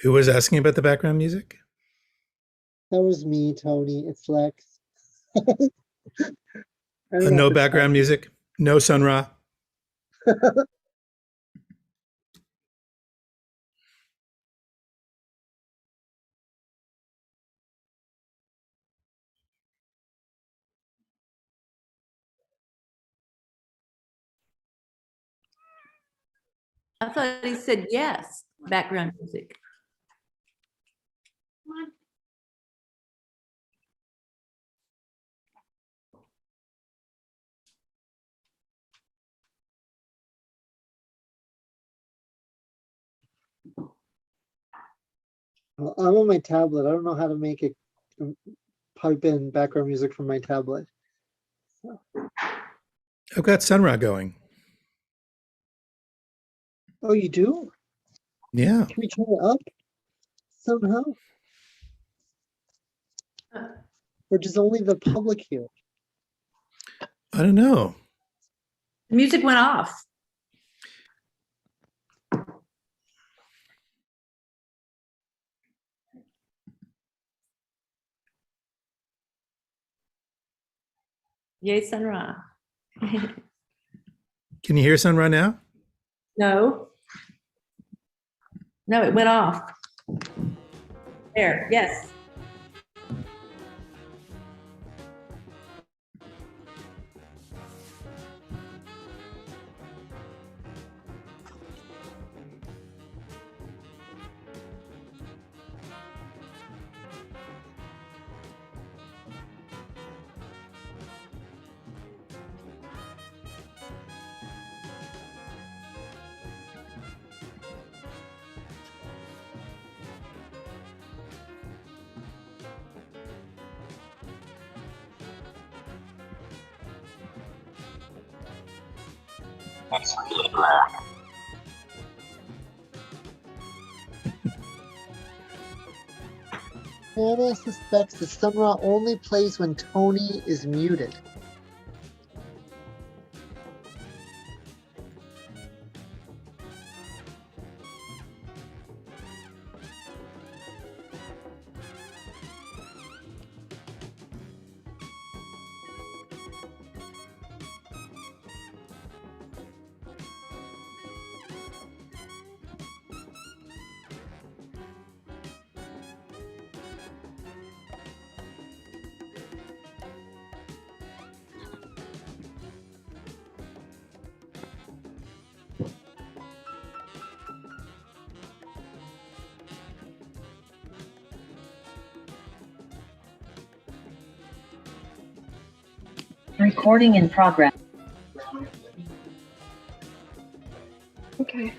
Who was asking about the background music? That was me, Tony. It's Lex. I don't know No if it's background music? No Sun Ra? I thought he said yes, background music. I'm on my tablet. I don't know how to make it pipe in background music from my tablet. I've got Sun Ra going. Oh, you do? Yeah. Can we turn it up somehow? Or does only the public hear it? I don't know. The music went off. Yay, Sun Ra. Can you hear Sun Ra now? No. No, it went off. There, yes. Hannah suspects that Sun Ra only plays when Tony is muted. Recording in progress. Okay.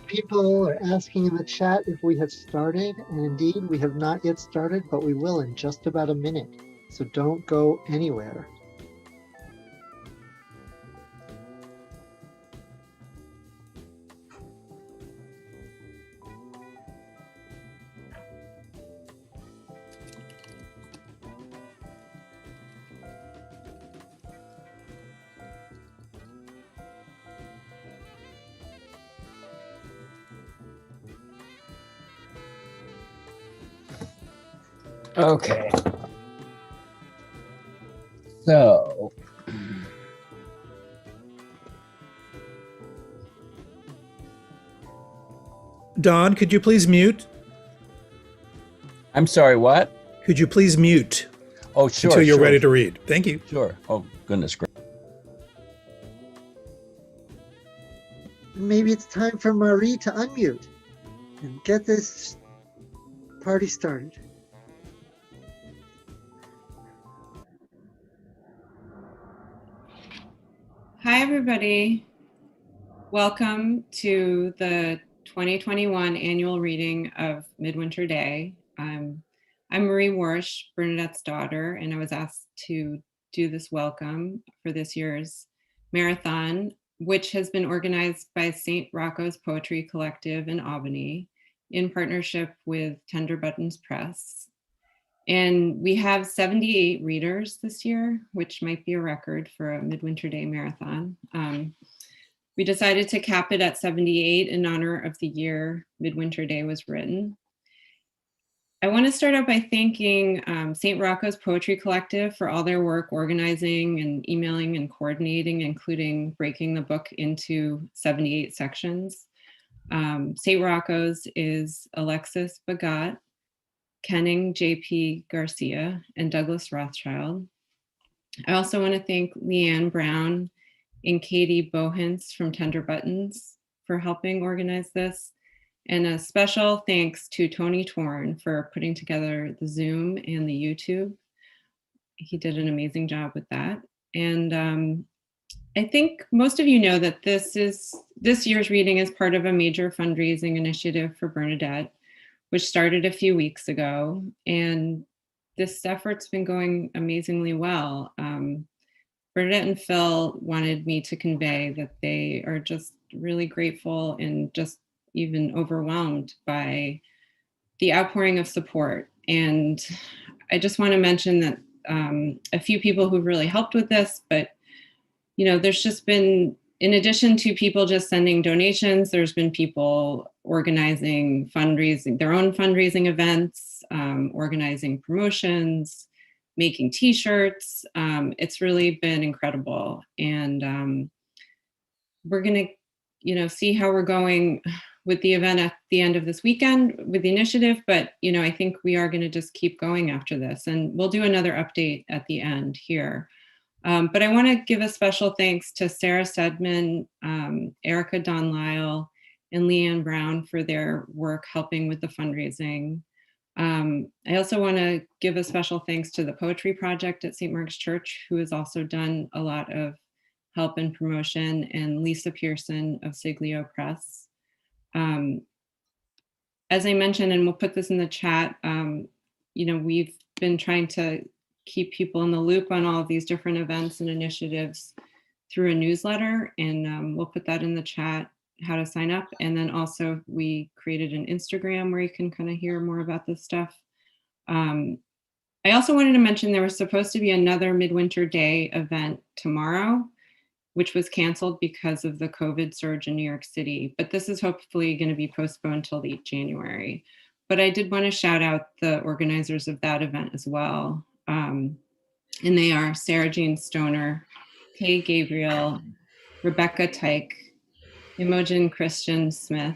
people are asking in the chat if we have started, and indeed we have not yet started, but we will in just about a minute. So don't go anywhere. Okay. So, Don, could you please mute? I'm sorry, what? Could you please mute Oh, sure. until you're sure, ready to read? Thank you. Sure. Oh, goodness gracious. Maybe it's time for Marie to unmute and get this party started. Hi, everybody. Welcome to the 2021 annual reading of Midwinter Day. I'm Marie Warsh, Bernadette's daughter, and I was asked to do this welcome for this year's marathon, which has been organized by St. Rocco's Poetry Collective in Albany in partnership with Tender Buttons Press. And we have 78 readers this year, which might be a record for a Midwinter Day marathon. We decided to cap it at 78 in honor of the year Midwinter Day was written. I want to start out by thanking St. Rocco's Poetry Collective for all their work organizing and emailing and coordinating, including breaking the book into 78 sections. St. Rocco's is Alexis Bagat, Kenning J.P. Garcia, and Douglas Rothschild. I also want to thank Leanne Brown and Katie Bohens from Tender Buttons for helping organize this. And a special thanks to Tony Torn for putting together the Zoom and the YouTube. He did an amazing job with that. And I think most of you know that this year's reading is part of a major fundraising initiative for Bernadette, which started a few weeks ago. And this effort's been going amazingly well. Bernadette and Phil wanted me to convey that they are just really grateful and just even overwhelmed by the outpouring of support. And I just want to mention that a few people who've really helped with this, but there's just been, in addition to people just sending donations, there's been people organizing their own fundraising events, organizing promotions, making t-shirts. It's really been incredible. And we're gonna, see how we're going with the event at the end of this weekend with the initiative, but I think we are gonna just keep going after this, and we'll do another update at the end here. But I want to give a special thanks to Sarah Sedman, Erica Don Lyle, and Leanne Brown for their work helping with the fundraising. I also want to give a special thanks to the Poetry Project at St. Mark's Church, who has also done a lot of help and promotion, and Lisa Pearson of Siglio Press. As I mentioned, and we'll put this in the chat, we've been trying to keep people in the loop on all of these different events and initiatives through a newsletter, and we'll put that in the chat, how to sign up. And then also we created an Instagram where you can kind of hear more about this stuff. I also wanted to mention there was supposed to be another Midwinter Day event tomorrow, which was canceled because of the COVID surge in New York City, but this is hopefully going to be postponed till late January. But I did want to shout out the organizers of that event as well. And they are Sarah Jean Stoner, Kay Gabriel, Rebecca Tyke, Imogen Christian Smith,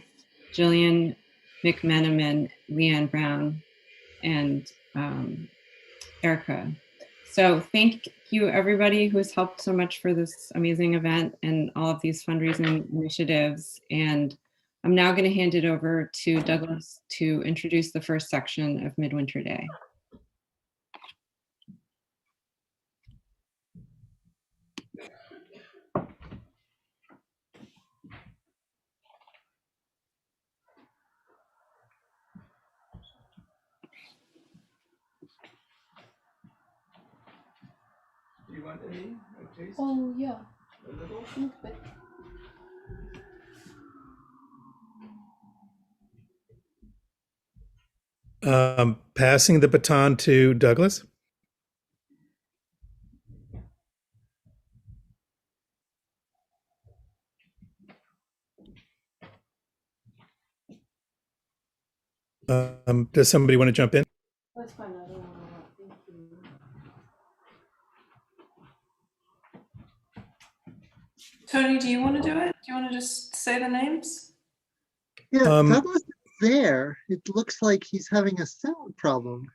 Jillian McMenamin, Leanne Brown, and Erica. So thank you everybody who's helped so much for this amazing event and all of these fundraising initiatives. And I'm now going to hand it over to Douglas to introduce the first section of Midwinter Day. Oh, yeah. Okay. Passing the baton to Douglas. Does somebody want to jump in? That's fine. I don't want to. Thank you. Tony, do you want to do it? Do you want to just say the names? Yeah, Um, Douglas is there. It looks like he's having a sound problem.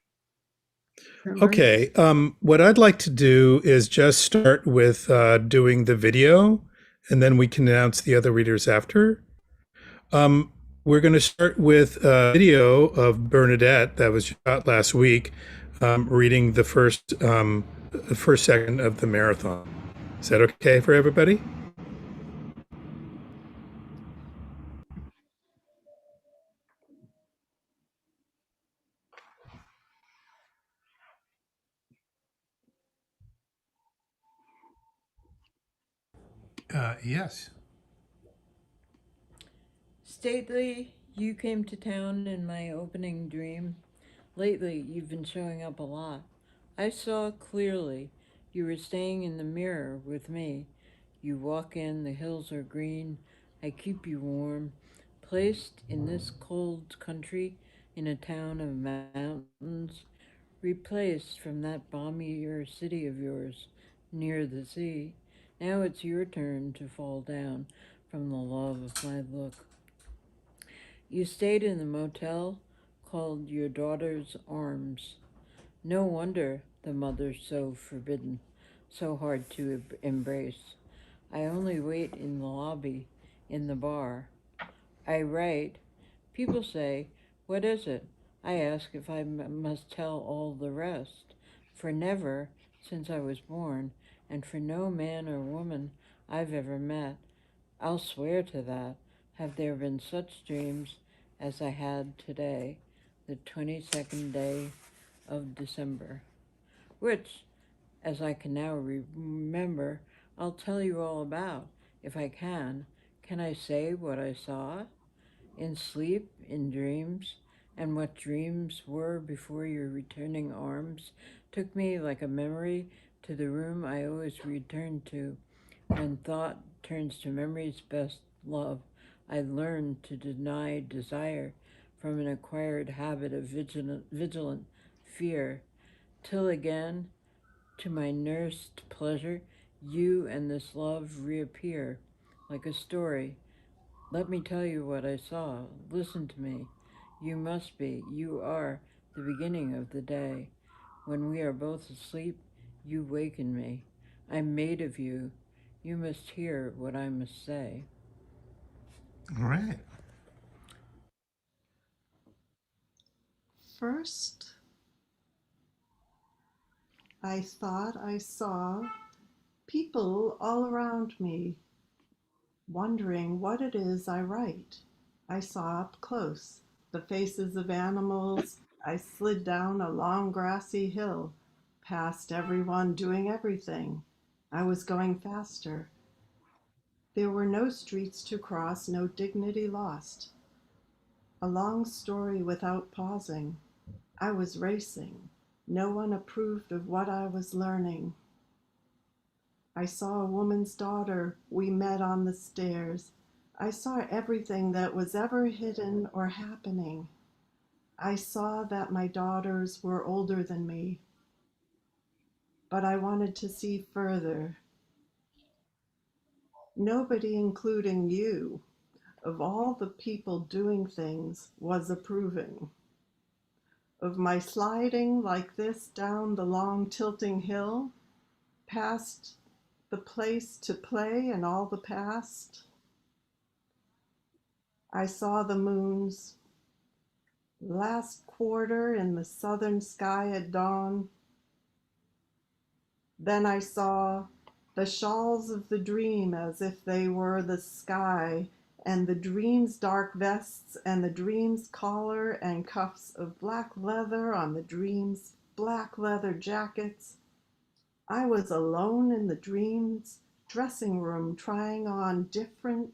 Is that right? Okay. What I'd like to do is just start with doing the video, and then we can announce the other readers after. We're going to start with a video of Bernadette that was shot last week, reading the first second of the marathon. Is that okay for everybody? Yes. Stately, you came to town in my opening dream. Lately, you've been showing up a lot. I saw clearly you were staying in the mirror with me. You walk in, the hills are green. I keep you warm. Placed in this cold country, in a town of mountains, replaced from that balmier city of yours near the sea. Now it's your turn to fall down from the love of my look. You stayed in the motel called Your Daughter's Arms. No wonder the mother's so forbidden, so hard to embrace. I only wait in the lobby, in the bar. I write. People say, "What is it?" I ask if I must tell all the rest. For never, since I was born, and for no man or woman I've ever met, I'll swear to that, have there been such dreams as I had today, the 22nd day of December, which, as I can now remember, I'll tell you all about, if I can. Can I say what I saw? In sleep, in dreams, and what dreams were before your returning arms took me like a memory to the room I always returned to. When thought turns to memory's best love, I learned to deny desire from an acquired habit of vigilant fear, till again, to my nursed pleasure, you and this love reappear like a story. Let me tell you what I saw. Listen to me. You are the beginning of the day. When we are both asleep, you waken me. I'm made of you. You must hear what I must say. All right. First, I thought I saw people all around me, wondering what it is I write. I saw up close the faces of animals. I slid down a long grassy hill, past everyone doing everything. I was going faster. There were no streets to cross, no dignity lost. A long story without pausing. I was racing. No one approved of what I was learning. I saw a woman's daughter. We met on the stairs. I saw everything that was ever hidden or happening. I saw that my daughters were older than me, but I wanted to see further. Nobody, including you, of all the people doing things, was approving of my sliding like this down the long tilting hill, past the place to play and all the past. I saw the moon's last quarter in the southern sky at dawn. Then I saw the shawls of the dream as if they were the sky, and the dream's dark vests, and the dream's collar and cuffs of black leather on the dream's black leather jackets. I was alone in the dream's dressing room trying on different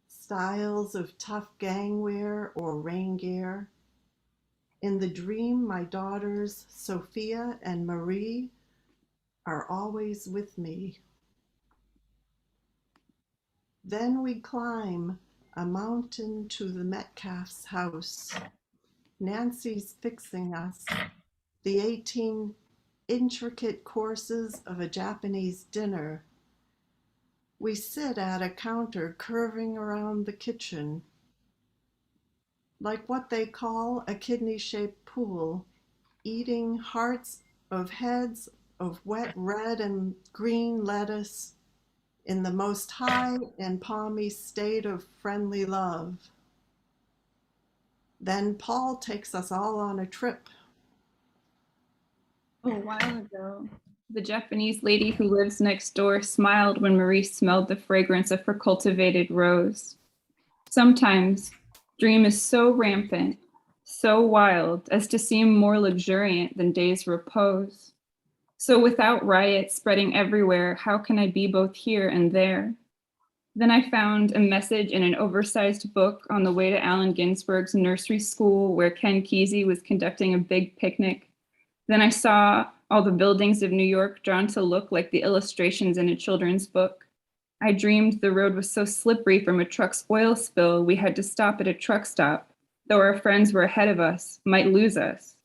styles of tough gangwear or rain gear. In the dream, my daughters, Sophia and Marie, are always with me. Then we climb a mountain to the Metcalf's house. Nancy's fixing us the 18 intricate courses of a Japanese dinner. We sit at a counter curving around the kitchen, like what they call a kidney-shaped pool, eating hearts of heads of wet red and green lettuce in the most high and palmy state of friendly love. Then Paul takes us all on a trip. A while ago, the Japanese lady who lives next door smiled when Marie smelled the fragrance of her cultivated rose. Sometimes, dream is so rampant, so wild, as to seem more luxuriant than day's repose. So without riot spreading everywhere, how can I be both here and there? Then I found a message in an oversized book on the way to Allen Ginsberg's nursery school where Ken Kesey was conducting a big picnic. Then I saw all the buildings of New York drawn to look like the illustrations in a children's book. I dreamed the road was so slippery from a truck's oil spill we had to stop at a truck stop, though our friends were ahead of us, might lose us.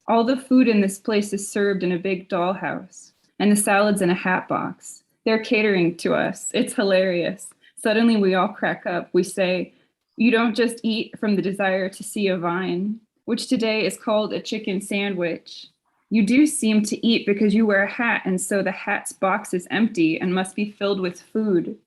All the food in this place is served in a big dollhouse, and the salad's in a hat box. They're catering to us. It's hilarious. Suddenly we all crack up. We say, you don't just eat from the desire to see a vine, which today is called a chicken sandwich. You do seem to eat because you wear a hat, and so the hat's box is empty and must be filled with food.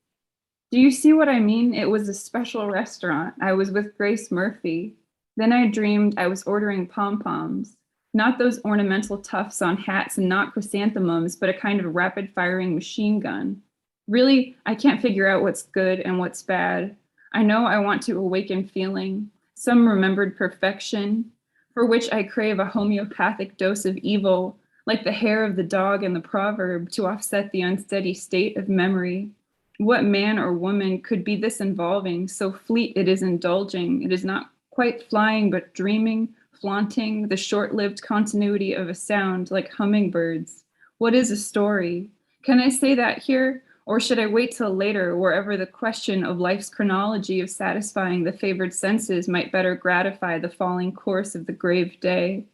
Do you see what I mean? It was a special restaurant. I was with Grace Murphy. Then I dreamed I was ordering pom-poms. Not those ornamental tufts on hats and not chrysanthemums, but a kind of rapid-firing machine gun. Really, I can't figure out what's good and what's bad. I know I want to awaken feeling, some remembered perfection, for which I crave a homeopathic dose of evil, like the hair of the dog in the proverb, to offset the unsteady state of memory. What man or woman could be this involving, so fleet it is indulging, it is not quite flying, but dreaming, flaunting the short-lived continuity of a sound like hummingbirds. What is a story? Can I say that here? Or should I wait till later, wherever the question of life's chronology of satisfying the favored senses might better gratify the falling course of the grave day?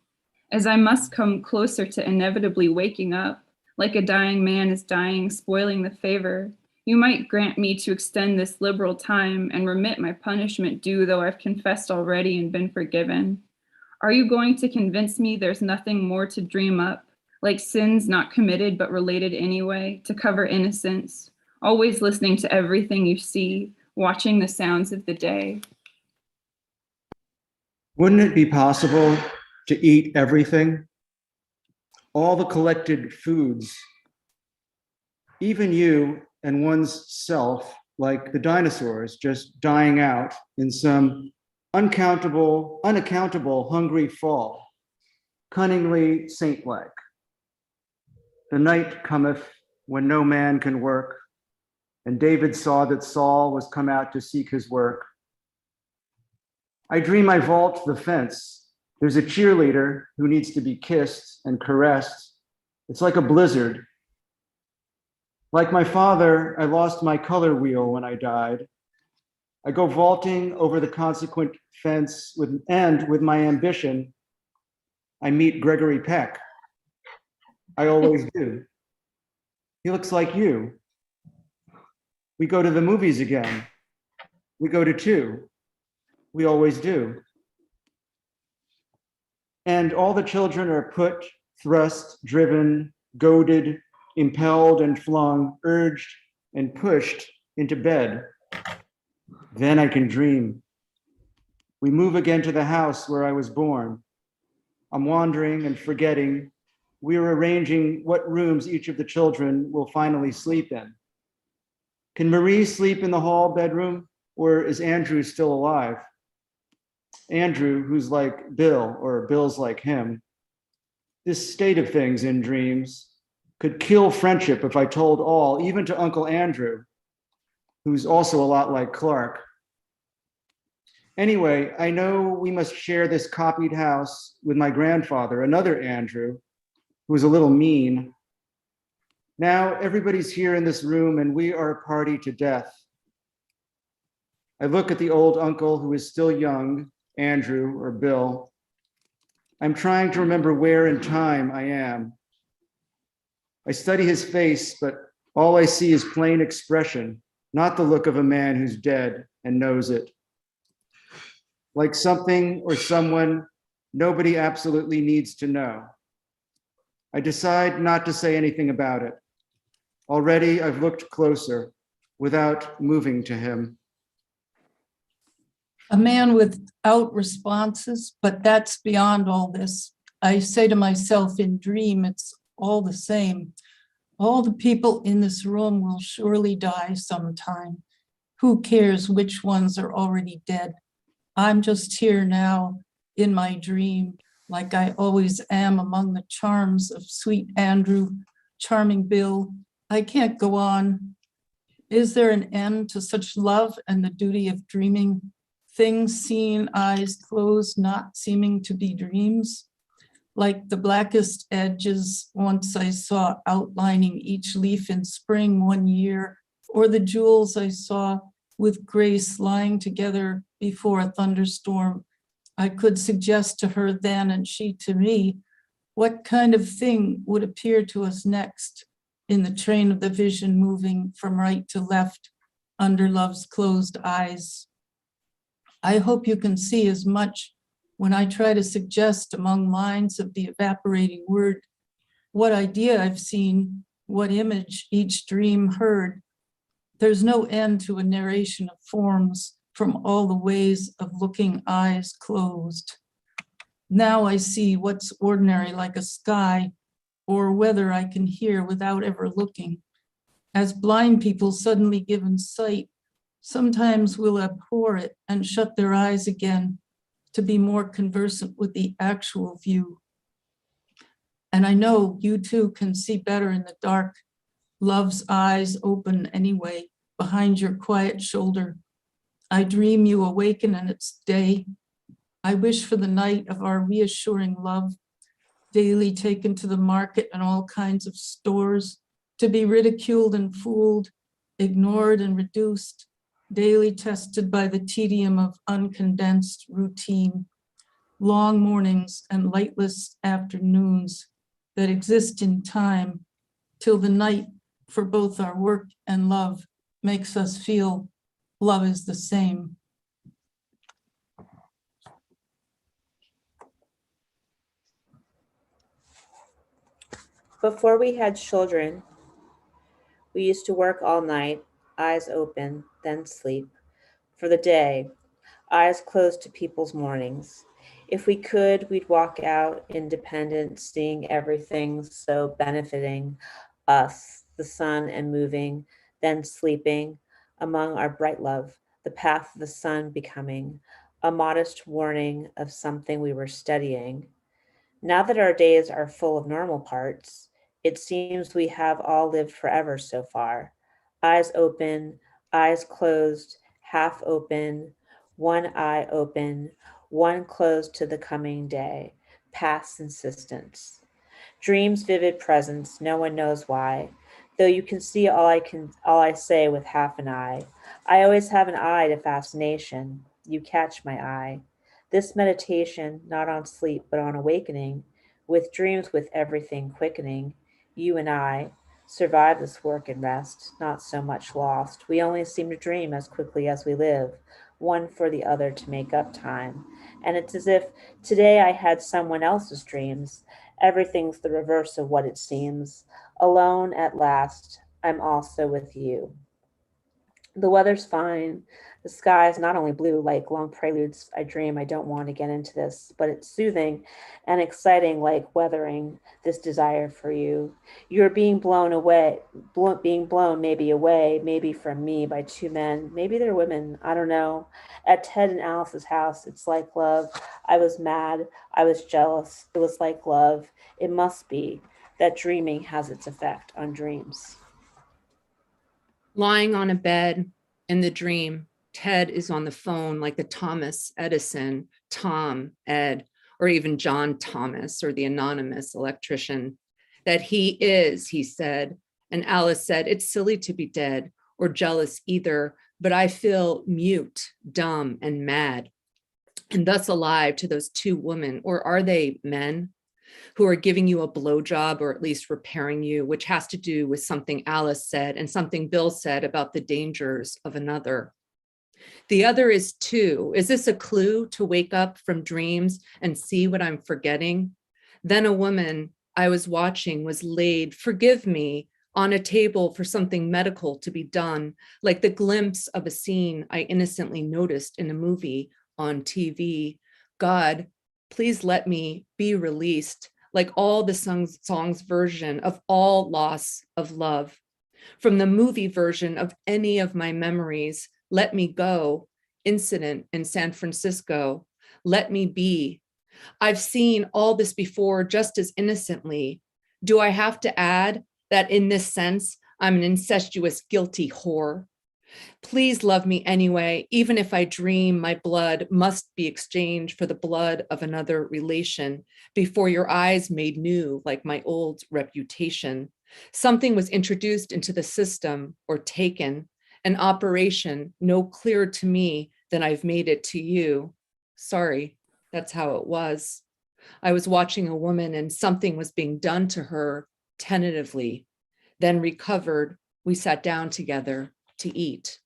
As I must come closer to inevitably waking up, like a dying man is dying, spoiling the favor, you might grant me to extend this liberal time and remit my punishment due, though I've confessed already and been forgiven. Are you going to convince me there's nothing more to dream up, like sins not committed but related anyway, to cover innocence, always listening to everything you see, watching the sounds of the day? Wouldn't it be possible to eat everything? All the collected foods, even you and one's self, like the dinosaurs, just dying out in some unaccountable hungry fall, cunningly saint-like. The night cometh when no man can work, and David saw that Saul was come out to seek his work. I dream I vault the fence. There's a cheerleader who needs to be kissed and caressed. It's like a blizzard. Like my father, I lost my color wheel when I died. I go vaulting over the consequent fence with my ambition, I meet Gregory Peck. I always do. He looks like you. We go to the movies again. We go to two. We always do. And all the children are put, thrust, driven, goaded, impelled and flung, urged and pushed into bed. Then I can dream. We move again to the house where I was born. I'm wandering and forgetting. We are arranging what rooms each of the children will finally sleep in. Can Marie sleep in the hall bedroom, or is Andrew still alive? Andrew, who's like Bill, or Bill's like him. This state of things in dreams, could kill friendship if I told all, even to Uncle Andrew, who's also a lot like Clark. Anyway, I know we must share this copied house with my grandfather, another Andrew, who was a little mean. Now everybody's here in this room and we are a party to death. I look at the old uncle who is still young, Andrew or Bill. I'm trying to remember where in time I am. I study his face, but all I see is plain expression, not the look of a man who's dead and knows it. Like something or someone nobody absolutely needs to know. I decide not to say anything about it. Already I've looked closer without moving to him. A man without responses, but that's beyond all this. I say to myself in dream, it's all the same. All the people in this room will surely die sometime. Who cares which ones are already dead? I'm just here now in my dream, like I always am among the charms of sweet Andrew, charming Bill. I can't go on. Is there an end to such love and the duty of dreaming? Things seen, eyes closed, not seeming to be dreams. Like the blackest edges once I saw outlining each leaf in spring one year, or the jewels I saw with grace lying together before a thunderstorm. I could suggest to her then, and she to me, what kind of thing would appear to us next in the train of the vision moving from right to left under love's closed eyes. I hope you can see as much when I try to suggest among lines of the evaporating word what idea I've seen, what image each dream heard. There's no end to a narration of forms from all the ways of looking eyes closed. Now I see what's ordinary like a sky, or whether I can hear without ever looking. As blind people suddenly given sight, sometimes will abhor it and shut their eyes again to be more conversant with the actual view. And I know you too can see better in the dark. Love's eyes open anyway, behind your quiet shoulder. I dream you awaken and it's day. I wish for the night of our reassuring love, daily taken to the market and all kinds of stores, to be ridiculed and fooled, ignored and reduced, daily tested by the tedium of uncondensed routine, long mornings and lightless afternoons that exist in time till the night for both our work and love makes us feel love is the same. Before we had children, we used to work all night, eyes open, then sleep. For the day, eyes closed to people's mornings. If we could, we'd walk out independent, seeing everything so benefiting us, the sun and moving, then sleeping among our bright love, the path of the sun becoming a modest warning of something we were studying. Now that our days are full of normal parts, it seems we have all lived forever so far. Eyes open, eyes closed, half open, one eye open, one closed to the coming day, past insistence. Dreams vivid presence, no one knows why. Though you can see all I say with half an eye. I always have an eye to fascination. You catch my eye. This meditation, not on sleep, but on awakening, with dreams with everything quickening, you and I survive this work and rest, not so much lost. We only seem to dream as quickly as we live, one for the other to make up time. And it's as if today I had someone else's dreams. Everything's the reverse of what it seems. Alone at last, I'm also with you. The weather's fine. The sky is not only blue like long preludes I dream. I don't want to get into this, but it's soothing and exciting like weathering this desire for you. You're being blown away, being blown maybe away, maybe from me by two men. Maybe they're women. I don't know. At Ted and Alice's house, it's like love. I was mad. I was jealous. It was like love. It must be. that dreaming has its effect on dreams. Lying on a bed in the dream, Ted is on the phone like the Thomas Edison, Tom, Ed, or even John Thomas, or the anonymous electrician. That he is, he said. And Alice said, it's silly to be dead or jealous either, but I feel mute, dumb, and mad, and thus alive to those two women, or are they men, who are giving you a blowjob or at least repairing you, which has to do with something Alice said and something Bill said about the dangers of another. The other is two. Is this a clue to wake up from dreams and see what I'm forgetting? Then a woman I was watching was laid, forgive me, on a table for something medical to be done, like the glimpse of a scene I innocently noticed in a movie on TV. God, please let me be released, like all the song's version of all loss of love. From the movie version of any of my memories, let me go, incident in San Francisco, let me be. I've seen all this before just as innocently. Do I have to add that in this sense, I'm an incestuous, guilty whore? Please love me anyway, even if I dream my blood must be exchanged for the blood of another relation before your eyes made new like my old reputation. Something was introduced into the system or taken, an operation no clearer to me than I've made it to you. Sorry, that's how it was. I was watching a woman and something was being done to her tentatively, then recovered. We sat down together to eat.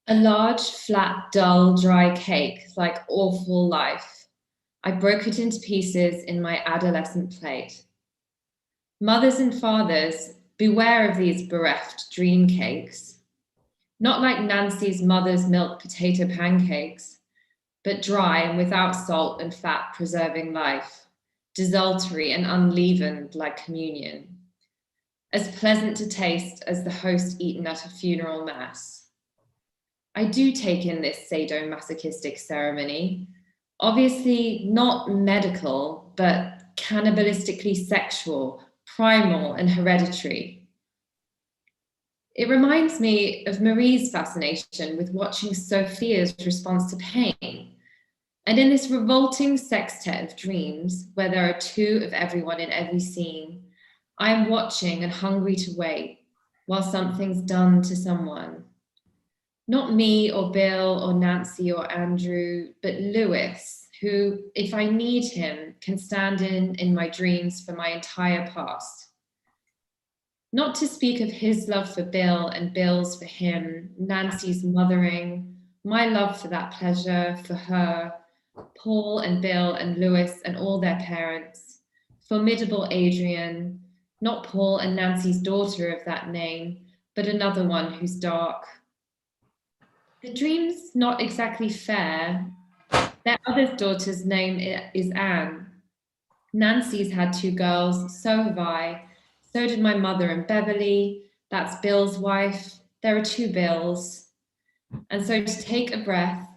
A large, flat, dull, dry cake, like awful life. I broke it into pieces in my adolescent plate. Mothers and fathers, beware of these bereft dream cakes. Not like Nancy's mother's milk potato pancakes, but dry and without salt and fat preserving life, desultory and unleavened like communion, as pleasant to taste as the host eaten at a funeral mass. I do take in this sadomasochistic ceremony, obviously not medical, but cannibalistically sexual, primal and hereditary. It reminds me of Marie's fascination with watching Sophia's response to pain. And in this revolting sextet of dreams, where there are two of everyone in every scene, I am watching and hungry to wait while something's done to someone. Not me or Bill or Nancy or Andrew, but Lewis, who, if I need him, can stand in my dreams for my entire past. Not to speak of his love for Bill and Bill's for him, Nancy's mothering, my love for that pleasure, for her, Paul and Bill and Lewis and all their parents, formidable Adrian, not Paul and Nancy's daughter of that name, but another one who's dark. The dream's not exactly fair. Their other daughter's name is Anne. Nancy's had two girls, so have I. So did my mother and Beverly. That's Bill's wife. There are two Bills. And so to take a breath,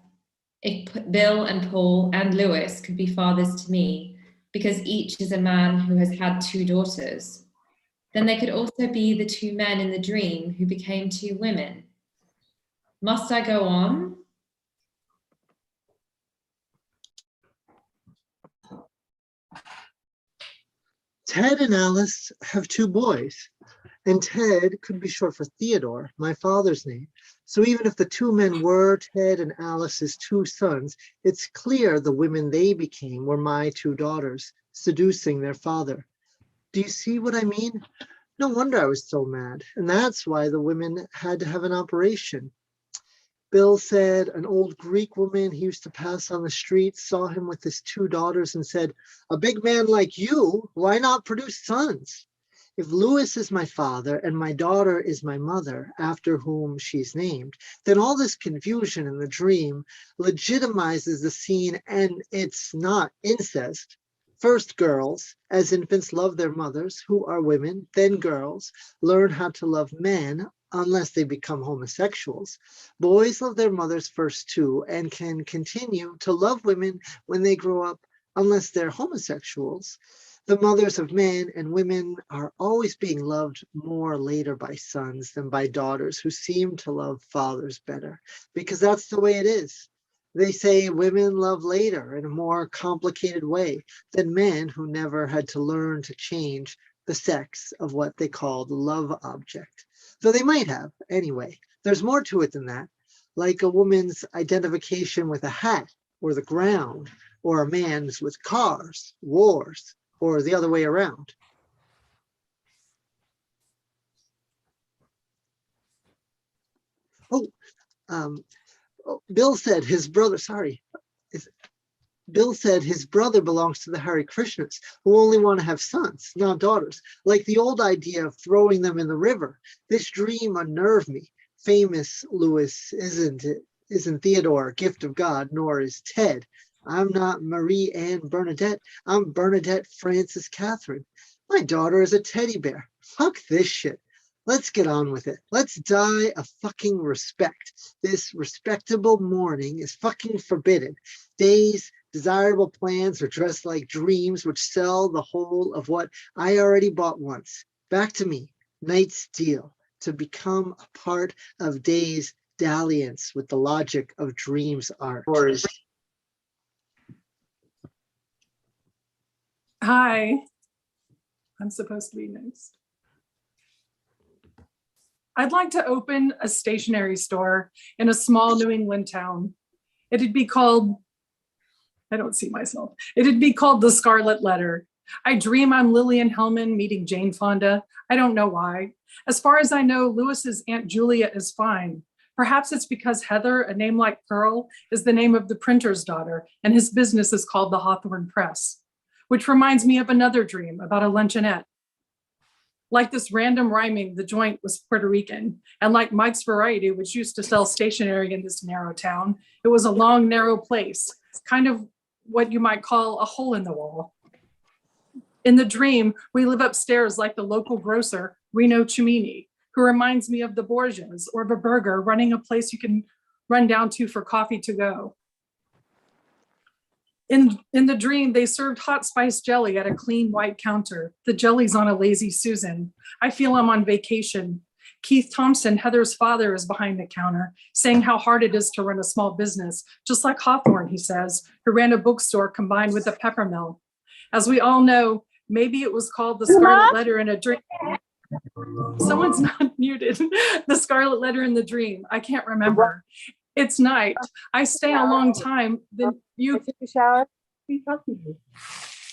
if Bill and Paul and Lewis could be fathers to me, because each is a man who has had two daughters, then they could also be the two men in the dream who became two women. Must I go on? Ted and Alice have two boys, and Ted could be short for Theodore, my father's name. So even if the two men were Ted and Alice's two sons, it's clear the women they became were my two daughters, seducing their father. Do you see what I mean? No wonder I was so mad, and that's why the women had to have an operation. Bill said an old Greek woman he used to pass on the street saw him with his two daughters and said, a big man like you, why not produce sons? If Lewis is my father and my daughter is my mother, after whom she's named, then all this confusion in the dream legitimizes the scene, and it's not incest. First, girls, as infants, love their mothers, who are women. Then girls learn how to love men, unless they become homosexuals. Boys love their mothers first too, and can continue to love women when they grow up, unless they're homosexuals. The mothers of men and women are always being loved more later by sons than by daughters who seem to love fathers better, because that's the way it is. They say women love later in a more complicated way than men who never had to learn to change the sex of what they call the love object. Though they might have, anyway. There's more to it than that, like a woman's identification with a hat or the ground, or a man's with cars, wars, or the other way around. Oh, Bill said his brother, sorry. Bill said his brother belongs to the Hare Krishnas, who only want to have sons, not daughters, like the old idea of throwing them in the river. This dream unnerved me. Famous Lewis isn't Theodore, gift of God, nor is Ted. I'm not Marie Anne Bernadette. I'm Bernadette Frances Catherine. My daughter is a teddy bear. Fuck this shit. Let's get on with it. Let's die of fucking respect. This respectable mourning is fucking forbidden. Days, desirable plans are dressed like dreams which sell the whole of what I already bought once. Back to me, Knight's deal, to become a part of Day's dalliance with the logic of dreams art. Hi. I'm supposed to be next. I'd like to open a stationery store in a small New England town. It'd be called, I don't see myself. It'd be called The Scarlet Letter. I dream I'm Lillian Hellman meeting Jane Fonda. I don't know why. As far as I know, Lewis's Aunt Julia is fine. Perhaps it's because Heather, a name like Pearl, is the name of the printer's daughter, and his business is called the Hawthorne Press, which reminds me of another dream about a luncheonette. Like this random rhyming, the joint was Puerto Rican. And like Mike's Variety, which used to sell stationery in this narrow town, it was a long, narrow place, kind of what you might call a hole in the wall. In the dream, we live upstairs like the local grocer, Reno Cimini, who reminds me of the Borgias or of a burger running a place you can run down to for coffee to go. In the dream, they served hot spice jelly at a clean white counter. The jelly's on a lazy Susan. I feel I'm on vacation. Keith Thompson, Heather's father, is behind the counter, saying how hard it is to run a small business, just like Hawthorne, he says, who ran a bookstore combined with a pepper mill. As we all know, maybe it was called The Scarlet Letter in a Dream. Someone's not muted. The Scarlet Letter in the Dream. I can't remember. It's night. I stay a long time. Then you take a shower.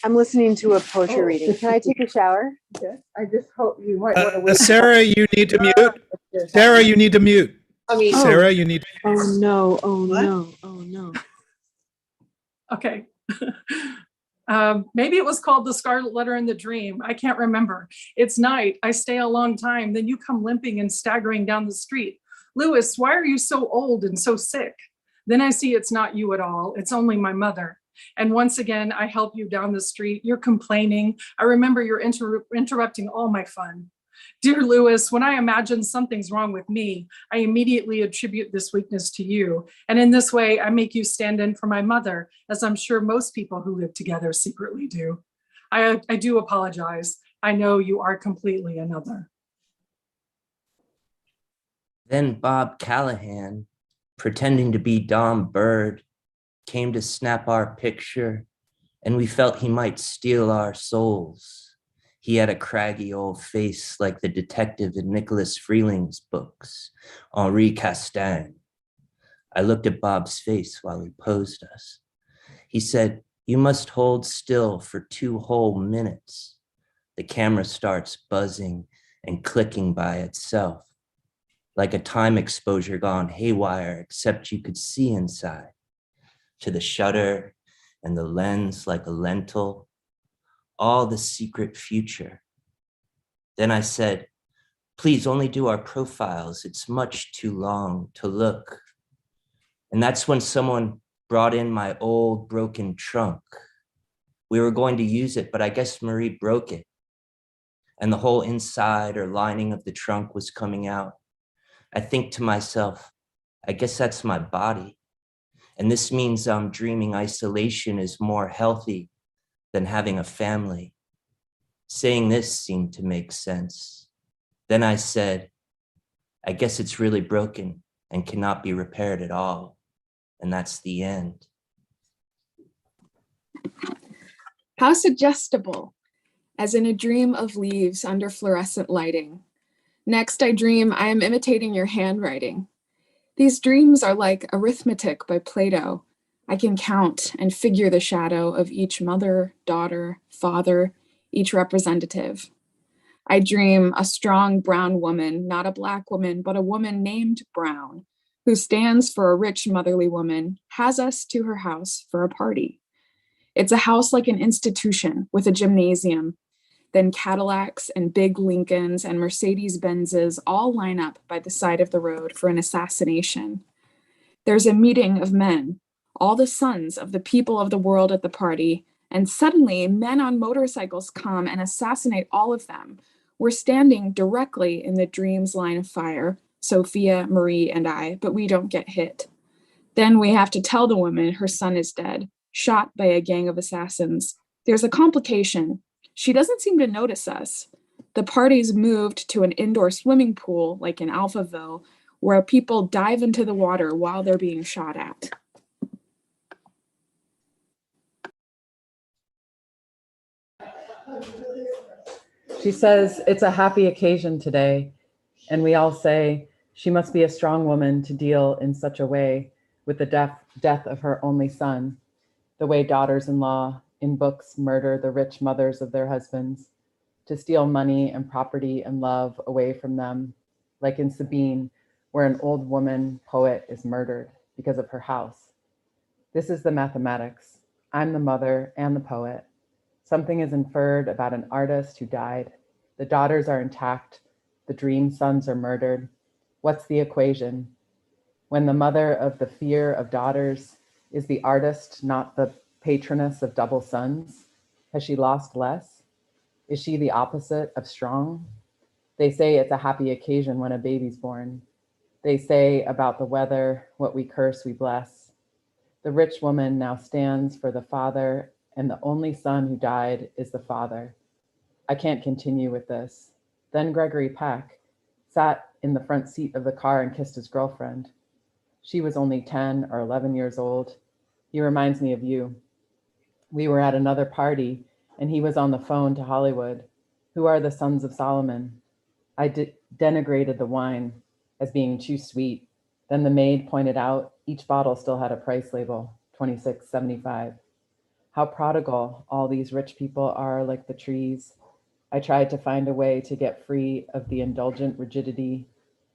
I'm listening to a poetry reading. Can I take a shower? Okay. I just hope you might want to wait. Sarah, you need to mute. Sarah, you need to mute. I mean, Sarah, you need to mute. Oh no, oh no, oh no. Okay. Maybe it was called The Scarlet Letter in the Dream. I can't remember. It's night. I stay a long time. Then you come limping and staggering down the street. Lewis, why are you so old and so sick? Then I see it's not you at all. It's only my mother. And once again, I help you down the street. You're complaining. I remember you're interrupting all my fun. Dear Lewis, when I imagine something's wrong with me, I immediately attribute this weakness to you. And in this way, I make you stand in for my mother, as I'm sure most people who live together secretly do. I do apologize. I know you are completely another. Then Bob Callahan, pretending to be Dom Bird, came to snap our picture, and we felt he might steal our souls. He had a craggy old face like the detective in Nicholas Freeling's books, Henri Castin. I looked at Bob's face while he posed us. He said, "You must hold still for 2 whole minutes." The camera starts buzzing and clicking by itself, like a time exposure gone haywire, except you could see inside, to the shutter and the lens like a lentil, all the secret future. Then I said, "Please only do our profiles. It's much too long to look." And that's when someone brought in my old broken trunk. We were going to use it, but I guess Marie broke it. And the whole inside or lining of the trunk was coming out. I think to myself, I guess that's my body. And this means I'm dreaming isolation is more healthy than having a family. Saying this seemed to make sense. Then I said, I guess it's really broken and cannot be repaired at all. And that's the end. How suggestible, as in a dream of leaves under fluorescent lighting. Next, I dream I am imitating your handwriting. These dreams are like arithmetic by Plato. I can count and figure the shadow of each mother, daughter, father, each representative. I dream a strong brown woman, not a black woman, but a woman named Brown, who stands for a rich motherly woman, has us to her house for a party. It's a house like an institution with a gymnasium. Then Cadillacs and big Lincolns and Mercedes-Benzes all line up by the side of the road for an assassination. There's a meeting of men, all the sons of the people of the world at the party, and suddenly men on motorcycles come and assassinate all of them. We're standing directly in the dream's line of fire, Sophia, Marie, and I, but we don't get hit. Then we have to tell the woman her son is dead, shot by a gang of assassins. There's a complication. She doesn't seem to notice us. The party's moved to an indoor swimming pool, like in Alphaville, where people dive into the water while they're being shot at. She says it's a happy occasion today, and we all say she must be a strong woman to deal in such a way with the death of her only son, the way daughters-in-law in books murder the rich mothers of their husbands, to steal money and property and love away from them, like in Sabine, where an old woman poet is murdered because of her house. This is the mathematics. I'm the mother and the poet. Something is inferred about an artist who died. The daughters are intact. The dream sons are murdered. What's the equation? When the mother of the fear of daughters is the artist, not the patroness of double sons, has she lost less? Is she the opposite of strong? They say it's a happy occasion when a baby's born. They say about the weather, what we curse, we bless. The rich woman now stands for the father, and the only son who died is the father. I can't continue with this. Then Gregory Peck sat in the front seat of the car and kissed his girlfriend. She was only 10 or 11 years old. He reminds me of you. We were at another party, and he was on the phone to Hollywood. Who are the sons of Solomon? I denigrated the wine as being too sweet. Then the maid pointed out each bottle still had a price label, $26.75. How prodigal all these rich people are, like the trees. I tried to find a way to get free of the indulgent rigidity,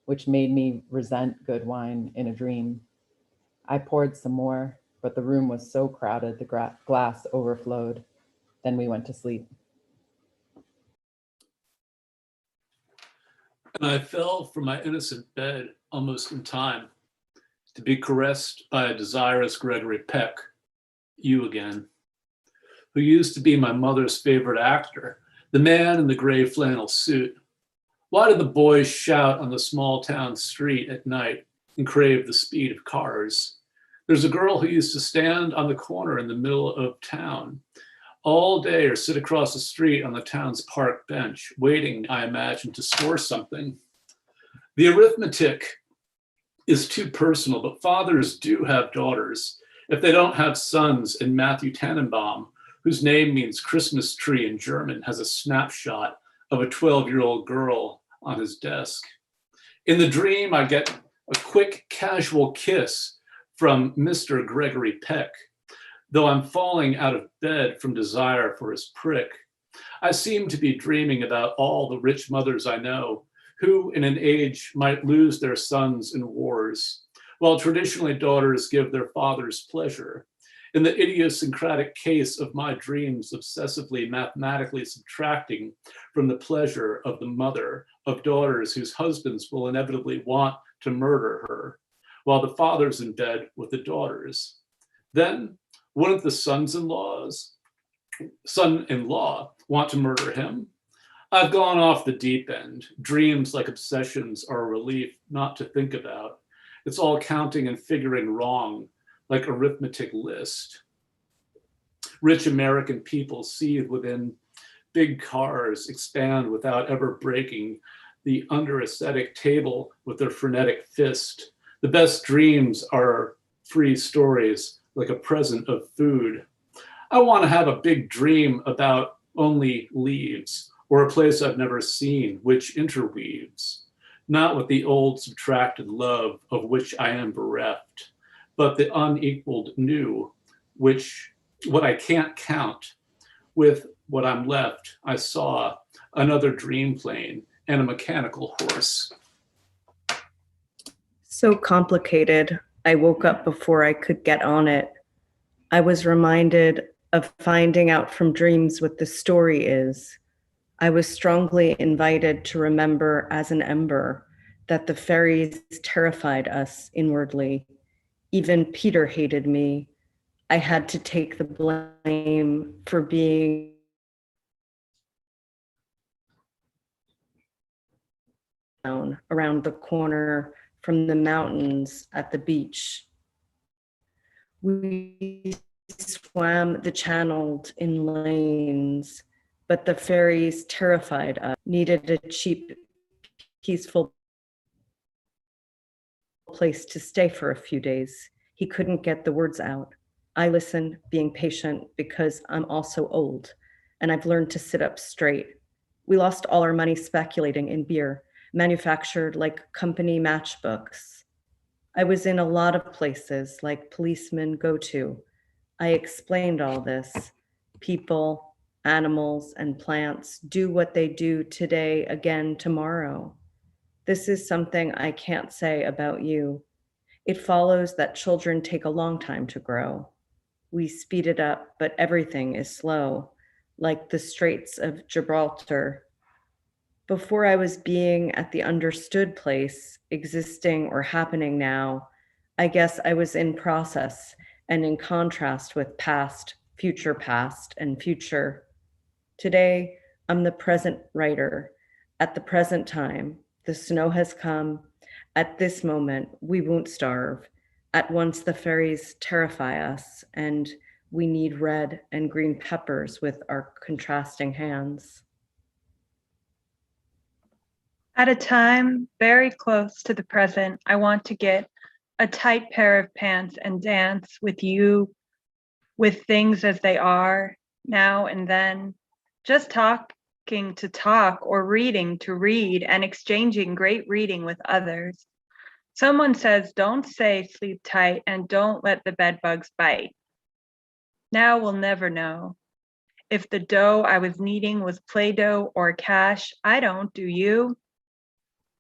which made me resent good wine in a dream. I poured some more, but the room was so crowded the glass overflowed. Then we went to sleep. And I fell from my innocent bed almost in time to be caressed by a desirous Gregory Peck, you again, who used to be my mother's favorite actor, the man in the gray flannel suit. Why did the boys shout on the small town street at night and crave the speed of cars? There's a girl who used to stand on the corner in the middle of town all day or sit across the street on the town's park bench, waiting, I imagine, to score something. The arithmetic is too personal, but fathers do have daughters. If they don't have sons, and Matthew Tannenbaum, whose name means Christmas tree in German, has a snapshot of a 12-year-old girl on his desk. In the dream, I get a quick, casual kiss from Mr. Gregory Peck. Though I'm falling out of bed from desire for his prick, I seem to be dreaming about all the rich mothers I know who in an age might lose their sons in wars, while traditionally daughters give their fathers pleasure. In the idiosyncratic case of my dreams obsessively mathematically subtracting from the pleasure of the mother of daughters whose husbands will inevitably want to murder her, while the father's in bed with the daughters. Then wouldn't the son-in-law want to murder him? I've gone off the deep end. Dreams like obsessions are a relief not to think about. It's all counting and figuring wrong, like arithmetic list. Rich American people seethe within big cars expand without ever breaking the under-ascetic table with their frenetic fist. The best dreams are free stories, like a present of food. I want to have a big dream about only leaves, or a place I've never seen, which interweaves, not with the old subtracted love of which I am bereft, but the unequaled new, which what I can't count. With what I'm left, I saw another dream plane and a mechanical horse. So complicated, I woke up before I could get on it. I was reminded of finding out from dreams what the story is. I was strongly invited to remember as an ember that the fairies terrified us inwardly. Even Peter hated me. I had to take the blame for being down around the corner from the mountains at the beach. We swam the channeled in lanes, but the fairies terrified us, needed a cheap, peaceful place to stay for a few days. He couldn't get the words out. I listen, being patient, because I'm also old, and I've learned to sit up straight. We lost all our money speculating in beer, manufactured like company matchbooks. I was in a lot of places like policemen go to. I explained all this. People, animals, and plants do what they do today again tomorrow. This is something I can't say about you. It follows that children take a long time to grow. We speed it up, but everything is slow, like the Straits of Gibraltar. Before I was being at the understood place, existing or happening now, I guess I was in process and in contrast with past, and future. Today, I'm the present writer. At the present time, the snow has come. At this moment, we won't starve. At once the fairies terrify us, and we need red and green peppers with our contrasting hands. At a time very close to the present, I want to get a tight pair of pants and dance with you, with things as they are, now and then, just talking to talk or reading to read and exchanging great reading with others. Someone says, don't say sleep tight and don't let the bed bugs bite. Now we'll never know. If the dough I was kneading was Play-Doh or cash, I don't, do you?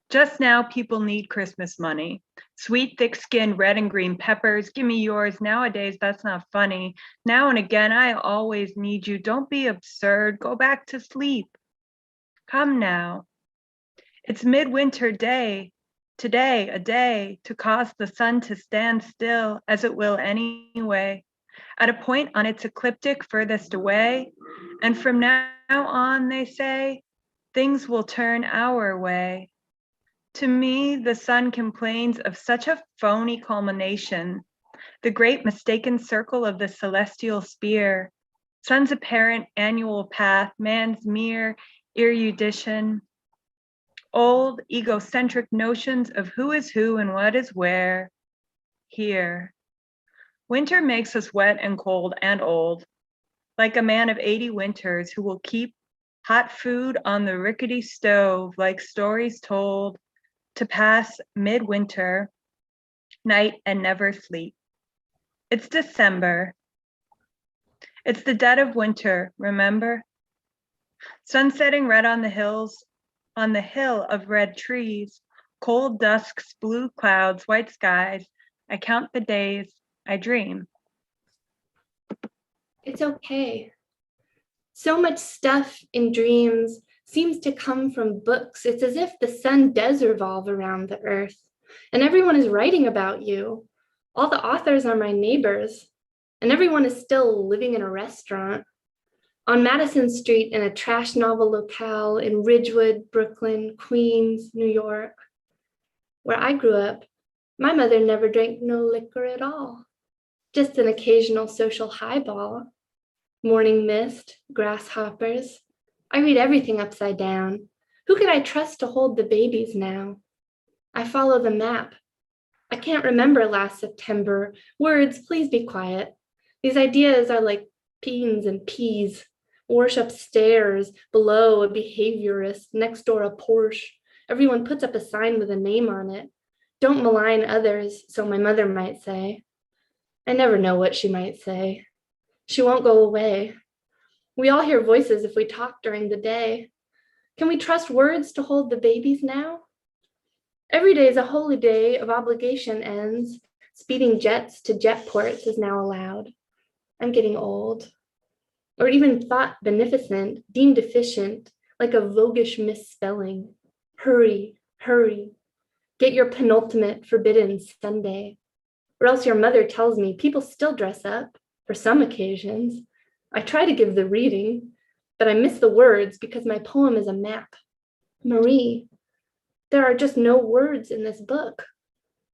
Just now people need Christmas money. Sweet, thick-skinned red and green peppers, give me yours. Nowadays, that's not funny. Now and again, I always need you. Don't be absurd. Go back to sleep. Come now. It's midwinter day. Today, a day to cause the sun to stand still, as it will anyway, at a point on its ecliptic furthest away. And from now on, they say, things will turn our way. To me, the sun complains of such a phony culmination, the great mistaken circle of the celestial sphere, sun's apparent annual path, man's mere erudition, old egocentric notions of who is who and what is where, here. Winter makes us wet and cold and old, like a man of 80 winters who will keep hot food on the rickety stove like stories told, to pass midwinter night and never sleep. It's December. It's the dead of winter, remember? Sun setting red on the hills, on the hill of red trees, cold dusks, blue clouds, white skies. I count the days, I dream. It's okay. So much stuff in dreams seems to come from books. It's as if the sun does revolve around the earth, and everyone is writing about you. All the authors are my neighbors, and everyone is still living in a restaurant. On Madison Street in a trash novel locale in Ridgewood, Brooklyn, Queens, New York. Where I grew up, my mother never drank no liquor at all, just an occasional social highball. Morning mist, grasshoppers, I read everything upside down. Who could I trust to hold the babies now? I follow the map. I can't remember last September. Words, please be quiet. These ideas are like beans and peas. Wash upstairs, below a behaviorist, next door a Porsche. Everyone puts up a sign with a name on it. Don't malign others, so my mother might say. I never know what she might say. She won't go away. We all hear voices if we talk during the day. Can we trust words to hold the babies now? Every day is a holy day of obligation ends. Speeding jets to jet ports is now allowed. I'm getting old. Or even thought beneficent, deemed efficient, like a voguish misspelling. Hurry, hurry. Get your penultimate forbidden Sunday. Or else your mother tells me people still dress up for some occasions. I try to give the reading, but I miss the words because my poem is a map. Marie, there are just no words in this book,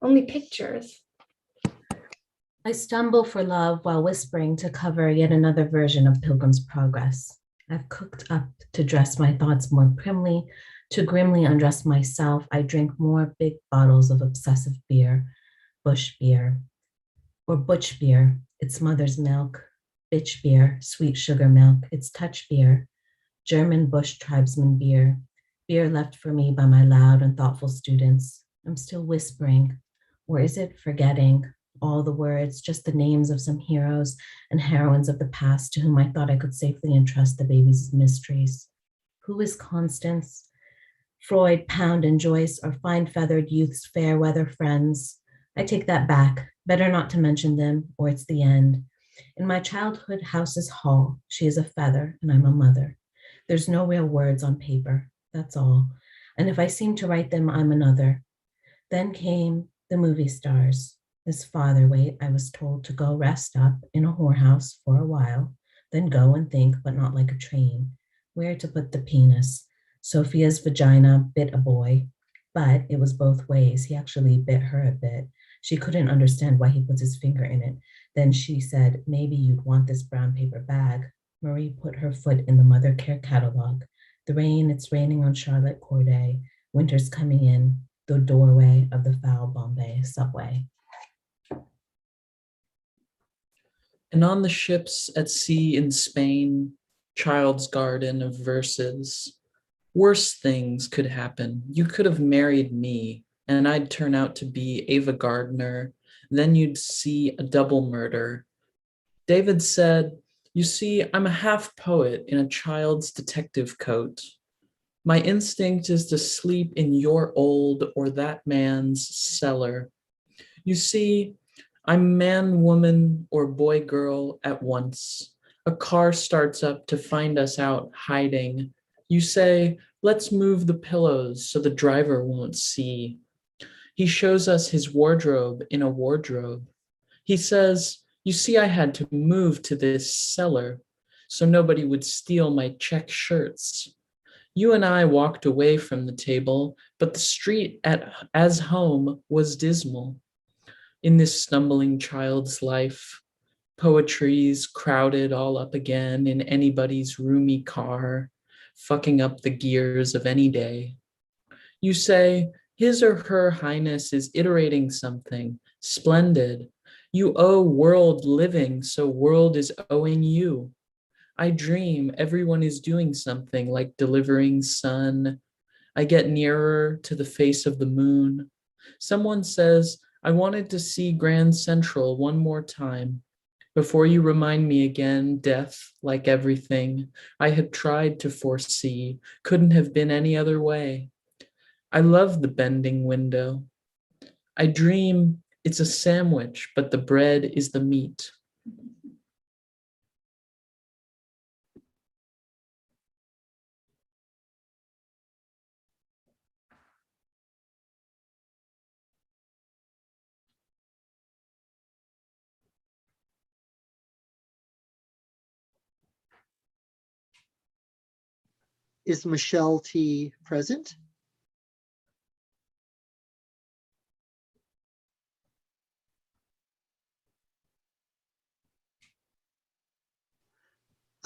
only pictures. I stumble for love while whispering to cover yet another version of Pilgrim's Progress. I've cooked up to dress my thoughts more primly, to grimly undress myself. I drink more big bottles of obsessive beer, bush beer, or butch beer. It's mother's milk, bitch beer, sweet sugar milk. It's touch beer, German bush tribesman beer, beer left for me by my loud and thoughtful students. I'm still whispering, or is it forgetting? All the words, just the names of some heroes and heroines of the past to whom I thought I could safely entrust the baby's mysteries. Who is Constance? Freud, Pound, and Joyce are fine-feathered youth's fair weather friends. I take that back. Better not to mention them, or it's the end. In my childhood house's hall, she is a feather, and I'm a mother. There's no real words on paper, that's all. And if I seem to write them, I'm another. Then came the movie stars. This father weight, I was told to go rest up in a whorehouse for a while, then go and think, but not like a train, where to put the penis. Sophia's vagina bit a boy, but it was both ways. He actually bit her a bit. She couldn't understand why he puts his finger in it. Then she said, maybe you'd want this brown paper bag. Marie put her foot in the mother care catalog. The rain, it's raining on Charlotte Corday. Winter's coming in, the doorway of the foul Bombay subway. And on the ships at sea in Spain, child's garden of verses, worse things could happen. You could have married me, and I'd turn out to be Ava Gardner. Then you'd see a double murder. David said, you see, I'm a half poet in a child's detective coat. My instinct is to sleep in your old or that man's cellar. You see, I'm man, woman, or boy, girl at once. A car starts up to find us out hiding. You say, let's move the pillows so the driver won't see. He shows us his wardrobe in a wardrobe. He says, you see, I had to move to this cellar so nobody would steal my check shirts. You and I walked away from the table, but the street as home was dismal. In this stumbling child's life, poetry's crowded all up again in anybody's roomy car, fucking up the gears of any day. You say, his or her highness is iterating something splendid. You owe world living, so world is owing you. I dream everyone is doing something like delivering sun. I get nearer to the face of the moon. Someone says, I wanted to see Grand Central one more time. Before you remind me again, death, like everything, I had tried to foresee, couldn't have been any other way. I love the bending window. I dream it's a sandwich, but the bread is the meat. Is Michelle T. present?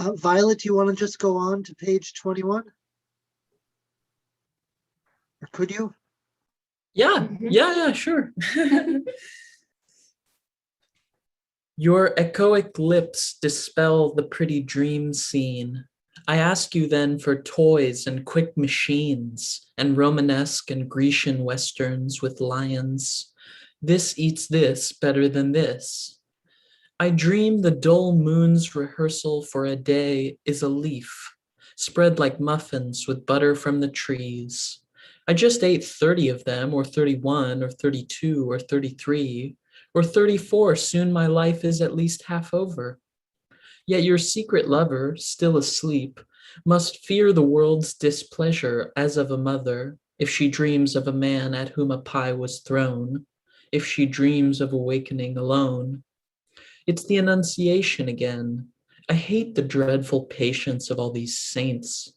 Violet, you want to just go on to page 21? Or could you? Yeah, sure. Your echoic lips dispel the pretty dream scene. I ask you then for toys and quick machines and Romanesque and Grecian westerns with lions. This eats this better than this. I dream the dull moon's rehearsal for a day is a leaf, spread like muffins with butter from the trees. I just ate 30 of them, or 31, or 32, or 33, or 34. Soon my life is at least half over. Yet your secret lover, still asleep, must fear the world's displeasure as of a mother, if she dreams of a man at whom a pie was thrown, if she dreams of awakening alone. It's the Annunciation again. I hate the dreadful patience of all these saints.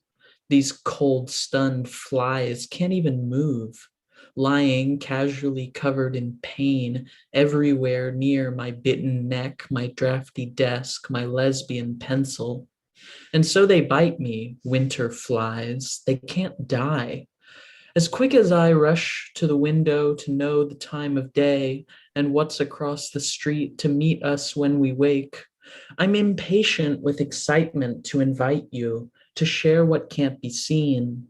These cold, stunned flies can't even move, lying casually covered in pain everywhere near my bitten neck, my drafty desk, my lesbian pencil. And so they bite me, winter flies. They can't die. As quick as I rush to the window to know the time of day and what's across the street to meet us when we wake, I'm impatient with excitement to invite you to share what can't be seen.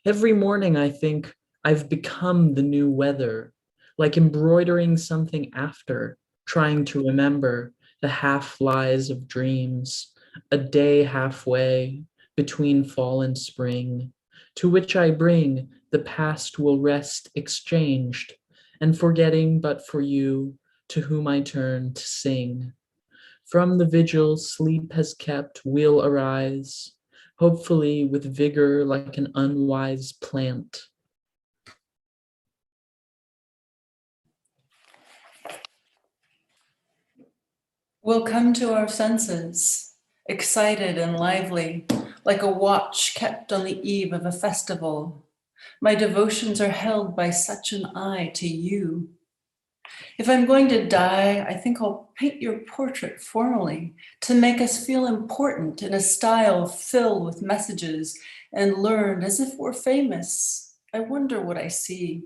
Every morning I think I've become the new weather, like embroidering something after, trying to remember the half lies of dreams, a day halfway between fall and spring, to which I bring the past will rest exchanged, and forgetting but for you, to whom I turn to sing. From the vigil sleep has kept, we'll arise, hopefully with vigor like an unwise plant. We'll come to our senses, excited and lively, like a watch kept on the eve of a festival. My devotions are held by such an eye to you. If I'm going to die, I think I'll paint your portrait formally to make us feel important in a style filled with messages and learned as if we're famous. I wonder what I see.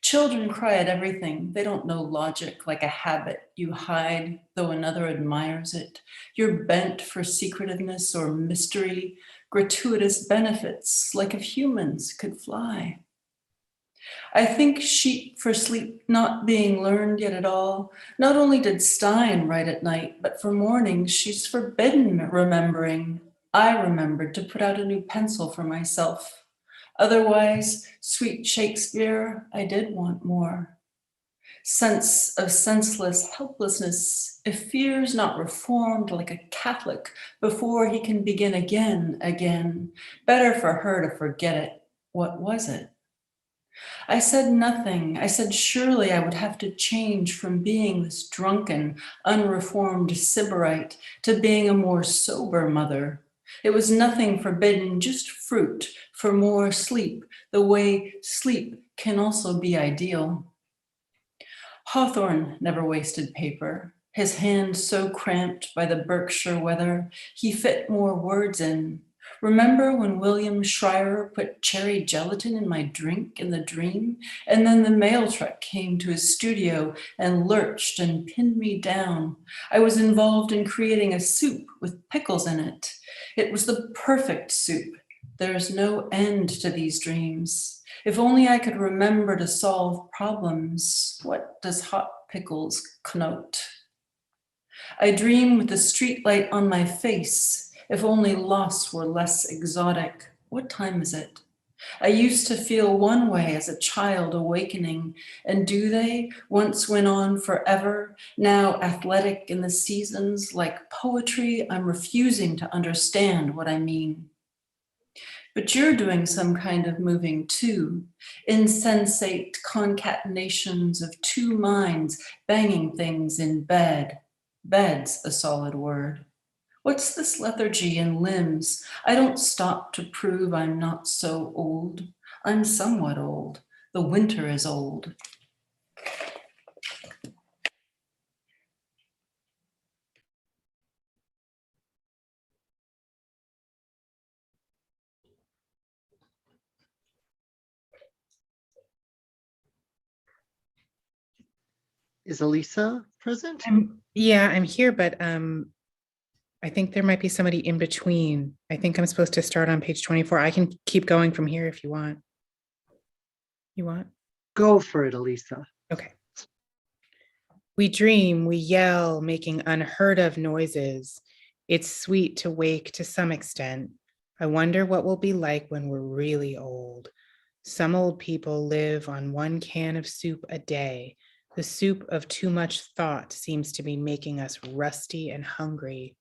Children cry at everything. They don't know logic, like a habit you hide, though another admires it. You're bent for secretiveness or mystery, gratuitous benefits, like if humans could fly. I think sheet for sleep not being learned yet at all. Not only did Stein write at night, but for mornings she's forbidden remembering. I remembered to put out a new pencil for myself. Otherwise, sweet Shakespeare, I did want more. Sense of senseless helplessness, if fear's not reformed like a Catholic before he can begin again. Better for her to forget it. What was it? I said nothing. I said surely I would have to change from being this drunken, unreformed sybarite to being a more sober mother. It was nothing forbidden, just fruit for more sleep, the way sleep can also be ideal. Hawthorne never wasted paper. His hand so cramped by the Berkshire weather, he fit more words in. Remember when William Schreier put cherry gelatin in my drink in the dream? And then the mail truck came to his studio and lurched and pinned me down. I was involved in creating a soup with pickles in it. It was the perfect soup. There's no end to these dreams. If only I could remember to solve problems. What does hot pickles connote? I dream with the streetlight on my face. If only loss were less exotic. What time is it? I used to feel one way as a child awakening, and do they once went on forever, now athletic in the seasons, like poetry? I'm refusing to understand what I mean. But you're doing some kind of moving too, insensate concatenations of two minds banging things in bed. Bed's a solid word. What's this lethargy in limbs? I don't stop to prove I'm not so old. I'm somewhat old. The winter is old. Is Elisa present? Yeah, I'm here, but I think there might be somebody in between. I think I'm supposed to start on page 24. I can keep going from here if you want. You want? Go for it, Elisa. Okay. We dream, we yell, making unheard of noises. It's sweet to wake to some extent. I wonder what we'll be like when we're really old. Some old people live on one can of soup a day. The soup of too much thought seems to be making us rusty and hungry.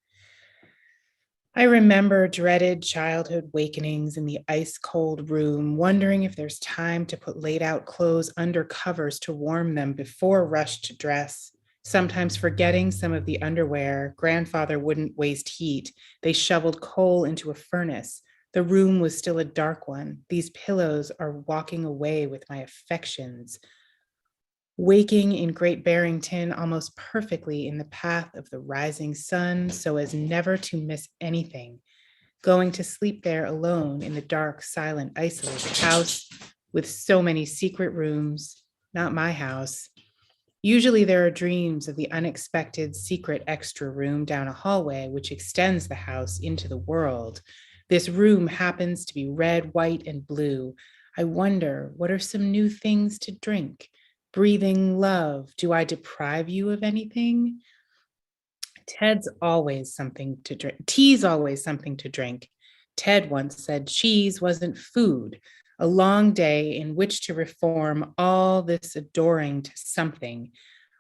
I remember dreaded childhood wakenings in the ice cold room, wondering if there's time to put laid out clothes under covers to warm them before rush to dress. Sometimes forgetting some of the underwear, grandfather wouldn't waste heat. They shoveled coal into a furnace. The room was still a dark one. These pillows are walking away with my affections. Waking in Great Barrington almost perfectly in the path of the rising sun so as never to miss anything. Going to sleep there alone in the dark, silent, isolated house with so many secret rooms, not my house. Usually there are dreams of the unexpected secret extra room down a hallway which extends the house into the world. This room happens to be red, white, and blue. I wonder, what are some new things to drink? Breathing love, do I deprive you of anything? Tea's always something to drink. Ted once said cheese wasn't food, a long day in which to reform all this adoring to something.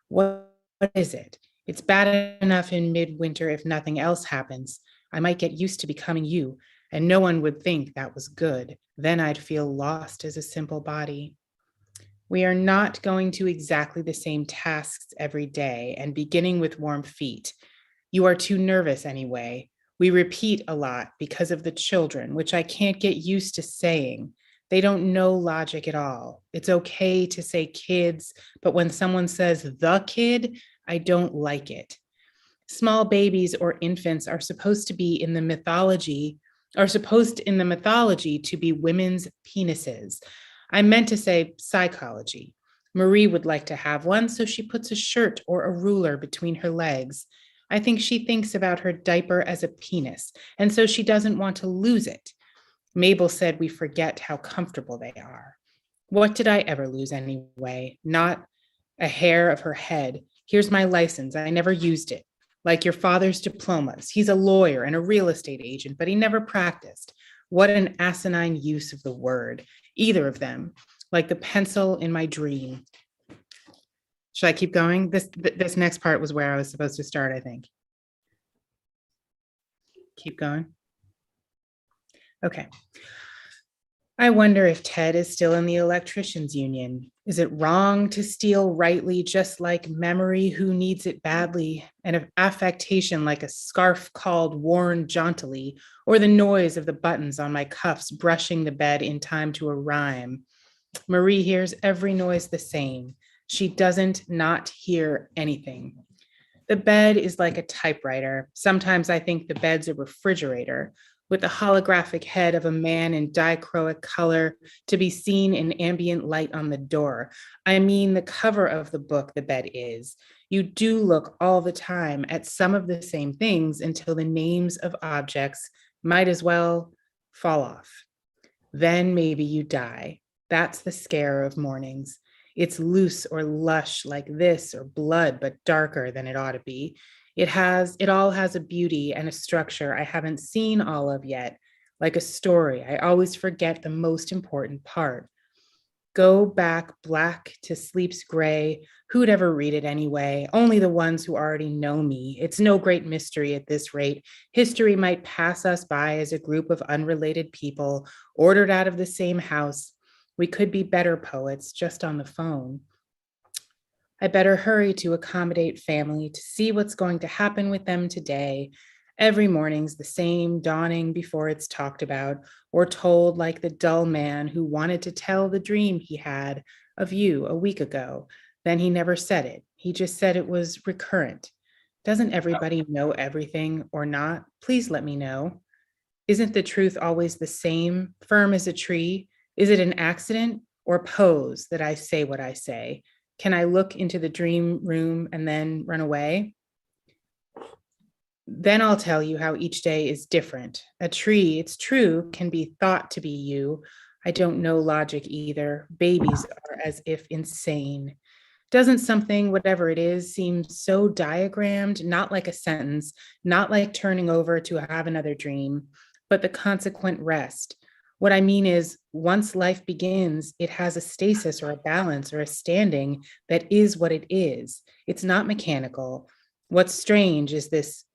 What is it? It's bad enough in midwinter if nothing else happens. I might get used to becoming you, and no one would think that was good. Then I'd feel lost as a simple body. We are not going to exactly the same tasks every day and beginning with warm feet. You are too nervous anyway. We repeat a lot because of the children, which I can't get used to saying. They don't know logic at all. It's okay to say kids, but when someone says the kid, I don't like it. Small babies or infants are supposed to be in the mythology to be women's penises. I meant to say psychology. Marie would like to have one, so she puts a shirt or a ruler between her legs. I think she thinks about her diaper as a penis, and so she doesn't want to lose it. Mabel said we forget how comfortable they are. What did I ever lose anyway? Not a hair of her head. Here's my license. I never used it. Like your father's diplomas. He's a lawyer and a real estate agent, but he never practiced. What an asinine use of the word. Either of them, like the pencil in my dream. Should I keep going? This next part was where I was supposed to start, I think. Keep going. Okay. I wonder if Ted is still in the electricians union. Is it wrong to steal rightly, just like memory who needs it badly, and of affectation like a scarf called worn jauntily, or the noise of the buttons on my cuffs brushing the bed in time to a rhyme? Marie hears every noise the same. She doesn't not hear anything. The bed is like a typewriter. Sometimes I think the bed's a refrigerator with the holographic head of a man in dichroic color to be seen in ambient light on the door. I mean, the cover of the book the bed is. You do look all the time at some of the same things until the names of objects might as well fall off. Then maybe you die. That's the scare of mornings. It's loose or lush like this or blood, but darker than it ought to be. It all has a beauty and a structure I haven't seen all of yet, like a story. I always forget the most important part. Go back black to sleep's gray. Who'd ever read it anyway? Only the ones who already know me. It's no great mystery at this rate. History might pass us by as a group of unrelated people, ordered out of the same house. We could be better poets just on the phone. I better hurry to accommodate family to see what's going to happen with them today. Every morning's the same, dawning before it's talked about or told, like the dull man who wanted to tell the dream he had of you a week ago. Then he never said it. He just said it was recurrent. Doesn't everybody know everything or not? Please let me know. Isn't the truth always the same, firm as a tree? Is it an accident or pose that I say what I say? Can I look into the dream room and then run away? Then I'll tell you how each day is different. A tree, it's true, can be thought to be you. I don't know logic either. Babies are as if insane. Doesn't something, whatever it is, seem so diagrammed, not like a sentence, not like turning over to have another dream, but the consequent rest? What I mean is, once life begins, it has a stasis or a balance or a standing that is what it is. It's not mechanical. What's strange is this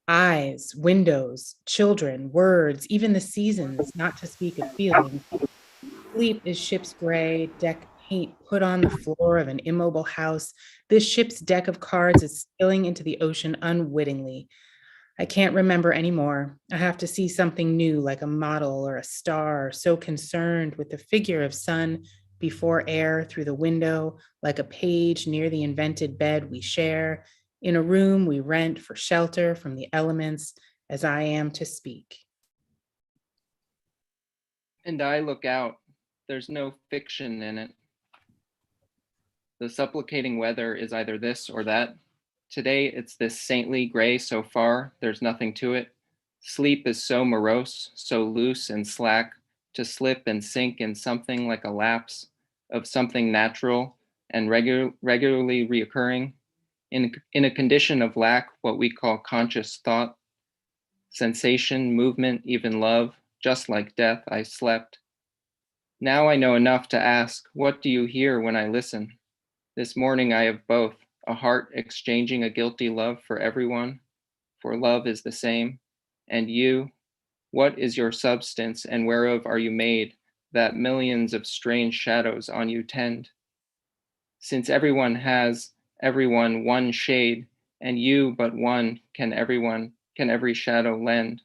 eyes, windows, children, words, even the seasons, not to speak of feeling. Sleep is ship's gray deck paint put on the floor of an immobile house. This ship's deck of cards is spilling into the ocean unwittingly. I can't remember anymore. I have to see something new, like a model or a star, so concerned with the figure of sun before air through the window, like a page near the invented bed we share, in a room we rent for shelter from the elements, as I am to speak. And I look out. There's no fiction in it. The supplicating weather is either this or that. Today, it's this saintly gray so far, there's nothing to it. Sleep is so morose, so loose and slack, to slip and sink in something like a lapse of something natural and regularly reoccurring. In a condition of lack, what we call conscious thought, sensation, movement, even love, just like death, I slept. Now I know enough to ask, what do you hear when I listen? This morning I have both, a heart exchanging a guilty love for everyone, for love is the same. And you, what is your substance and whereof are you made, that millions of strange shadows on you tend? Since everyone has everyone one shade, and you but one can every shadow lend.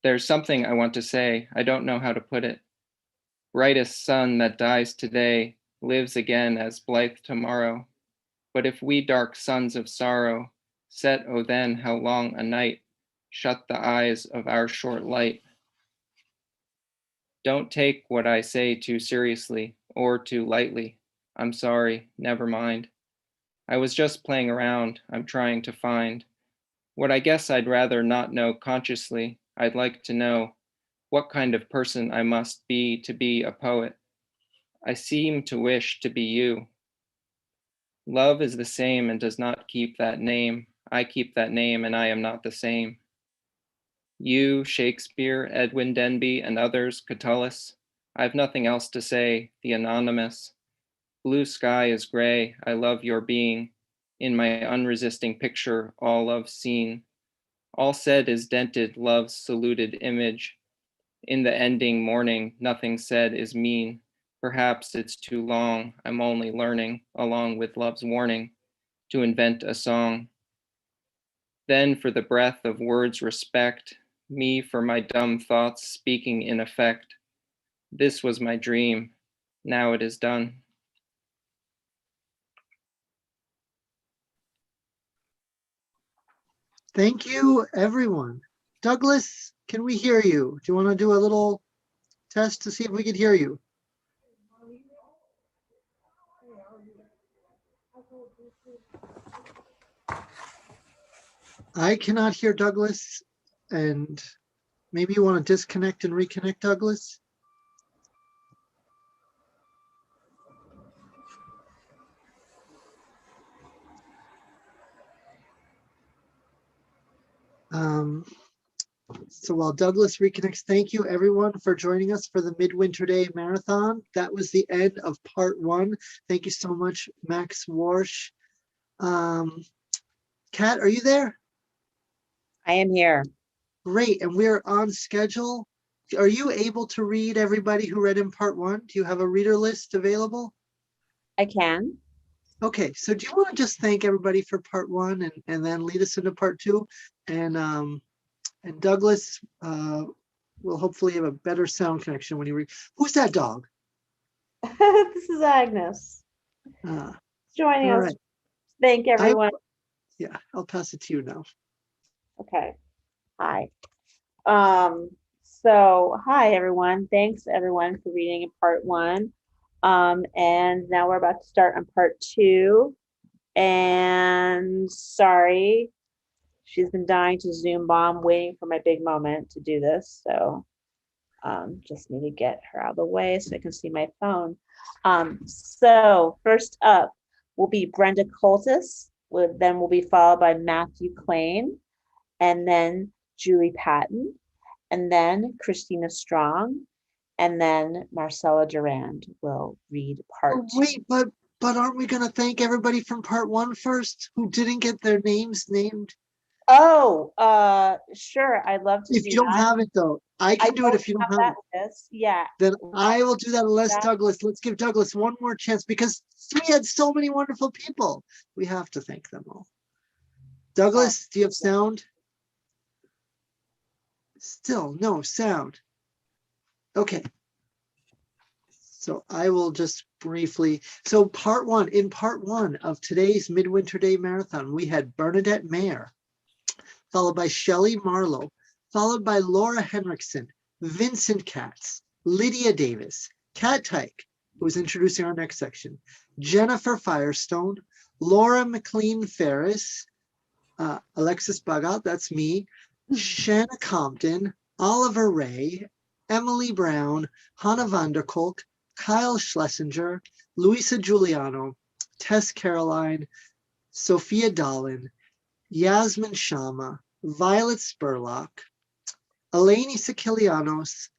There's something I want to say, I don't know how to put it. Brightest sun that dies today lives again as blithe tomorrow. But if we dark sons of sorrow set, oh then how long a night, shut the eyes of our short light. Don't take what I say too seriously or too lightly. I'm sorry, never mind. I was just playing around, I'm trying to find what I guess I'd rather not know consciously. I'd like to know what kind of person I must be to be a poet. I seem to wish to be you. Love is the same and does not keep that name. I keep that name and I am not the same. You, Shakespeare, Edwin Denby, and others, Catullus. I have nothing else to say, the anonymous. Blue sky is gray, I love your being. In my unresisting picture, all love seen. All said is dented love's saluted image. In the ending morning, nothing said is mean. Perhaps it's too long, I'm only learning, along with love's warning, to invent a song. Then for the breath of words respect, me for my dumb thoughts speaking in effect. This was my dream, now it is done. Thank you, everyone. Douglas, can we hear you? Do you want to do a little test to see if we could hear you? I cannot hear Douglas, and maybe you want to disconnect and reconnect, Douglas? So while Douglas reconnects, thank you everyone for joining us for the Midwinter Day Marathon. That was the end of part one. Thank you so much, Max Warsh. Kat, are you there? I am here. Great, and we're on schedule. Are you able to read everybody who read in part one? Do you have a reader list available? I can. Okay, so do you want to just thank everybody for part one and then lead us into part two? And Douglas will hopefully have a better sound connection when you read. Who's that dog? This is Agnes. Joining us. Right. Thank everyone. Yeah, I'll pass it to you now. Okay. Hi. So hi everyone. Thanks everyone for reading in part one. And now we're about to start on part 2. And sorry, she's been dying to Zoom bomb, waiting for my big moment to do this. So just need to get her out of the way so I can see my phone. So first up will be Brenda Coltis, then will be followed by Matthew Klain, and then Julie Patton, and then Christina Strong, and then Marcella Durand will read part 2. Wait, but aren't we gonna thank everybody from part 1 first who didn't get their names named? Oh, sure. I'd love to If do you don't that. have it though, I can do it if you don't have it. List. Yeah. Then I will do that unless that. Douglas, let's give Douglas one more chance because we had so many wonderful people. We have to thank them all. Douglas, do you have sound? Still no sound. Okay. So I will just briefly, so in part one of today's Midwinter Day Marathon, we had Bernadette Mayer, followed by Shelley Marlowe, followed by Laura Henriksen, Vincent Katz, Lydia Davis, Kat Tyke, who is introducing our next section, Jennifer Firestone, Laura McLean Ferris, Alexis Bagat, that's me, Shanna Compton, Oliver Ray, Emily Brown, Hannah Vanderkolk, Kyle Schlesinger, Luisa Giuliano, Tess Caroline, Sophia Dolan, Yasmin Shama, Violet Spurlock, Eleni Sikilianos,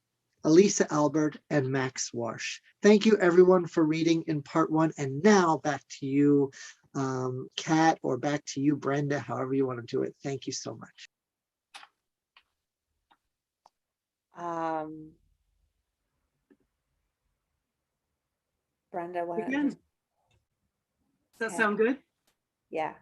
Elisa Albert, and Max Warsh. Thank you everyone for reading in part 1. And now back to you, Kat, or back to you, Brenda, however you want to do it. Thank you so much. Brenda, what? Again. Does that sound good? Yeah.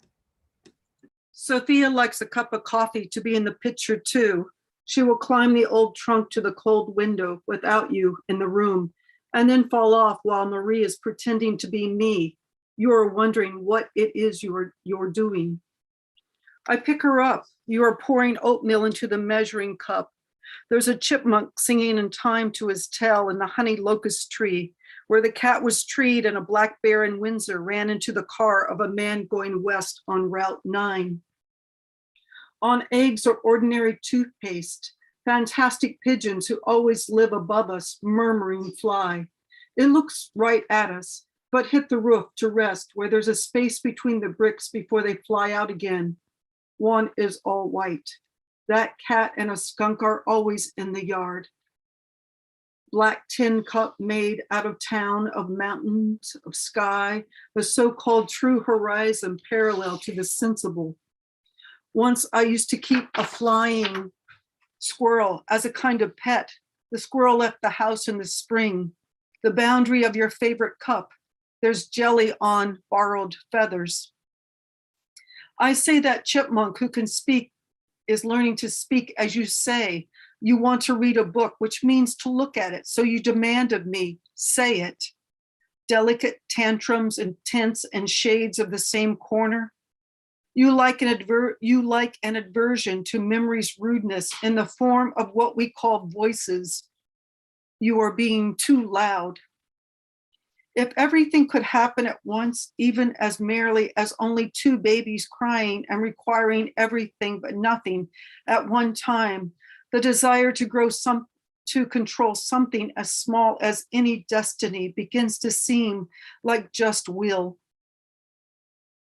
Sophia likes a cup of coffee to be in the picture too. She will climb the old trunk to the cold window without you in the room and then fall off while Marie is pretending to be me. You are wondering what it is you're doing. I pick her up. You are pouring oatmeal into the measuring cup. There's a chipmunk singing in time to his tale in the honey locust tree, where the cat was treed and a black bear in Windsor ran into the car of a man going west on Route 9. On eggs or ordinary toothpaste, fantastic pigeons who always live above us, murmuring fly. It looks right at us, but hit the roof to rest where there's a space between the bricks before they fly out again. One is all white. That cat and a skunk are always in the yard. Black tin cup made out of town, of mountains, of sky, the so-called true horizon parallel to the sensible. Once I used to keep a flying squirrel as a kind of pet. The squirrel left the house in the spring. The boundary of your favorite cup. There's jelly on borrowed feathers. I say that chipmunk who can speak is learning to speak as you say. You want to read a book, which means to look at it. So you demand of me, say it. Delicate tantrums and tints and shades of the same corner. You like an aversion to memory's rudeness in the form of what we call voices. You are being too loud. If everything could happen at once, even as merely as only 2 babies crying and requiring everything but nothing at one time, the desire to control something as small as any destiny begins to seem like just will.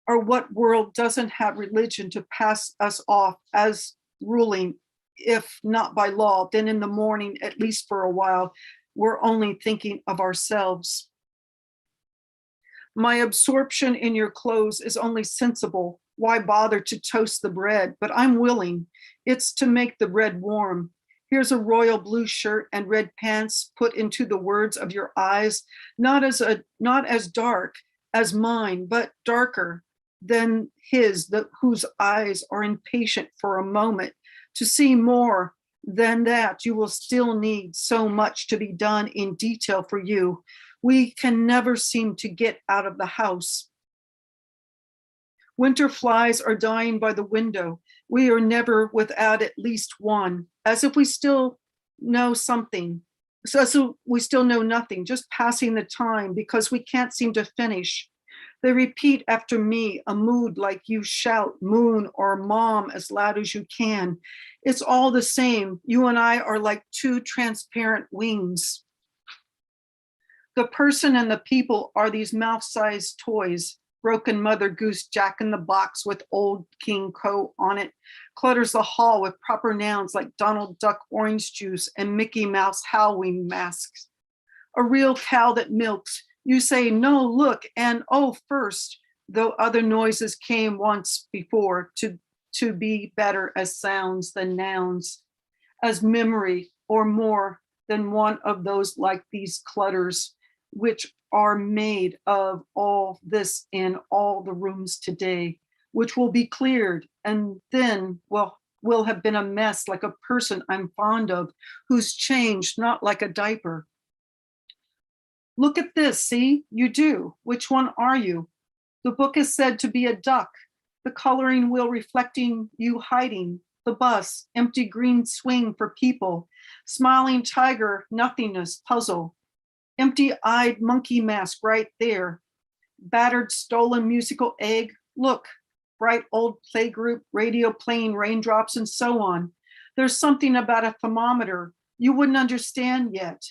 Or what world doesn't have religion to pass us off as ruling, if not by law, then in the morning, at least for a while, we're only thinking of ourselves. My absorption in your clothes is only sensible. Why bother to toast the bread? But I'm willing. It's to make the bread warm. Here's a royal blue shirt and red pants put into the words of your eyes, not as dark as mine, but darker than his, whose eyes are impatient for a moment to see more than that. You will still need so much to be done in detail for you. We can never seem to get out of the house. Winter flies are dying by the window. We are never without at least one, as if we still know something. So we still know nothing, just passing the time because we can't seem to finish. They repeat after me, a mood like you shout moon or mom as loud as you can. It's all the same. You and I are like two transparent wings. The person and the people are these mouth-sized toys. Broken Mother Goose Jack in the Box with Old King Cole on it clutters the hall with proper nouns like Donald Duck orange juice and Mickey Mouse Halloween masks. A real cow that milks. You say, no, look, and oh, first, though other noises came once before to be better as sounds than nouns, as memory or more than one of those like these clutters, which are made of all this in all the rooms today, which will be cleared and then will have been a mess like a person I'm fond of who's changed, not like a diaper. Look at this, see, you do. Which one are you? The book is said to be a duck, the coloring wheel reflecting you hiding, the bus, empty green swing for people, smiling tiger, nothingness, puzzle, empty-eyed monkey mask right there, battered stolen musical egg, look, bright old playgroup, radio playing raindrops and so on. There's something about a thermometer you wouldn't understand yet.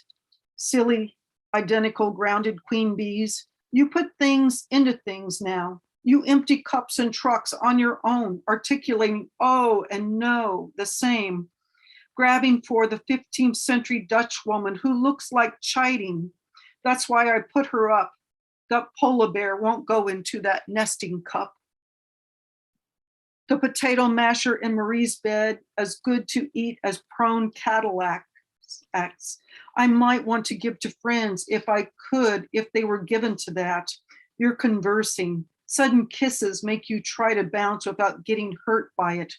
Silly, identical grounded queen bees. You put things into things now. You empty cups and trucks on your own, articulating oh and no, the same. Grabbing for the 15th century Dutch woman who looks like chiding. That's why I put her up. That polar bear won't go into that nesting cup. The potato masher in Marie's bed, as good to eat as prone Cadillacs. I might want to give to friends if I could, if they were given to that. You're conversing. Sudden kisses make you try to bounce without getting hurt by it.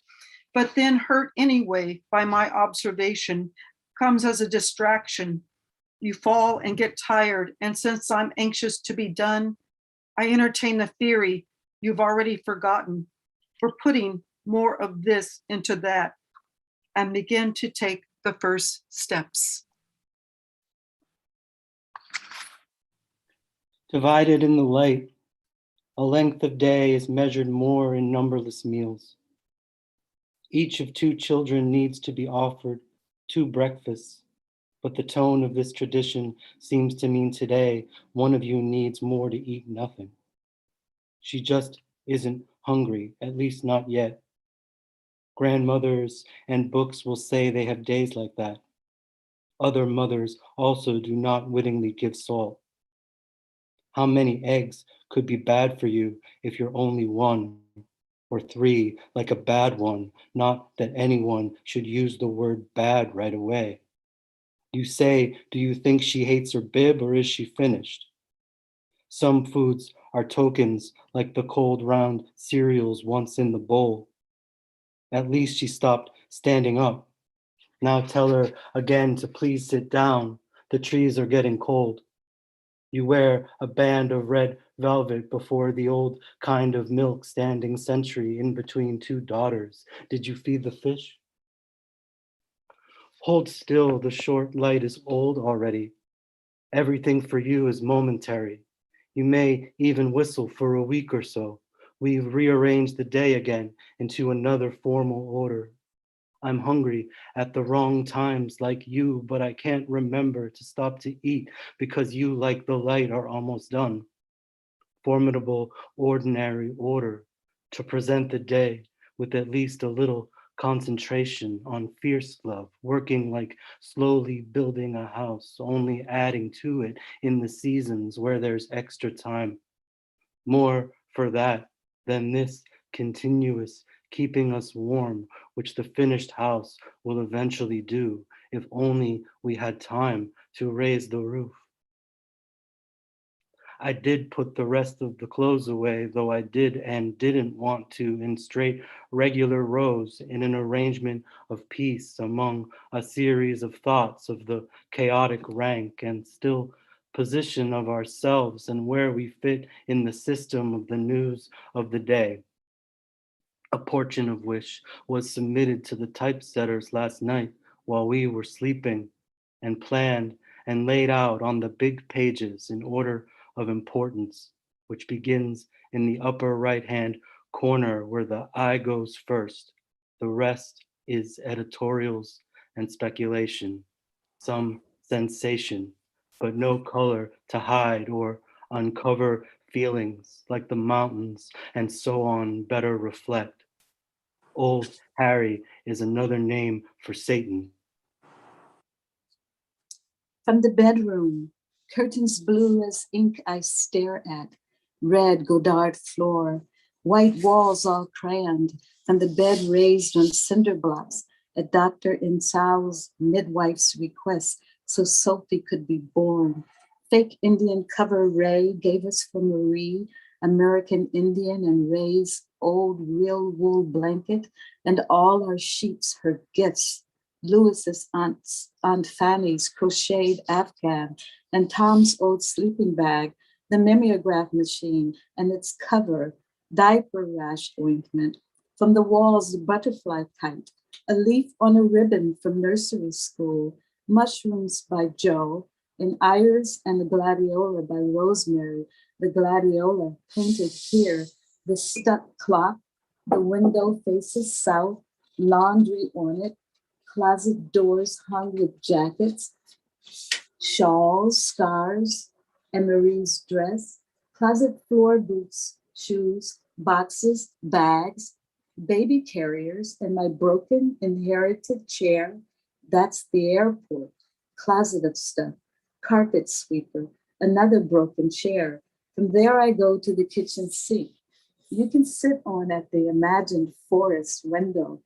But then hurt anyway by my observation comes as a distraction. You fall and get tired. And since I'm anxious to be done, I entertain the theory you've already forgotten for putting more of this into that and begin to take the first steps. Divided in the light, a length of day is measured more in numberless meals. Each of two children needs to be offered 2 breakfasts, but the tone of this tradition seems to mean today one of you needs more to eat nothing. She just isn't hungry, at least not yet. Grandmothers and books will say they have days like that. Other mothers also do not wittingly give salt. How many eggs could be bad for you if you're only 1 or 3, like a bad one, not that anyone should use the word bad right away. You say, do you think she hates her bib or is she finished? Some foods are tokens like the cold round cereals once in the bowl. At least she stopped standing up. Now tell her again to please sit down. The trees are getting cold. You wear a band of red velvet before the old kind of milk standing sentry in between 2 daughters. Did you feed the fish? Hold still, the short light is old already. Everything for you is momentary. You may even whistle for a week or so. We've rearranged the day again into another formal order. I'm hungry at the wrong times like you, but I can't remember to stop to eat because you, like the light, are almost done. Formidable, ordinary order to present the day with at least a little concentration on fierce love, working like slowly building a house, only adding to it in the seasons where there's extra time. More for that than this continuous keeping us warm, which the finished house will eventually do if only we had time to raise the roof. I did put the rest of the clothes away, though I did and didn't want to, in straight regular rows in an arrangement of peace among a series of thoughts of the chaotic rank and still position of ourselves and where we fit in the system of the news of the day. A portion of which was submitted to the typesetters last night while we were sleeping and planned and laid out on the big pages in order of importance, which begins in the upper right-hand corner where the I goes first. The rest is editorials and speculation, some sensation, but no color to hide or uncover feelings like the mountains and so on better reflect. Old Harry is another name for Satan. From the bedroom, curtains blue as ink I stare at, red Godard floor, white walls all crayoned, from the bed raised on cinder blocks, a doctor in Sal's midwife's request so Sophie could be born. Fake Indian cover Ray gave us for Marie, American Indian and Ray's old real wool blanket, and all our sheets her gifts. Lewis's Aunt Fanny's crocheted Afghan, and Tom's old sleeping bag, the mimeograph machine and its cover, diaper rash ointment. From the walls, the butterfly kite, a leaf on a ribbon from nursery school, mushrooms by Joe, an iris and a gladiola by Rosemary, the gladiola painted here, the stuck clock, the window faces south, laundry on it, closet doors hung with jackets, shawls, scarves, and Marie's dress, closet floor boots, shoes, boxes, bags, baby carriers, and my broken inherited chair. That's the airport, closet of stuff, carpet sweeper, another broken chair. From there I go to the kitchen sink. You can sit on at the imagined forest window.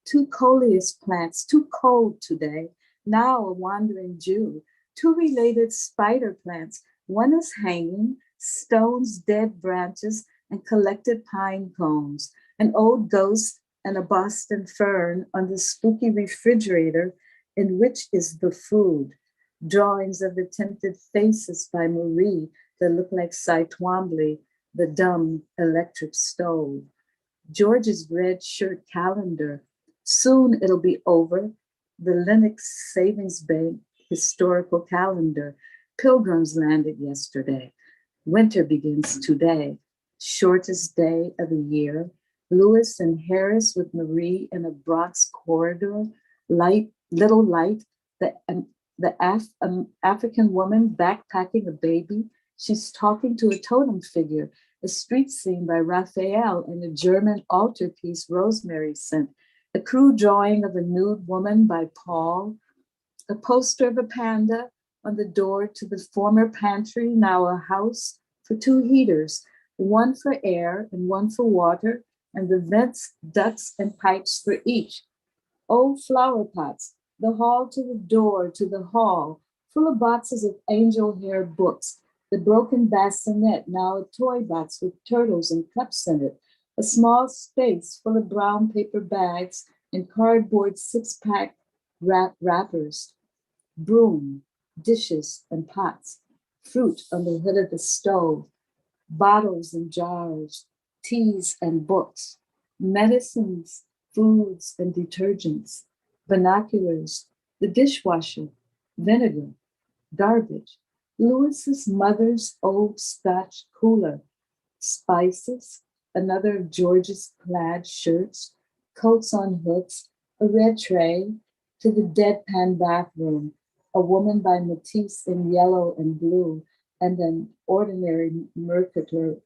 2 coleus plants, too cold today. Now a wandering Jew. 2 related spider plants. One is hanging, stones, dead branches, and collected pine cones. An old ghost and a Boston fern on the spooky refrigerator in which is the food. Drawings of the tinted faces by Marie that look like Cy Twombly, the dumb electric stove. George's red shirt calendar. Soon it'll be over. The Linux Savings Bank historical calendar. Pilgrims landed yesterday. Winter begins today. Shortest day of the year. Lewis and Harris with Marie in a Bronx corridor. Little light. The African woman backpacking a baby. She's talking to a totem figure. A street scene by Raphael and a German altarpiece Rosemary sent. A crude drawing of a nude woman by Paul, a poster of a panda on the door to the former pantry, now a house, for 2 heaters, one for air and one for water, and the vents, ducts, and pipes for each. Old flower pots, the hall to the door to the hall, full of boxes of angel hair books, the broken bassinet, now a toy box with turtles and cups in it, a small space full of brown paper bags and cardboard 6-pack wrappers, broom, dishes and pots, fruit on the hood of the stove, bottles and jars, teas and books, medicines, foods and detergents, binoculars, the dishwasher, vinegar, garbage, Lewis's mother's old Scotch cooler, spices, another of George's plaid shirts, coats on hooks, a red tray, to the deadpan bathroom, a woman by Matisse in yellow and blue, and an ordinary Mercator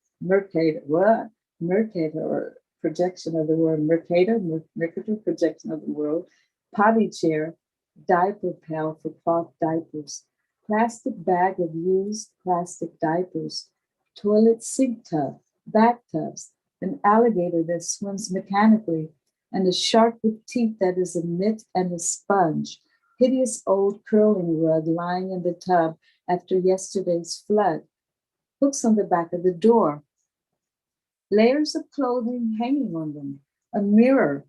projection of the world, Mercator projection of the world, potty chair, diaper pail for cloth diapers, plastic bag of used plastic diapers, toilet sink tub, bathtubs, an alligator that swims mechanically, and a shark with teeth that is a mitt and a sponge, hideous old curling rug lying in the tub after yesterday's flood, hooks on the back of the door, layers of clothing hanging on them, a mirror,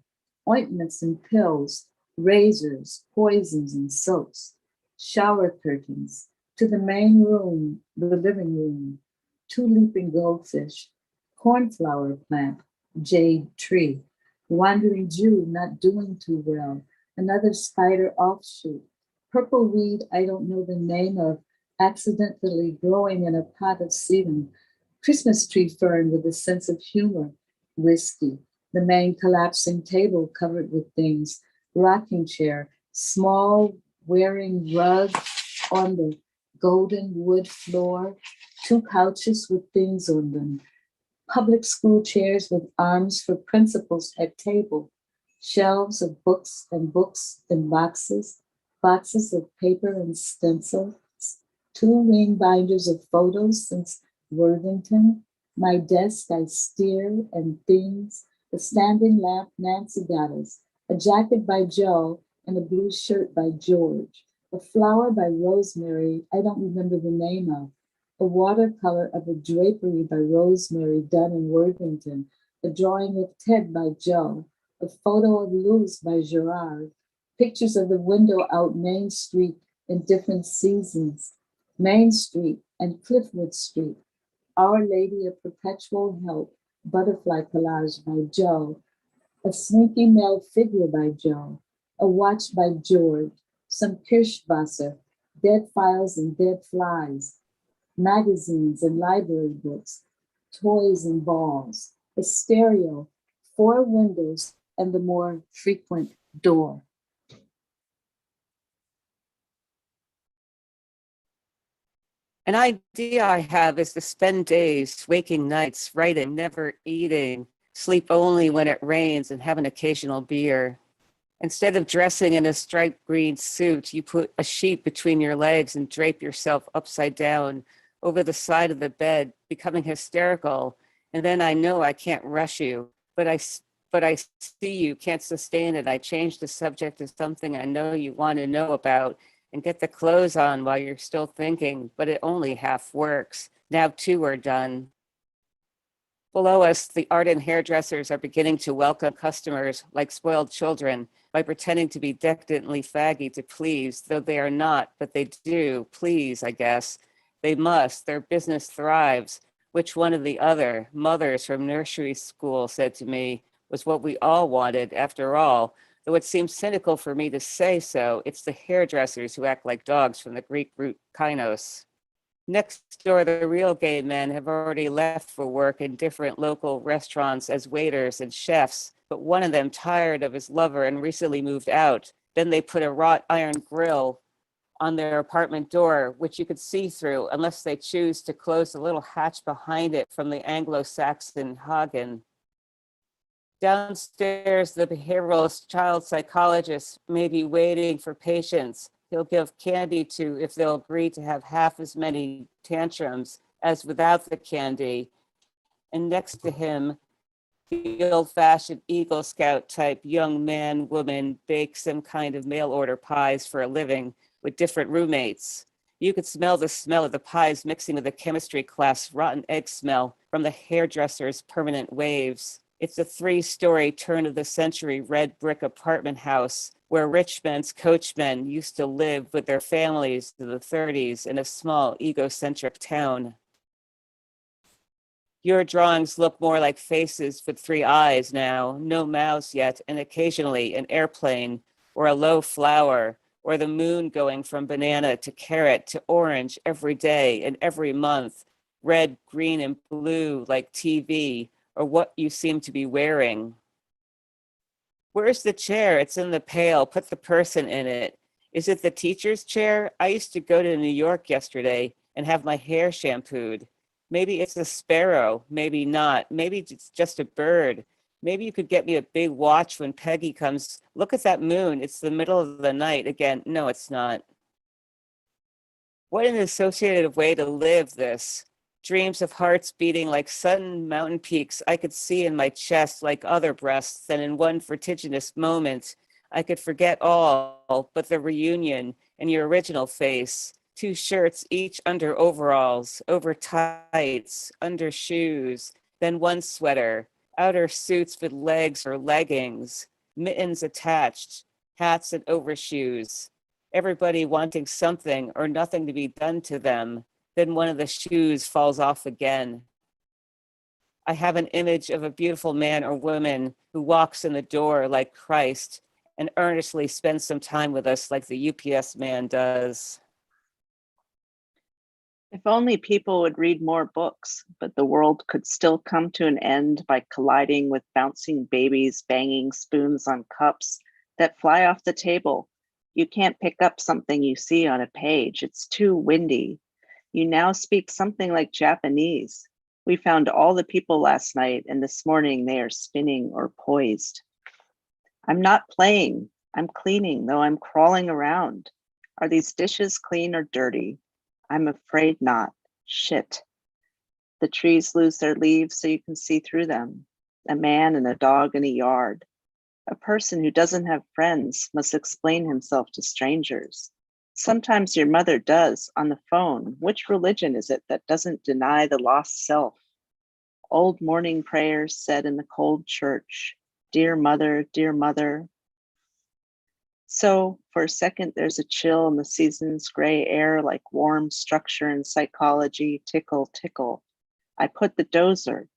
ointments and pills, razors, poisons and soaps, shower curtains, to the main room, the living room, 2 leaping goldfish, cornflower plant, jade tree, wandering Jew not doing too well, another spider offshoot, Purple weed I don't know the name of, accidentally growing in a pot of sedum. Christmas tree fern with a sense of humor. Whiskey. The main collapsing table covered with things. Rocking chair. Small wearing rug on the golden wood floor. Two couches with things on them. Public school chairs with arms for principals at table. Shelves of books and boxes. Boxes of paper and stencils. Two ring binders of photos since Worthington. My desk I steer and things. The standing lamp Nancy got us. A jacket by Joe and a blue shirt by George. A flower by Rosemary, I don't remember the name of. A watercolor of a drapery by Rosemary done in Worthington. A drawing of Ted by Joe. A photo of Luz by Gerard. Pictures of the window out Main Street in different seasons. Main Street and Cliffwood Street. Our Lady of Perpetual Help, butterfly collage by Joe. A slinky male figure by Joe. A watch by George. Some Kirschwasser, dead files and dead flies. Magazines and library books. Toys and balls. A stereo, 4 windows, and the more frequent door. An idea I have is to spend days, waking nights, writing, never eating, sleep only when it rains, and have an occasional beer. Instead of dressing in a striped green suit, you put a sheet between your legs and drape yourself upside down over the side of the bed, becoming hysterical. And then I know I can't rush you, but I see you can't sustain it. I change the subject to something I know you want to know about and get the clothes on while you're still thinking, but it only half works. Now 2 are done. Below us, the ardent hairdressers are beginning to welcome customers like spoiled children by pretending to be decadently faggy to please, though they are not, but they do please, I guess. They must, their business thrives. Which one or the other, mothers from nursery school said to me, was what we all wanted after all. Though it seems cynical for me to say so, it's the hairdressers who act like dogs from the Greek root kainos. Next door, the real gay men have already left for work in different local restaurants as waiters and chefs, but one of them tired of his lover and recently moved out. Then they put a wrought iron grill on their apartment door, which you could see through unless they choose to close the little hatch behind it from the Anglo-Saxon Hagen. Downstairs, the behavioralist child psychologist may be waiting for patients he'll give candy to if they'll agree to have half as many tantrums as without the candy. And next to him, the old-fashioned Eagle Scout type young man, woman bakes some kind of mail order pies for a living with different roommates. You could smell the smell of the pies mixing with the chemistry class rotten egg smell from the hairdresser's permanent waves. It's a 3-story turn-of-the-century red brick apartment house where rich men's coachmen used to live with their families in the 30s in a small egocentric town. Your drawings look more like faces with 3 eyes now, no mouths yet, and occasionally an airplane or a low flower or the moon going from banana to carrot to orange every day and every month, red, green, and blue like TV, or what you seem to be wearing. Where's the chair? It's in the pail. Put the person in it. Is it the teacher's chair? I used to go to New York yesterday and have my hair shampooed. Maybe it's a sparrow, maybe not. Maybe it's just a bird. Maybe you could get me a big watch when Peggy comes. Look at that moon. It's the middle of the night again. No, it's not. What an associative way to live this. Dreams of hearts beating like sudden mountain peaks I could see in my chest like other breasts, and in one vertiginous moment, I could forget all but the reunion and your original face. 2 shirts, each under overalls, over tights, under shoes, then 1 sweater, outer suits with legs or leggings, mittens attached, hats and overshoes. Everybody wanting something or nothing to be done to them. Then one of the shoes falls off again. I have an image of a beautiful man or woman who walks in the door like Christ and earnestly spend some time with us like the UPS man does. If only people would read more books, but the world could still come to an end by colliding with bouncing babies banging spoons on cups that fly off the table. You can't pick up something you see on a page. It's too windy. You now speak something like Japanese. We found all the people last night, and this morning they are spinning or poised. I'm not playing. I'm cleaning, though I'm crawling around. Are these dishes clean or dirty? I'm afraid not. Shit. The trees lose their leaves so you can see through them. A man and a dog in a yard. A person who doesn't have friends must explain himself to strangers. Sometimes your mother does on the phone. Which religion is it that doesn't deny the lost self? Old morning prayers said in the cold church. Dear mother, dear mother. So for a second, there's a chill in the season's gray air, like warm structure and psychology, tickle, tickle. I put the dozer.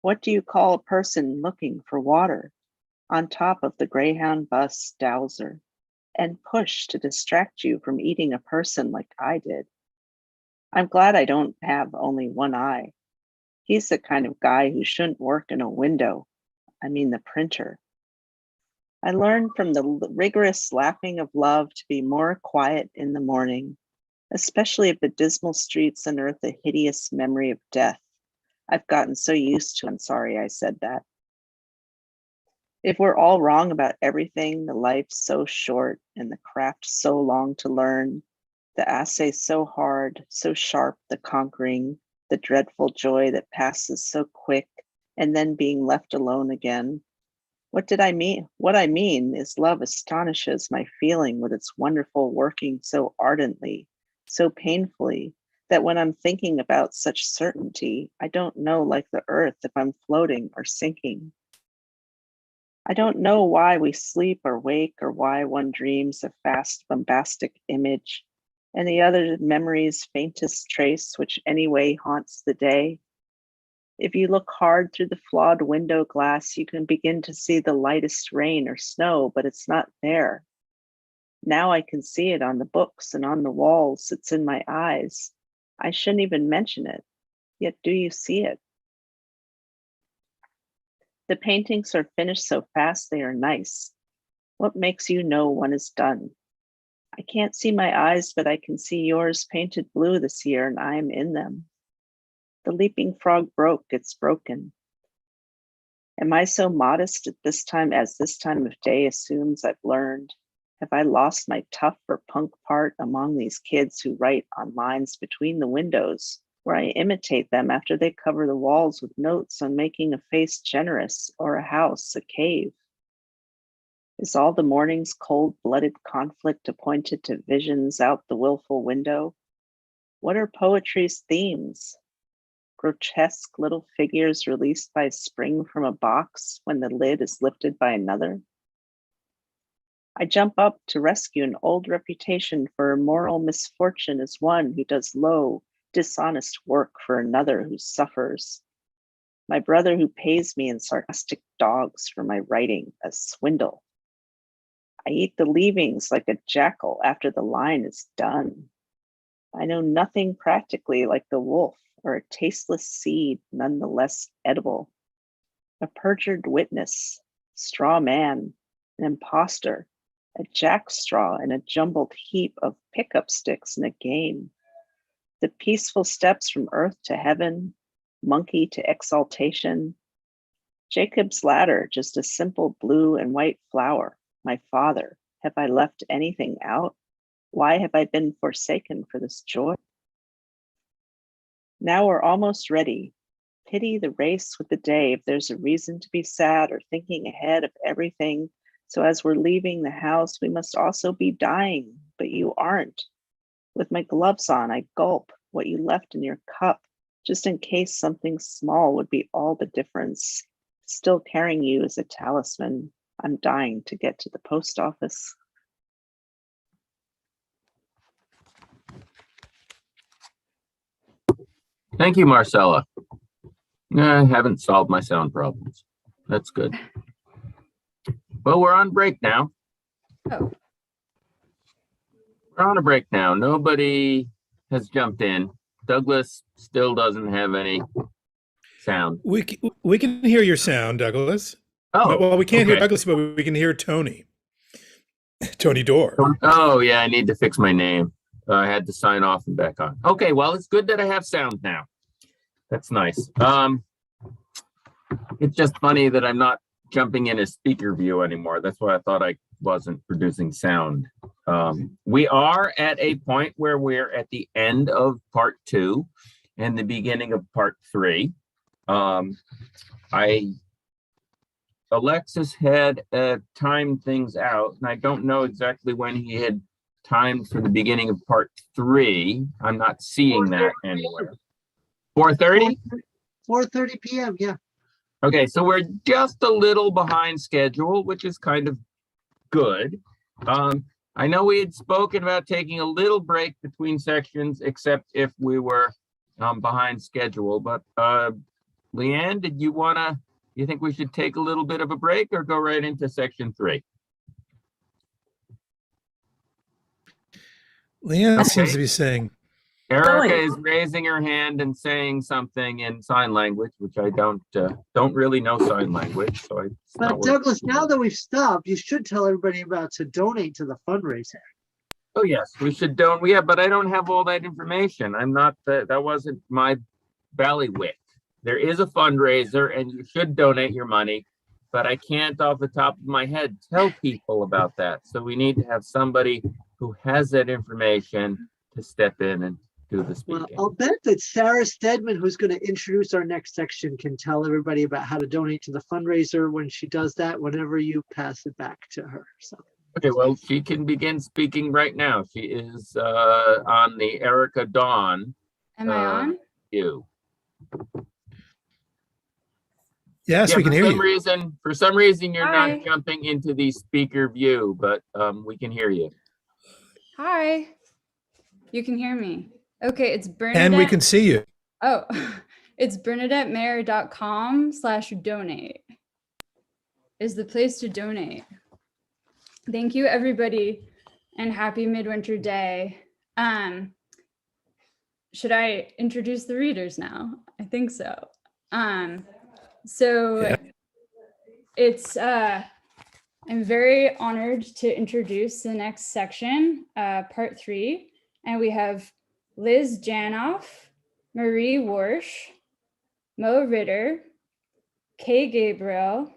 What do you call a person looking for water? On top of the Greyhound bus dowser, and push to distract you from eating a person like I did. I'm glad I don't have only one eye. He's the kind of guy who shouldn't work in a window. I mean the printer. I learned from the rigorous laughing of love to be more quiet in the morning, especially if the dismal streets unearth a hideous memory of death. I've gotten so used to, I'm sorry I said that. If we're all wrong about everything, the life's so short and the craft so long to learn, the assay so hard, so sharp, the conquering, the dreadful joy that passes so quick, and then being left alone again. What did I mean? What I mean is love astonishes my feeling with its wonderful working so ardently, so painfully, that when I'm thinking about such certainty, I don't know, like the earth, if I'm floating or sinking. I don't know why we sleep or wake, or why one dreams a fast, bombastic image, and the other memory's faintest trace, which anyway haunts the day. If you look hard through the flawed window glass, you can begin to see the lightest rain or snow, but it's not there. Now I can see it on the books and on the walls. It's in my eyes. I shouldn't even mention it. Yet do you see it? The paintings are finished so fast they are nice. What makes you know one is done? I can't see my eyes, but I can see yours painted blue this year, and I am in them. The leaping frog broke, it's broken. Am I so modest at this time as this time of day assumes I've learned? Have I lost my tough or punk part among these kids who write on lines between the windows, where I imitate them after they cover the walls with notes on making a face generous or a house a cave? Is all the morning's cold-blooded conflict appointed to visions out the willful window? What are poetry's themes? Grotesque little figures released by spring from a box when the lid is lifted by another? I jump up to rescue an old reputation for immoral misfortune as one who does low, dishonest work for another who suffers. My brother who pays me in sarcastic dogs for my writing, a swindle. I eat the leavings like a jackal after the line is done. I know nothing practically like the wolf, or a tasteless seed nonetheless edible. A perjured witness, straw man, an imposter, a jackstraw in a jumbled heap of pickup sticks in a game. The peaceful steps from earth to heaven, monkey to exaltation. Jacob's ladder, just a simple blue and white flower. My father, have I left anything out? Why have I been forsaken for this joy? Now we're almost ready. Pity the race with the day if there's a reason to be sad or thinking ahead of everything. So as we're leaving the house, we must also be dying, but you aren't. With my gloves on, I gulp what you left in your cup, just in case something small would be all the difference. Still carrying you as a talisman. I'm dying to get to the post office. Thank you, Marcella. I haven't solved my sound problems. That's good. Well, we're on break now. Oh, We're on a break now. Nobody has jumped in. Douglas still doesn't have any sound. We can hear your sound, Douglas. Oh, Well, we can't hear okay. Douglas, but we can hear Tony. Tony Dorr. Oh, yeah, I need to fix my name. I had to sign off and back on. Okay, well, it's good that I have sound now. That's nice. It's just funny that I'm not jumping in as speaker view anymore. That's why I thought I wasn't producing sound. We are at a point where we're at the end of part 2 and the beginning of part 3. Alexis had timed things out, and I don't know exactly when he had timed for the beginning of part 3. I'm not seeing that anywhere. 4:30? 4:30 p.m. Yeah. Okay, so we're just a little behind schedule, which is kind of good. I know we had spoken about taking a little break between sections, except if we were behind schedule. But Leanne, you think we should take a little bit of a break or go right into section 3? Leanne seems to be saying. Erica is raising her hand and saying something in sign language, which I don't really know sign language. So But Douglas, now that we've stopped, you should tell everybody about to donate to the fundraiser. Oh yes, we should donate. Yeah, but I don't have all that information. I'm not that wasn't my ballywick. There is a fundraiser and you should donate your money, but I can't off the top of my head tell people about that. So we need to have somebody who has that information to step in and do the speaking. Well, I'll bet that Sarah Stedman, who's going to introduce our next section, can tell everybody about how to donate to the fundraiser when she does that, whenever you pass it back to her. So. Okay, well, she can begin speaking right now. She is on the Erica Dawn. Am I on? You. Yes, yeah, we can hear you. For some reason, you're Hi. not jumping into the speaker view, but we can hear you. Hi. You can hear me. Okay, it's Bernadette. And we can see you. Oh, it's bernadettemeyer.com/donate is the place to donate. Thank you, everybody, and happy Midwinter Day. Should I introduce the readers now? I think so. It's I'm very honored to introduce the next section, part 3, and we have Liz Janoff, Marie Warsh, Mo Ritter, Kay Gabriel,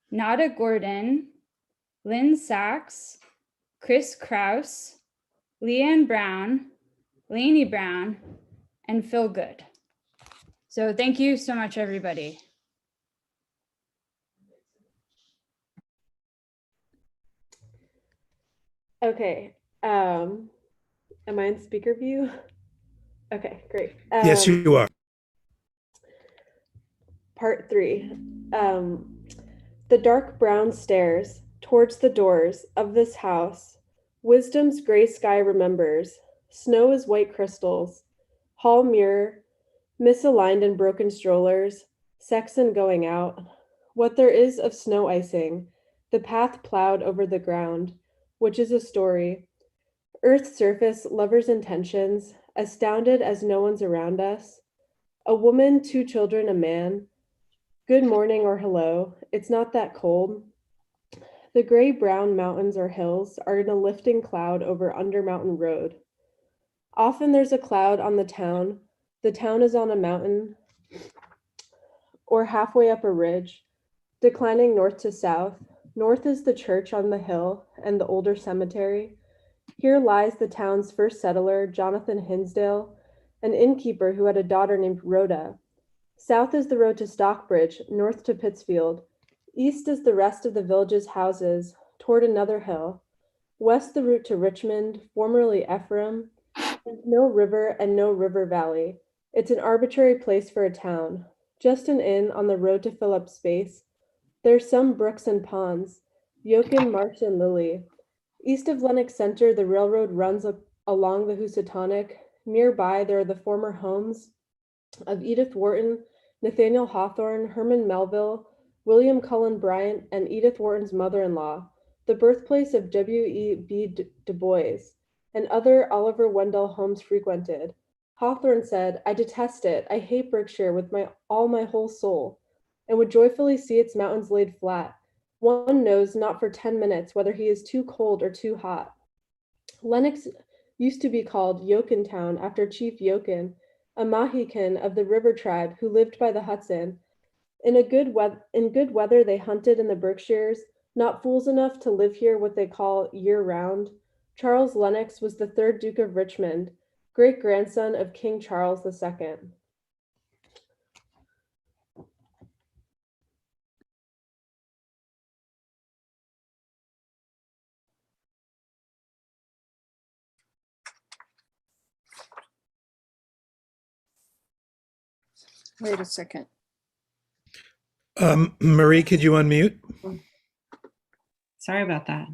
Nada Gordon, Lynn Sachs, Chris Kraus, Leanne Brown, Lainey Brown, and Phil Good. So thank you so much, everybody. Okay. Am I in speaker view? Okay, great. Yes, you are. Part 3. The dark brown stairs towards the doors of this house. Wisdom's gray sky remembers. Snow is white crystals. Hall mirror. Misaligned and broken strollers. Sexton going out. What there is of snow icing. The path plowed over the ground. Which is a story. Earth's surface, lovers' intentions, astounded as no one's around us. A woman, 2 children, a man. Good morning or hello, it's not that cold. The gray-brown mountains or hills are in a lifting cloud over Undermountain Road. Often there's a cloud on the town is on a mountain or halfway up a ridge, declining north to south. North is the church on the hill and the older cemetery. Here lies the town's first settler, Jonathan Hinsdale, an innkeeper who had a daughter named Rhoda. South is the road to Stockbridge, north to Pittsfield. East is the rest of the village's houses, toward another hill. West the route to Richmond, formerly Ephraim, and no river and no river valley. It's an arbitrary place for a town, just an inn on the road to fill up space. There's some brooks and ponds, Yoakum, Marsh, and Lily. East of Lenox Center, the railroad runs along the Housatonic. Nearby, there are the former homes of Edith Wharton, Nathaniel Hawthorne, Herman Melville, William Cullen Bryant, and Edith Wharton's mother-in-law, the birthplace of W.E.B. Du Bois, and other Oliver Wendell homes frequented. Hawthorne said, "I detest it. I hate Berkshire with all my whole soul, and would joyfully see its mountains laid flat. One knows not for 10 minutes whether he is too cold or too hot." Lenox used to be called Yokentown after Chief Yoken, a Mohican of the river tribe who lived by the Hudson. In good weather, they hunted in the Berkshires, not fools enough to live here what they call year-round. Charles Lennox was the third Duke of Richmond, great-grandson of King Charles II. Wait a second. Marie, could you unmute? Sorry about that.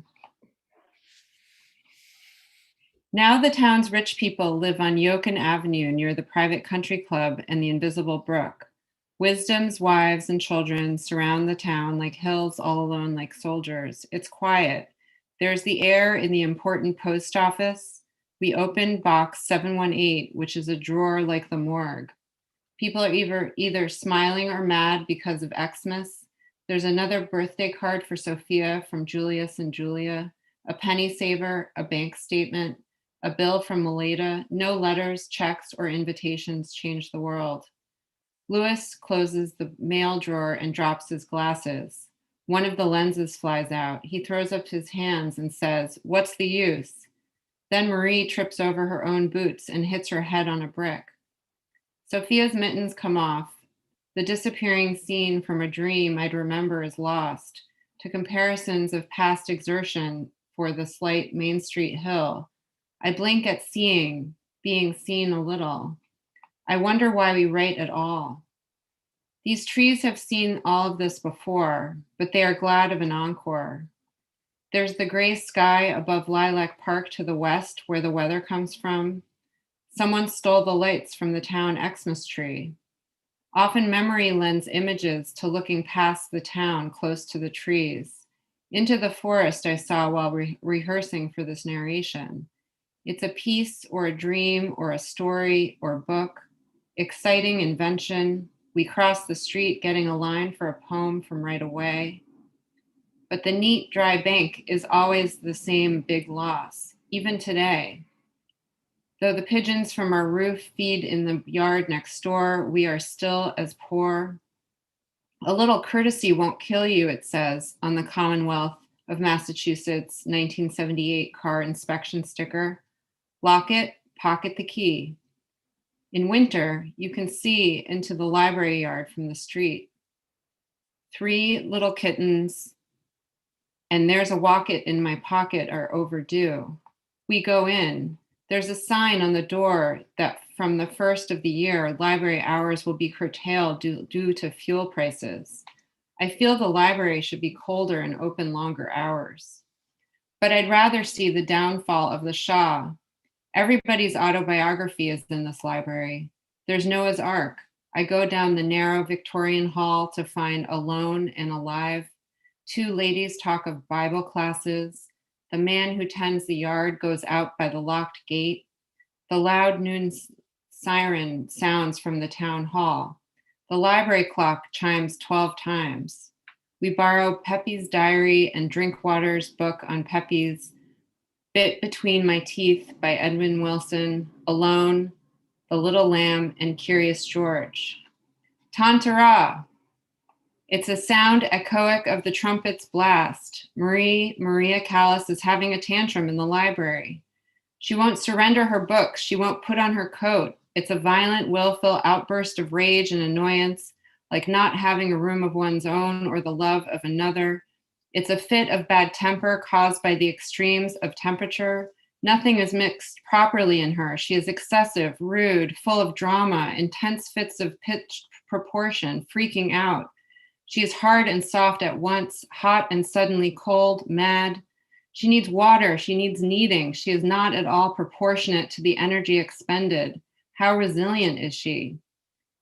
Now the town's rich people live on Yoken Avenue near the private country club and the invisible brook. Wisdom's wives and children surround the town like hills all alone like soldiers. It's quiet. There's the air in the important post office. We opened box 718, which is a drawer like the morgue. People are either smiling or mad because of Xmas. There's another birthday card for Sophia from Julius and Julia, a penny saver, a bank statement, a bill from Melita. No letters, checks, or invitations change the world. Louis closes the mail drawer and drops his glasses. One of the lenses flies out. He throws up his hands and says, "What's the use?" Then Marie trips over her own boots and hits her head on a brick. Sophia's mittens come off. The disappearing scene from a dream I'd remember is lost to comparisons of past exertion for the slight Main Street hill. I blink at seeing, being seen a little. I wonder why we write at all. These trees have seen all of this before, but they are glad of an encore. There's the gray sky above Lilac Park to the west where the weather comes from. Someone stole the lights from the town Xmas tree. Often memory lends images to looking past the town close to the trees. Into the forest I saw while rehearsing for this narration. It's a piece or a dream or a story or book, exciting invention. We cross the street getting a line for a poem from right away. But the neat, dry bank is always the same big loss, even today. Though the pigeons from our roof feed in the yard next door, we are still as poor. A little courtesy won't kill you, it says on the Commonwealth of Massachusetts 1978 car inspection sticker. Lock it, pocket the key. In winter, you can see into the library yard from the street. 3 little kittens, and there's a walk-it in my pocket are overdue. We go in. There's a sign on the door that from the first of the year, library hours will be curtailed due to fuel prices. I feel the library should be colder and open longer hours. But I'd rather see the downfall of the Shah. Everybody's autobiography is in this library. There's Noah's Ark. I go down the narrow Victorian hall to find Alone and Alive. 2 ladies talk of Bible classes. The man who tends the yard goes out by the locked gate. The loud noon siren sounds from the town hall. The library clock chimes 12 times. We borrow Pepe's diary and Drinkwater's book on Pepe's, Bit Between My Teeth by Edwin Wilson, Alone, The Little Lamb, and Curious George. Tantara! It's a sound echoic of the trumpet's blast. Maria Callas is having a tantrum in the library. She won't surrender her books. She won't put on her coat. It's a violent, willful outburst of rage and annoyance, like not having a room of one's own or the love of another. It's a fit of bad temper caused by the extremes of temperature. Nothing is mixed properly in her. She is excessive, rude, full of drama, intense fits of pitched proportion, freaking out. She is hard and soft at once, hot and suddenly cold, mad. She needs water, she needs kneading. She is not at all proportionate to the energy expended. How resilient is she?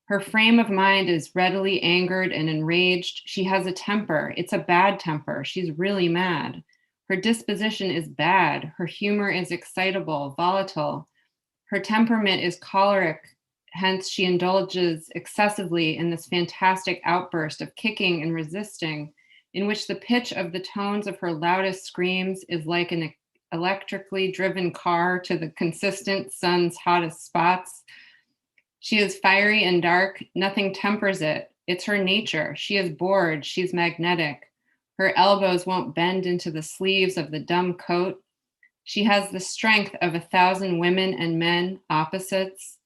Her frame of mind is readily angered and enraged. She has a temper. It's a bad temper. She's really mad. Her disposition is bad. Her humor is excitable, volatile. Her temperament is choleric. Hence, she indulges excessively in this fantastic outburst of kicking and resisting, in which the pitch of the tones of her loudest screams is like an electrically driven car to the consistent sun's hottest spots. She is fiery and dark. Nothing tempers it. It's her nature. She is bored. She's magnetic. Her elbows won't bend into the sleeves of the dumb coat. She has the strength of 1,000 women and men, opposites.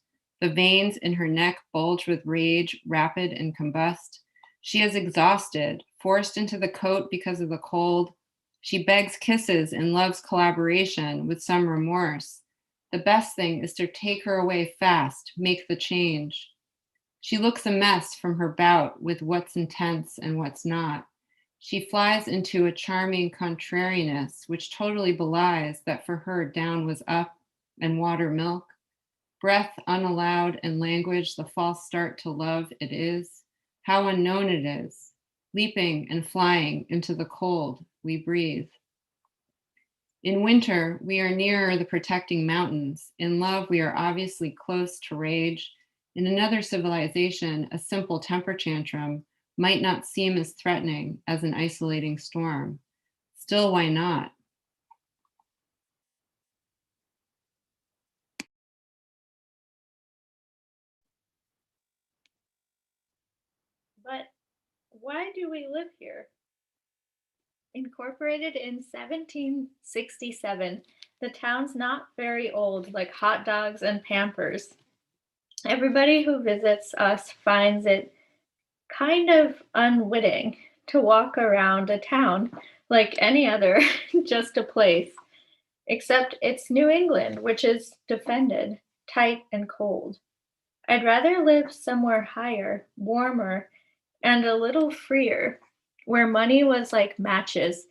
The veins in her neck bulge with rage, rapid and combust. She is exhausted, forced into the coat because of the cold. She begs kisses and loves collaboration with some remorse. The best thing is to take her away fast, make the change. She looks a mess from her bout with what's intense and what's not. She flies into a charming contrariness, which totally belies that for her down was up and water milk. Breath unallowed and language, the false start to love it is. How unknown it is. Leaping and flying into the cold we breathe. In winter, we are nearer the protecting mountains. In love, we are obviously close to rage. In another civilization, a simple temper tantrum might not seem as threatening as an isolating storm. Still, why not? But why do we live here? Incorporated in 1767, the town's not very old, like hot dogs and Pampers. Everybody who visits us finds it kind of unwitting to walk around a town like any other, just a place, except it's New England, which is defended, tight and cold. I'd rather live somewhere higher, warmer, and a little freer, where money was like matches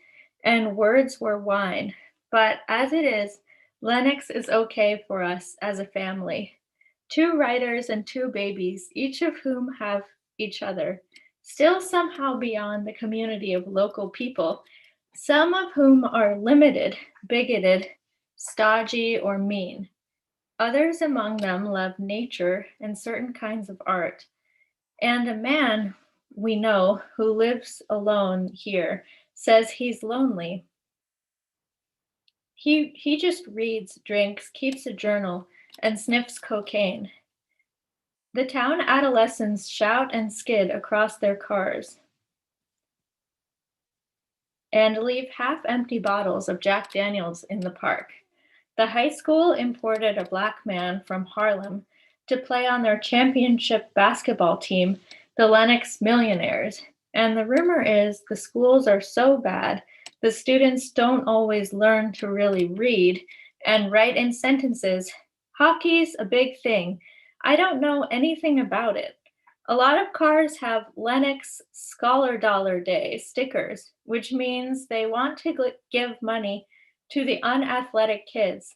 and words were wine. But as it is, Lenox is okay for us as a family. 2 writers and 2 babies, each of whom have each other, still somehow beyond the community of local people, some of whom are limited, bigoted, stodgy, or mean. Others among them love nature and certain kinds of art. And a man we know who lives alone here says he's lonely. He just reads, drinks, keeps a journal, and sniffs cocaine. The town adolescents shout and skid across their cars and leave half-empty bottles of Jack Daniels in the park. The high school imported a black man from Harlem to play on their championship basketball team, the Lenox Millionaires. And the rumor is the schools are so bad, the students don't always learn to really read and write in sentences. Hockey's a big thing. I don't know anything about it. A lot of cars have Lenox Scholar Dollar Day stickers, which means they want to give money to the unathletic kids.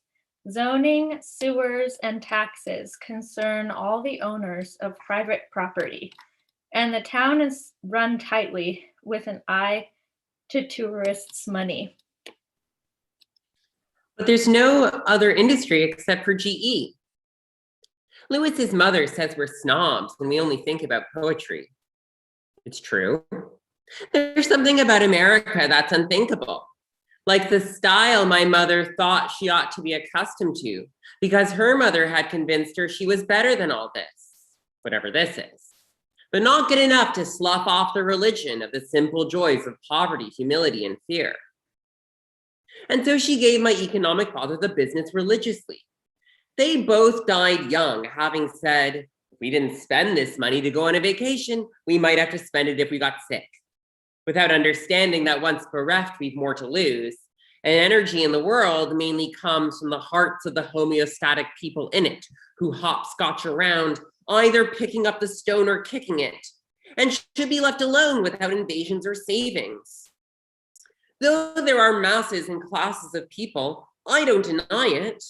Zoning, sewers, and taxes concern all the owners of private property, and the town is run tightly with an eye to tourists' money. But there's no other industry except for GE. Lewis's mother says we're snobs when we only think about poetry. It's true. There's something about America that's unthinkable, like the style my mother thought she ought to be accustomed to, because her mother had convinced her she was better than all this, whatever this is, but not good enough to slough off the religion of the simple joys of poverty, humility, and fear. And so she gave my economic father the business religiously. They both died young, having said, if we didn't spend this money to go on a vacation, we might have to spend it if we got sick, without understanding that once bereft, we've more to lose. And energy in the world mainly comes from the hearts of the homeostatic people in it, who hopscotch around, either picking up the stone or kicking it, and should be left alone without invasions or savings. Though there are masses and classes of people, I don't deny it.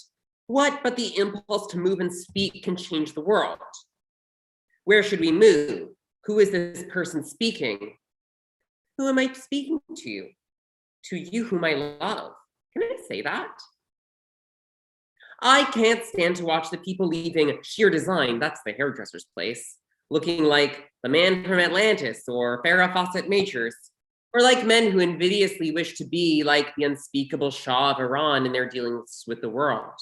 What but the impulse to move and speak can change the world? Where should we move? Who is this person speaking? Who am I speaking to? to you whom I love. Can I say that? I can't stand to watch the people leaving Sheer Design, that's the hairdresser's place, looking like the man from Atlantis or Farrah Fawcett Majors, or like men who invidiously wish to be like the unspeakable Shah of Iran in their dealings with the world.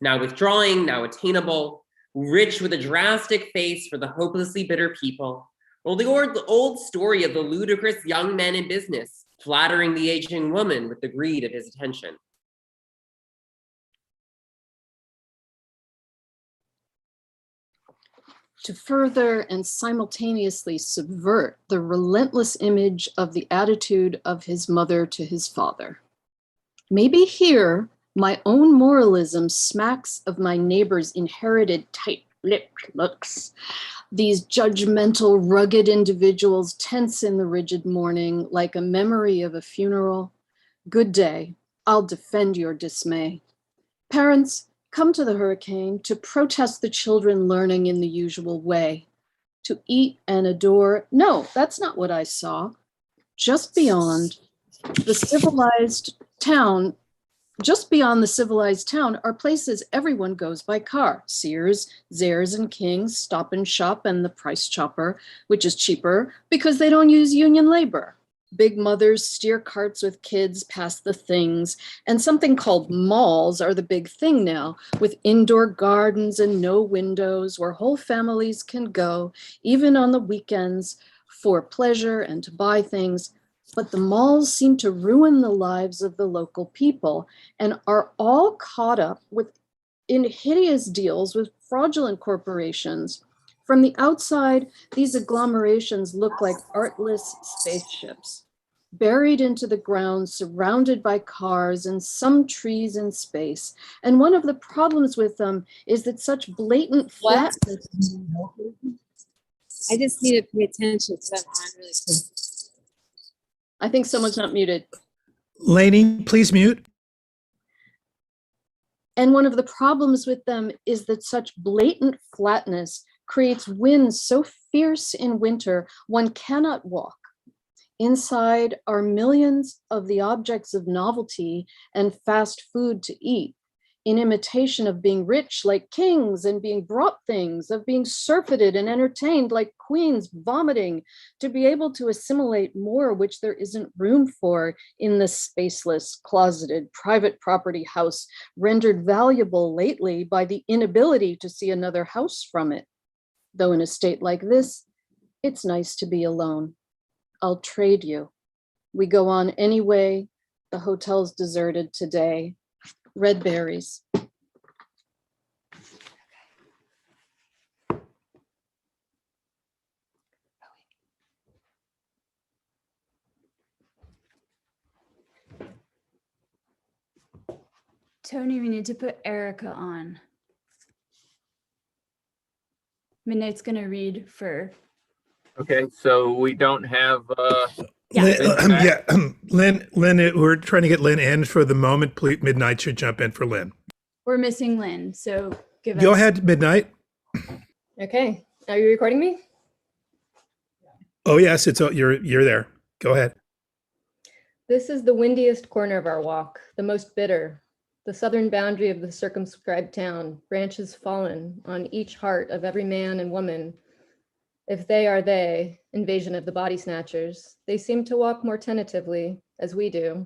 Now withdrawing, now attainable, rich with a drastic face for the hopelessly bitter people, or the old story of the ludicrous young man in business, flattering the aging woman with the greed of his attention. To further and simultaneously subvert the relentless image of the attitude of his mother to his father. Maybe here, my own moralism smacks of my neighbor's inherited tight-lipped looks. These judgmental, rugged individuals tense in the rigid morning like a memory of a funeral. Good day, I'll defend your dismay. Parents, come to the hurricane to protest the children learning in the usual way. To eat and adore, no, that's not what I saw. Just beyond the civilized town are places everyone goes by car. Sears, Zayres and King's, Stop and Shop, and the Price Chopper, which is cheaper because they don't use union labor. Big mothers steer carts with kids past the things, and something called malls are the big thing now, with indoor gardens and no windows where whole families can go, even on the weekends, for pleasure and to buy things. But the malls seem to ruin the lives of the local people and are all caught up in hideous deals with fraudulent corporations. From the outside, these agglomerations look like artless spaceships, buried into the ground, surrounded by cars and some trees in space. And one of the problems with them is that such blatant flatness. I just need to pay attention because I'm on really quick. I think someone's not muted. Lainey, please mute. And one of the problems with them is that such blatant flatness creates winds so fierce in winter, one cannot walk. Inside are millions of the objects of novelty and fast food to eat, in imitation of being rich like kings and being brought things, of being surfeited and entertained like queens vomiting, to be able to assimilate more which there isn't room for in the spaceless, closeted, private property house, rendered valuable lately by the inability to see another house from it. Though in a state like this, it's nice to be alone. I'll trade you. We go on anyway. The hotel's deserted today. Red berries. Tony, we need to put Erica on. Midnight's gonna read for. Okay, so we don't have Lynn, we're trying to get Lynn in for the moment. Please, Midnight should jump in for Lynn. We're missing Lynn, so give Go us. ahead, Midnight. Okay, are you recording me? Oh yes, you're there. Go ahead. This is the windiest corner of our walk, the most bitter, the southern boundary of the circumscribed town, branches fallen on each heart of every man and woman. If they are they, invasion of the body snatchers, they seem to walk more tentatively, as we do,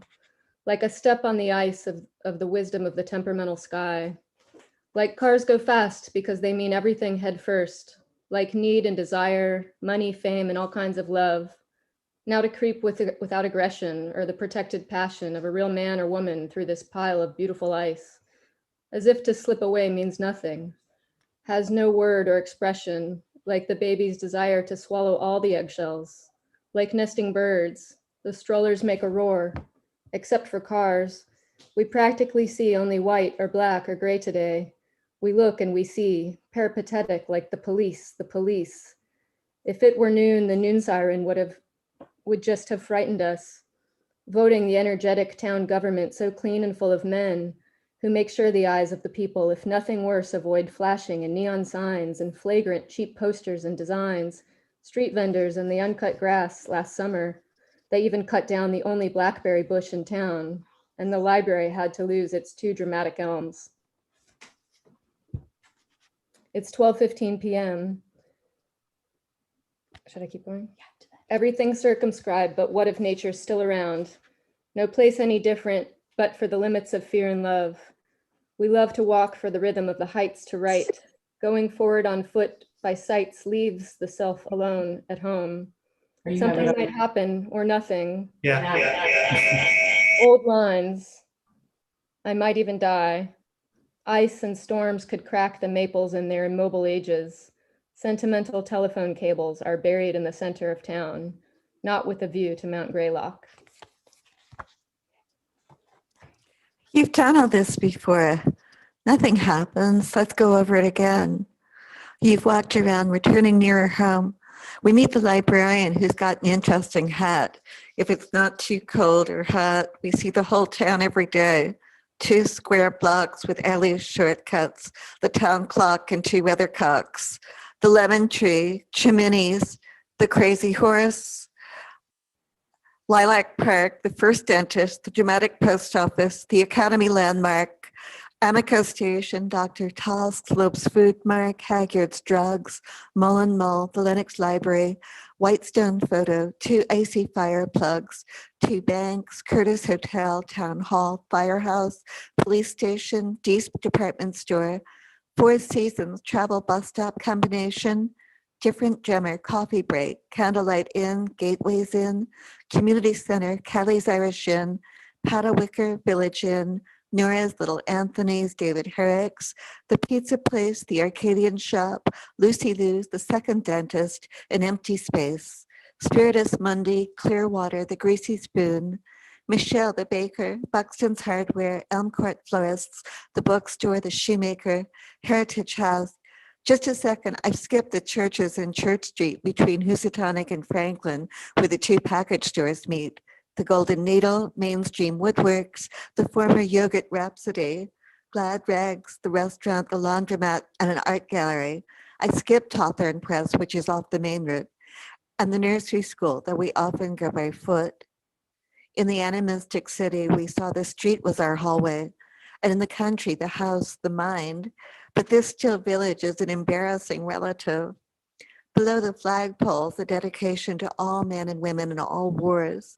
like a step on the ice of the wisdom of the temperamental sky. Like cars go fast because they mean everything head first, like need and desire, money, fame, and all kinds of love. Now to creep without aggression or the protected passion of a real man or woman through this pile of beautiful ice, as if to slip away means nothing, has no word or expression, like the baby's desire to swallow all the eggshells. Like nesting birds, the strollers make a roar. Except for cars, we practically see only white or black or gray today. We look and we see, peripatetic like the police. If it were noon, the noon siren would just have frightened us. Voting the energetic town government so clean and full of men who make sure the eyes of the people, if nothing worse, avoid flashing and neon signs and flagrant cheap posters and designs, street vendors and the uncut grass last summer, They even cut down the only blackberry bush in town, and the library had to lose its 2 dramatic elms. It's 12:15 p.m. Should I keep going? Yeah. Everything's circumscribed, but what if nature's still around? No place any different, but for the limits of fear and love. We love to walk for the rhythm of the heights to right. Going forward on foot by sights leaves the self alone at home. Something might happen or nothing. Old lines. I might even die. Ice and storms could crack the maples in their immobile ages. Sentimental telephone cables are buried in the center of town, not with a view to Mount Greylock. You've done all this before. Nothing happens. Let's go over it again. You've walked around, returning nearer home. We meet the librarian who's got an interesting hat. If it's not too cold or hot, we see the whole town every day. 2 square blocks with alleys, shortcuts, the town clock and 2 weathercocks, the lemon tree, chimneys, the crazy horse, Lilac Park, the first dentist, the dramatic post office, the Academy landmark, Amico Station, Dr. Tall Slope's Food Mark, Haggard's Drugs, Mullen Mull, the Lennox Library, Whitestone Photo, 2 AC fire plugs, 2 banks, Curtis Hotel, Town Hall, Firehouse, Police Station, Deep Department Store, 4 Seasons, Travel Bus Stop Combination, Different Drummer, Coffee Break, Candlelight Inn, Gateways Inn, Community Center, Callie's Irish Inn, Patawicker Village Inn, Nora's Little Anthony's, David Herrick's, the Pizza Place, the Arcadian Shop, Lucy Lou's, the Second Dentist, An Empty Space, Spiritus Mundi, Clearwater, the Greasy Spoon, Michelle the Baker, Buxton's Hardware, Elm Court Florists, the Bookstore, the Shoemaker, Heritage House. Just a second, I've skipped the churches in Church Street between Housatonic and Franklin, where the 2 package stores meet. The Golden Needle, Mainstream Woodworks, the former Yogurt Rhapsody, Glad Rags, the restaurant, the laundromat, and an art gallery. I skipped Hawthorne Press, which is off the main route, and the nursery school that we often go by foot. In the animistic city, we saw the street was our hallway, and in the country, the house, the mind. But this still village is an embarrassing relative. Below the flagpoles, the dedication to all men and women in all wars.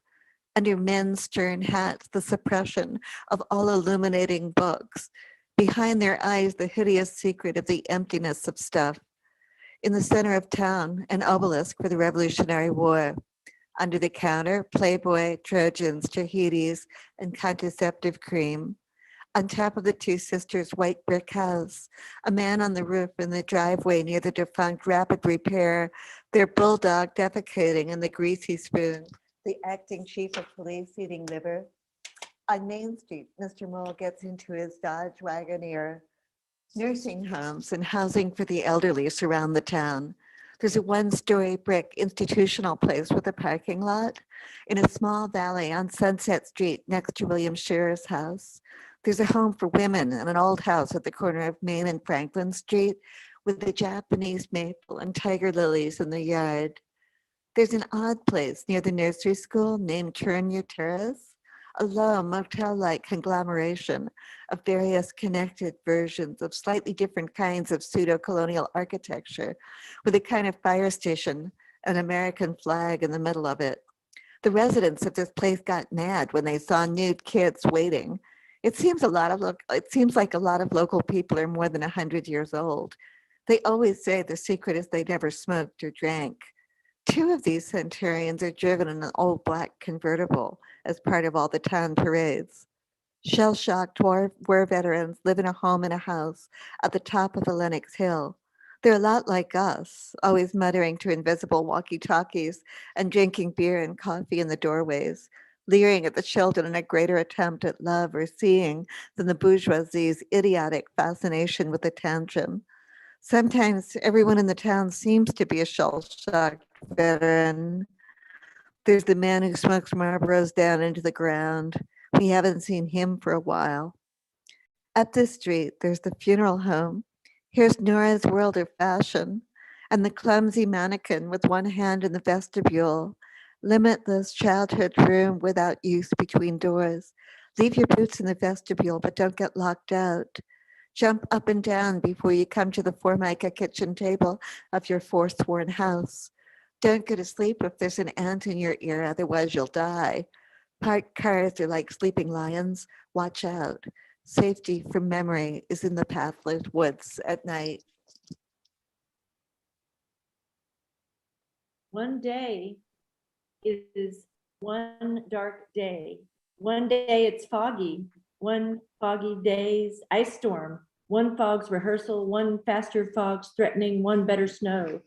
Under men's stern hats, the suppression of all illuminating books. Behind their eyes, the hideous secret of the emptiness of stuff. In the center of town, an obelisk for the Revolutionary War. Under the counter, Playboy, Trojans, Tahitis, and contraceptive cream. On top of the 2 sisters' white brick house, a man on the roof in the driveway near the defunct Rapid Repair, their bulldog defecating in the Greasy Spoon, the acting chief of police eating liver. On Main Street, Mr. Mole gets into his Dodge Wagoneer. Nursing homes and housing for the elderly surround the town. There's a 1-story brick institutional place with a parking lot in a small valley on Sunset Street next to William Shearer's house. There's a home for women and an old house at the corner of Main and Franklin Street with a Japanese maple and tiger lilies in the yard. There's an odd place near the nursery school named Turnier Terrace, a low motel-like conglomeration of various connected versions of slightly different kinds of pseudo-colonial architecture with a kind of fire station, an American flag in the middle of it. The residents of this place got mad when they saw nude kids waiting. It seems like a lot of local people are more than 100 years old. They always say the secret is they never smoked or drank. 2 of these centurions are driven in an old black convertible as part of all the town parades. Shell-shocked war veterans live in a home and a house at the top of a Lenox Hill. They're a lot like us, always muttering to invisible walkie-talkies and drinking beer and coffee in the doorways, leering at the children in a greater attempt at love or seeing than the bourgeoisie's idiotic fascination with attention. Sometimes everyone in the town seems to be a shell-shocked veteran. There's the man who smokes Marlboros down into the ground. We haven't seen him for a while. Up the street, there's the funeral home. Here's Nora's World of Fashion and the clumsy mannequin with one hand in the vestibule, Limitless childhood room without use between doors. Leave your boots in the vestibule, but don't get locked out. Jump up and down before you come to the Formica kitchen table of your forsworn house. Don't go to sleep if there's an ant in your ear, otherwise you'll die. Parked cars are like sleeping lions. Watch out. Safety from memory is in the pathless woods at night. One day is one dark day. One day it's foggy. One foggy day's ice storm. One fog's rehearsal. One faster fog's threatening. One better snow.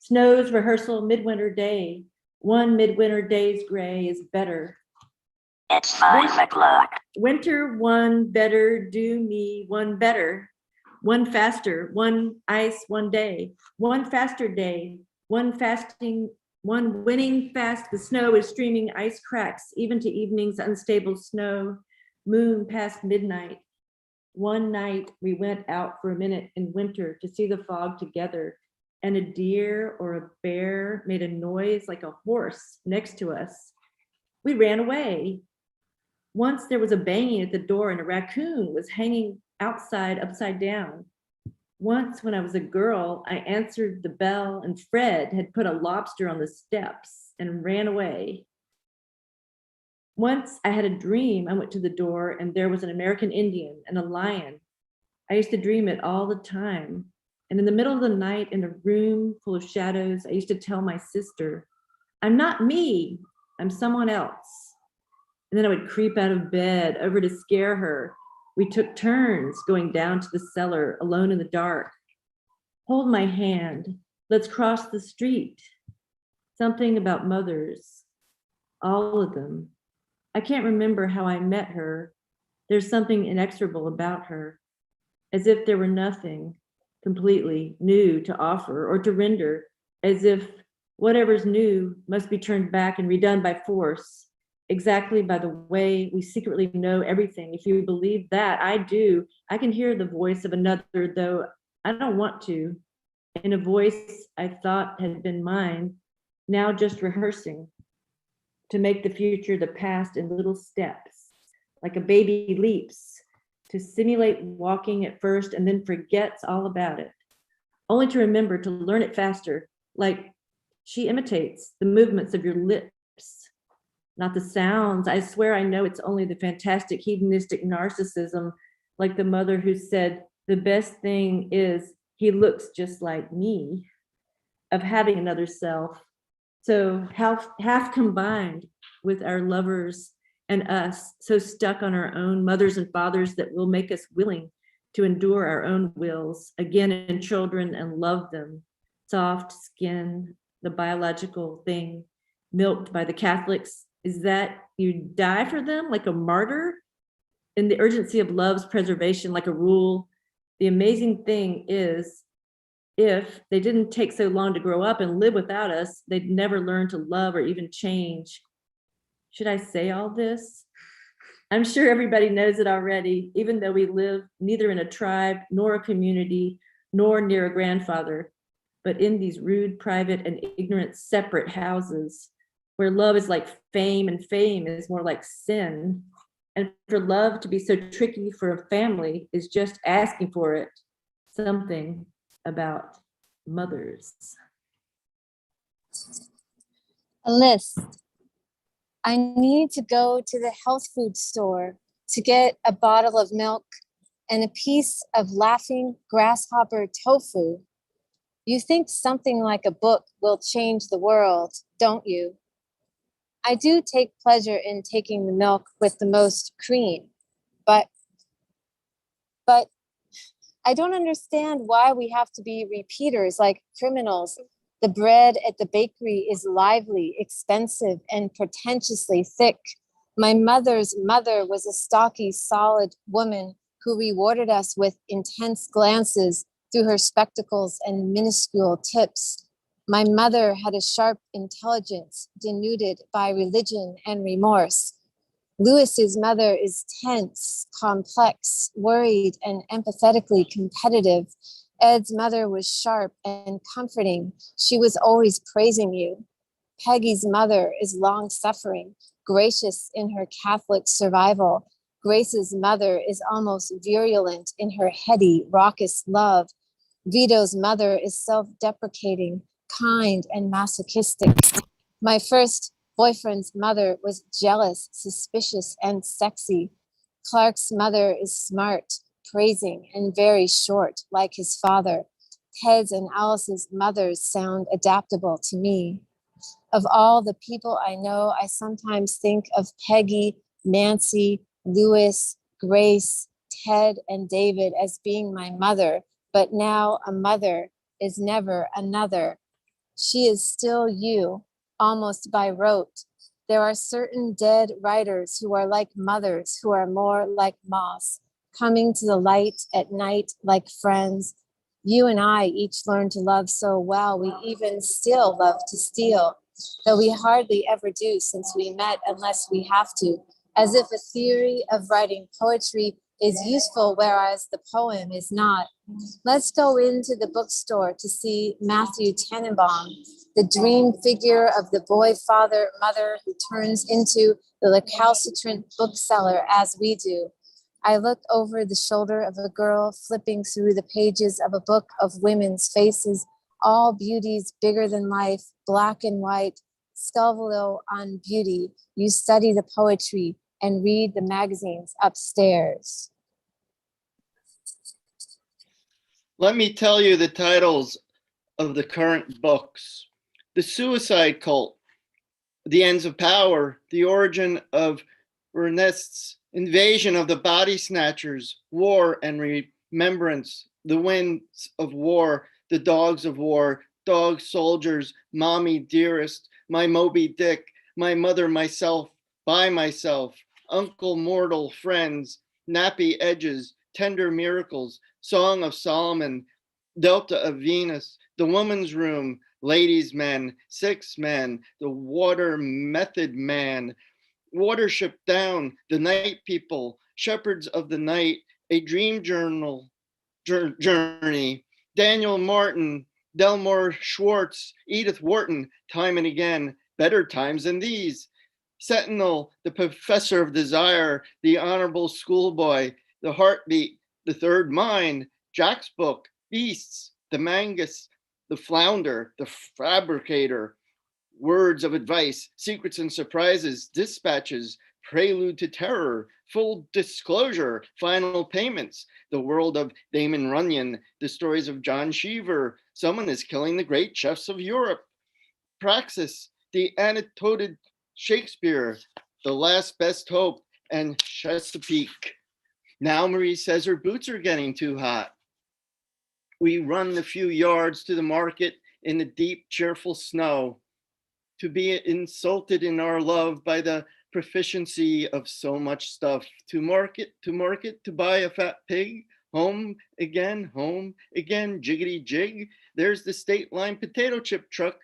Snow's rehearsal midwinter day. One midwinter day's gray is better. It's 5 o'clock. Winter one better do me one better. One faster, one ice, one day. One faster day. One fasting, one winning fast. The snow is streaming, ice cracks, even to evening's unstable snow. Moon past midnight. One night we went out for a minute in winter to see the fog together, and a deer or a bear made a noise like a horse next to us. We ran away. Once there was a banging at the door and a raccoon was hanging outside upside down. Once when I was a girl, I answered the bell and Fred had put a lobster on the steps and ran away. Once I had a dream. I went to the door and there was an American Indian and a lion. I used to dream it all the time. And in the middle of the night in a room full of shadows, I used to tell my sister, I'm not me, I'm someone else. And then I would creep out of bed over to scare her. We took turns going down to the cellar alone in the dark. Hold my hand, let's cross the street. Something about mothers, all of them. I can't remember how I met her. There's something inexorable about her, as if there were nothing completely new to offer or to render, as if whatever's new must be turned back and redone by force, exactly by the way we secretly know everything. If you believe that, I do. I can hear the voice of another, though I don't want to, in a voice I thought had been mine, now just rehearsing to make the future the past in little steps, like a baby leaps, to simulate walking at first and then forgets all about it, only to remember to learn it faster, like she imitates the movements of your lips, not the sounds. I swear I know it's only the fantastic hedonistic narcissism, like the mother who said, the best thing is he looks just like me, of having another self. So half combined with our lovers and us, so stuck on our own mothers and fathers that will make us willing to endure our own wills again in children and love them. Soft skin, the biological thing, milked by the Catholics, is that you die for them like a martyr in the urgency of love's preservation, like a rule. The amazing thing is, if they didn't take so long to grow up and live without us, they'd never learn to love or even change. Should I say all this? I'm sure everybody knows it already, even though we live neither in a tribe, nor a community, nor near a grandfather, but in these rude, private, and ignorant, separate houses, where love is like fame and fame is more like sin. And for love to be so tricky for a family is just asking for it. Something about mothers. A list. I need to go to the health food store to get a bottle of milk and a piece of laughing grasshopper tofu. You think something like a book will change the world, don't you? I do take pleasure in taking the milk with the most cream, but I don't understand why we have to be repeaters like criminals. The bread at the bakery is lively, expensive, and pretentiously thick. My mother's mother was a stocky, solid woman who rewarded us with intense glances through her spectacles and minuscule tips. My mother had a sharp intelligence denuded by religion and remorse. Lewis's mother is tense, complex, worried, and empathetically competitive. Ed's mother was sharp and comforting. She was always praising you. Peggy's mother is long suffering, gracious in her Catholic survival. Grace's mother is almost virulent in her heady, raucous love. Vito's mother is self-deprecating, kind, and masochistic. My first boyfriend's mother was jealous, suspicious, and sexy. Clark's mother is smart, praising, and very short, like his father. Ted's and Alice's mothers sound adaptable to me. Of all the people I know, I sometimes think of Peggy, Nancy, Louis, Grace, Ted, and David as being my mother, but now a mother is never another. She is still you, almost by rote. There are certain dead writers who are like mothers, who are more like moths, coming to the light at night like friends. You and I each learned to love so well, we even still love to steal, though we hardly ever do since we met unless we have to, as if a theory of writing poetry is useful, whereas the poem is not. Let's go into the bookstore to see Matthew Tannenbaum, the dream figure of the boy, father, mother who turns into the recalcitrant bookseller as we do. I look over the shoulder of a girl flipping through the pages of a book of women's faces, all beauties bigger than life, black and white, Scalvelo on beauty. You study the poetry and read the magazines upstairs. Let me tell you the titles of the current books. The Suicide Cult, The Ends of Power, The Origin of Ernest's Invasion of the Body Snatchers, War and Remembrance, The Winds of War, The Dogs of War, Dog Soldiers, Mommy Dearest, My Moby Dick, My Mother, Myself, By Myself, Uncle Mortal, Friends, Nappy Edges, Tender Miracles, Song of Solomon, Delta of Venus, The Woman's Room, Ladies' Men, Six Men, The Water Method Man, Watership Down, The Night People, Shepherds of the Night, A Dream Journey, Daniel Martin, Delmore Schwartz, Edith Wharton, Time and Again, Better Times Than These, Sentinel, The Professor of Desire, The Honorable Schoolboy, The Heartbeat, The Third Mind, Jack's Book, Beasts, The Mangus, The Flounder, The Fabricator, Words of Advice, Secrets and Surprises, Dispatches, Prelude to Terror, Full Disclosure, Final Payments, The World of Damon Runyon, The Stories of John Cheever, Someone is Killing the Great Chefs of Europe, Praxis, The Annotated Shakespeare, The Last Best Hope, and Chesapeake. Now Marie says her boots are getting too hot. We run the few yards to the market in the deep, cheerful snow, to be insulted in our love by the proficiency of so much stuff, to market, to buy a fat pig, home again, jiggity jig. There's the state line potato chip truck.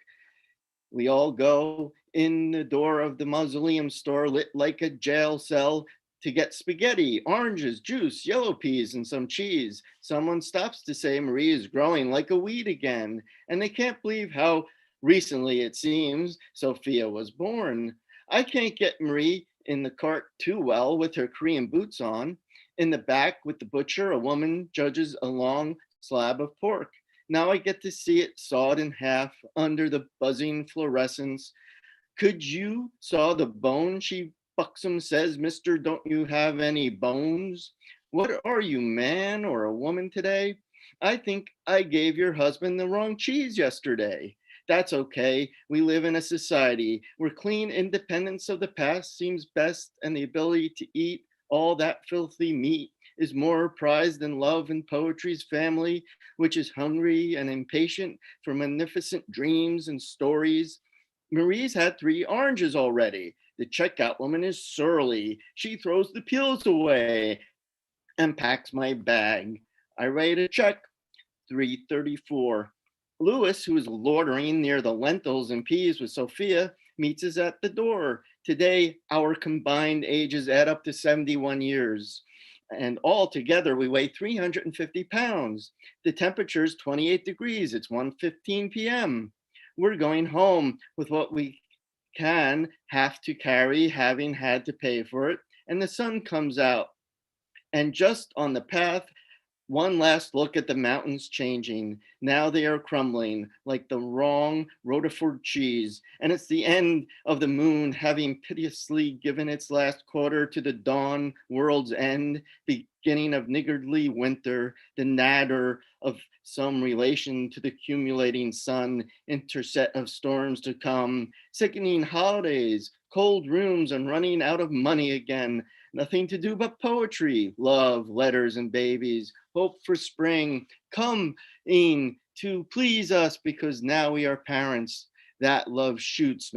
We all go in the door of the mausoleum store lit like a jail cell to get spaghetti, oranges, juice, yellow peas, and some cheese. Someone stops to say Marie is growing like a weed again, and they can't believe how recently, it seems, Sophia was born. I can't get Marie in the cart too well with her Korean boots on. In the back with the butcher, a woman judges a long slab of pork. Now I get to see it sawed in half under the buzzing fluorescence. Could you saw the bone? She buxom says, Mister, don't you have any bones? What are you, man or a woman today? I think I gave your husband the wrong cheese yesterday. That's okay. We live in a society where clean independence of the past seems best, and the ability to eat all that filthy meat is more prized than love and poetry's family, which is hungry and impatient for magnificent dreams and stories. Marie's had 3 oranges already. The checkout woman is surly. She throws the peels away and packs my bag. I write a check, $3.34. Louis, who is loitering near the lentils and peas with Sophia, meets us at the door. Today, our combined ages add up to 71 years. And all together, we weigh 350 pounds. The temperature is 28 degrees. It's 1:15 p.m. We're going home with what we can have to carry, having had to pay for it, and the sun comes out. And just on the path, one last look at the mountains changing. Now they are crumbling like the wrong Roquefort cheese. And it's the end of the moon having piteously given its last quarter to the dawn world's end, beginning of niggardly winter, the nadir of some relation to the accumulating sun, interset of storms to come, sickening holidays, cold rooms, and running out of money again. Nothing to do but poetry, love, letters, and babies. Hope for spring, coming to please us because now we are parents. That love shoots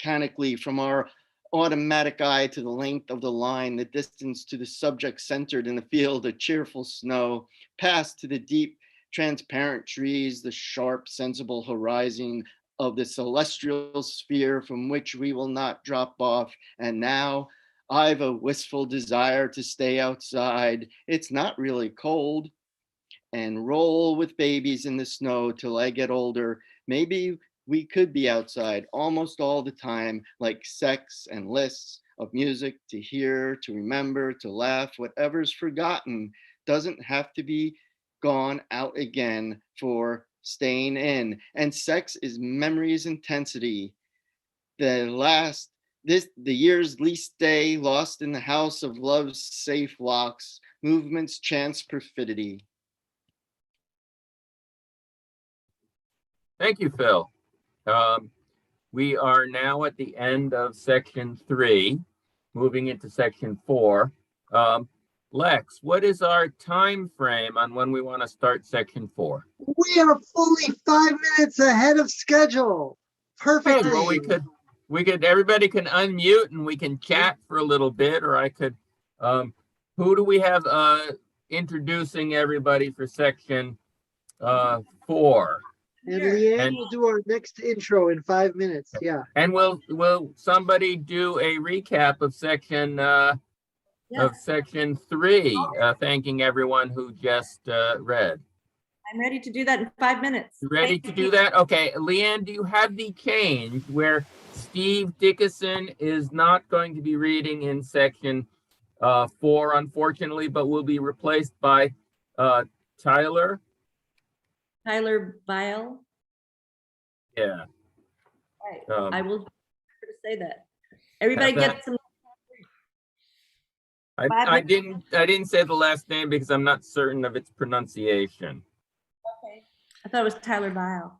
mechanically from our automatic eye to the length of the line, the distance to the subject centered in the field of cheerful snow, past to the deep, transparent trees, the sharp, sensible horizon of the celestial sphere from which we will not drop off. And now, I've a wistful desire to stay outside. It's not really cold. And roll with babies in the snow till I get older. Maybe we could be outside almost all the time, like sex and lists of music to hear, to remember, to laugh. Whatever's forgotten doesn't have to be gone out again for staying in. And sex is memory's intensity. The year's least day lost in the house of love's safe locks, movement's chance perfidy. Thank you, Phil. We are now at the end of section 3, moving into section 4. Lex, what is our time frame on when we want to start section 4? We are fully 5 minutes ahead of schedule. Perfect. Well, we could, everybody can unmute and we can chat for a little bit, or I could, who do we have introducing everybody for section 4? And Leanne will do our next intro in 5 minutes. Yeah. And will somebody do a recap of section section 3, thanking everyone who just read? I'm ready to do that in 5 minutes. You ready to do that? Okay, Leanne, do you have the change where Steve Dickinson is not going to be reading in section 4, unfortunately, but will be replaced by Tyler Vile. Yeah. Right. I will remember to say that. Everybody gets some. I didn't say the last name because I'm not certain of its pronunciation. Okay. I thought it was Tyler Vile.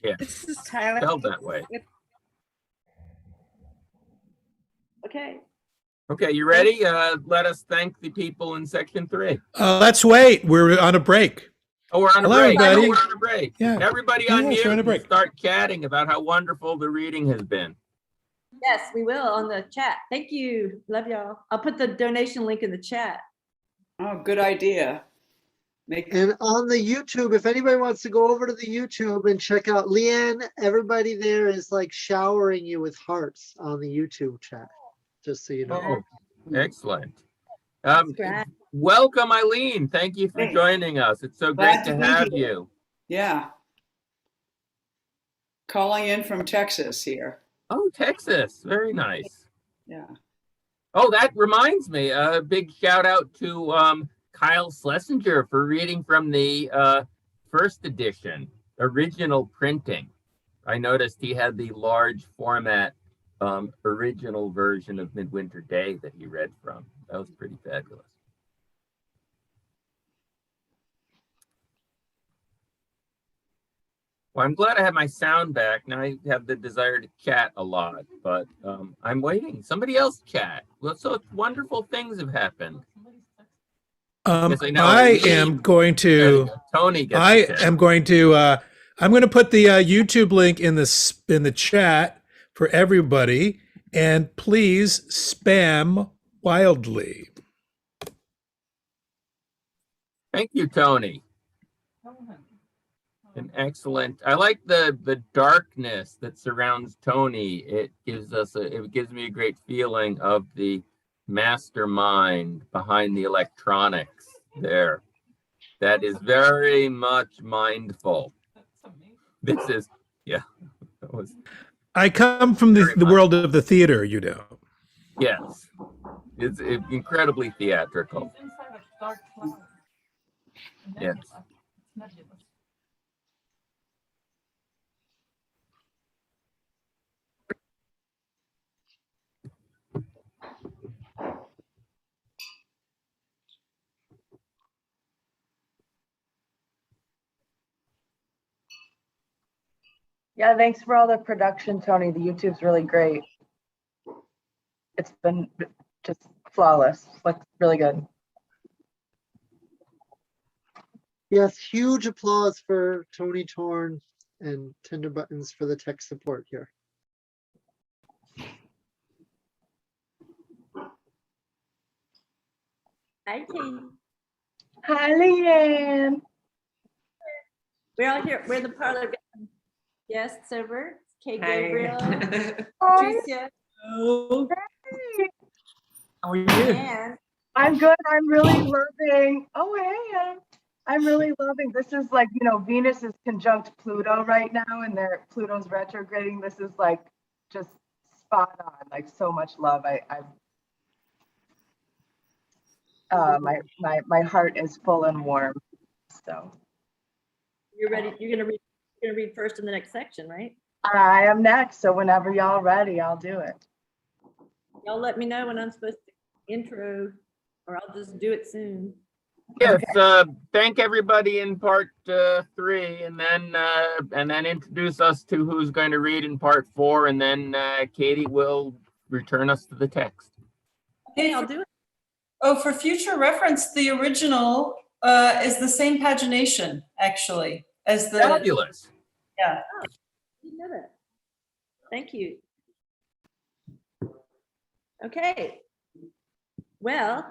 Yeah. This is Tyler. Spelled that way. Okay. Okay, you ready? Let us thank the people in section 3. Let's wait. We're on a break. Oh, we're on a Hello, break. everybody. Oh, we're on a break. Yeah. Everybody Yes, unmute we're on a break. and start chatting about how wonderful the reading has been. Yes, we will on the chat. Thank you. Love y'all. I'll put the donation link in the chat. Oh, good idea. And on the YouTube, if anybody wants to go over to the YouTube and check out Leanne, everybody there is like showering you with hearts on the YouTube chat, just so you know. Oh, excellent. Welcome, Eileen. Thank you for joining us. It's so great to have you. Yeah. Calling in from Texas here. Oh, Texas. Very nice. Yeah. Oh, that reminds me. A big shout out to Kyle Schlesinger for reading from the first edition, original printing. I noticed he had the large format original version of Midwinter Day that he read from. That was pretty fabulous. Well, I'm glad I have my sound back. Now I have the desire to chat a lot, but I'm waiting. Somebody else chat. Well, so wonderful things have happened. Yes, I know. am going to. Tony gets I to chat. am going to. I'm going to put the YouTube link in the chat for everybody, and please spam wildly. Thank you, Tony. An excellent. I like the darkness that surrounds Tony. It gives me a great feeling of the mastermind behind the electronics there. That is very much mindful. This is, yeah. I come from the world of the theater, you know. Yes, it's incredibly theatrical. Yes. Yeah, thanks for all the production, Tony. The YouTube's really great. It's been just flawless. Looks really good. Yes, huge applause for Tony Torn and Tender Buttons for the tech support here. Hi, Katie. Hi, Leanne. We're all here. We're the parlor guests over. Kay Hi. Gabriel, Hi. Patricia. Hey. How are you? And I'm good. I'm really loving. Oh, hey. I'm really loving. This is like, you know, Venus is conjunct Pluto right now, and Pluto's retrograding. This is like just spot on. Like so much love. My heart is full and warm. So you're ready. You're gonna read first in the next section, right? I am next. So whenever y'all ready, I'll do it. Y'all let me know when I'm supposed to intro, or I'll just do it soon. Yes, thank everybody in part 3, and then introduce us to who's going to read in part 4, and then Katie will return us to the text. Okay, I'll do it. Oh, for future reference, the original is the same pagination, actually, as the. Fabulous. Yeah. Oh, I didn't know that. Thank you. Okay. Well,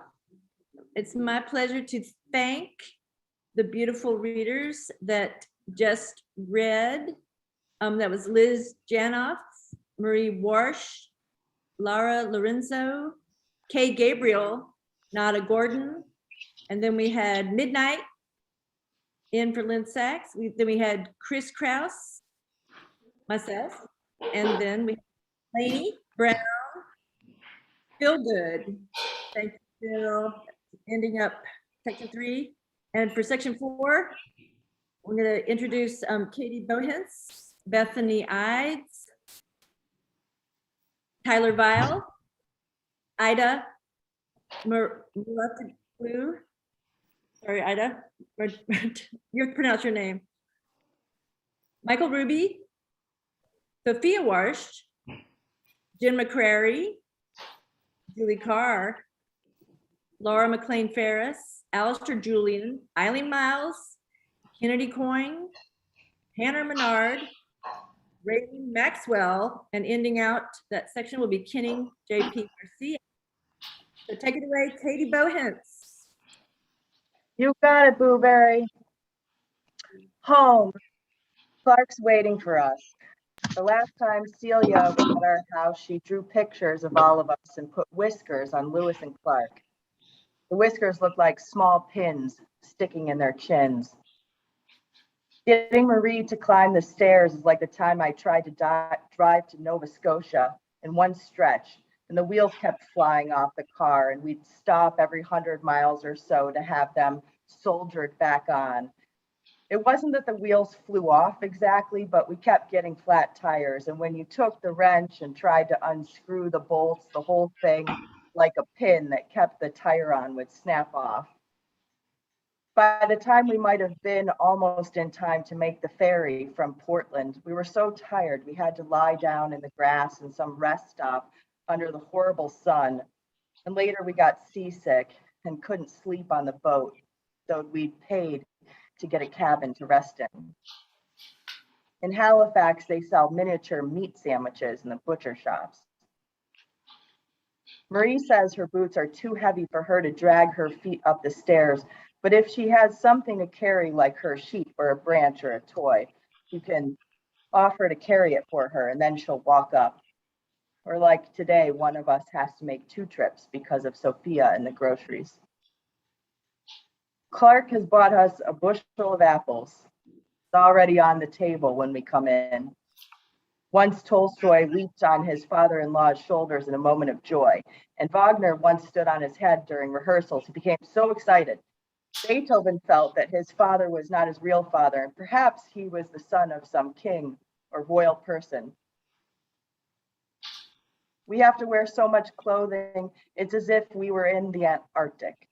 it's my pleasure to thank the beautiful readers that just read. That was Liz Janoff, Marie Warsh, Lara Lorenzo, Kay Gabriel, Nada Gordon, and then we had Midnight in for Lynn Sachs. Then we had Chris Kraus, myself, and then we had Lainey Brown, Feel Good. Thank you, Phil. Ending up section 3. And for section 4, we're going to introduce Katie Bohens, Bethany Ides, Tyler Vile, Ida Blue. Sorry, Ida. You pronounce your name. Michael Ruby, Sophia Warsh, Jen McCrary, Julie Carr, Laura McLean Ferris, Alistair Julian, Eileen Miles, Kennedy Coyne, Hannah Menard, Raymond Maxwell, and ending out that section will be Kenning J.P. Garcia. So take it away, Katie Bohens. You got it, Booberry. Home. Clark's waiting for us. The last time Celia was at our house, she drew pictures of all of us and put whiskers on Lewis and Clark. The whiskers looked like small pins sticking in their chins. Getting Marie to climb the stairs is like the time I tried to drive to Nova Scotia in one stretch, and the wheels kept flying off the car, and we'd stop every 100 miles or so to have them soldered back on. It wasn't that the wheels flew off exactly, but we kept getting flat tires, and when you took the wrench and tried to unscrew the bolts, the whole thing, like a pin that kept the tire on, would snap off. By the time we might have been almost in time to make the ferry from Portland, we were so tired we had to lie down in the grass in some rest stop under the horrible sun. And later we got seasick and couldn't sleep on the boat, though we'd paid to get a cabin to rest in. In Halifax, they sell miniature meat sandwiches in the butcher shops. Marie says her boots are too heavy for her to drag her feet up the stairs, but if she has something to carry like her sheep or a branch or a toy, you can offer to carry it for her and then she'll walk up. Or like today, one of us has to make 2 trips because of Sophia and the groceries. Clark has bought us a bushel of apples. It's already on the table when we come in. Once Tolstoy leaped on his father-in-law's shoulders in a moment of joy, and Wagner once stood on his head during rehearsals. He became so excited. Beethoven felt that his father was not his real father, and perhaps he was the son of some king or royal person. We have to wear so much clothing, it's as if we were in the Antarctic.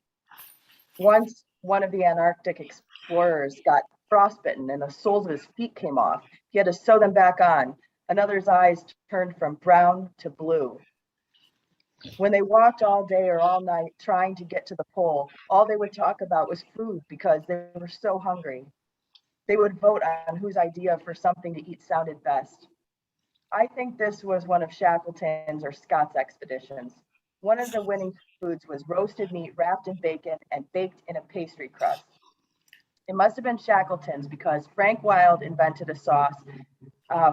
Once, one of the Antarctic explorers got frostbitten and the soles of his feet came off. He had to sew them back on. Another's eyes turned from brown to blue. When they walked all day or all night trying to get to the pole, all they would talk about was food because they were so hungry. They would vote on whose idea for something to eat sounded best. I think this was one of Shackleton's or Scott's expeditions. One of the winning foods was roasted meat wrapped in bacon and baked in a pastry crust. It must have been Shackleton's because Frank Wilde invented a sauce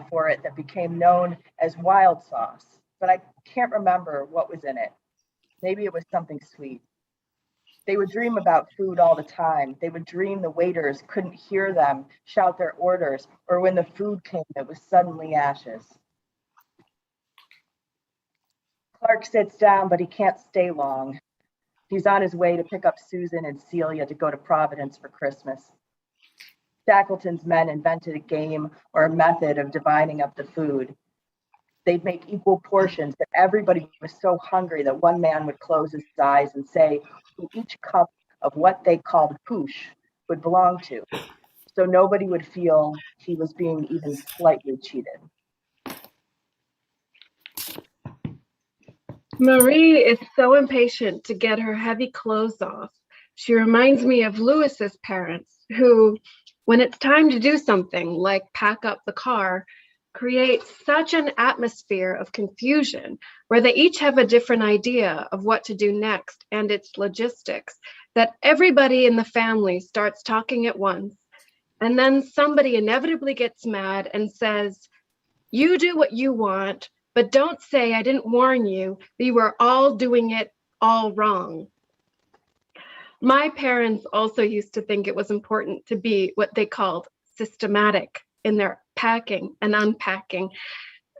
for it that became known as wild sauce, but I can't remember what was in it. Maybe it was something sweet. They would dream about food all the time. They would dream the waiters couldn't hear them shout their orders, or when the food came, it was suddenly ashes. Clark sits down, but he can't stay long. He's on his way to pick up Susan and Celia to go to Providence for Christmas. Shackleton's men invented a game or a method of dividing up the food. They'd make equal portions, but everybody was so hungry that one man would close his eyes and say who each cup of what they called hoosh would belong to, so nobody would feel he was being even slightly cheated. Marie is so impatient to get her heavy clothes off. She reminds me of Louis's parents, who, when it's time to do something like pack up the car, create such an atmosphere of confusion where they each have a different idea of what to do next and its logistics, that everybody in the family starts talking at once. And then somebody inevitably gets mad and says, "You do what you want, but don't say I didn't warn you that you were all doing it all wrong." My parents also used to think it was important to be what they called systematic in their packing and unpacking.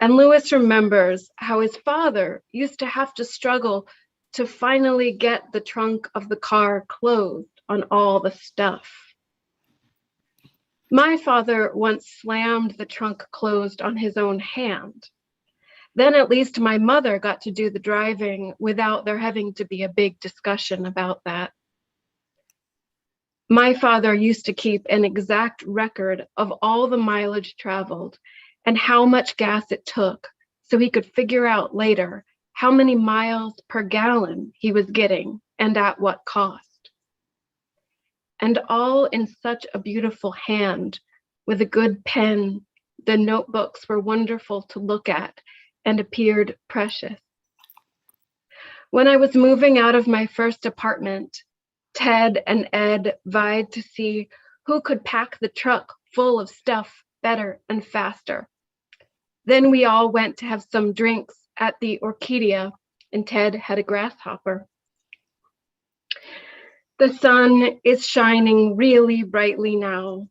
And Louis remembers how his father used to have to struggle to finally get the trunk of the car closed on all the stuff. My father once slammed the trunk closed on his own hand. Then at least my mother got to do the driving without there having to be a big discussion about that. My father used to keep an exact record of all the mileage traveled and how much gas it took, so he could figure out later how many miles per gallon he was getting and at what cost. And all in such a beautiful hand with a good pen. The notebooks were wonderful to look at and appeared precious. When I was moving out of my first apartment, Ted and Ed vied to see who could pack the truck full of stuff better and faster. Then we all went to have some drinks at the Orchidea, and Ted had a grasshopper. The sun is shining really brightly now.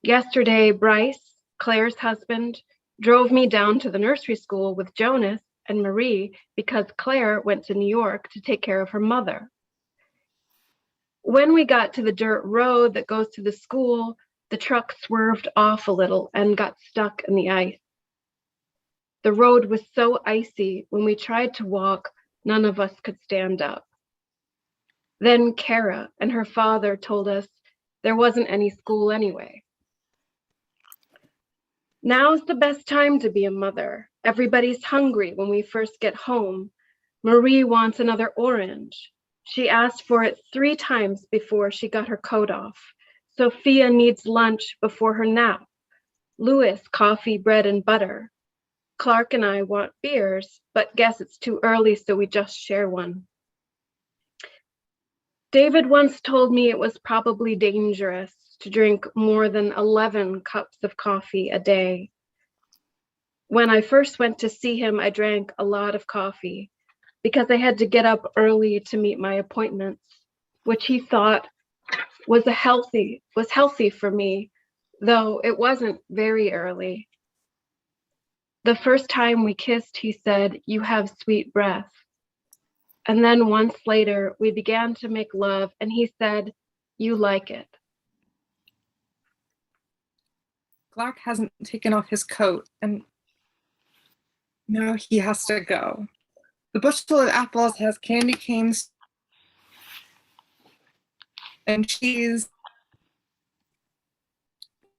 Yesterday, Bryce, Claire's husband, drove me down to the nursery school with Jonas and Marie because Claire went to New York to take care of her mother. When we got to the dirt road that goes to the school, the truck swerved off a little and got stuck in the ice. The road was so icy, when we tried to walk, none of us could stand up. Then Kara and her father told us there wasn't any school anyway. Now's the best time to be a mother. Everybody's hungry when we first get home. Marie wants another orange. She asked for it 3 times before she got her coat off. Sophia needs lunch before her nap. Louis, coffee, bread, and butter. Clark and I want beers, but guess it's too early, so we just share one. David once told me it was probably dangerous to drink more than 11 cups of coffee a day. When I first went to see him, I drank a lot of coffee because I had to get up early to meet my appointments, which he thought was healthy for me, though it wasn't very early. The first time we kissed, he said, "You have sweet breath." And then once later, we began to make love, and he said, "You like it." Clark hasn't taken off his coat, and now he has to go. The bushel of apples has candy canes and cheese.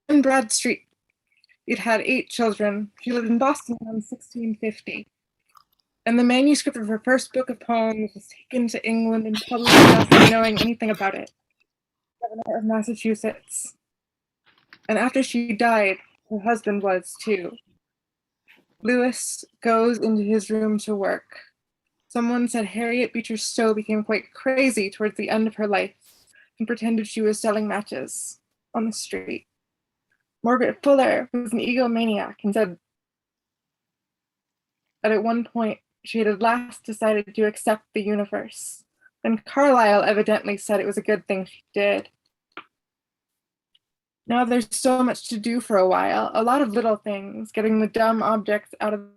In Bradstreet, it had 8 children. She lived in Boston around 1650. And the manuscript of her first book of poems was taken to England and published without knowing anything about it. Governor of Massachusetts. And after she died, her husband was too. Lewis goes into his room to work. Someone said Harriet Beecher Stowe became quite crazy towards the end of her life and pretended she was selling matches on the street. Margaret Fuller was an egomaniac and said that at one point she had at last decided to accept the universe. And Carlyle evidently said it was a good thing she did. Now there's so much to do for a while, a lot of little things, getting the dumb objects out of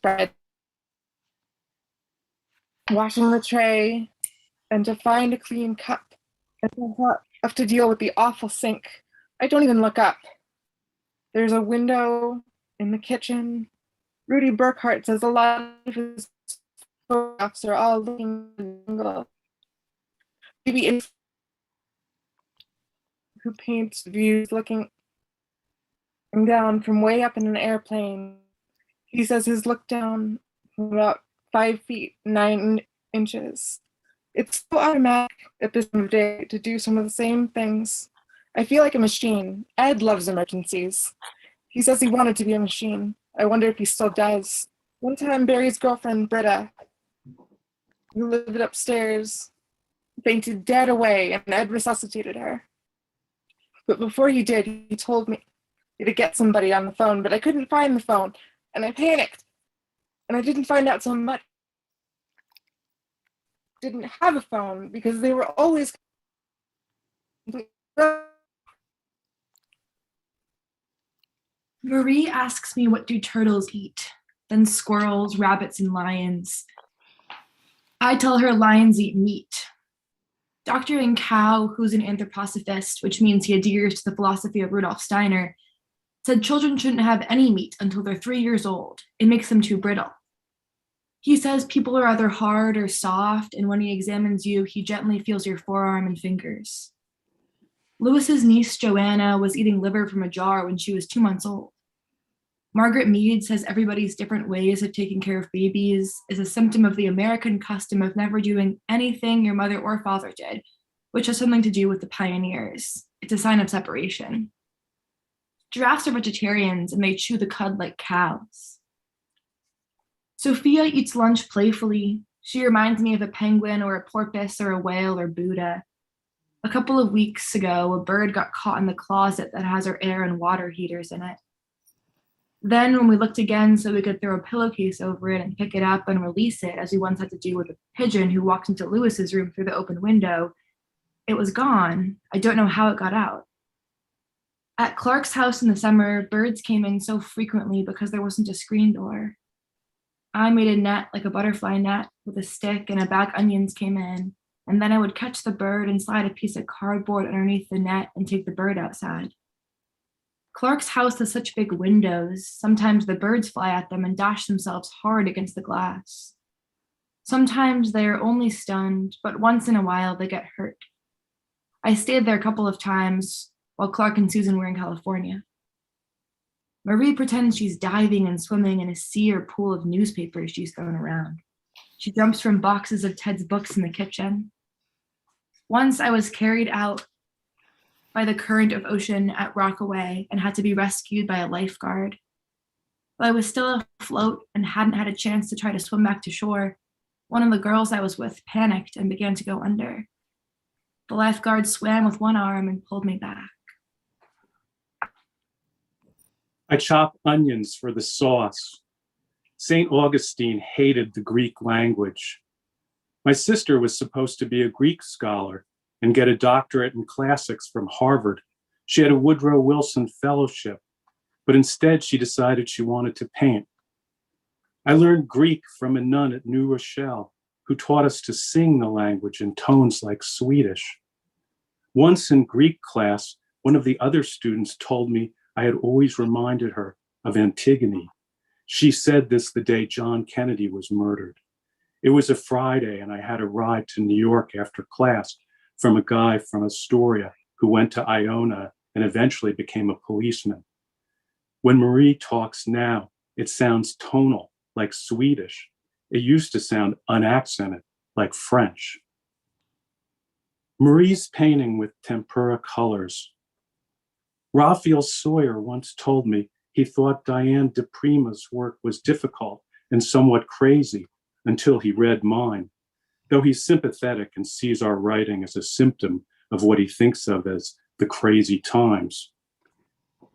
bread, washing the tray, and to find a clean cup, and to have to deal with the awful sink. I don't even look up. There's a window in the kitchen. Rudy Burkhart says a lot of his photographs are all looking at an angle. Maybe who paints views looking down from way up in an airplane. He says his look down from about 5 feet 9 inches. It's so automatic at this time of day to do some of the same things. I feel like a machine. Ed loves emergencies. He says he wanted to be a machine. I wonder if he still does. One time, Barry's girlfriend, Britta, who lived upstairs, fainted dead away, and Ed resuscitated her. But before he did, he told me to get somebody on the phone, but I couldn't find the phone, and I panicked. And I didn't find out so much. Didn't have a phone because they were always Marie asks me, what do turtles eat? Then squirrels, rabbits, and lions. I tell her lions eat meat. Dr. Incow, who's an anthroposophist, which means he adheres to the philosophy of Rudolf Steiner, said children shouldn't have any meat until they're 3 years old. It makes them too brittle. He says people are either hard or soft, and when he examines you, he gently feels your forearm and fingers. Lewis's niece, Joanna, was eating liver from a jar when she was 2 months old. Margaret Mead says everybody's different ways of taking care of babies is a symptom of the American custom of never doing anything your mother or father did, which has something to do with the pioneers. It's a sign of separation. Giraffes are vegetarians and they chew the cud like cows. Sophia eats lunch playfully. She reminds me of a penguin or a porpoise or a whale or Buddha. A couple of weeks ago, a bird got caught in the closet that has our air and water heaters in it. Then when we looked again so we could throw a pillowcase over it and pick it up and release it, as we once had to do with a pigeon who walked into Lewis's room through the open window, it was gone. I don't know how it got out. At Clark's house in the summer, birds came in so frequently because there wasn't a screen door. I made a net like a butterfly net with a stick, and a bag of onions came in, and then I would catch the bird and slide a piece of cardboard underneath the net and take the bird outside. Clark's house has such big windows, sometimes the birds fly at them and dash themselves hard against the glass. Sometimes they are only stunned, but once in a while they get hurt. I stayed there a couple of times while Clark and Susan were in California. Marie pretends she's diving and swimming in a sea or pool of newspapers she's thrown around. She jumps from boxes of Ted's books in the kitchen. Once I was carried out by the current of ocean at Rockaway and had to be rescued by a lifeguard. While I was still afloat and hadn't had a chance to try to swim back to shore, one of the girls I was with panicked and began to go under. The lifeguard swam with one arm and pulled me back. I chop onions for the sauce. St. Augustine hated the Greek language. My sister was supposed to be a Greek scholar and get a doctorate in classics from Harvard. She had a Woodrow Wilson fellowship, but instead she decided she wanted to paint. I learned Greek from a nun at New Rochelle who taught us to sing the language in tones like Swedish. Once in Greek class, one of the other students told me I had always reminded her of Antigone. She said this the day John Kennedy was murdered. It was a Friday and I had a ride to New York after class from a guy from Astoria who went to Iona and eventually became a policeman. When Marie talks now, it sounds tonal, like Swedish. It used to sound unaccented, like French. Marie's painting with tempera colors. Raphael Sawyer once told me he thought Diane de Prima's work was difficult and somewhat crazy until he read mine, though he's sympathetic and sees our writing as a symptom of what he thinks of as the crazy times.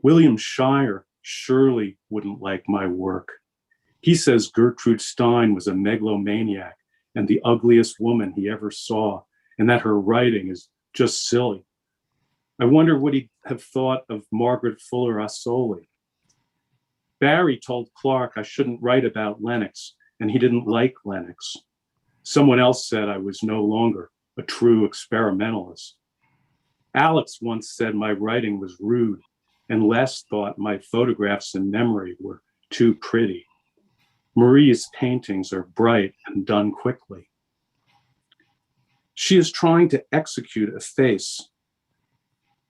William Shire surely wouldn't like my work. He says Gertrude Stein was a megalomaniac and the ugliest woman he ever saw, and that her writing is just silly. I wonder what he'd have thought of Margaret Fuller Asoli. Barry told Clark I shouldn't write about Lennox, and he didn't like Lennox. Someone else said I was no longer a true experimentalist. Alex once said my writing was rude, and Les thought my photographs in memory were too pretty. Marie's paintings are bright and done quickly. She is trying to execute a face.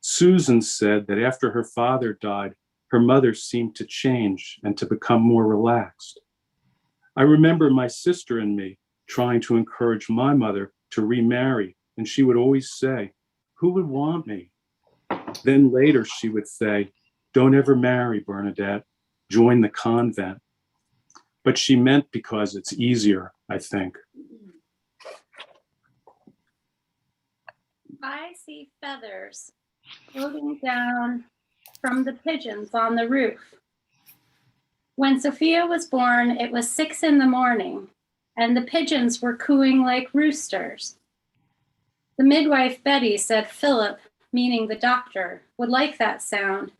Susan said that after her father died, her mother seemed to change and to become more relaxed. I remember my sister and me trying to encourage my mother to remarry, and she would always say, "Who would want me?" Then later she would say, "Don't ever marry, Bernadette, join the convent." But she meant because it's easier, I think. I see feathers floating down from the pigeons on the roof. When Sophia was born, it was 6 a.m, and the pigeons were cooing like roosters. The midwife, Betty, said Philip, meaning the doctor, would like that sound,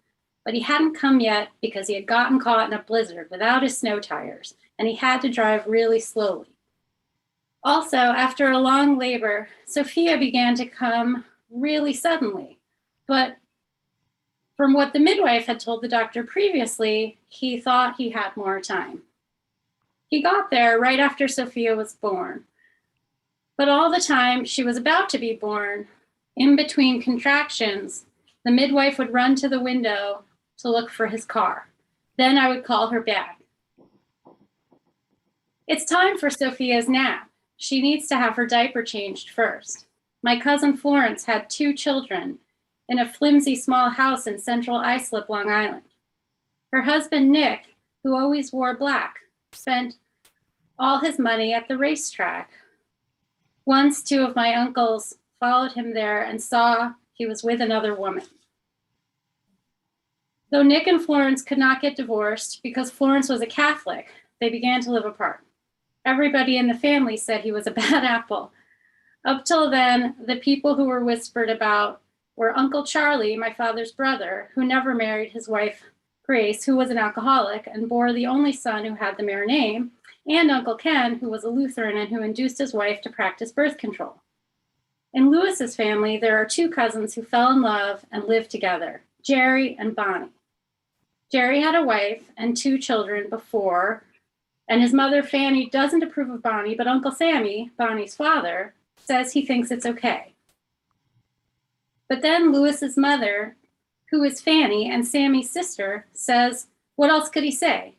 but he hadn't come yet because he had gotten caught in a blizzard without his snow tires, and he had to drive really slowly. Also, after a long labor, Sophia began to come really suddenly, but from what the midwife had told the doctor previously, he thought he had more time. He got there right after Sophia was born, but all the time she was about to be born, in between contractions, the midwife would run to the window to look for his car. Then I would call her back. It's time for Sophia's nap. She needs to have her diaper changed first. My cousin Florence had 2 children in a flimsy small house in central Islip, Long Island. Her husband, Nick, who always wore black, spent all his money at the racetrack. Once 2 of my uncles followed him there and saw he was with another woman. Though Nick and Florence could not get divorced because Florence was a Catholic, they began to live apart. Everybody in the family said he was a bad apple. Up till then, the people who were whispered about were Uncle Charlie, my father's brother, who never married his wife, Grace, who was an alcoholic and bore the only son who had the mare name, and Uncle Ken, who was a Lutheran and who induced his wife to practice birth control. In Lewis's family, there are 2 cousins who fell in love and lived together, Jerry and Bonnie. Jerry had a wife and 2 children before, and his mother, Fanny, doesn't approve of Bonnie, but Uncle Sammy, Bonnie's father, says he thinks it's okay. But then Lewis's mother, who is Fanny and Sammy's sister, says, what else could he say?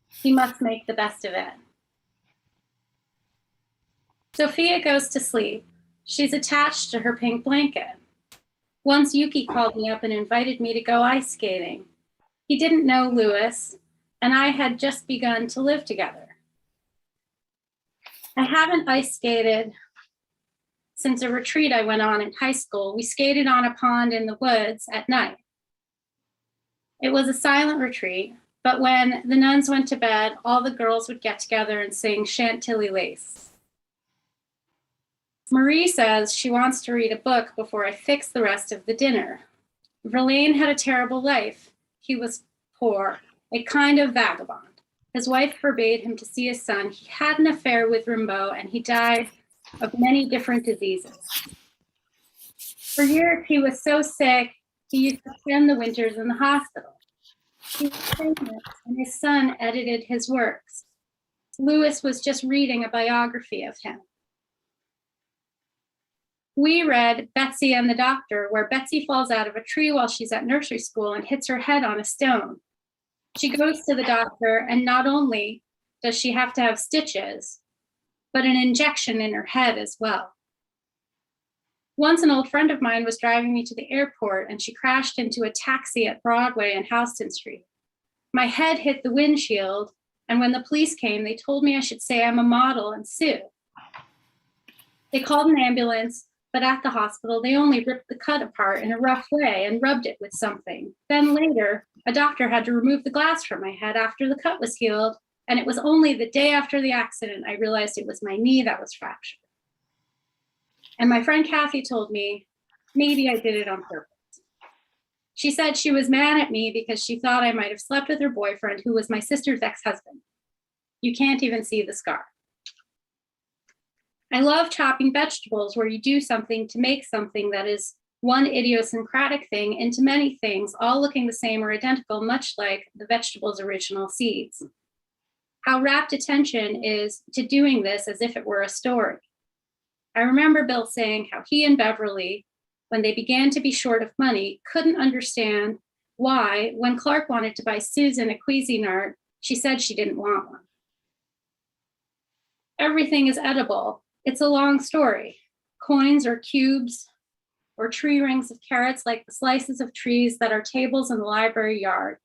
He must make the best of it. Sophia goes to sleep. She's attached to her pink blanket. Once Yuki called me up and invited me to go ice skating. He didn't know Lewis, and I had just begun to live together. I haven't ice skated since a retreat I went on in high school. We skated on a pond in the woods at night. It was a silent retreat, but when the nuns went to bed, all the girls would get together and sing Chantilly Lace. Marie says she wants to read a book before I fix the rest of the dinner. Verlaine had a terrible life. He was poor, a kind of vagabond. His wife forbade him to see his son. He had an affair with Rimbaud, and he died of many different diseases. For years, he was so sick, he used to spend the winters in the hospital. He was famous, and his son edited his works. Lewis was just reading a biography of him. We read Betsy and the Doctor, where Betsy falls out of a tree while she's at nursery school and hits her head on a stone. She goes to the doctor, and not only does she have to have stitches, but an injection in her head as well. Once an old friend of mine was driving me to the airport, and she crashed into a taxi at Broadway and Houston Street. My head hit the windshield, and when the police came, they told me I should say I'm a model and sue. They called an ambulance, but at the hospital, they only ripped the cut apart in a rough way and rubbed it with something. Then later, a doctor had to remove the glass from my head after the cut was healed, and it was only the day after the accident I realized it was my knee that was fractured. And my friend Kathy told me, maybe I did it on purpose. She said she was mad at me because she thought I might have slept with her boyfriend, who was my sister's ex-husband. You can't even see the scar. I love chopping vegetables, where you do something to make something that is one idiosyncratic thing into many things, all looking the same or identical, much like the vegetable's original seeds. How rapt attention is to doing this as if it were a story. I remember Bill saying how he and Beverly, when they began to be short of money, couldn't understand why, when Clark wanted to buy Susan a Cuisinart, she said she didn't want one. Everything is edible. It's a long story. Coins or cubes or tree rings of carrots like the slices of trees that are tables in the library yard.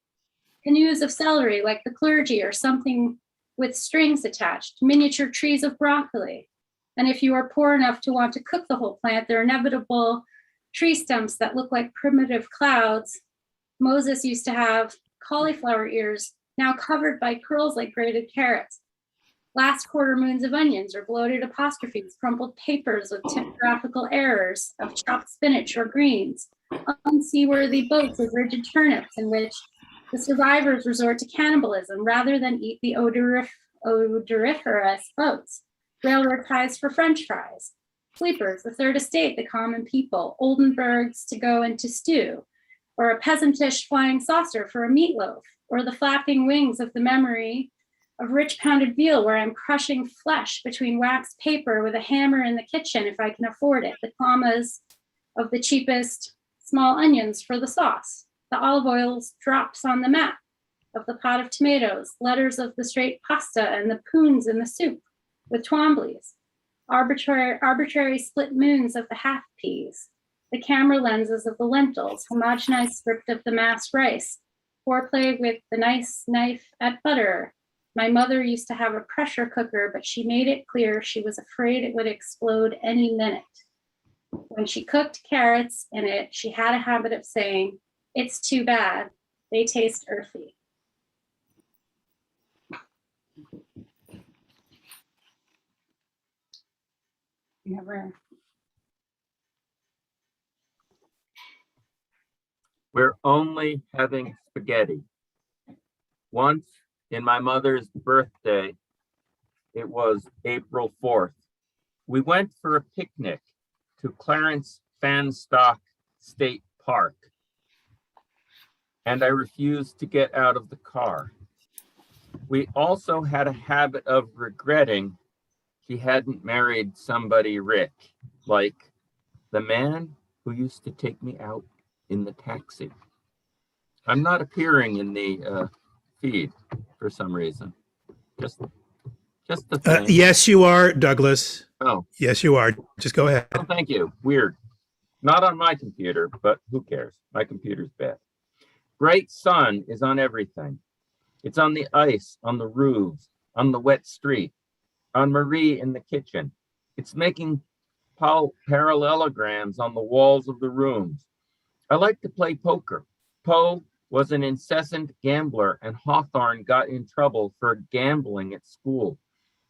Canoes of celery like the clergy or something with strings attached. Miniature trees of broccoli. And if you are poor enough to want to cook the whole plant, there are inevitable tree stumps that look like primitive clouds. Moses used to have cauliflower ears, now covered by curls like grated carrots. Last quarter moons of onions or bloated apostrophes, crumpled papers with typographical errors of chopped spinach or greens, unseaworthy boats of rigid turnips in which the survivors resort to cannibalism rather than eat the odoriferous boats, railroad ties for French fries, sleepers, the third estate, the common people, Oldenburgs to go into stew, or a peasantish flying saucer for a meatloaf, or the flapping wings of the memory of rich pounded veal where I'm crushing flesh between waxed paper with a hammer in the kitchen if I can afford it, the commas of the cheapest small onions for the sauce, the olive oil drops on the mat of the pot of tomatoes, letters of the straight pasta and the poons in the soup with Twombly's, arbitrary split moons of the half peas, the camera lenses of the lentils, homogenized script of the massed rice, foreplay with the nice knife at butter. My mother used to have a pressure cooker, but she made it clear she was afraid it would explode any minute. When she cooked carrots in it, she had a habit of saying, "It's too bad, they taste earthy." Never. We're only having spaghetti. Once in my mother's birthday, it was April 4th, we went for a picnic to Clarence Fanstock State Park, and I refused to get out of the car. We also had a habit of regretting she hadn't married somebody rich, like the man who used to take me out in the taxi. I'm not appearing in the feed for some reason. Just the thing. Yes, you are, Douglas. Oh. Yes, you are. Just go ahead. Oh, thank you. Weird. Not on my computer, but who cares? My computer's bad. Bright sun is on everything. It's on the ice, on the roofs, on the wet street, on Marie in the kitchen. It's making parallelograms on the walls of the rooms. I like to play poker. Poe was an incessant gambler, and Hawthorne got in trouble for gambling at school.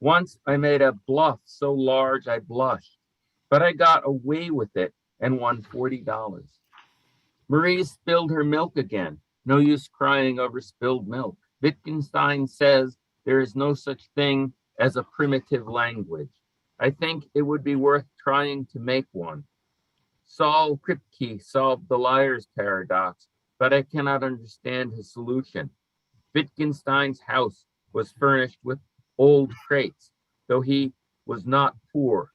Once I made a bluff so large I blushed, but I got away with it and won $40. Marie spilled her milk again. No use crying over spilled milk. Wittgenstein says there is no such thing as a primitive language. I think it would be worth trying to make one. Saul Kripke solved the liar's paradox, but I cannot understand his solution. Wittgenstein's house was furnished with old crates, though he was not poor.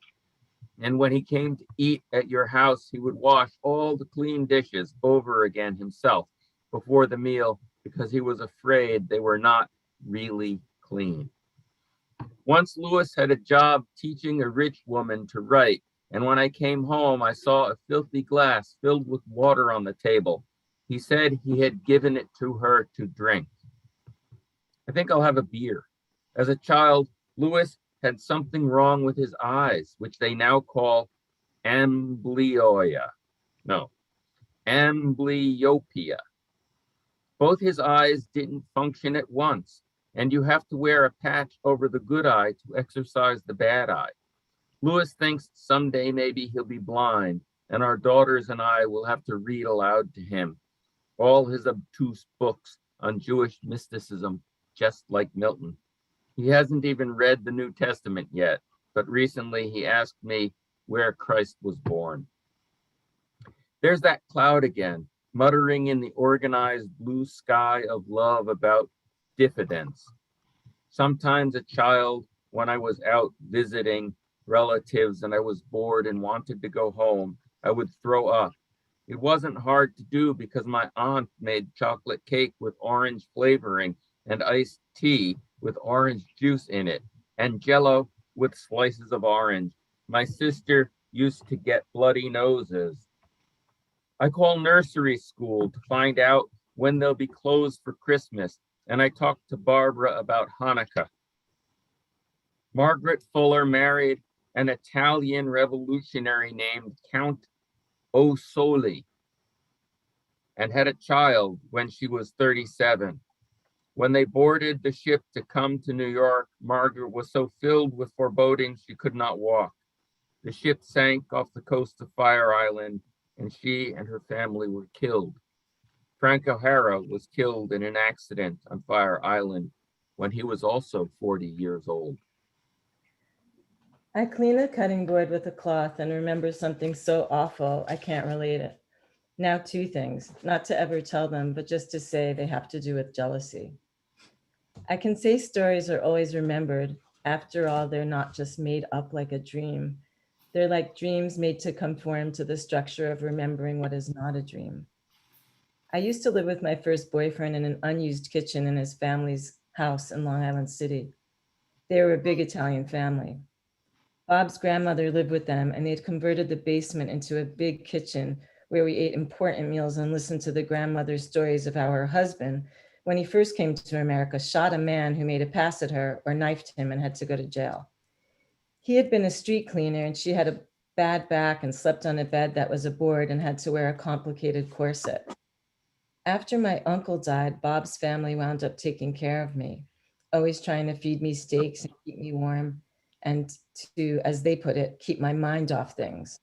And when he came to eat at your house, he would wash all the clean dishes over again himself before the meal because he was afraid they were not really clean. Once Lewis had a job teaching a rich woman to write, and when I came home, I saw a filthy glass filled with water on the table. He said he had given it to her to drink. I think I'll have a beer. As a child, Lewis had something wrong with his eyes, which they now call amblyopia. Both his eyes didn't function at once, and you have to wear a patch over the good eye to exercise the bad eye. Lewis thinks someday maybe he'll be blind, and our daughters and I will have to read aloud to him all his obtuse books on Jewish mysticism, just like Milton. He hasn't even read the New Testament yet, but recently he asked me where Christ was born. There's that cloud again, muttering in the organized blue sky of love about diffidence. Sometimes a child, when I was out visiting relatives and I was bored and wanted to go home, I would throw up. It wasn't hard to do because my aunt made chocolate cake with orange flavoring and iced tea with orange juice in it, and Jell-O with slices of orange. My sister used to get bloody noses. I call nursery school to find out when they'll be closed for Christmas, and I talked to Barbara about Hanukkah. Margaret Fuller married an Italian revolutionary named Count Osoli and had a child when she was 37. When they boarded the ship to come to New York, Margaret was so filled with foreboding she could not walk. The ship sank off the coast of Fire Island, and she and her family were killed. Frank O'Hara was killed in an accident on Fire Island when he was also 40 years old. I clean a cutting board with a cloth and remember something so awful I can't relate it. Now 2 things, not to ever tell them, but just to say they have to do with jealousy. I can say stories are always remembered. After all, they're not just made up like a dream. They're like dreams made to conform to the structure of remembering what is not a dream. I used to live with my first boyfriend in an unused kitchen in his family's house in Long Island City. They were a big Italian family. Bob's grandmother lived with them, and they'd converted the basement into a big kitchen where we ate important meals and listened to the grandmother's stories of how her husband, when he first came to America, shot a man who made a pass at her or knifed him and had to go to jail. He had been a street cleaner, and she had a bad back and slept on a bed that was a board and had to wear a complicated corset. After my uncle died, Bob's family wound up taking care of me, always trying to feed me steaks and keep me warm and to, as they put it, keep my mind off things.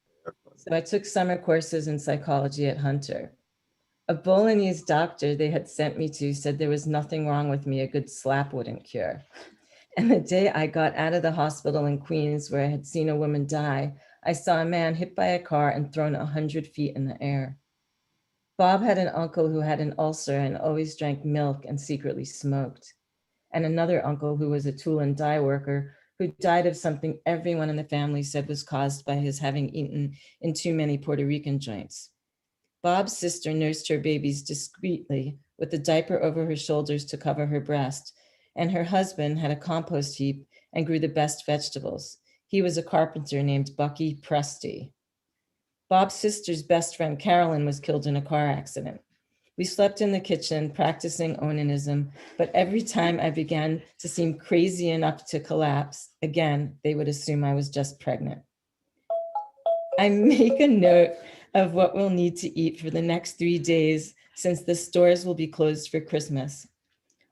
So I took summer courses in psychology at Hunter. A Bolognese doctor they had sent me to said there was nothing wrong with me a good slap wouldn't cure. And the day I got out of the hospital in Queens, where I had seen a woman die, I saw a man hit by a car and thrown 100 feet in the air. Bob had an uncle who had an ulcer and always drank milk and secretly smoked. And another uncle who was a tool and die worker who died of something everyone in the family said was caused by his having eaten in too many Puerto Rican joints. Bob's sister nursed her babies discreetly with a diaper over her shoulders to cover her breast, and her husband had a compost heap and grew the best vegetables. He was a carpenter named Bucky Presti. Bob's sister's best friend, Carolyn, was killed in a car accident. We slept in the kitchen practicing onanism, but every time I began to seem crazy enough to collapse, again, they would assume I was just pregnant. I make a note of what we'll need to eat for the next 3 days since the stores will be closed for Christmas.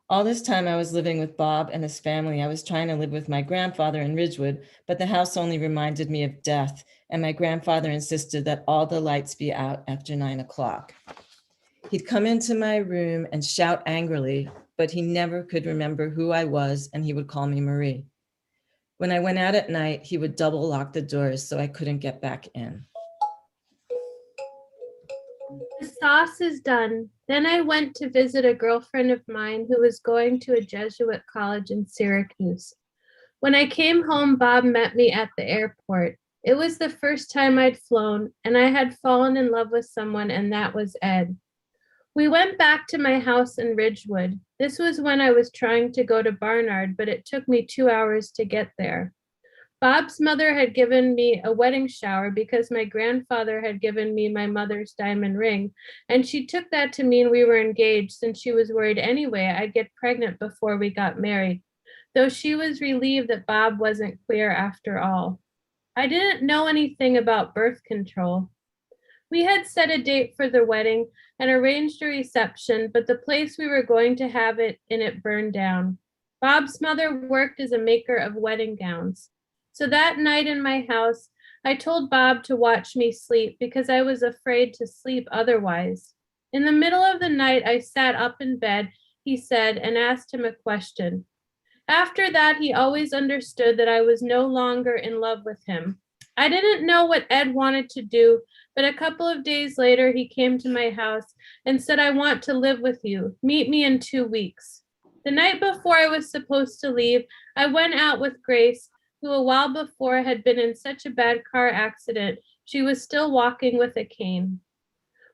All this time I was living with Bob and his family. I was trying to live with my grandfather in Ridgewood, but the house only reminded me of death, and my grandfather insisted that all the lights be out after 9 o'clock. He'd come into my room and shout angrily, but he never could remember who I was, and he would call me Marie. When I went out at night, he would double lock the doors so I couldn't get back in. The sauce is done. Then I went to visit a girlfriend of mine who was going to a Jesuit college in Syracuse. When I came home, Bob met me at the airport. It was the first time I'd flown, and I had fallen in love with someone, and that was Ed. We went back to my house in Ridgewood. This was when I was trying to go to Barnard, but it took me 2 hours to get there. Bob's mother had given me a wedding shower because my grandfather had given me my mother's diamond ring, and she took that to mean we were engaged since she was worried anyway I'd get pregnant before we got married, though she was relieved that Bob wasn't queer after all. I didn't know anything about birth control. We had set a date for the wedding and arranged a reception, but the place we were going to have it in it burned down. Bob's mother worked as a maker of wedding gowns. So that night in my house, I told Bob to watch me sleep because I was afraid to sleep otherwise. In the middle of the night, I sat up in bed, he said, and asked him a question. After that, he always understood that I was no longer in love with him. I didn't know what Ed wanted to do, but a couple of days later, he came to my house and said, I want to live with you. Meet me in 2 weeks. The night before I was supposed to leave, I went out with Grace, who a while before had been in such a bad car accident, she was still walking with a cane.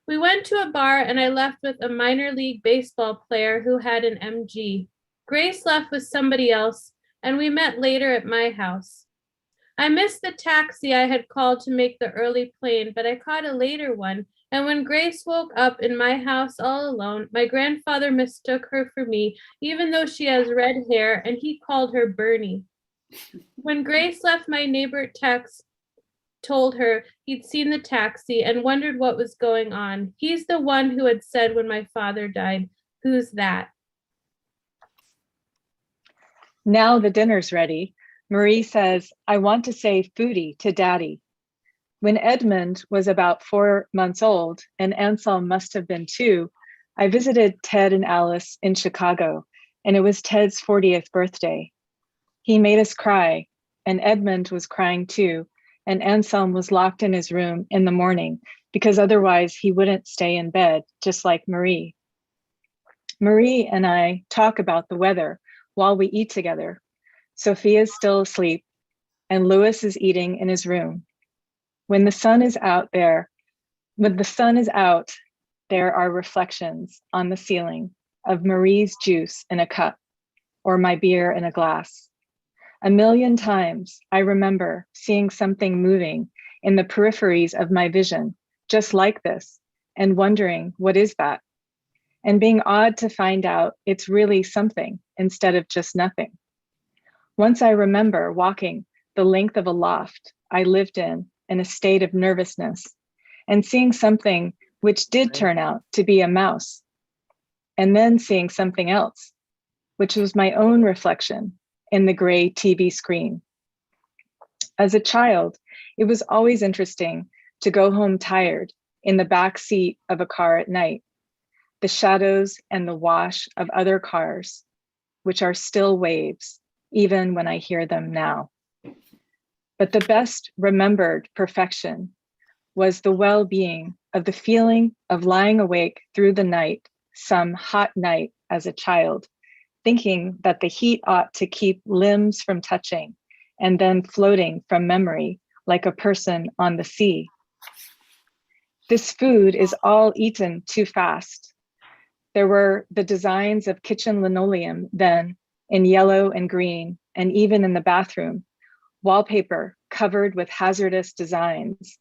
We went to a bar and I left with a minor league baseball player who had an MG. Grace left with somebody else, and we met later at my house. I missed the taxi I had called to make the early plane, but I caught a later one, and when Grace woke up in my house all alone, my grandfather mistook her for me, even though she has red hair, and he called her Bernie. When Grace left, my neighbor Tex told her he'd seen the taxi and wondered what was going on. He's the one who had said when my father died, "Who's that?" Now the dinner's ready. Marie says, I want to say foodie to Daddy. When Edmund was about 4 months old, and Anselm must have been 2, I visited Ted and Alice in Chicago, and it was Ted's 40th birthday. He made us cry, and Edmund was crying too, and Anselm was locked in his room in the morning because otherwise he wouldn't stay in bed, just like Marie. Marie and I talk about the weather while we eat together. Sophia's still asleep, and Louis is eating in his room. When the sun is out, there are reflections on the ceiling of Marie's juice in a cup or my beer in a glass. A million times I remember seeing something moving in the peripheries of my vision, just like this, and wondering, what is that? And being awed to find out it's really something instead of just nothing. Once I remember walking the length of a loft I lived in a state of nervousness and seeing something which did turn out to be a mouse, and then seeing something else, which was my own reflection in the gray TV screen. As a child, it was always interesting to go home tired in the back seat of a car at night, the shadows and the wash of other cars, which are still waves, even when I hear them now. But the best remembered perfection was the well-being of the feeling of lying awake through the night, some hot night as a child, thinking that the heat ought to keep limbs from touching and then floating from memory like a person on the sea. This food is all eaten too fast. There were the designs of kitchen linoleum then in yellow and green, and even in the bathroom, wallpaper covered with hazardous designs,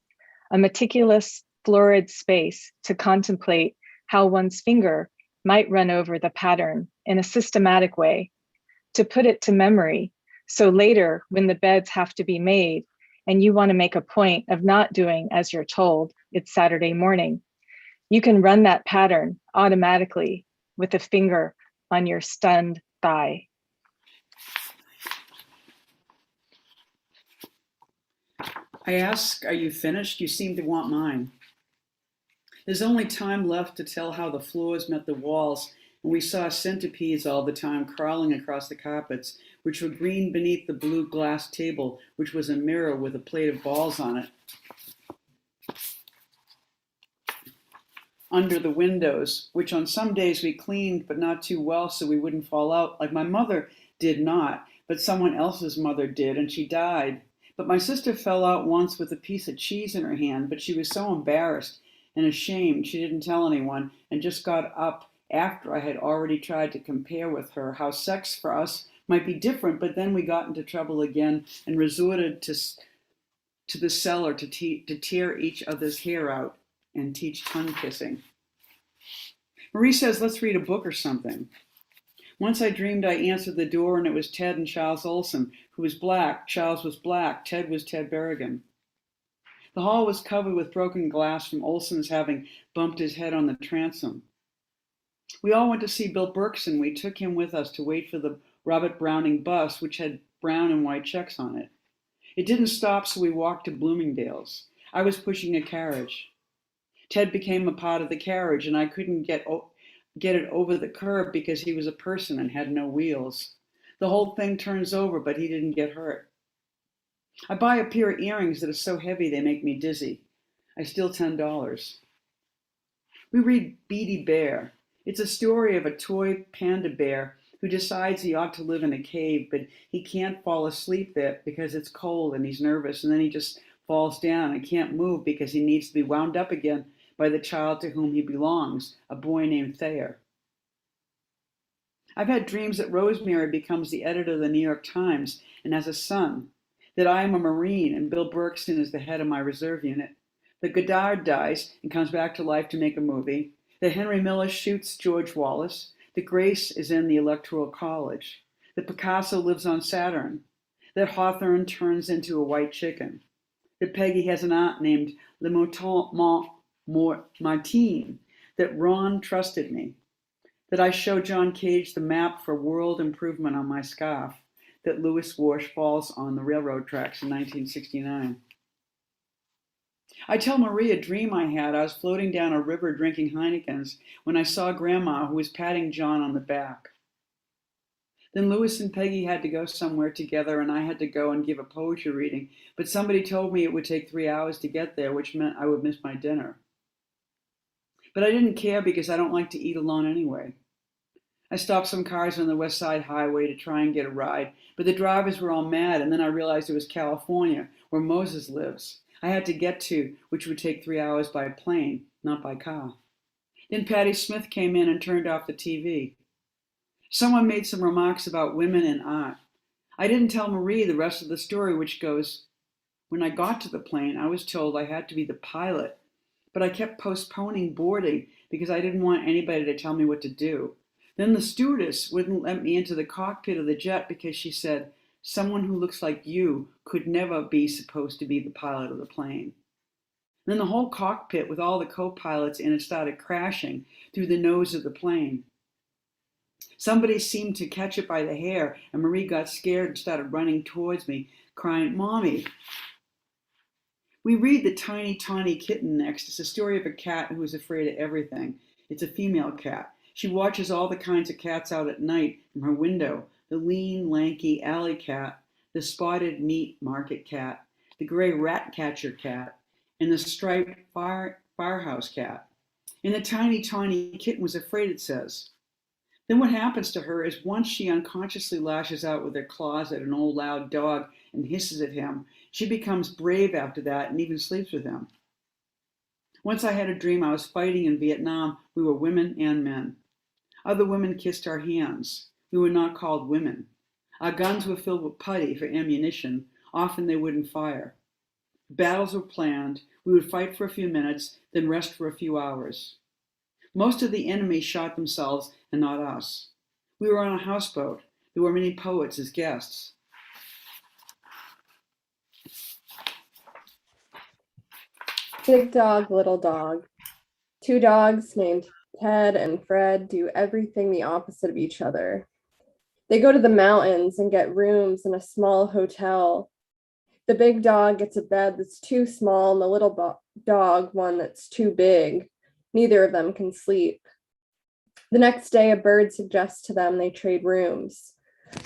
a meticulous florid space to contemplate how one's finger might run over the pattern in a systematic way, to put it to memory. So later, when the beds have to be made and you want to make a point of not doing as you're told, it's Saturday morning, you can run that pattern automatically with a finger on your stunned thigh. I ask, are you finished? You seem to want mine. There's only time left to tell how the floors met the walls, and we saw centipedes all the time crawling across the carpets, which were green beneath the blue glass table, which was a mirror with a plate of balls on it. Under the windows, which on some days we cleaned, but not too well so we wouldn't fall out, like my mother did not, but someone else's mother did, and she died. But my sister fell out once with a piece of cheese in her hand, but she was so embarrassed and ashamed she didn't tell anyone, and just got up after I had already tried to compare with her how sex for us might be different, but then we got into trouble again and resorted to the cellar to tear each other's hair out and teach tongue kissing. Marie says, let's read a book or something. Once I dreamed I answered the door and it was Ted and Charles Olson, who was black. Charles was black. Ted was Ted Berrigan. The hall was covered with broken glass from Olson's having bumped his head on the transom. We all went to see Bill Berkson. We took him with us to wait for the Robert Browning bus, which had brown and white checks on it. It didn't stop, so we walked to Bloomingdale's. I was pushing a carriage. Ted became a part of the carriage, and I couldn't get it over the curb because he was a person and had no wheels. The whole thing turns over, but he didn't get hurt. I buy a pair of earrings that are so heavy they make me dizzy. I steal $10. We read Beady Bear. It's a story of a toy panda bear who decides he ought to live in a cave, but he can't fall asleep there because it's cold and he's nervous, and then he just falls down and can't move because he needs to be wound up again by the child to whom he belongs, a boy named Thayer. I've had dreams that Rosemary becomes the editor of the New York Times and has a son, that I am a Marine and Bill Berkson is the head of my reserve unit, that Godard dies and comes back to life to make a movie, that Henry Miller shoots George Wallace, that Grace is in the Electoral College, that Picasso lives on Saturn, that Hawthorne turns into a white chicken, that Peggy has an aunt named Le Mouton Martine, that Ron trusted me, that I show John Cage the map for world improvement on my scarf, that Louis Warsh falls on the railroad tracks in 1969. I tell Marie a dream I had. I was floating down a river drinking Heinekens when I saw Grandma, who was patting John on the back. Then Louis and Peggy had to go somewhere together, and I had to go and give a poetry reading, but somebody told me it would take 3 hours to get there, which meant I would miss my dinner. But I didn't care because I don't like to eat alone anyway. I stopped some cars on the West Side Highway to try and get a ride, but the drivers were all mad, and then I realized it was California, where Moses lives. I had to get to, which would take 3 hours by plane, not by car. Then Patti Smith came in and turned off the TV. Someone made some remarks about women in art. I didn't tell Marie the rest of the story, which goes, when I got to the plane, I was told I had to be the pilot, but I kept postponing boarding because I didn't want anybody to tell me what to do. Then the stewardess wouldn't let me into the cockpit of the jet because she said, someone who looks like you could never be supposed to be the pilot of the plane. Then the whole cockpit with all the co-pilots in it started crashing through the nose of the plane. Somebody seemed to catch it by the hair, and Marie got scared and started running towards me, crying, Mommy. We read The Tiny Tawny Kitten next. It's a story of a cat who is afraid of everything. It's a female cat. She watches all the kinds of cats out at night from her window. The lean, lanky alley cat, the spotted meat market cat, the gray rat catcher cat, and the striped firehouse cat. And the tiny, tawny kitten was afraid, it says. Then what happens to her is once she unconsciously lashes out with her claws at an old loud dog and hisses at him, she becomes brave after that and even sleeps with him. Once I had a dream I was fighting in Vietnam. We were women and men. Other women kissed our hands. We were not called women. Our guns were filled with putty for ammunition. Often they wouldn't fire. Battles were planned. We would fight for a few minutes, then rest for a few hours. Most of the enemy shot themselves and not us. We were on a houseboat. There were many poets as guests. Big dog, little dog. Two dogs named Ted and Fred do everything the opposite of each other. They go to the mountains and get rooms in a small hotel. The big dog gets a bed that's too small and the little dog one that's too big. Neither of them can sleep. The next day, a bird suggests to them they trade rooms.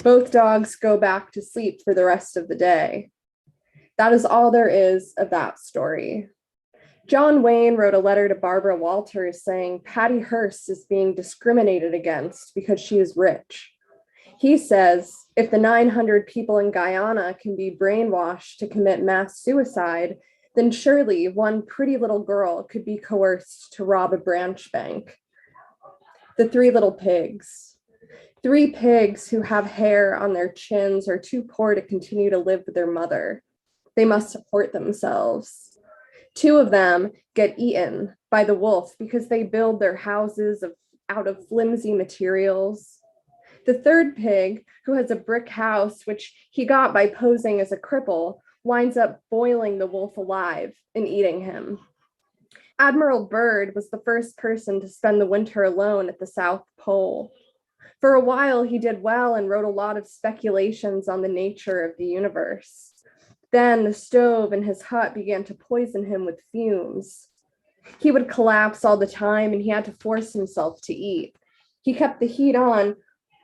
Both dogs go back to sleep for the rest of the day. That is all there is of that story. John Wayne wrote a letter to Barbara Walters saying Patty Hearst is being discriminated against because she is rich. He says if the 900 people in Guyana can be brainwashed to commit mass suicide, then surely one pretty little girl could be coerced to rob a branch bank. The three little pigs. 3 pigs who have hair on their chins are too poor to continue to live with their mother. They must support themselves. 2 of them get eaten by the wolf because they build their houses out of flimsy materials. The 3rd pig, who has a brick house, which he got by posing as a cripple, winds up boiling the wolf alive and eating him. Admiral Byrd was the first person to spend the winter alone at the South Pole. For a while, he did well and wrote a lot of speculations on the nature of the universe. Then the stove in his hut began to poison him with fumes. He would collapse all the time and he had to force himself to eat. He kept the heat on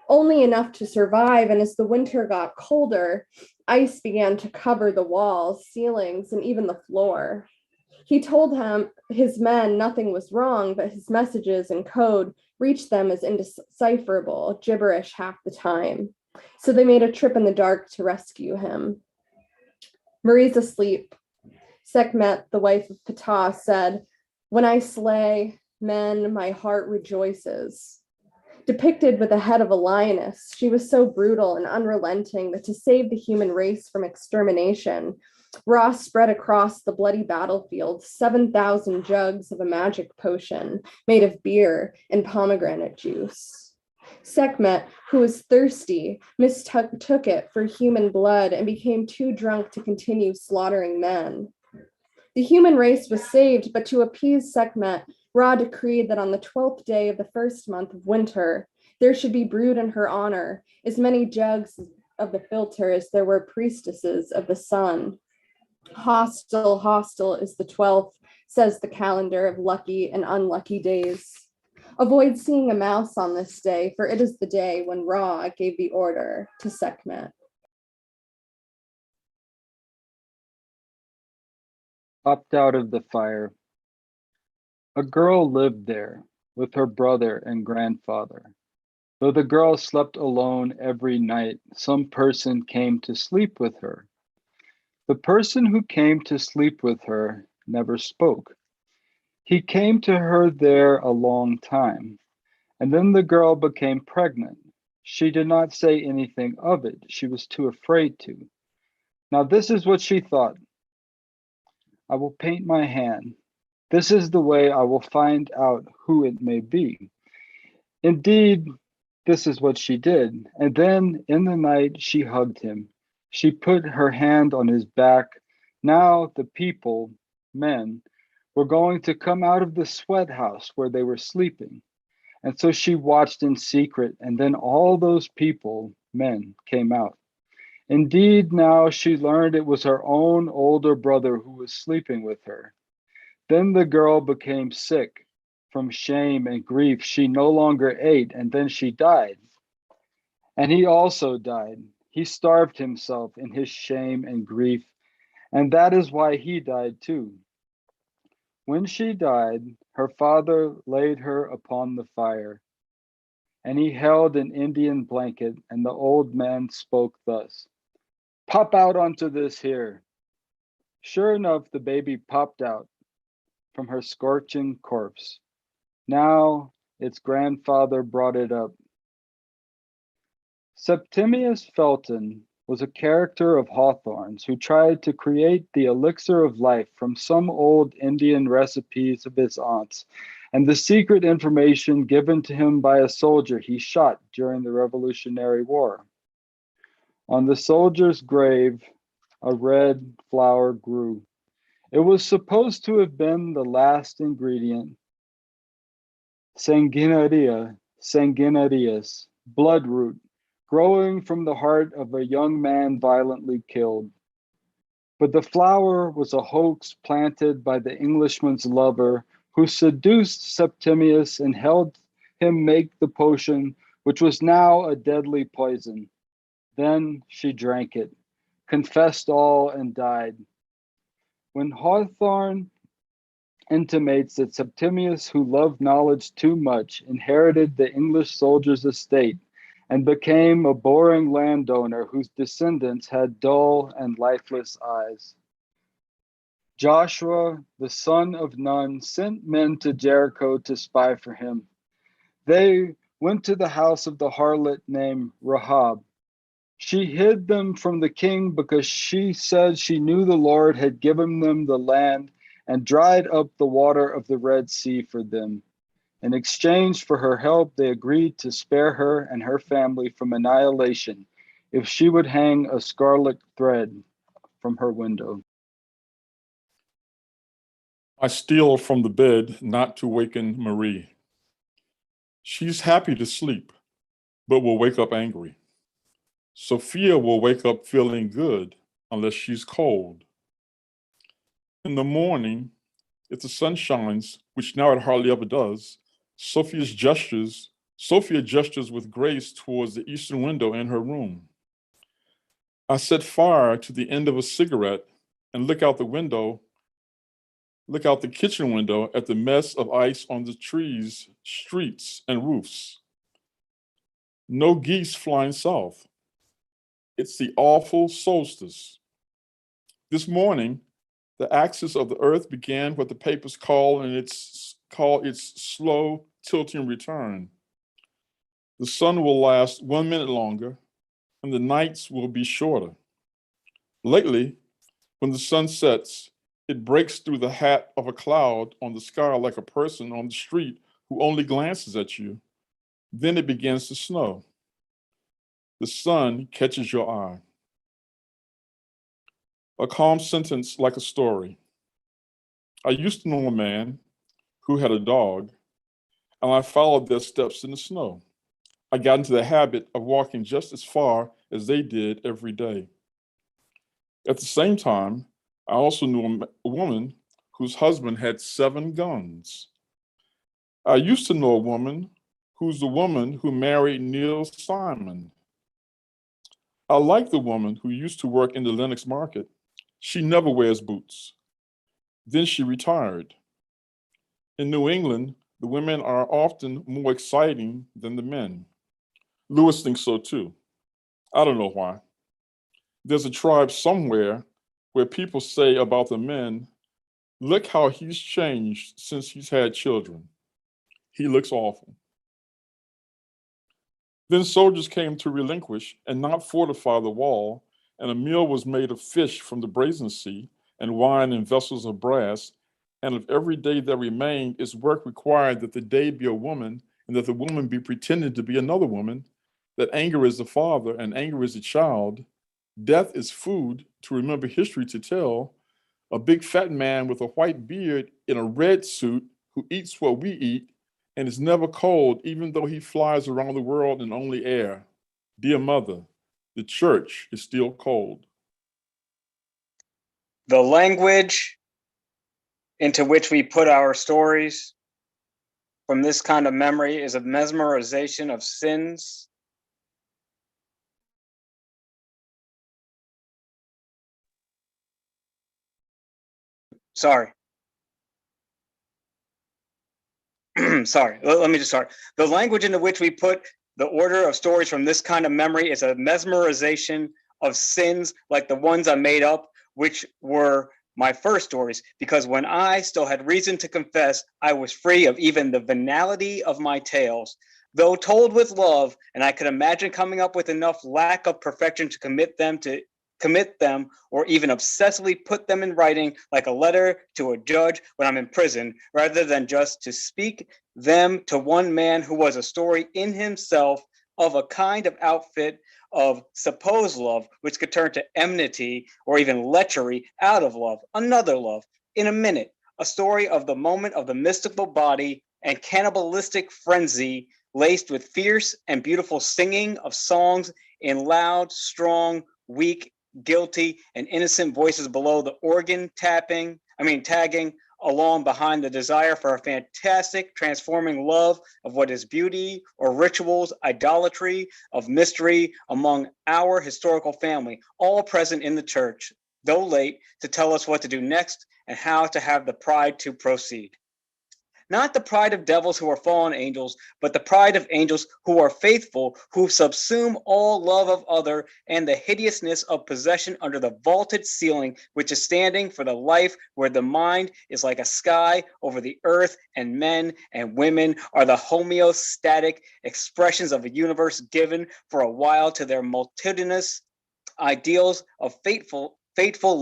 only enough to survive, and as the winter got colder, ice began to cover the walls, ceilings, and even the floor. He told his men nothing was wrong, but his messages and code reached them as indecipherable gibberish half the time. So they made a trip in the dark to rescue him. Marie's asleep. Sekhmet, the wife of Ptah, said, "When I slay men, my heart rejoices." Depicted with the head of a lioness, she was so brutal and unrelenting that to save the human race from extermination, Ra spread across the bloody battlefield 7,000 jugs of a magic potion made of beer and pomegranate juice. Sekhmet, who was thirsty, mistook it for human blood and became too drunk to continue slaughtering men. The human race was saved, but to appease Sekhmet, Ra decreed that on the 12th day of the first month of winter, there should be brewed in her honor as many jugs of the philter as there were priestesses of the sun. Hostile, hostile is the 12th, says the calendar of lucky and unlucky days. Avoid seeing a mouse on this day, for it is the day when Ra gave the order to Sekhmet. Popped out of the fire. A girl lived there with her brother and grandfather. Though the girl slept alone every night, some person came to sleep with her. The person who came to sleep with her never spoke. He came to her there a long time, and then the girl became pregnant. She did not say anything of it. She was too afraid to. Now this is what she thought. I will paint my hand. This is the way I will find out who it may be. Indeed, this is what she did. And then in the night, she hugged him. She put her hand on his back. Now the people, men, were going to come out of the sweat house where they were sleeping. And so she watched in secret, and then all those people, men, came out. Indeed, now she learned it was her own older brother who was sleeping with her. Then the girl became sick from shame and grief. She no longer ate, and then she died. And he also died. He starved himself in his shame and grief, and that is why he died too. When she died, her father laid her upon the fire, and he held an Indian blanket, and the old man spoke thus, "Pop out onto this here." Sure enough, the baby popped out from her scorching corpse. Now its grandfather brought it up. Septimius Felton was a character of Hawthorne's who tried to create the elixir of life from some old Indian recipes of his aunt's and the secret information given to him by a soldier he shot during the Revolutionary War. On the soldier's grave, a red flower grew. It was supposed to have been the last ingredient, sanguinarius, bloodroot, growing from the heart of a young man violently killed. But the flower was a hoax planted by the Englishman's lover who seduced Septimius and held him make the potion, which was now a deadly poison. Then she drank it, confessed all, and died. When Hawthorne intimates that Septimius, who loved knowledge too much, inherited the English soldier's estate and became a boring landowner whose descendants had dull and lifeless eyes. Joshua, the son of Nun, sent men to Jericho to spy for him. They went to the house of the harlot named Rahab. She hid them from the king because she said she knew the Lord had given them the land and dried up the water of the Red Sea for them. In exchange for her help, they agreed to spare her and her family from annihilation if she would hang a scarlet thread from her window. I steal from the bed not to waken Marie. She's happy to sleep, but will wake up angry. Sophia will wake up feeling good unless she's cold. In the morning, if the sun shines, which now it hardly ever does, Sophia gestures with grace towards the eastern window in her room. I set fire to the end of a cigarette and look out the kitchen window at the mess of ice on the trees, streets, and roofs. No geese flying south. It's the awful solstice. This morning, the axis of the earth began what the papers call its slow tilting return. The sun will last 1 minute longer, and the nights will be shorter. Lately, when the sun sets, it breaks through the hat of a cloud on the sky like a person on the street who only glances at you. Then it begins to snow. The sun catches your eye. A calm sentence like a story. I used to know a man who had a dog, and I followed their steps in the snow. I got into the habit of walking just as far as they did every day. At the same time, I also knew a woman whose husband had 7 guns. I used to know a woman who's the woman who married Neil Simon. I like the woman who used to work in the Lenox market. She never wears boots. Then she retired. In New England, the women are often more exciting than the men. Lewis thinks so too. I don't know why. There's a tribe somewhere where people say about the men, look how he's changed since he's had children. He looks awful. Then soldiers came to relinquish and not fortify the wall, and a meal was made of fish from the brazen sea and wine in vessels of brass. And of every day that remained, its work required that the day be a woman and that the woman be pretending to be another woman, that anger is the father and anger is the child. Death is food to remember history to tell. A big fat man with a white beard in a red suit who eats what we eat and is never cold, even though he flies around the world in only air. Dear mother, the church is still cold. The language into which we put our stories from this kind of memory is a mesmerization of sins. Sorry. Sorry, let me just start. The language into which we put the order of stories from this kind of memory is a mesmerization of sins like the ones I made up, which were my first stories, because when I still had reason to confess, I was free of even the venality of my tales. Though told with love, and I could imagine coming up with enough lack of perfection to commit them or even obsessively put them in writing like a letter to a judge when I'm in prison, rather than just to speak them to one man who was a story in himself of a kind of outfit of supposed love, which could turn to enmity or even lechery out of love, another love, in a minute, a story of the moment of the mystical body and cannibalistic frenzy laced with fierce and beautiful singing of songs in loud, strong, weak, guilty, and innocent voices below the organ tagging along behind the desire for a fantastic, transforming love of what is beauty or rituals, idolatry, of mystery among our historical family, all present in the church, though late, to tell us what to do next and how to have the pride to proceed. Not the pride of devils who are fallen angels, but the pride of angels who are faithful, who subsume all love of other and the hideousness of possession under the vaulted ceiling, which is standing for the life where the mind is like a sky over the earth, and men and women are the homeostatic expressions of a universe given for a while to their multitudinous ideals of fateful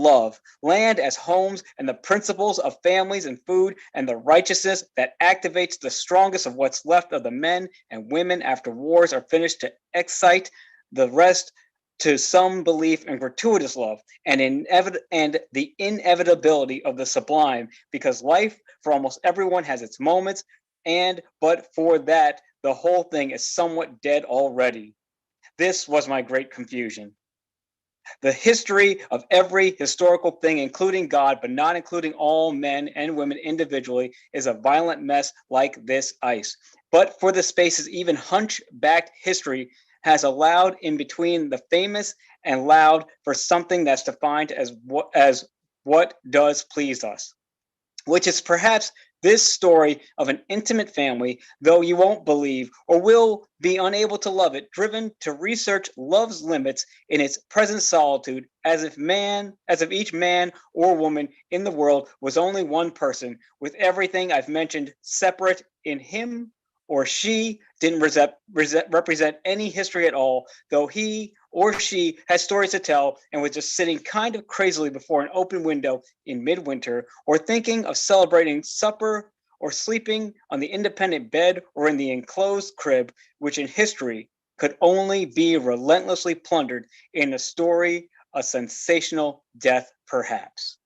love, land as homes, and the principles of families and food, and the righteousness that activates the strongest of what's left of the men and women after wars are finished to excite the rest to some belief in gratuitous love and the inevitability of the sublime, because life for almost everyone has its moments, and but for that, the whole thing is somewhat dead already. This was my great confusion. The history of every historical thing, including God, but not including all men and women individually, is a violent mess like this ice. But for the spaces, even hunchbacked history has allowed in between the famous and loud for something that's defined as what does please us, which is perhaps this story of an intimate family, though you won't believe or will be unable to love it, driven to research love's limits in its present solitude, as if each man or woman in the world was only one person, with everything I've mentioned separate in him or she didn't represent any history at all, though he or she had stories to tell and was just sitting kind of crazily before an open window in midwinter, or thinking of celebrating supper, or sleeping on the independent bed or in the enclosed crib, which in history could only be relentlessly plundered in a story, a sensational death perhaps.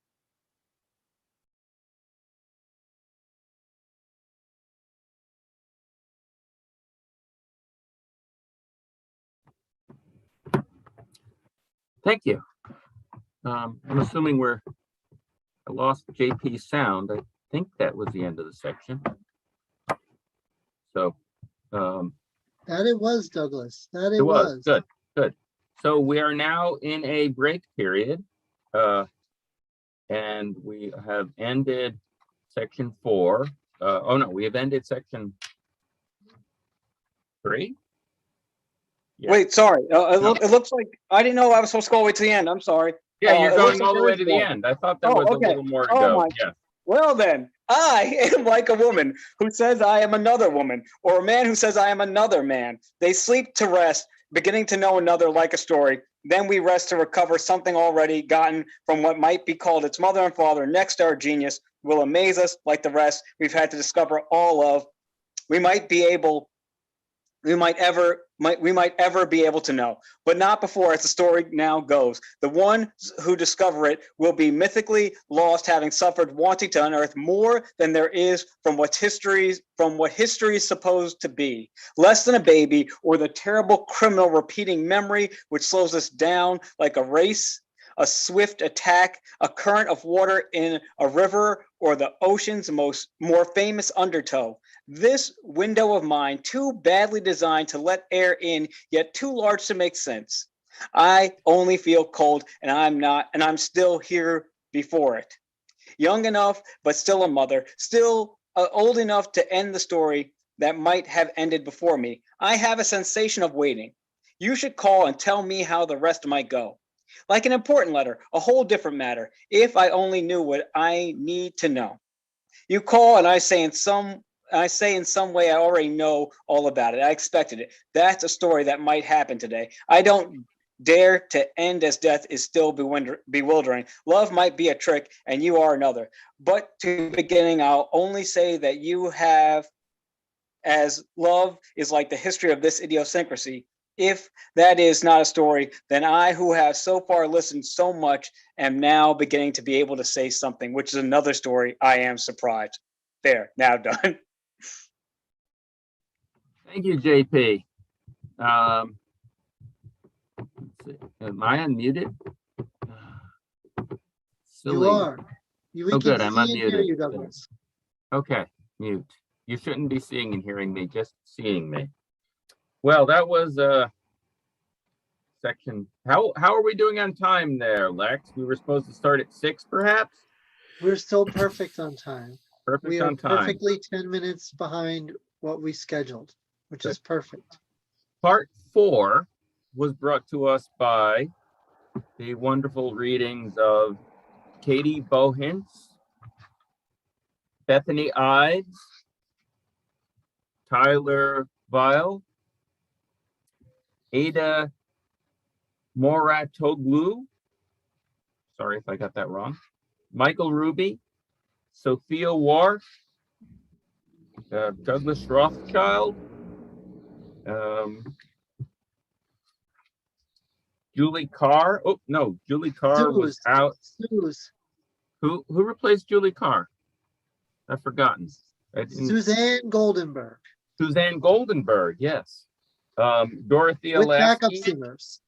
Thank you. I'm assuming I lost JP's sound. I think that was the end of the section. So That it was, Douglas. That it was. Good. So we are now in a break period, and we have ended section 4. Oh no, we have ended section 3. Yeah. Wait, sorry. It looks like I didn't know I was supposed to go all the way to the end. I'm sorry. Yeah, you're going all the way to the end. I thought there was a little more to go. Yeah. Well then, I am like a woman who says I am another woman, or a man who says I am another man. They sleep to rest, beginning to know another like a story. Then we rest to recover something already gotten from what might be called its mother and father. Next, our genius will amaze us like the rest we've had to discover all of. We might ever be able to know, but not before, as the story now goes. The ones who discover it will be mythically lost, having suffered, wanting to unearth more than there is from what history is supposed to be. Less than a baby, or the terrible criminal repeating memory which slows us down like a race, a swift attack, a current of water in a river, or the ocean's more famous undertow. This window of mine, too badly designed to let air in, yet too large to make sense. I only feel cold, and I'm still here before it. Young enough, but still a mother, still old enough to end the story that might have ended before me. I have a sensation of waiting. You should call and tell me how the rest might go. Like an important letter, a whole different matter, if I only knew what I need to know. You call and I say in some way I already know all about it. I expected it. That's a story that might happen today. I don't dare to end as death is still bewildering. Love might be a trick and you are another. But to beginning, I'll only say that you have, as love is like the history of this idiosyncrasy. If that is not a story, then I, who have so far listened so much, am now beginning to be able to say something, which is another story. I am surprised. There, now done. Thank you, JP. Let's see. Am I unmuted? Silly. You are. We Oh, can good. I'm see and hear unmuted. you, Douglas. Okay, mute. You shouldn't be seeing and hearing me, just seeing me. Well, that was section. How are we doing on time there, Lex? We were supposed to start at 6, perhaps? We're still perfect on time. Perfect We are on time. perfectly 10 minutes behind what we scheduled, which is perfect. Part 4 was brought to us by the wonderful readings of Katie Bohintz, Bethany Ives, Tyler Vile, Ada Moratoglu, sorry if I got that wrong, Michael Ruby, Sophia Wharf, Douglas Rothschild, Julie Carr. Oh, no, Julie Carr was out. Who replaced Julie Carr? I've forgotten. Suzanne Goldenberg. Suzanne Goldenberg, yes. Dorothea With backup Lasky. singers.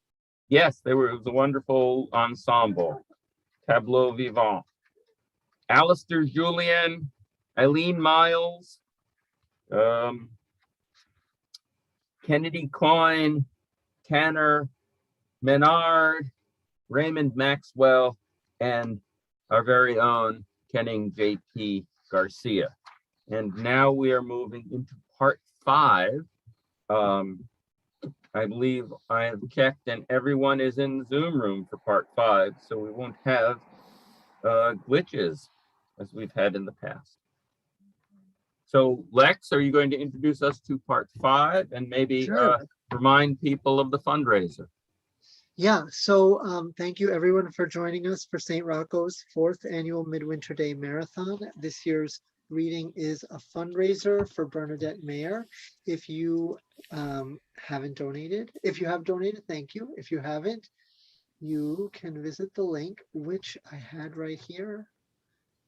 Yes, it was a wonderful ensemble. Tableau vivant. Alistair Julian, Eileen Miles, Kennedy Coyne, Tanner Menard, Raymond Maxwell, and our very own Kenning J.P. Garcia. And now we are moving into part 5. I believe I have checked and everyone is in the Zoom room for part 5, so we won't have glitches as we've had in the past. So Lex, are you going to introduce us to part 5 and maybe remind people of the fundraiser? Yeah, so thank you everyone for joining us for St. Rocco's 4th annual Midwinter Day Marathon. This year's reading is a fundraiser for Bernadette Mayer. If you haven't donated, if you have donated, thank you. If you haven't, you can visit the link, which I had right here,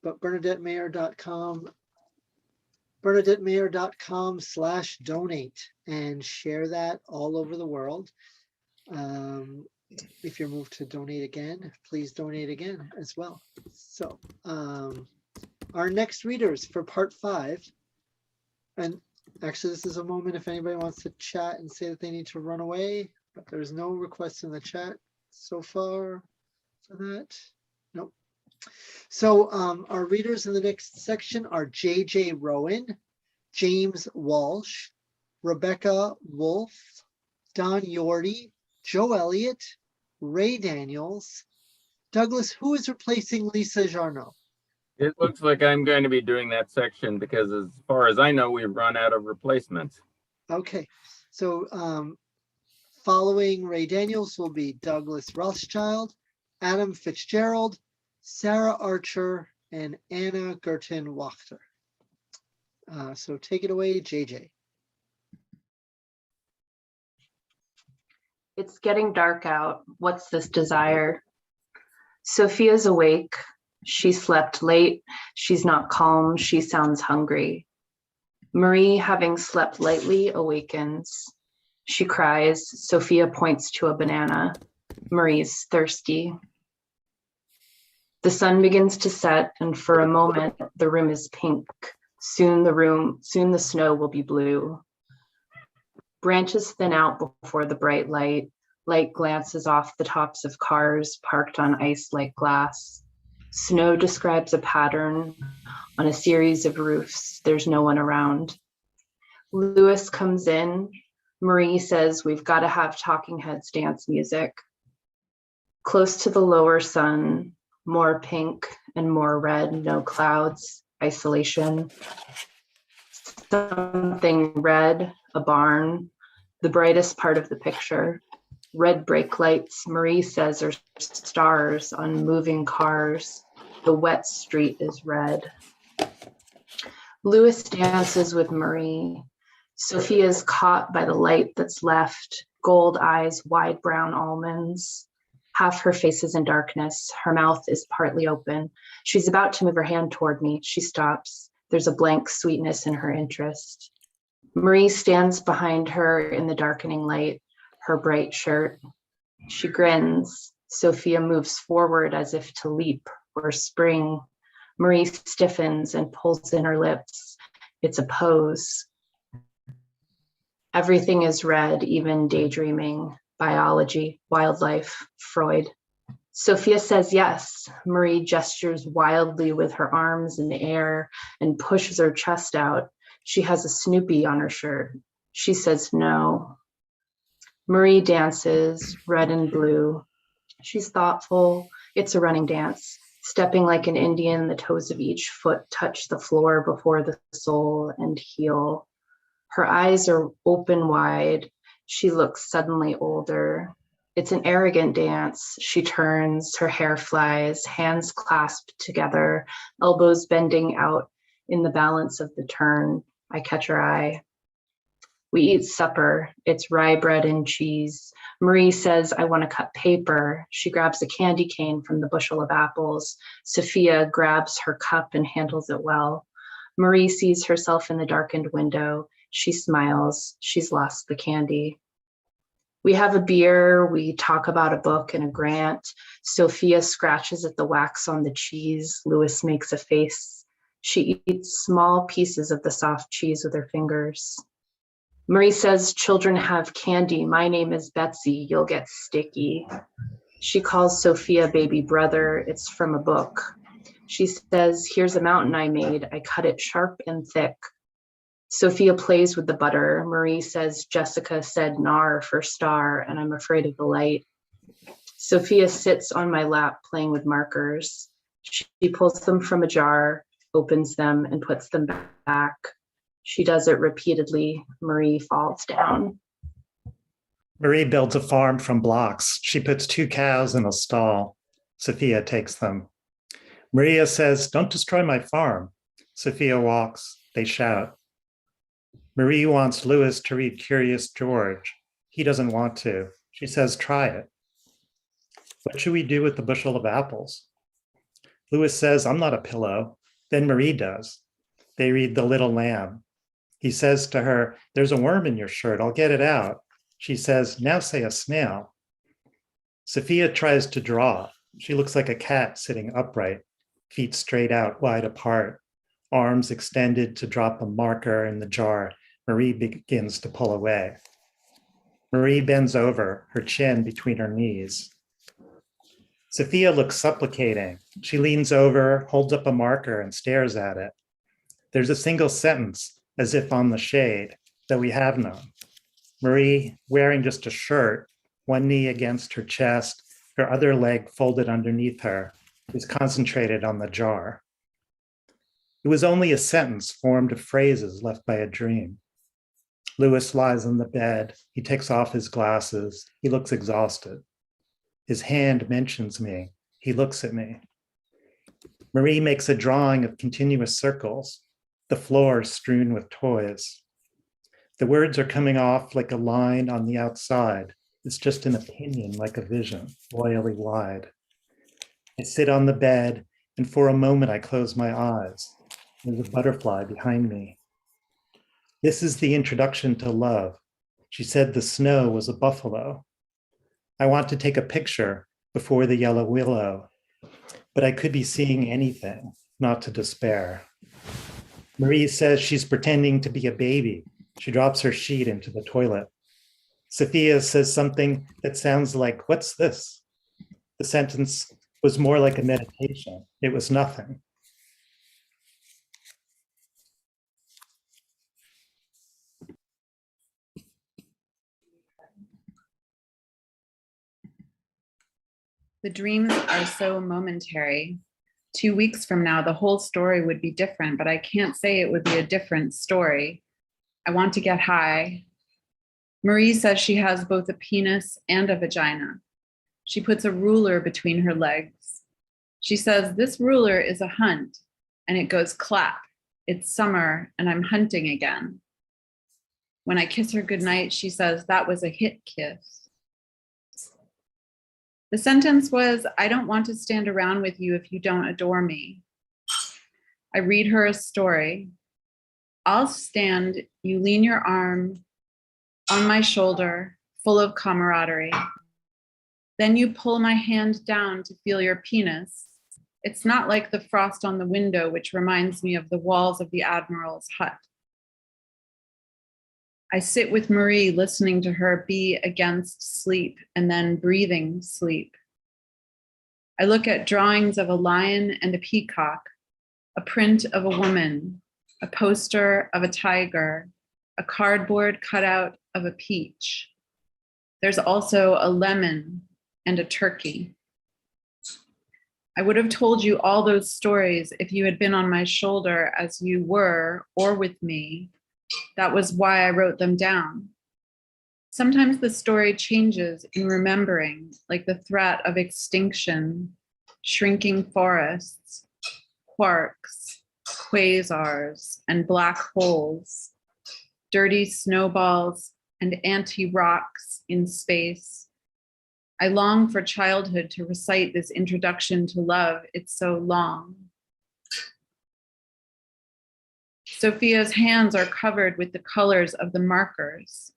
but bernadettemeyer.com/donate, and share that all over the world. If you're moved to donate again, please donate again as well. So our next readers for part 5, and actually this is a moment if anybody wants to chat and say that they need to run away, but there's no requests in the chat so far for that. Nope. So our readers in the next section are JJ Rowan, James Walsh, Rebecca Wolf, Don Yordy, Joe Elliott, Ray Daniels. Douglas, who is replacing Lisa Jarno? It looks like I'm going to be doing that section because as far as I know, we've run out of replacements. Okay, so following Ray Daniels will be Douglas Rothschild, Adam Fitzgerald, Sarah Archer, and Anna Gerten-Wachter. So take it away, JJ. It's getting dark out. What's this desire? Sophia's awake. She slept late. She's not calm. She sounds hungry. Marie, having slept lightly, awakens. She cries. Sophia points to a banana. Marie's thirsty. The sun begins to set, and for a moment, the room is pink. Soon the snow will be blue. Branches thin out before the bright light. Light glances off the tops of cars parked on ice like glass. Snow describes a pattern on a series of roofs. There's no one around. Lewis comes in. Marie says, we've got to have Talking Heads dance music. Close to the lower sun, more pink and more red, no clouds, isolation. Something red, a barn, the brightest part of the picture. Red brake lights, Marie says, are stars on moving cars. The wet street is red. Lewis dances with Marie. Sophia's caught by the light that's left, gold eyes, wide brown almonds. Half her face is in darkness. Her mouth is partly open. She's about to move her hand toward me. She stops. There's a blank sweetness in her interest. Marie stands behind her in the darkening light, her bright shirt. She grins. Sophia moves forward as if to leap or spring. Marie stiffens and pulls in her lips. It's a pose. Everything is red, even daydreaming, biology, wildlife, Freud. Sophia says yes. Marie gestures wildly with her arms in the air and pushes her chest out. She has a Snoopy on her shirt. She says no. Marie dances, red and blue. She's thoughtful. It's a running dance. Stepping like an Indian, the toes of each foot touch the floor before the sole and heel. Her eyes are open wide. She looks suddenly older. It's an arrogant dance. She turns, her hair flies, hands clasped together, elbows bending out in the balance of the turn. I catch her eye. We eat supper. It's rye bread and cheese. Marie says, I want to cut paper. She grabs a candy cane from the bushel of apples. Sophia grabs her cup and handles it well. Marie sees herself in the darkened window. She smiles. She's lost the candy. We have a beer. We talk about a book and a grant. Sophia scratches at the wax on the cheese. Louis makes a face. She eats small pieces of the soft cheese with her fingers. Marie says, children have candy. My name is Betsy. You'll get sticky. She calls Sophia baby brother. It's from a book. She says, here's a mountain I made. I cut it sharp and thick. Sophia plays with the butter. Marie says, Jessica said nar for star, and I'm afraid of the light. Sophia sits on my lap playing with markers. She pulls them from a jar, opens them, and puts them back. She does it repeatedly. Marie falls down. Marie builds a farm from blocks. She puts 2 cows in a stall. Sophia takes them. Maria says, don't destroy my farm. Sophia walks. They shout. Marie wants Louis to read Curious George. He doesn't want to. She says, try it. What should we do with the bushel of apples? Louis says, I'm not a pillow. Then Marie does. They read The Little Lamb. He says to her, there's a worm in your shirt. I'll get it out. She says, now say a snail. Sophia tries to draw. She looks like a cat sitting upright, feet straight out, wide apart, arms extended to drop a marker in the jar. Marie begins to pull away. Marie bends over, her chin between her knees. Sophia looks supplicating. She leans over, holds up a marker, and stares at it. There's a single sentence, as if on the shade, that we have none. Marie, wearing just a shirt, one knee against her chest, her other leg folded underneath her, is concentrated on the jar. It was only a sentence formed of phrases left by a dream. Louis lies on the bed. He takes off his glasses. He looks exhausted. His hand mentions me. He looks at me. Marie makes a drawing of continuous circles, the floor strewn with toys. The words are coming off like a line on the outside. It's just an opinion, like a vision, royally wide. I sit on the bed, and for a moment I close my eyes. There's a butterfly behind me. This is the introduction to love. She said the snow was a buffalo. I want to take a picture before the yellow willow, but I could be seeing anything, not to despair. Marie says she's pretending to be a baby. She drops her sheet into the toilet. Sophia says something that sounds like, what's this? The sentence was more like a meditation. It was nothing. The dreams are so momentary. 2 weeks from now, the whole story would be different, but I can't say it would be a different story. I want to get high. Marie says she has both a penis and a vagina. She puts a ruler between her legs. She says, this ruler is a hunt, and it goes clap. It's summer, and I'm hunting again. When I kiss her goodnight, she says, that was a hit kiss. The sentence was, I don't want to stand around with you if you don't adore me. I read her a story. I'll stand, you lean your arm on my shoulder, full of camaraderie. Then you pull my hand down to feel your penis. It's not like the frost on the window, which reminds me of the walls of the Admiral's hut. I sit with Marie, listening to her be against sleep and then breathing sleep. I look at drawings of a lion and a peacock, a print of a woman, a poster of a tiger, a cardboard cutout of a peach. There's also a lemon and a turkey. I would have told you all those stories if you had been on my shoulder as you were, or with me. That was why I wrote them down. Sometimes the story changes in remembering, like the threat of extinction, shrinking forests, quarks, quasars, and black holes, dirty snowballs and anti-rocks in space. I long for childhood to recite this introduction to love. It's so long. Sophia's hands are covered with the colors of the markers.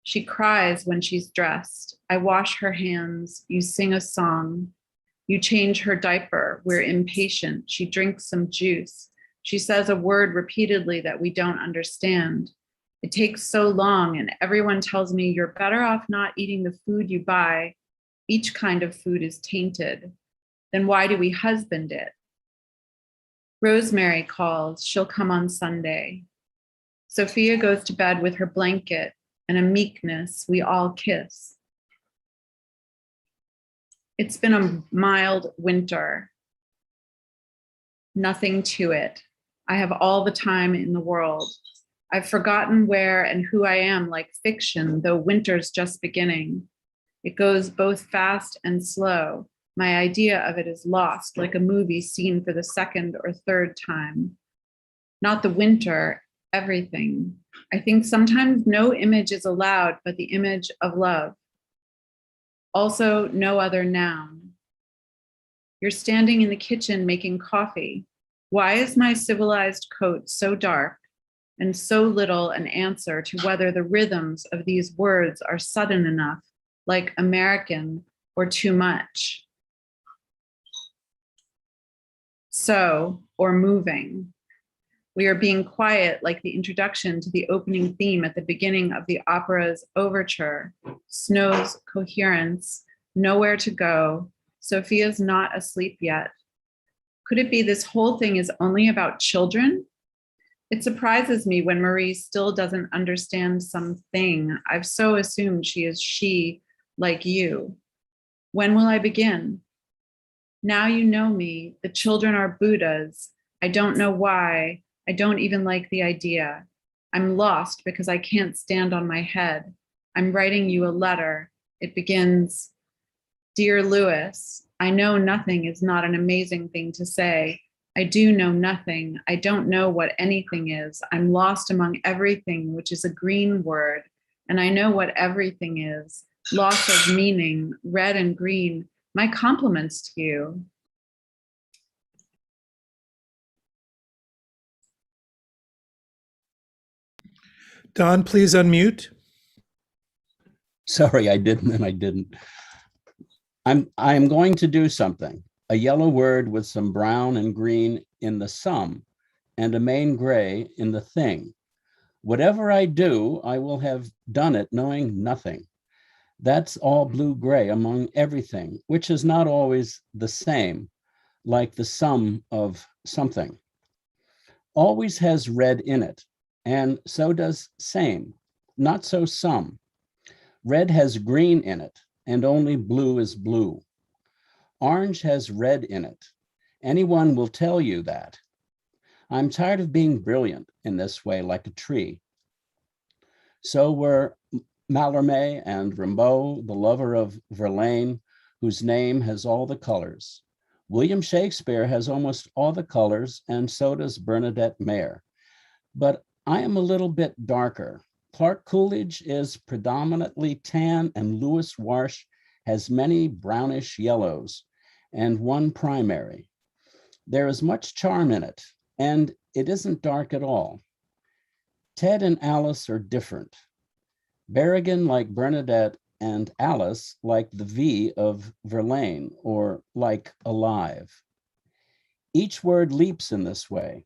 She cries when she's dressed. I wash her hands. You sing a song. You change her diaper. We're impatient. She drinks some juice. She says a word repeatedly that we don't understand. It takes so long, and everyone tells me you're better off not eating the food you buy. Each kind of food is tainted. Then why do we husband it? Rosemary calls. She'll come on Sunday. Sophia goes to bed with her blanket and a meekness we all kiss. It's been a mild winter. Nothing to it. I have all the time in the world. I've forgotten where and who I am, like fiction, though winter's just beginning. It goes both fast and slow. My idea of it is lost, like a movie seen for the second or third time. Not the winter, everything. I think sometimes no image is allowed but the image of love. Also, no other noun. You're standing in the kitchen making coffee. Why is my civilized coat so dark and so little an answer to whether the rhythms of these words are sudden enough, like American, or too much? So, or moving. We are being quiet, like the introduction to the opening theme at the beginning of the opera's overture. Snow's coherence, nowhere to go. Sophia's not asleep yet. Could it be this whole thing is only about children? It surprises me when Marie still doesn't understand something. I've so assumed she is she, like you. When will I begin? Now you know me. The children are Buddhas. I don't know why. I don't even like the idea. I'm lost because I can't stand on my head. I'm writing you a letter. It begins, Dear Louis, I know nothing is not an amazing thing to say. I do know nothing. I don't know what anything is. I'm lost among everything, which is a green word. And I know what everything is. Loss of meaning, red and green. My compliments to you. Don, please unmute. Sorry, I didn't and I didn't. I'm going to do something. A yellow word with some brown and green in the sum and a main gray in the thing. Whatever I do, I will have done it knowing nothing. That's all blue-gray among everything, which is not always the same, like the sum of something. Always has red in it, and so does same, not so some. Red has green in it, and only blue is blue. Orange has red in it. Anyone will tell you that. I'm tired of being brilliant in this way, like a tree. So were Mallarmé and Rimbaud, the lover of Verlaine, whose name has all the colors. William Shakespeare has almost all the colors, and so does Bernadette Mayer. But I am a little bit darker. Clark Coolidge is predominantly tan, and Lewis Warsh has many brownish yellows and one primary. There is much charm in it, and it isn't dark at all. Ted and Alice are different. Berrigan like Bernadette, and Alice like the V of Verlaine, or like Alive. Each word leaps in this way.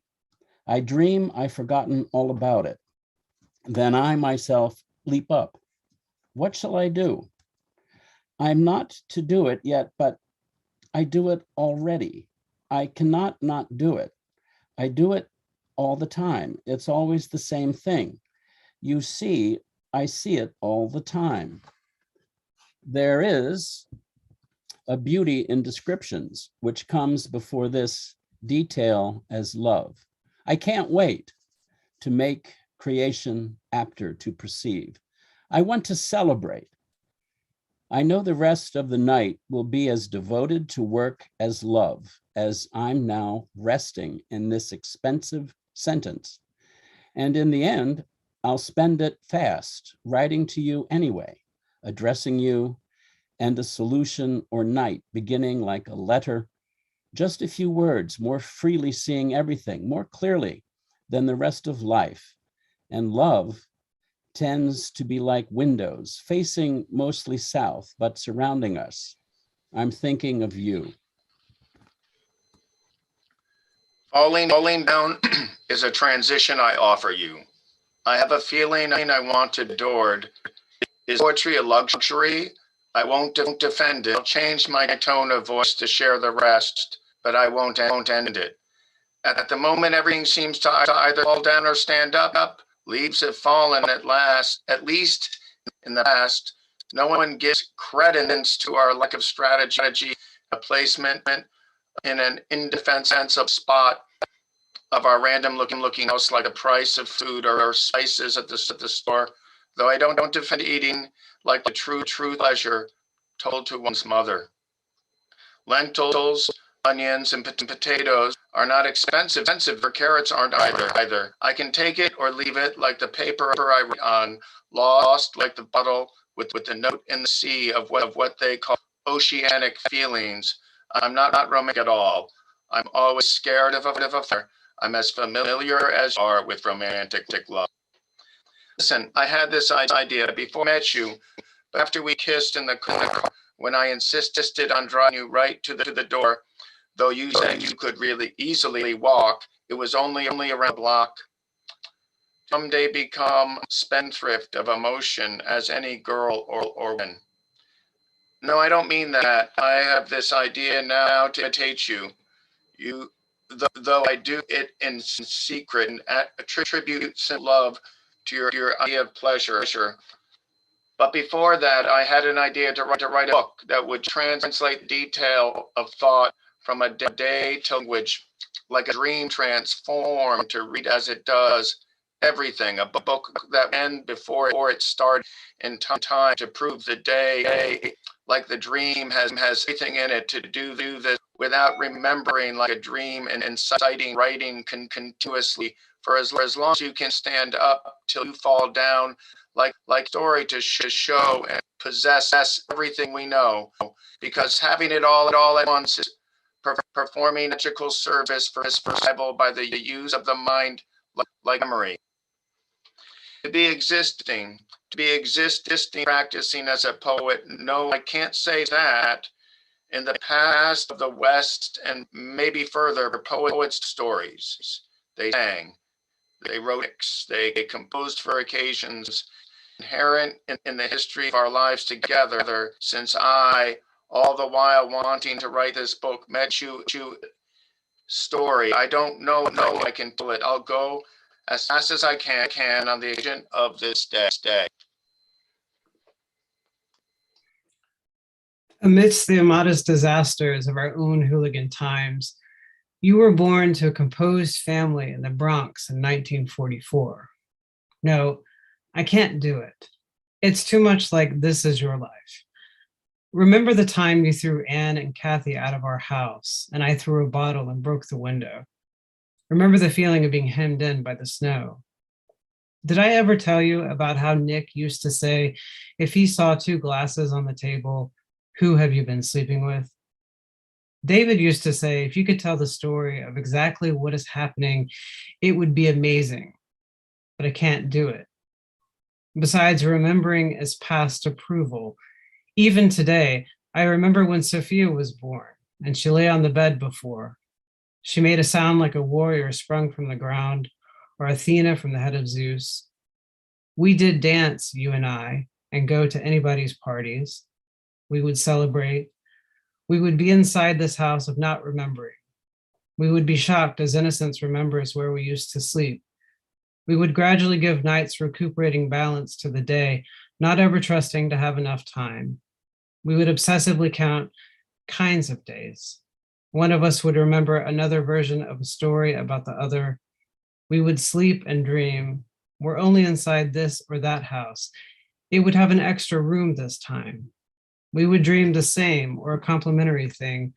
I dream I've forgotten all about it. Then I myself leap up. What shall I do? I'm not to do it yet, but I do it already. I cannot not do it. I do it all the time. It's always the same thing. You see, I see it all the time. There is a beauty in descriptions which comes before this detail as love. I can't wait to make creation apter to perceive. I want to celebrate. I know the rest of the night will be as devoted to work as love, as I'm now resting in this expensive sentence. And in the end, I'll spend it fast, writing to you anyway, addressing you, and a solution or night beginning like a letter, just a few words, more freely seeing everything, more clearly than the rest of life. And love tends to be like windows, facing mostly south, but surrounding us. I'm thinking of you. Falling down is a transition I offer you. I have a feeling I want adored. Is poetry a luxury? I won't defend it. I'll change my tone of voice to share the rest, but I won't end it. At the moment, everything seems to either fall down or stand up. Leaves have fallen at least in the past. No one gives credence to our lack of strategy, a placement in an indefensible spot of our random looking house, like the price of food or spices at the store. Though I don't defend eating like the true pleasure told to one's mother. Lentils, onions, and potatoes are not expensive, or carrots aren't either. I can take it or leave it like the paper I write on, lost like the bottle with the note in the sea of what they call oceanic feelings. I'm not romantic at all. I'm always scared of a fire. I'm as familiar as you are with romantic love. Listen, I had this idea before I met you, but after we kissed in the car, when I insisted on driving you right to the door, though you said you could really easily walk, it was only around the block. Someday become spendthrift of emotion as any girl or woman. No, I don't mean that. I have this idea now to imitate you. Though I do it in secret and attribute love to your idea of pleasure. But before that, I had an idea to write a book that would translate detail of thought from a day to language, like a dream transformed to read as it does everything. A book that end before it started in time to prove the day, like the dream has everything in it to do this without remembering, like a dream, and inciting writing continuously for as long as you can stand up till you fall down, like story to show and possess everything we know, because having it all at once is performing magical service for his Bible by the use of the mind like memory. To be existing, practicing as a poet. No, I can't say that. In the past of the West and maybe further, poets' stories. They sang, they wrote, they composed for occasions inherent in the history of our lives together, since I, all the while wanting to write this book, met you story. I don't know if I can pull it. I'll go as fast as I can on the agent of this day. Amidst the immodest disasters of our own hooligan times, you were born to a composed family in the Bronx in 1944. No, I can't do it. It's too much like This Is Your Life. Remember the time you threw Anne and Kathy out of our house and I threw a bottle and broke the window? Remember the feeling of being hemmed in by the snow? Did I ever tell you about how Nick used to say, if he saw two glasses on the table, who have you been sleeping with? David used to say, if you could tell the story of exactly what is happening, it would be amazing, but I can't do it. Besides, remembering is past approval. Even today, I remember when Sophia was born and she lay on the bed before. She made a sound like a warrior sprung from the ground, or Athena from the head of Zeus. We did dance, you and I, and go to anybody's parties. We would celebrate. We would be inside this house of not remembering. We would be shocked as innocence remembers where we used to sleep. We would gradually give nights recuperating balance to the day, not ever trusting to have enough time. We would obsessively count kinds of days. One of us would remember another version of a story about the other. We would sleep and dream. We're only inside this or that house. It would have an extra room this time. We would dream the same or a complementary thing.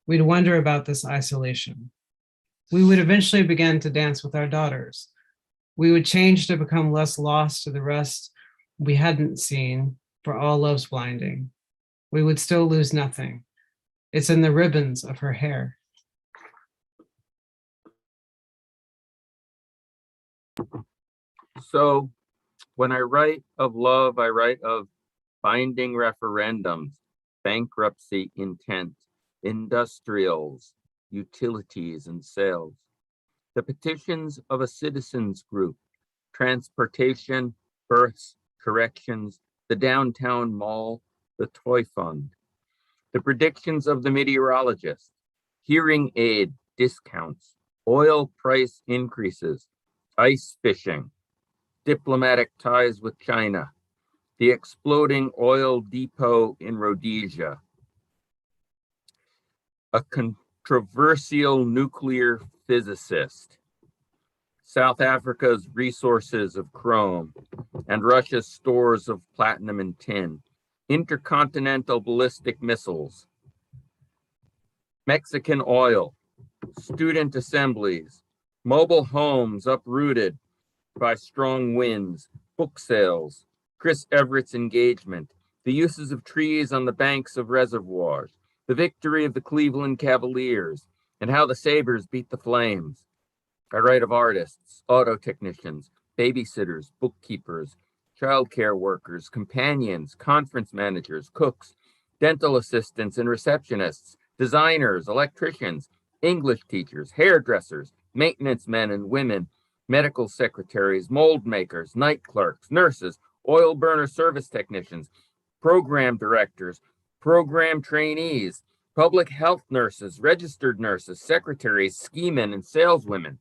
We'd wonder about this isolation. We would eventually begin to dance with our daughters. We would change to become less lost to the rest we hadn't seen, for all love's blinding. We would still lose nothing. It's in the ribbons of her hair. So when I write of love, I write of binding referendums, bankruptcy intent, industrials, utilities and sales, the petitions of a citizens group, transportation, births, corrections, the downtown mall, the toy fund, the predictions of the meteorologist, hearing aid discounts, oil price increases, ice fishing, diplomatic ties with China, the exploding oil depot in Rhodesia, a controversial nuclear physicist, South Africa's resources of chrome, and Russia's stores of platinum and tin, intercontinental ballistic missiles, Mexican oil, student assemblies, mobile homes uprooted by strong winds, book sales, Chris Everett's engagement, the uses of trees on the banks of reservoirs, the victory of the Cleveland Cavaliers, and how the Sabres beat the Flames. I write of artists, auto technicians, babysitters, bookkeepers, childcare workers, companions, conference managers, cooks, dental assistants and receptionists, designers, electricians, English teachers, hairdressers, maintenance men and women, medical secretaries, mold makers, night clerks, nurses, oil burner service technicians, program directors, program trainees, public health nurses, registered nurses, secretaries, ski men and saleswomen,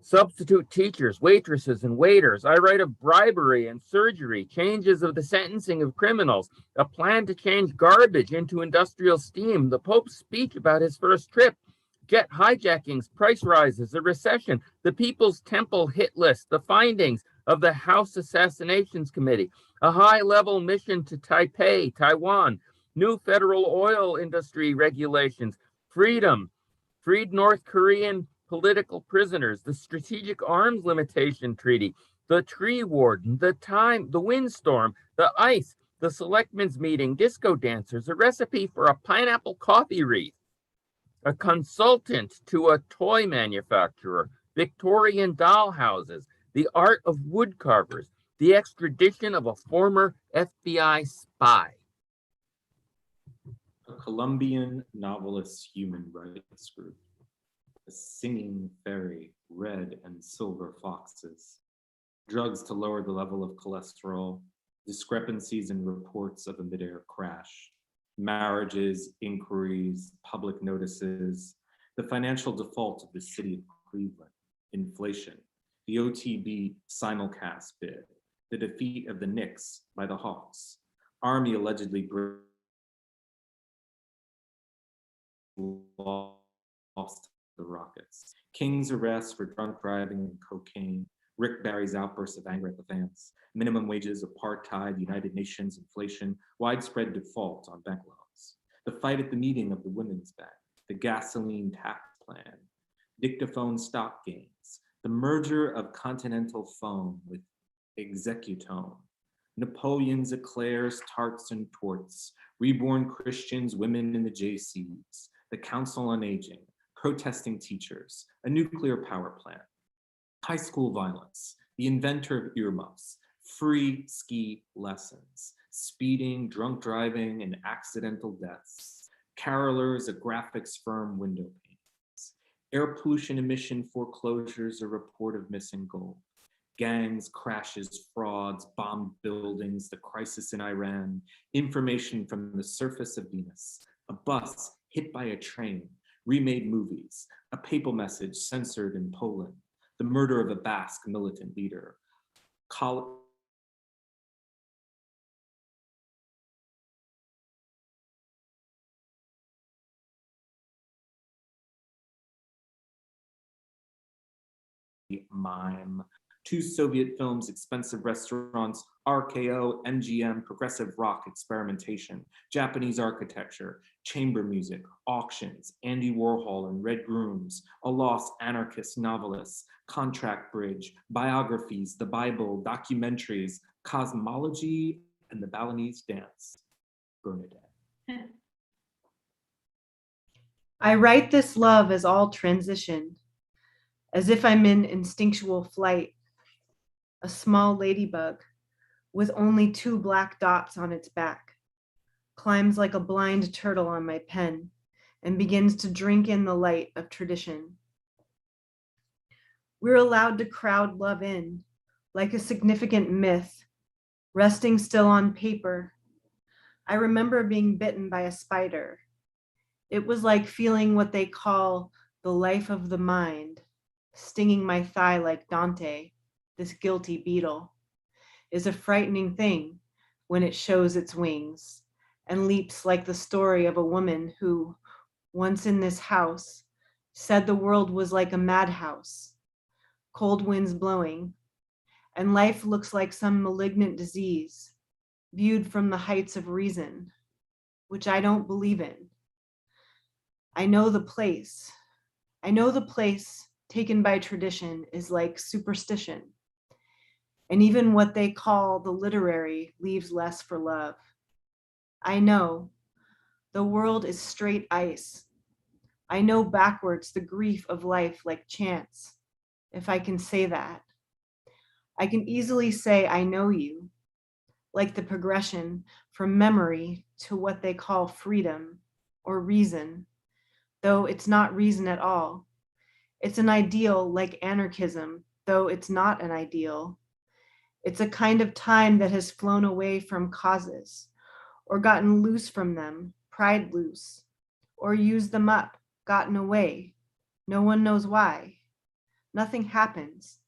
substitute teachers, waitresses, and waiters. I write of bribery and surgery, changes of the sentencing of criminals, a plan to change garbage into industrial steam, the Pope's speech about his first trip, jet hijackings, price rises, a recession, the People's Temple hit list, the findings of the House Assassinations Committee, a high-level mission to Taipei, Taiwan, new federal oil industry regulations, freedom, freed North Korean political prisoners, the Strategic Arms Limitation Treaty, the tree warden, the windstorm, the ice, the selectmen's meeting, disco dancers, a recipe for a pineapple coffee wreath, a consultant to a toy manufacturer, Victorian doll houses, the art of wood carvers, the extradition of a former FBI spy. A Colombian novelist's human rights group. A singing fairy, red and silver foxes, drugs to lower the level of cholesterol, discrepancies in reports of a midair crash, marriages, inquiries, public notices, the financial default of the city of Cleveland, inflation, the OTB simulcast bid, the defeat of the Knicks by the Hawks, Army allegedly lost the Rockets, King's arrest for drunk driving and cocaine, Rick Barry's outbursts of anger at the fans, minimum wages, apartheid, United Nations, inflation, widespread default on bank loans, the fight at the meeting of the Women's Bank, the gasoline tax plan, dictaphone stock gains, the merger of Continental Phone with Executone, Napoleon's eclairs, tarts, and torts, reborn Christians, women in the JCs, the Council on Aging, protesting teachers, a nuclear power plant, high school violence, the inventor of earmuffs, free ski lessons, speeding, drunk driving, and accidental deaths, carolers, a graphics firm, window panes, Air pollution emission foreclosures, a report of missing gold. Gangs, crashes, frauds, bombed buildings, the crisis in Iran, information from the surface of Venus, a bus hit by a train, remade movies, a papal message censored in Poland, the murder of a Basque militant leader, mime, 2 Soviet films, expensive restaurants, RKO, MGM, progressive rock experimentation, Japanese architecture, chamber music, auctions, Andy Warhol and Red Grooms, a lost anarchist novelist, contract bridge, biographies, the Bible, documentaries, cosmology, and the Balinese dance. Bernadette. I write this love as all transition, as if I'm in instinctual flight, a small ladybug with only 2 black dots on its back, climbs like a blind turtle on my pen and begins to drink in the light of tradition. We're allowed to crowd love in like a significant myth, resting still on paper. I remember being bitten by a spider. It was like feeling what they call the life of the mind, stinging my thigh like Dante, this guilty beetle, is a frightening thing when it shows its wings and leaps like the story of a woman who, once in this house, said the world was like a madhouse, cold winds blowing, and life looks like some malignant disease, viewed from the heights of reason, which I don't believe in. I know the place taken by tradition is like superstition. And even what they call the literary leaves less for love. I know the world is straight ice. I know backwards the grief of life like chance, if I can say that. I can easily say I know you, like the progression from memory to what they call freedom or reason, though it's not reason at all. It's an ideal like anarchism, though it's not an ideal. It's a kind of time that has flown away from causes, or gotten loose from them, pried loose, or used them up, gotten away. No one knows why. Nothing happens.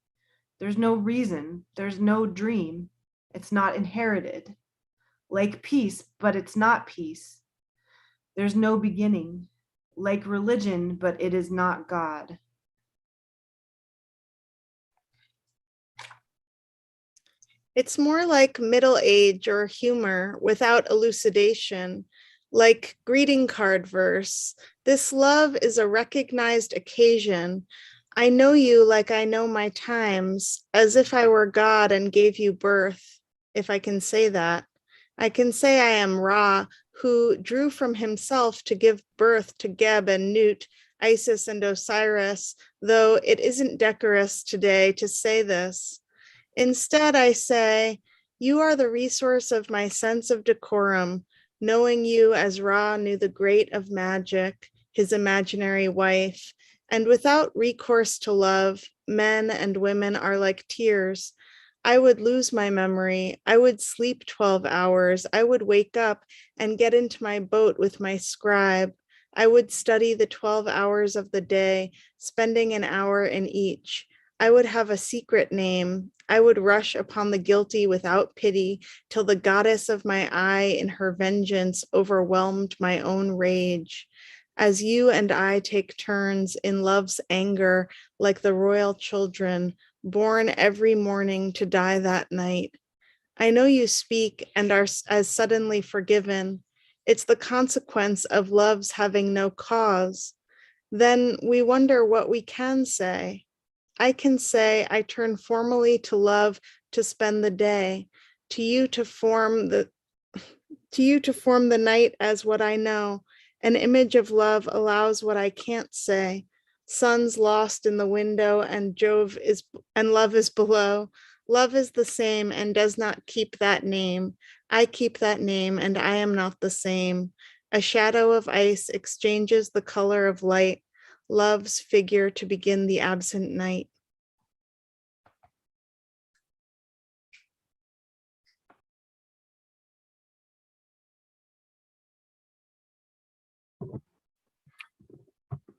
There's no reason, there's no dream. It's not inherited. Like peace, but it's not peace. There's no beginning. Like religion, but it is not God. It's more like middle age or humor without elucidation, like greeting card verse. This love is a recognized occasion. I know you like I know my times, as if I were God and gave you birth, if I can say that. I can say I am Ra, who drew from himself to give birth to Geb and Nut, Isis and Osiris, though it isn't decorous today to say this. Instead, I say, you are the resource of my sense of decorum, knowing you as Ra knew the great of magic, his imaginary wife, and without recourse to love, men and women are like tears. I would lose my memory. I would sleep 12 hours. I would wake up and get into my boat with my scribe. I would study the 12 hours of the day, spending an hour in each. I would have a secret name. I would rush upon the guilty without pity till the goddess of my eye in her vengeance overwhelmed my own rage. As you and I take turns in love's anger like the royal children, born every morning to die that night. I know you speak and are as suddenly forgiven. It's the consequence of love's having no cause. Then we wonder what we can say. I can say I turn formally to love to spend the day, to you to form the night as what I know. An image of love allows what I can't say. Sun's lost in the window and love is below. Love is the same and does not keep that name. I keep that name and I am not the same. A shadow of ice exchanges the color of light. love's figure to begin the absent night.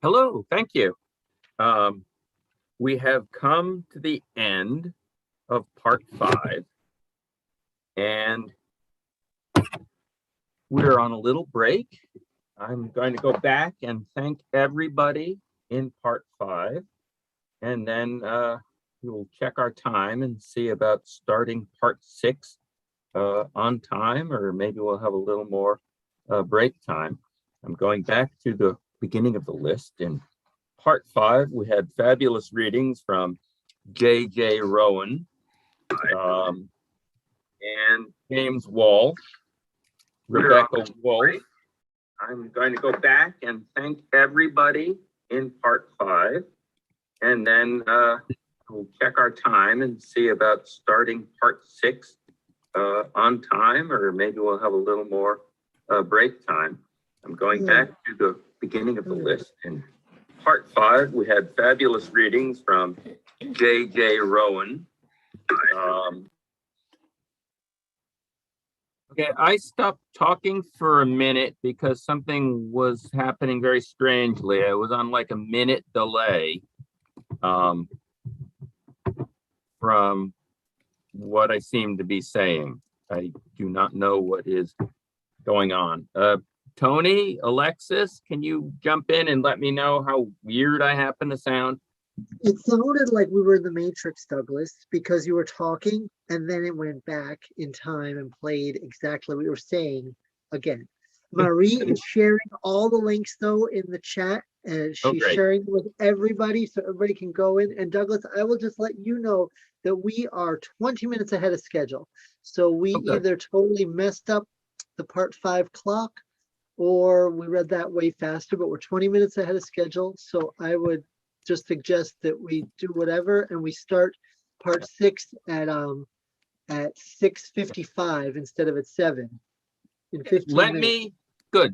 Hello, thank you. We have come to the end of part 5, and we're on a little break. I'm going to go back and thank everybody in part 5, and then we'll check our time and see about starting part 6 on time, or maybe we'll have a little more break time. I'm going back to the beginning of the list. In part 5, we had fabulous readings from J.J. Rowan and James Walsh, Rebecca Wolf. I'm going to go back and thank everybody in part 5, and then we'll check our time and see about starting part 6 on time, or maybe we'll have a little more break time. I'm going back to the beginning of the list. In part 5, we had fabulous readings from J.J. Rowan. Okay, I stopped talking for a minute because something was happening very strangely. I was on like a minute delay from what I seem to be saying. I do not know what is going on. Tony, Alexis, can you jump in and let me know how weird I happen to sound? It sounded like we were in the Matrix, Douglas, because you were talking and then it went back in time and played exactly what you were saying again. Marie is sharing all the links though in the chat, and she's sharing with everybody so everybody can go in. And Douglas, I will just let you know that we are 20 minutes ahead of schedule. So we either totally messed up the part 5 clock, or we read that way faster, but we're 20 minutes ahead of schedule. So I would just suggest that we do whatever, and we start part 6 at 6:55 instead of at 7 in 15 minutes.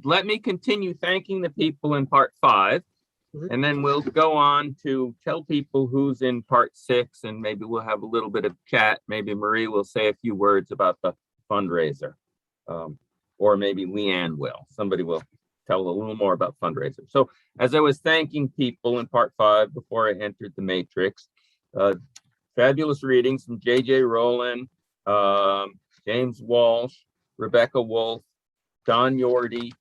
Let me continue thanking the people in part 5, and then we'll go on to tell people who's in part 6, and maybe we'll have a little bit of chat. Maybe Marie will say a few words about the fundraiser, or maybe Leanne will. Somebody will tell a little more about fundraiser. So as I was thanking people in part 5 before I entered the Matrix, fabulous readings from J.J. Rowland, James Walsh, Rebecca Wolf, Don Yordy,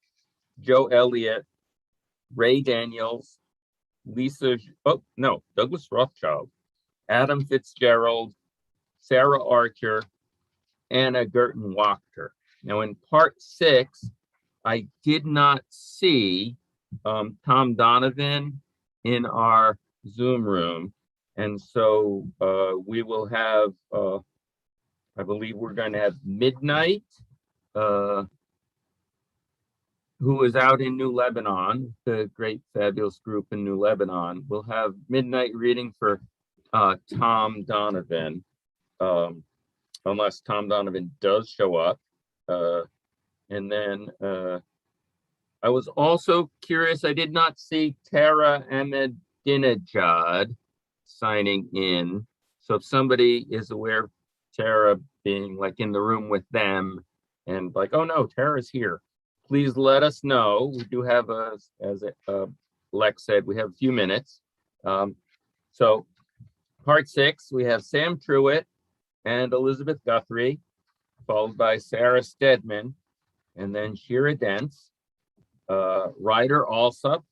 Joe Elliott, Ray Daniels, Douglas Rothschild, Adam Fitzgerald, Sarah Archer, Anna Gerton Wachter. Now in part 6, I did not see Tom Donovan in our Zoom room. And so we will have, I believe we're going to have Midnight, who is out in New Lebanon, the great fabulous group in New Lebanon. We'll have Midnight reading for Tom Donovan, unless Tom Donovan does show up. And then I was also curious, I did not see Tara Ahmadinejad signing in. So if somebody is aware of Tara being like in the room with them and like, oh no, Tara's here, please let us know. We do have, as Lex said, we have a few minutes. So part 6, we have Sam Truitt and Elizabeth Guthrie, followed by Sarah Stedman, and then Shira Dentz, Ryder Alsop.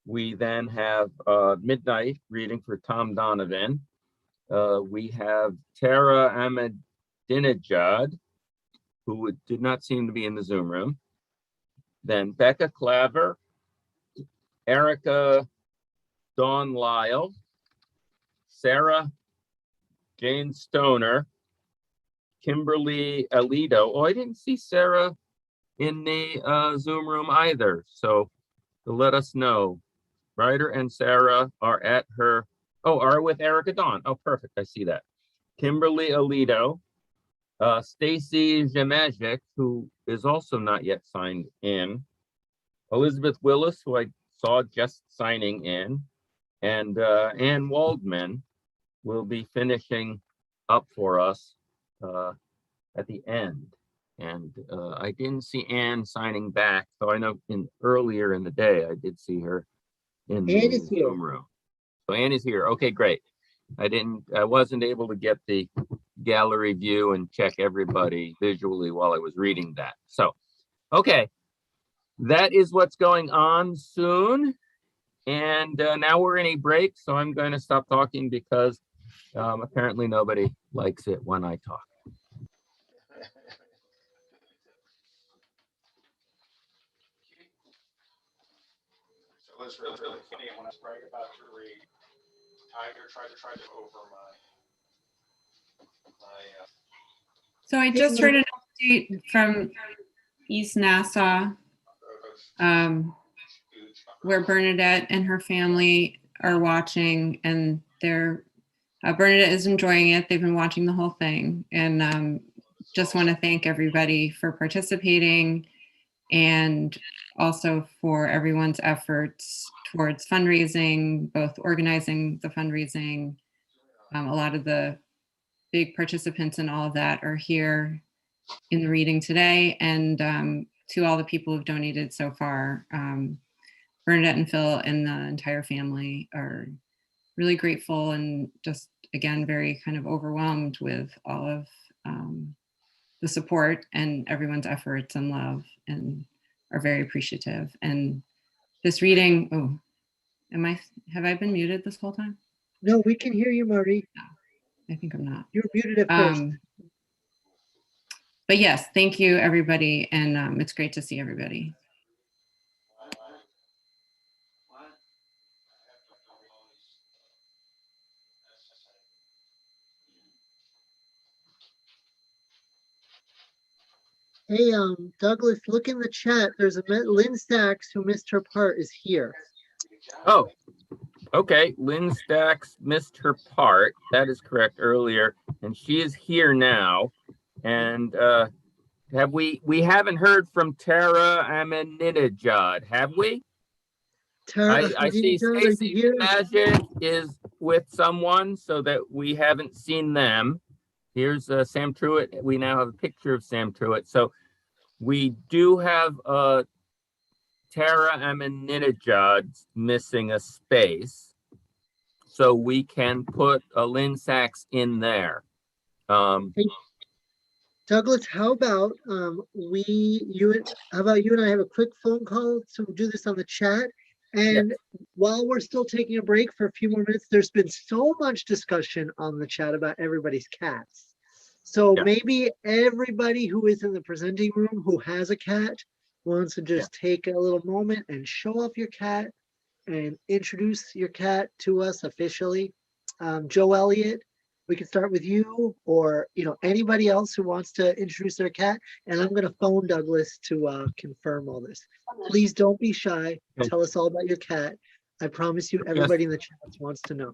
We then have Midnight reading for Tom Donovan. We have Tara Ahmadinejad, who did not seem to be in the Zoom room. Then Becca Claver, Erica Dawn Lyle, Sarah Jane Stoner, Kimberly Alito. Oh, I didn't see Sarah in the Zoom room either. So to let us know, Ryder and Sarah are at her, are with Erica Dawn. Oh, perfect. I see that. Kimberly Alito, Stacy Jemajic, who is also not yet signed in, Elizabeth Willis, who I saw just signing in, and Ann Waldman will be finishing up for us at the end. And I didn't see Ann signing back, so I know earlier in the day I did see her in the Zoom room. So Ann is here. Okay, great. I wasn't able to get the gallery view and check everybody visually while I was reading that. So, okay, that is what's going on soon. And now we're in a break, so I'm going to stop talking because apparently nobody likes it when I talk. So it's really funny when I was writing about your read. Tiger tried to over my So I just heard an update from East Nassau, where Bernadette and her family are watching, and Bernadette is enjoying it. They've been watching the whole thing, and just want to thank everybody for participating, and also for everyone's efforts towards fundraising, both organizing the fundraising. A lot of the big participants in all of that are here in the reading today, and to all the people who've donated so far. Bernadette and Phil and the entire family are really grateful and just, again, very kind of overwhelmed with all of the support and everyone's efforts and love, and are very appreciative. And this reading, have I been muted this whole time? No, we can hear you, Marie. I think I'm not. You're muted at first. But yes, thank you, everybody. And it's great to see everybody. Hey, Douglas, look in the chat. There's a Lynn Sachs who missed her part is here. Oh, okay. Lynn Stacks missed her part. That is correct earlier. And she is here now. And we haven't heard from Tara Ameninejad, have we? Tara, I see Stacy Magic is with someone, so that we haven't seen them. Here's Sam Truitt. We now have a picture of Sam Truitt. So we do have Tara Ameninejad missing a space. So we can put Lynn Sachs in there. Hey, Douglas, how about you and I have a quick phone call to do this on the chat? And while we're still taking a break for a few more minutes, there's been so much discussion on the chat about everybody's cats. So maybe everybody who is in the presenting room who has a cat wants to just take a little moment and show off your cat and introduce your cat to us officially. Joe Elliott, we can start with you, or anybody else who wants to introduce their cat. And I'm going to phone Douglas to confirm all this. Please don't be shy. Tell us all about your cat. I promise you, everybody in the chat wants to know.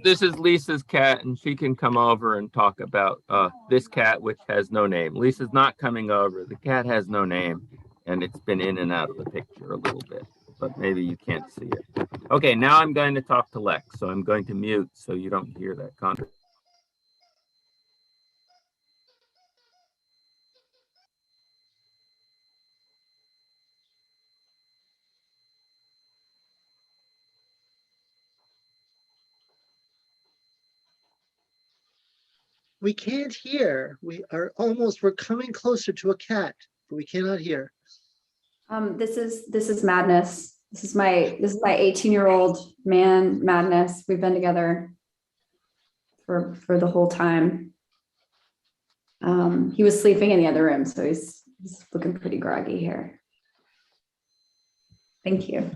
This is Lisa's cat, and she can come over and talk about this cat, which has no name. Lisa's not coming over. The cat has no name, and it's been in and out of the picture a little bit, but maybe you can't see it. Okay, now I'm going to talk to Lex, so I'm going to mute so you don't hear that conversation. We can't hear. We're coming closer to a cat, but we cannot hear. This is Madness. This is my 18-year-old man, Madness. We've been together for the whole time. He was sleeping in the other room, so he's looking pretty groggy here. Thank you.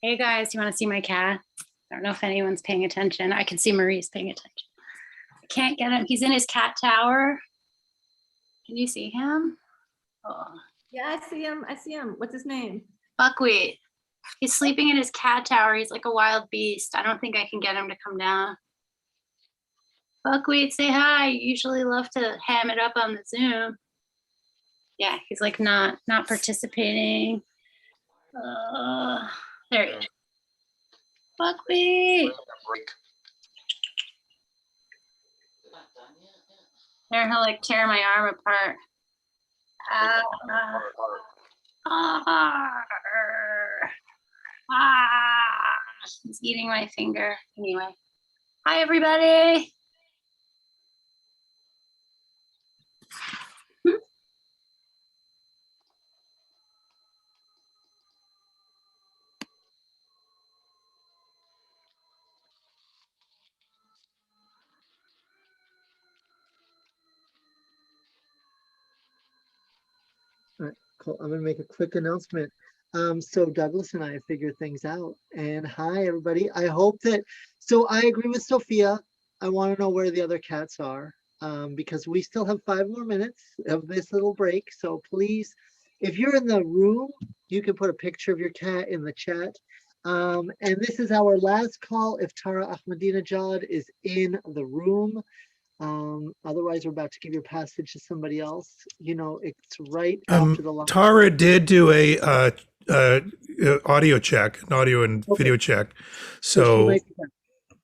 Hey guys, you want to see my cat? I don't know if anyone's paying attention. I can see Marie's paying attention. I can't get him. He's in his cat tower. Can you see him? Oh. Yeah, I see him. I see him. What's his name? Buckwheat. He's sleeping in his cat tower. He's like a wild beast. I don't think I can get him to come down. Buckwheat, say hi. You usually love to ham it up on the Zoom. Yeah, he's like not participating. There he is. Buckwheat. There, he'll like tear my arm apart. He's eating my finger. Anyway, hi everybody. All right, cool. I'm gonna make a quick announcement. So Douglas and I figured things out. And hi, everybody. I hope that, so I agree with Sophia. I want to know where the other cats are, because we still have 5 more minutes of this little break. So please, if you're in the room, you can put a picture of your cat in the chat. And this is our last call if Tara Ahmadinejad is in the room. Otherwise, we're about to give your passage to somebody else. You know, it's right after the line. Tara did do a audio check, an audio and video check. So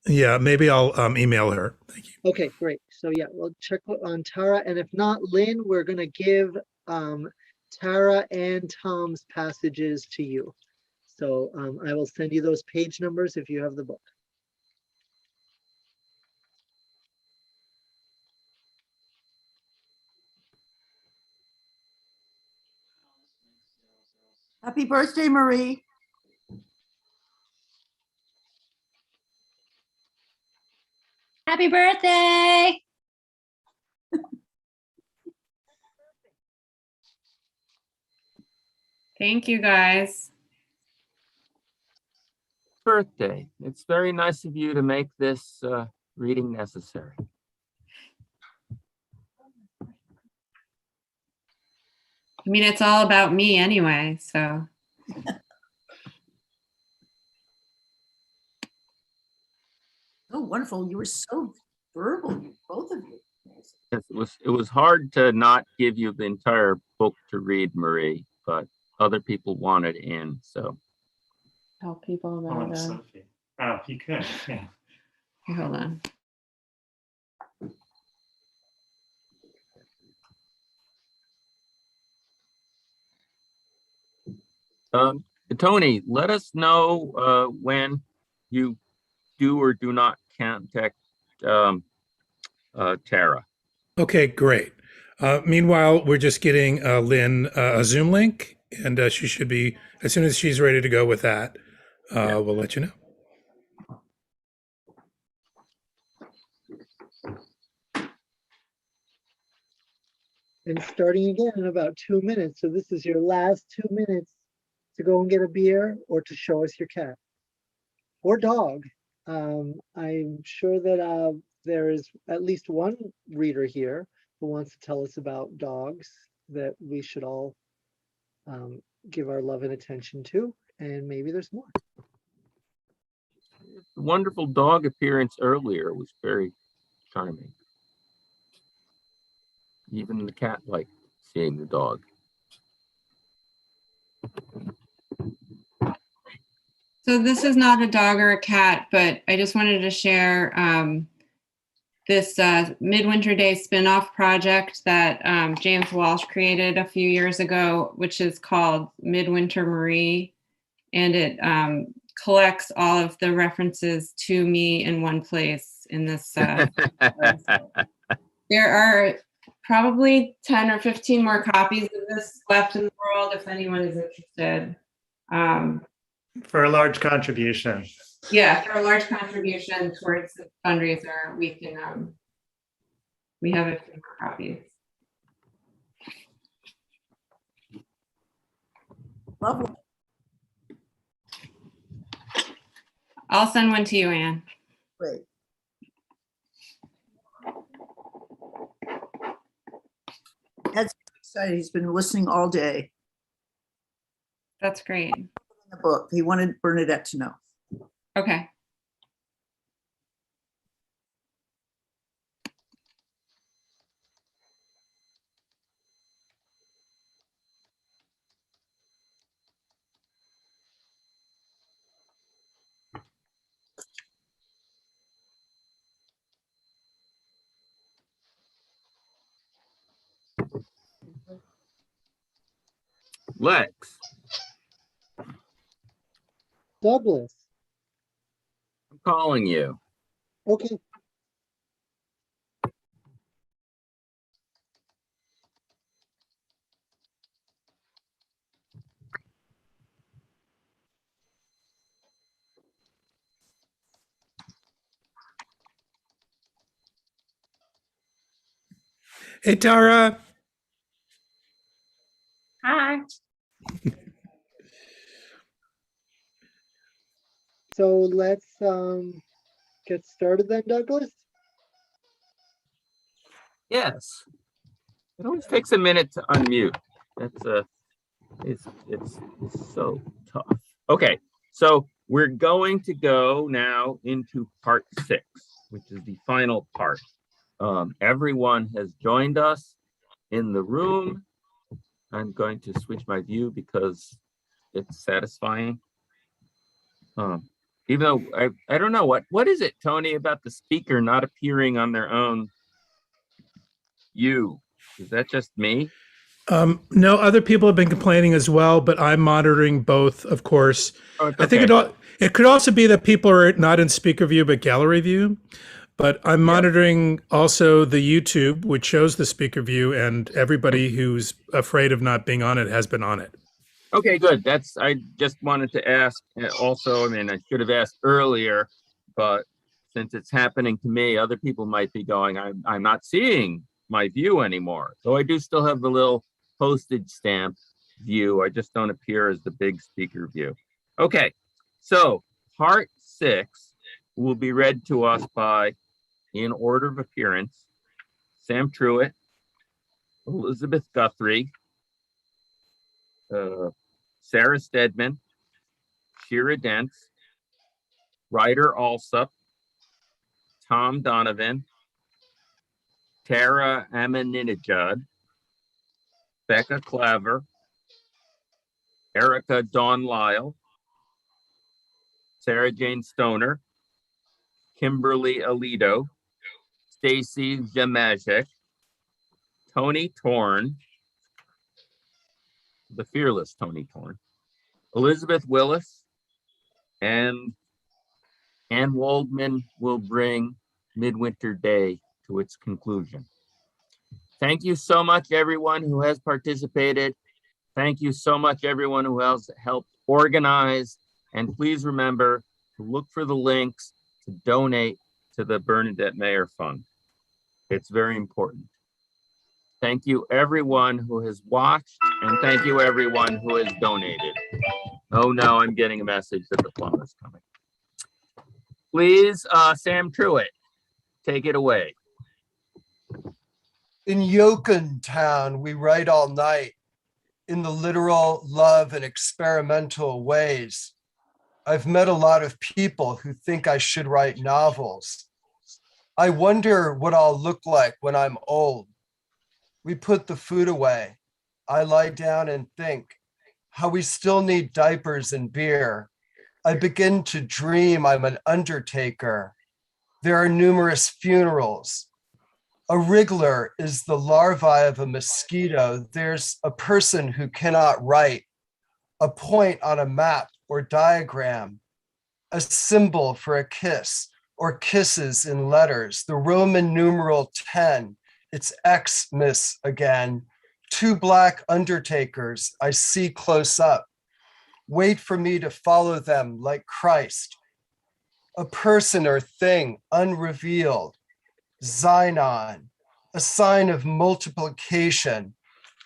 yeah, maybe I'll email her. Thank you. Okay, great. So yeah, we'll check on Tara, and if not, Lynn, we're gonna give Tara and Tom's passages to you. So I will send you those page numbers if you have the book. Happy birthday, Marie. Happy birthday. Thank you, guys. Birthday. It's very nice of you to make this reading necessary. I mean, it's all about me anyway, so. Oh, wonderful. You were so verbal, both of you. It was hard to not give you the entire book to read, Marie, but other people wanted in, so. Tell people about Sophie. Oh, you could, yeah. Hold on. Tony, let us know when you do or do not contact Tara. Okay, great. Meanwhile, we're just getting Lynn a Zoom link, and she should be, as soon as she's ready to go with that, we'll let you know. And starting again in about 2 minutes. So this is your last 2 minutes to go and get a beer or to show us your cat or dog. I'm sure that there is at least one reader here who wants to tell us about dogs that we should all give our love and attention to, and maybe there's more. The wonderful dog appearance earlier was very charming. Even the cat liked seeing the dog. So this is not a dog or a cat, but I just wanted to share this Midwinter Day spin-off project that James Walsh created a few years ago, which is called Midwinter Marie. And it collects all of the references to me in one place in this. There are probably 10 or 15 more copies of this left in the world if anyone is interested. For a large contribution. Yeah, for a large contribution towards the fundraiser, we can we have a few more copies. Lovely. I'll send one to you, Anne. Great. Ed's excited. He's been listening all day. That's great. The book. He wanted Bernadette to know. Okay. Lex, Douglas. I'm calling you. Okay. Hey, Tara. Hi. So let's get started then, Douglas. Yes. It always takes a minute to unmute. That's it's so tough. Okay, so we're going to go now into part 6, which is the final part. Everyone has joined us in the room. I'm going to switch my view because it's satisfying. Even though I don't know what is it, Tony, about the speaker not appearing on their own view? Is that just me? No, other people have been complaining as well, but I'm monitoring both, of course. Oh, it's I think it could also be that people are not in speaker view, but gallery view. But I'm monitoring also the YouTube, which shows the speaker view, and everybody who's afraid of not being on it has been on it. Okay, good. I just wanted to ask also, I mean, I should have asked earlier, but since it's happening to me, other people might be going, I'm not seeing my view anymore. So I do still have the little postage stamp view. I just don't appear as the big speaker view. Okay, so part 6 will be read to us by, in order of appearance, Sam Truitt, Elizabeth Guthrie, Sarah Stedman, Shira Dents, Ryder Alsup, Tom Donovan, Tara Amininajad, Becca Claver, Erica Dawn Lyle, Sarah Jane Stoner, Kimberly Alito, Stacy Jamajek, Tony Torn, the fearless Tony Torn, Elizabeth Willis, and Ann Waldman will bring Midwinter Day to its conclusion. Thank you so much, everyone who has participated. Thank you so much, everyone who has helped organize. And please remember to look for the links to donate to the Bernadette Mayer Fund. It's very important. Thank you, everyone who has watched, and thank you, everyone who has donated. Oh no, I'm getting a message that the plumber's coming. Please, Sam Truitt, take it away. In Yoken Town, we write all night in the literal, love, and experimental ways. I've met a lot of people who think I should write novels. I wonder what I'll look like when I'm old. We put the food away. I lie down and think how we still need diapers and beer. I begin to dream I'm an undertaker. There are numerous funerals. A wriggler is the larvae of a mosquito. There's a person who cannot write, a point on a map or diagram, a symbol for a kiss or kisses in letters, the Roman numeral 10, it's Xmas again. 2 black undertakers I see close up. Wait for me to follow them like Christ. A person or thing unrevealed. Xinon, a sign of multiplication,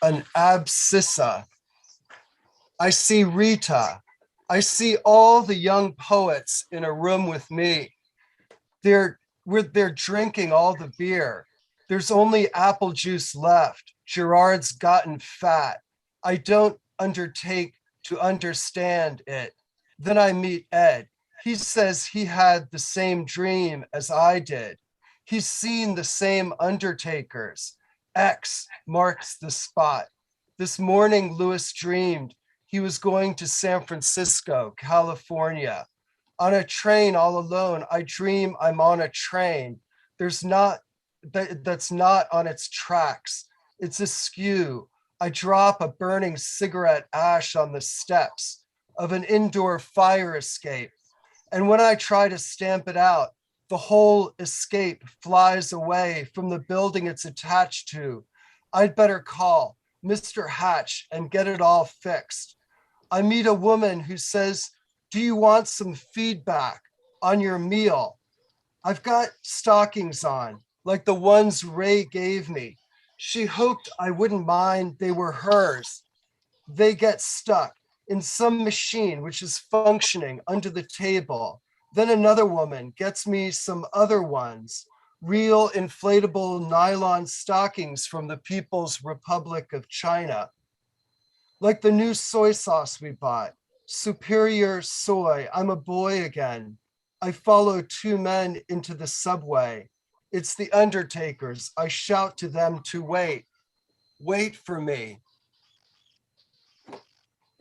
an abscissa. I see Rita. I see all the young poets in a room with me. They're drinking all the beer. There's only apple juice left. Gerard's gotten fat. I don't undertake to understand it. Then I meet Ed. He says he had the same dream as I did. He's seen the same undertakers. X marks the spot. This morning, Lewis dreamed he was going to San Francisco, California. On a train all alone, I dream I'm on a train. That's not on its tracks. It's askew. I drop a burning cigarette ash on the steps of an indoor fire escape. And when I try to stamp it out, the whole escape flies away from the building it's attached to. I'd better call Mr. Hatch and get it all fixed. I meet a woman who says, do you want some feedback on your meal? I've got stockings on, like the ones Ray gave me. She hoped I wouldn't mind they were hers. They get stuck in some machine which is functioning under the table. Then another woman gets me some other ones, real inflatable nylon stockings from the People's Republic of China. Like the new soy sauce we bought, superior soy, I'm a boy again. I follow two men into the subway. It's the undertakers. I shout to them to wait. Wait for me.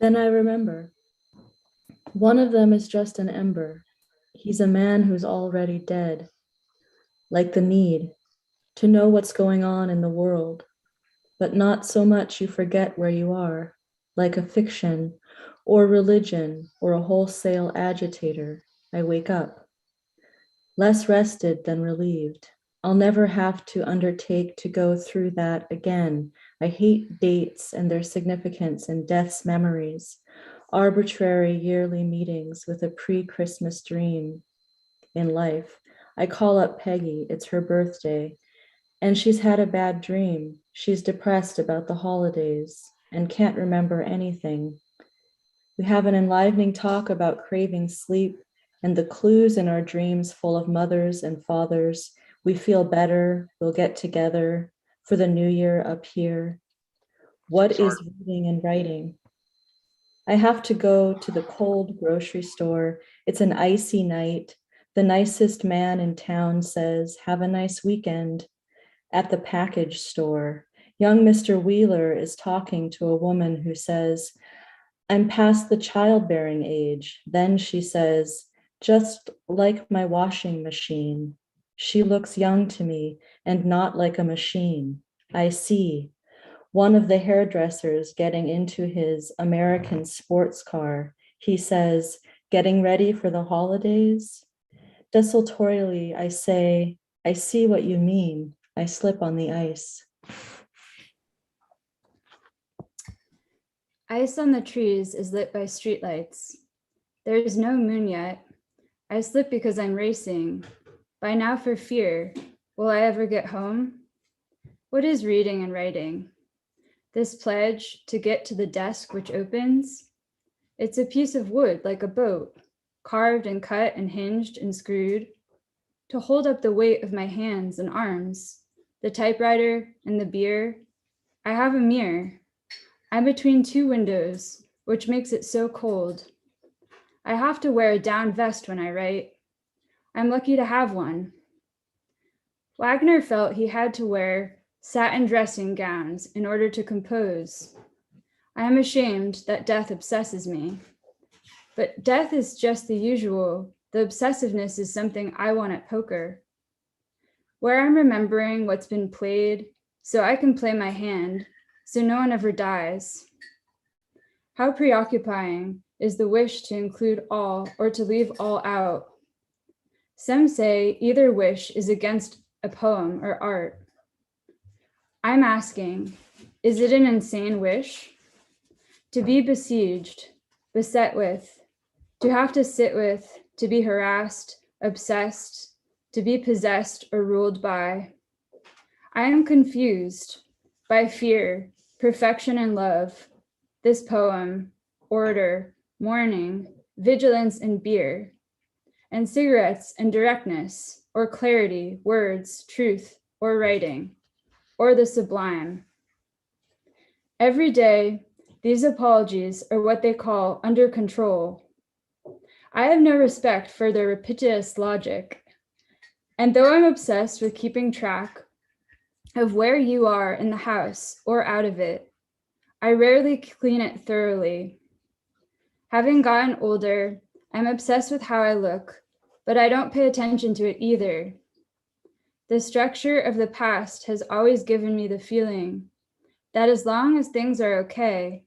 Then I remember. One of them is just an ember. He's a man who's already dead. Like the need to know what's going on in the world, but not so much you forget where you are, like a fiction or religion or a wholesale agitator. I wake up, less rested than relieved. I'll never have to undertake to go through that again. I hate dates and their significance in death's memories, arbitrary yearly meetings with a pre-Christmas dream in life. I call up Peggy, it's her birthday, and she's had a bad dream. She's depressed about the holidays and can't remember anything. We have an enlivening talk about craving sleep and the clues in our dreams full of mothers and fathers. We feel better, we'll get together for the new year up here. What is reading and writing? I have to go to the cold grocery store. It's an icy night. The nicest man in town says, have a nice weekend. At the package store, young Mr. Wheeler is talking to a woman who says, I'm past the childbearing age. Then she says, just like my washing machine. She looks young to me and not like a machine. I see. One of the hairdressers getting into his American sports car. He says, getting ready for the holidays? Desultorily, I say, I see what you mean. I slip on the ice. Ice on the trees is lit by streetlights. There is no moon yet. I slip because I'm racing. By now for fear, will I ever get home? What is reading and writing? This pledge to get to the desk which opens? It's a piece of wood like a boat, carved and cut and hinged and screwed, to hold up the weight of my hands and arms, the typewriter and the beer. I have a mirror. I'm between two windows, which makes it so cold. I have to wear a down vest when I write. I'm lucky to have one. Wagner felt he had to wear satin dressing gowns in order to compose. I am ashamed that death obsesses me. But death is just the usual. The obsessiveness is something I want at poker. Where I'm remembering what's been played so I can play my hand so no one ever dies. How preoccupying is the wish to include all or to leave all out. Some say either wish is against a poem or art. I'm asking, is it an insane wish? To be besieged, beset with, to have to sit with, to be harassed, obsessed, to be possessed or ruled by. I am confused by fear, perfection and love, this poem, order, mourning, vigilance and beer, and cigarettes and directness, or clarity, words, truth, or writing, or the sublime. Every day, these apologies are what they call under control. I have no respect for their repetitious logic, and though I'm obsessed with keeping track of where you are in the house or out of it, I rarely clean it thoroughly. Having gotten older, I'm obsessed with how I look, but I don't pay attention to it either. The structure of the past has always given me the feeling that as long as things are okay,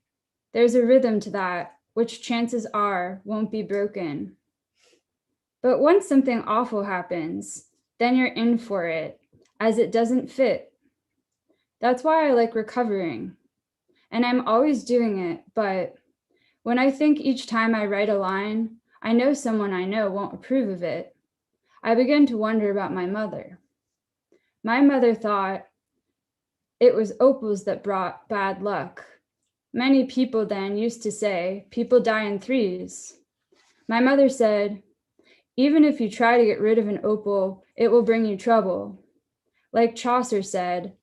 there's a rhythm to that, which chances are won't be broken. But once something awful happens, then you're in for it, as it doesn't fit. That's why I like recovering. And I'm always doing it, but when I think each time I write a line, I know someone I know won't approve of it, I begin to wonder about my mother. My mother thought it was opals that brought bad luck. Many people then used to say, people die in threes. My mother said, even if you try to get rid of an opal, it will bring you trouble. Like Chaucer said,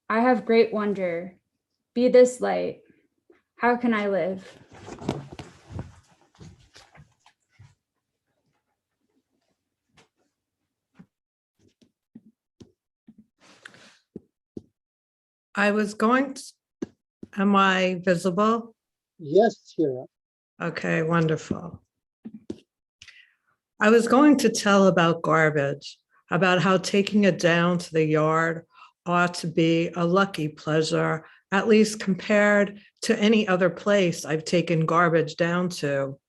I have great wonder. Be this light. How can I live? I was going to, am I visible? Yes, Shira. Okay, wonderful. I was going to tell about garbage, about how taking it down to the yard ought to be a lucky pleasure, at least compared to any other place I've taken garbage down to.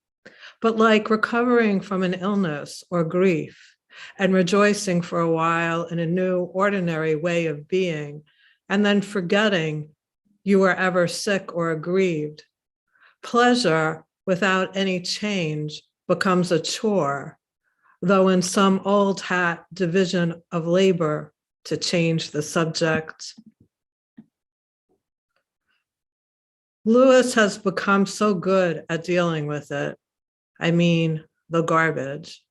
But like recovering from an illness or grief and rejoicing for a while in a new ordinary way of being, and then forgetting you were ever sick or aggrieved. Pleasure without any change becomes a chore, though in some old hat division of labor, to change the subject. Lewis has become so good at dealing with it. I mean, the garbage.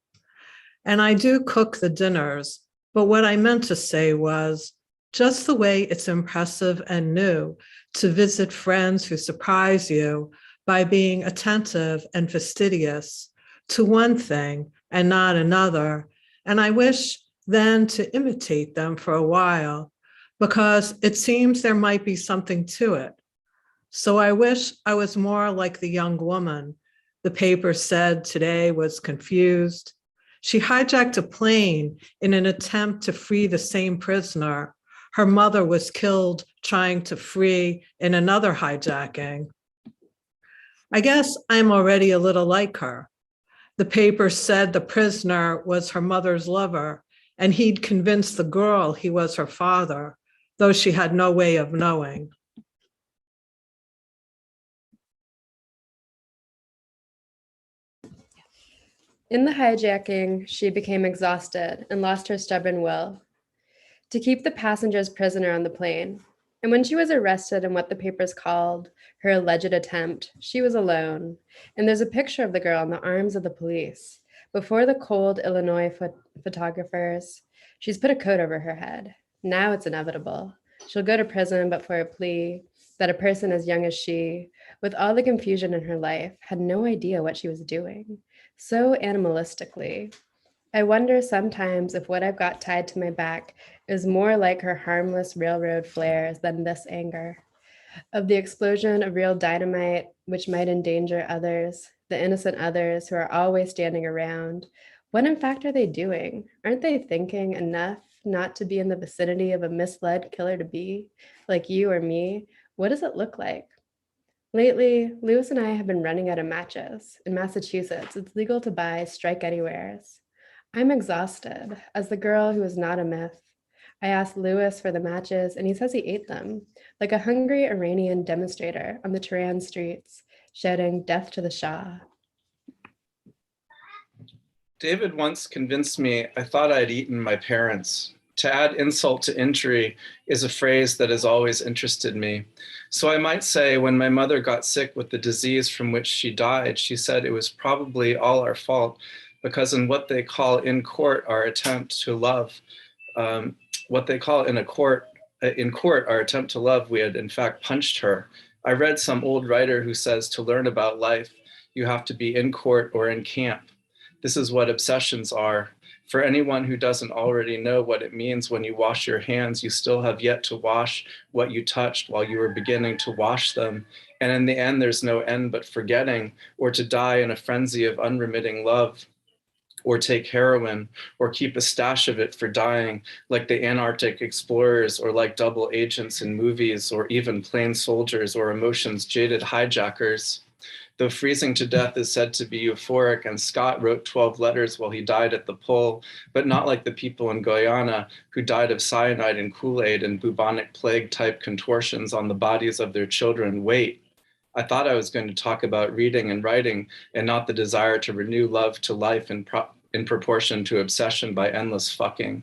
And I do cook the dinners, but what I meant to say was just the way it's impressive and new to visit friends who surprise you by being attentive and fastidious to one thing and not another. And I wish then to imitate them for a while, because it seems there might be something to it. So I wish I was more like the young woman the paper said today was confused. She hijacked a plane in an attempt to free the same prisoner her mother was killed trying to free in another hijacking. I guess I'm already a little like her. The paper said the prisoner was her mother's lover, and he'd convinced the girl he was her father, though she had no way of knowing. In the hijacking, she became exhausted and lost her stubborn will to keep the passengers prisoner on the plane. And when she was arrested in what the papers called her alleged attempt, she was alone. And there's a picture of the girl in the arms of the police. Before the cold Illinois photographers, she's put a coat over her head. Now it's inevitable. She'll go to prison, but for a plea that a person as young as she, with all the confusion in her life, had no idea what she was doing. So animalistically. I wonder sometimes if what I've got tied to my back is more like her harmless railroad flares than this anger. Of the explosion of real dynamite, which might endanger others, the innocent others who are always standing around. What in fact are they doing? Aren't they thinking enough not to be in the vicinity of a misled killer to be, like you or me? What does it look like? Lately, Lewis and I have been running out of matches. In Massachusetts, it's legal to buy strike anywheres. I'm exhausted, as the girl who is not a myth. I asked Lewis for the matches, and he says he ate them, like a hungry Iranian demonstrator on the Tehran streets, shouting death to the Shah. David once convinced me I thought I'd eaten my parents. To add insult to injury is a phrase that has always interested me. So I might say when my mother got sick with the disease from which she died, she said it was probably all our fault because in what they call in court our attempt to love, what they call in court our attempt to love, we had in fact punched her. I read some old writer who says to learn about life, you have to be in court or in camp. This is what obsessions are. For anyone who doesn't already know what it means when you wash your hands, you still have yet to wash what you touched while you were beginning to wash them. And in the end, there's no end but forgetting, or to die in a frenzy of unremitting love, or take heroin, or keep a stash of it for dying, like the Antarctic explorers, or like double agents in movies, or even plain soldiers, or emotions jaded hijackers. Though freezing to death is said to be euphoric, and Scott wrote 12 letters while he died at the pole, but not like the people in Guyana who died of cyanide and Kool-Aid and bubonic plague type contortions on the bodies of their children. Wait, I thought I was going to talk about reading and writing and not the desire to renew love to life in proportion to obsession by endless fucking.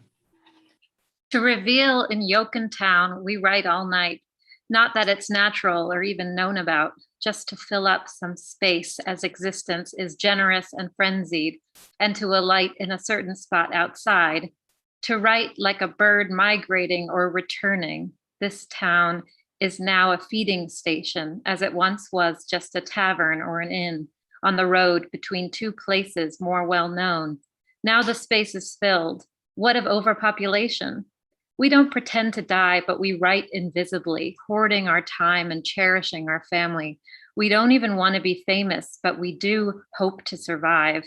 To reveal in Yoken Town, we write all night. Not that it's natural or even known about, just to fill up some space as existence is generous and frenzied, and to alight in a certain spot outside. To write like a bird migrating or returning. This town is now a feeding station, as it once was just a tavern or an inn on the road between two places more well known. Now the space is filled. What of overpopulation? We don't pretend to die, but we write invisibly, hoarding our time and cherishing our family. We don't even want to be famous, but we do hope to survive.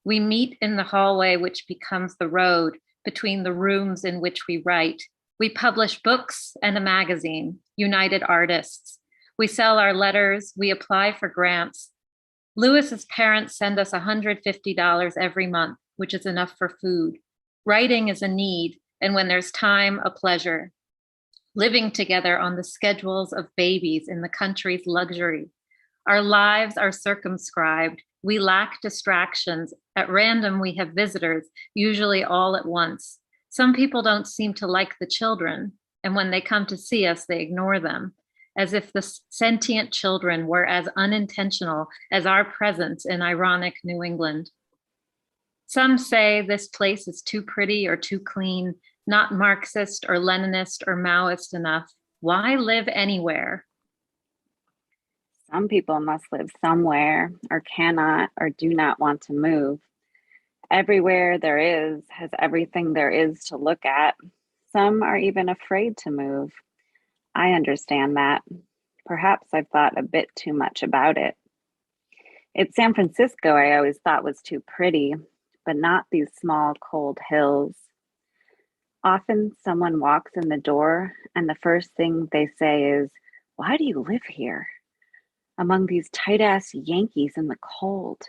We meet in the hallway, which becomes the road between the rooms in which we write. We publish books and a magazine, United Artists. We sell our letters, we apply for grants. Lewis's parents send us $150 every month, which is enough for food. Writing is a need, and when there's time, a pleasure. Living together on the schedules of babies in the country's luxury. Our lives are circumscribed. We lack distractions. At random, we have visitors, usually all at once. Some people don't seem to like the children, and when they come to see us, they ignore them, as if the sentient children were as unintentional as our presence in ironic New England. Some say this place is too pretty or too clean, not Marxist or Leninist or Maoist enough. Why live anywhere? Some people must live somewhere or cannot or do not want to move. Everywhere there is has everything there is to look at. Some are even afraid to move. I understand that. Perhaps I've thought a bit too much about it. It's San Francisco I always thought was too pretty, but not these small, cold hills. Often someone walks in the door and the first thing they say is, "Why do you live here? Among these tight-ass Yankees in the cold."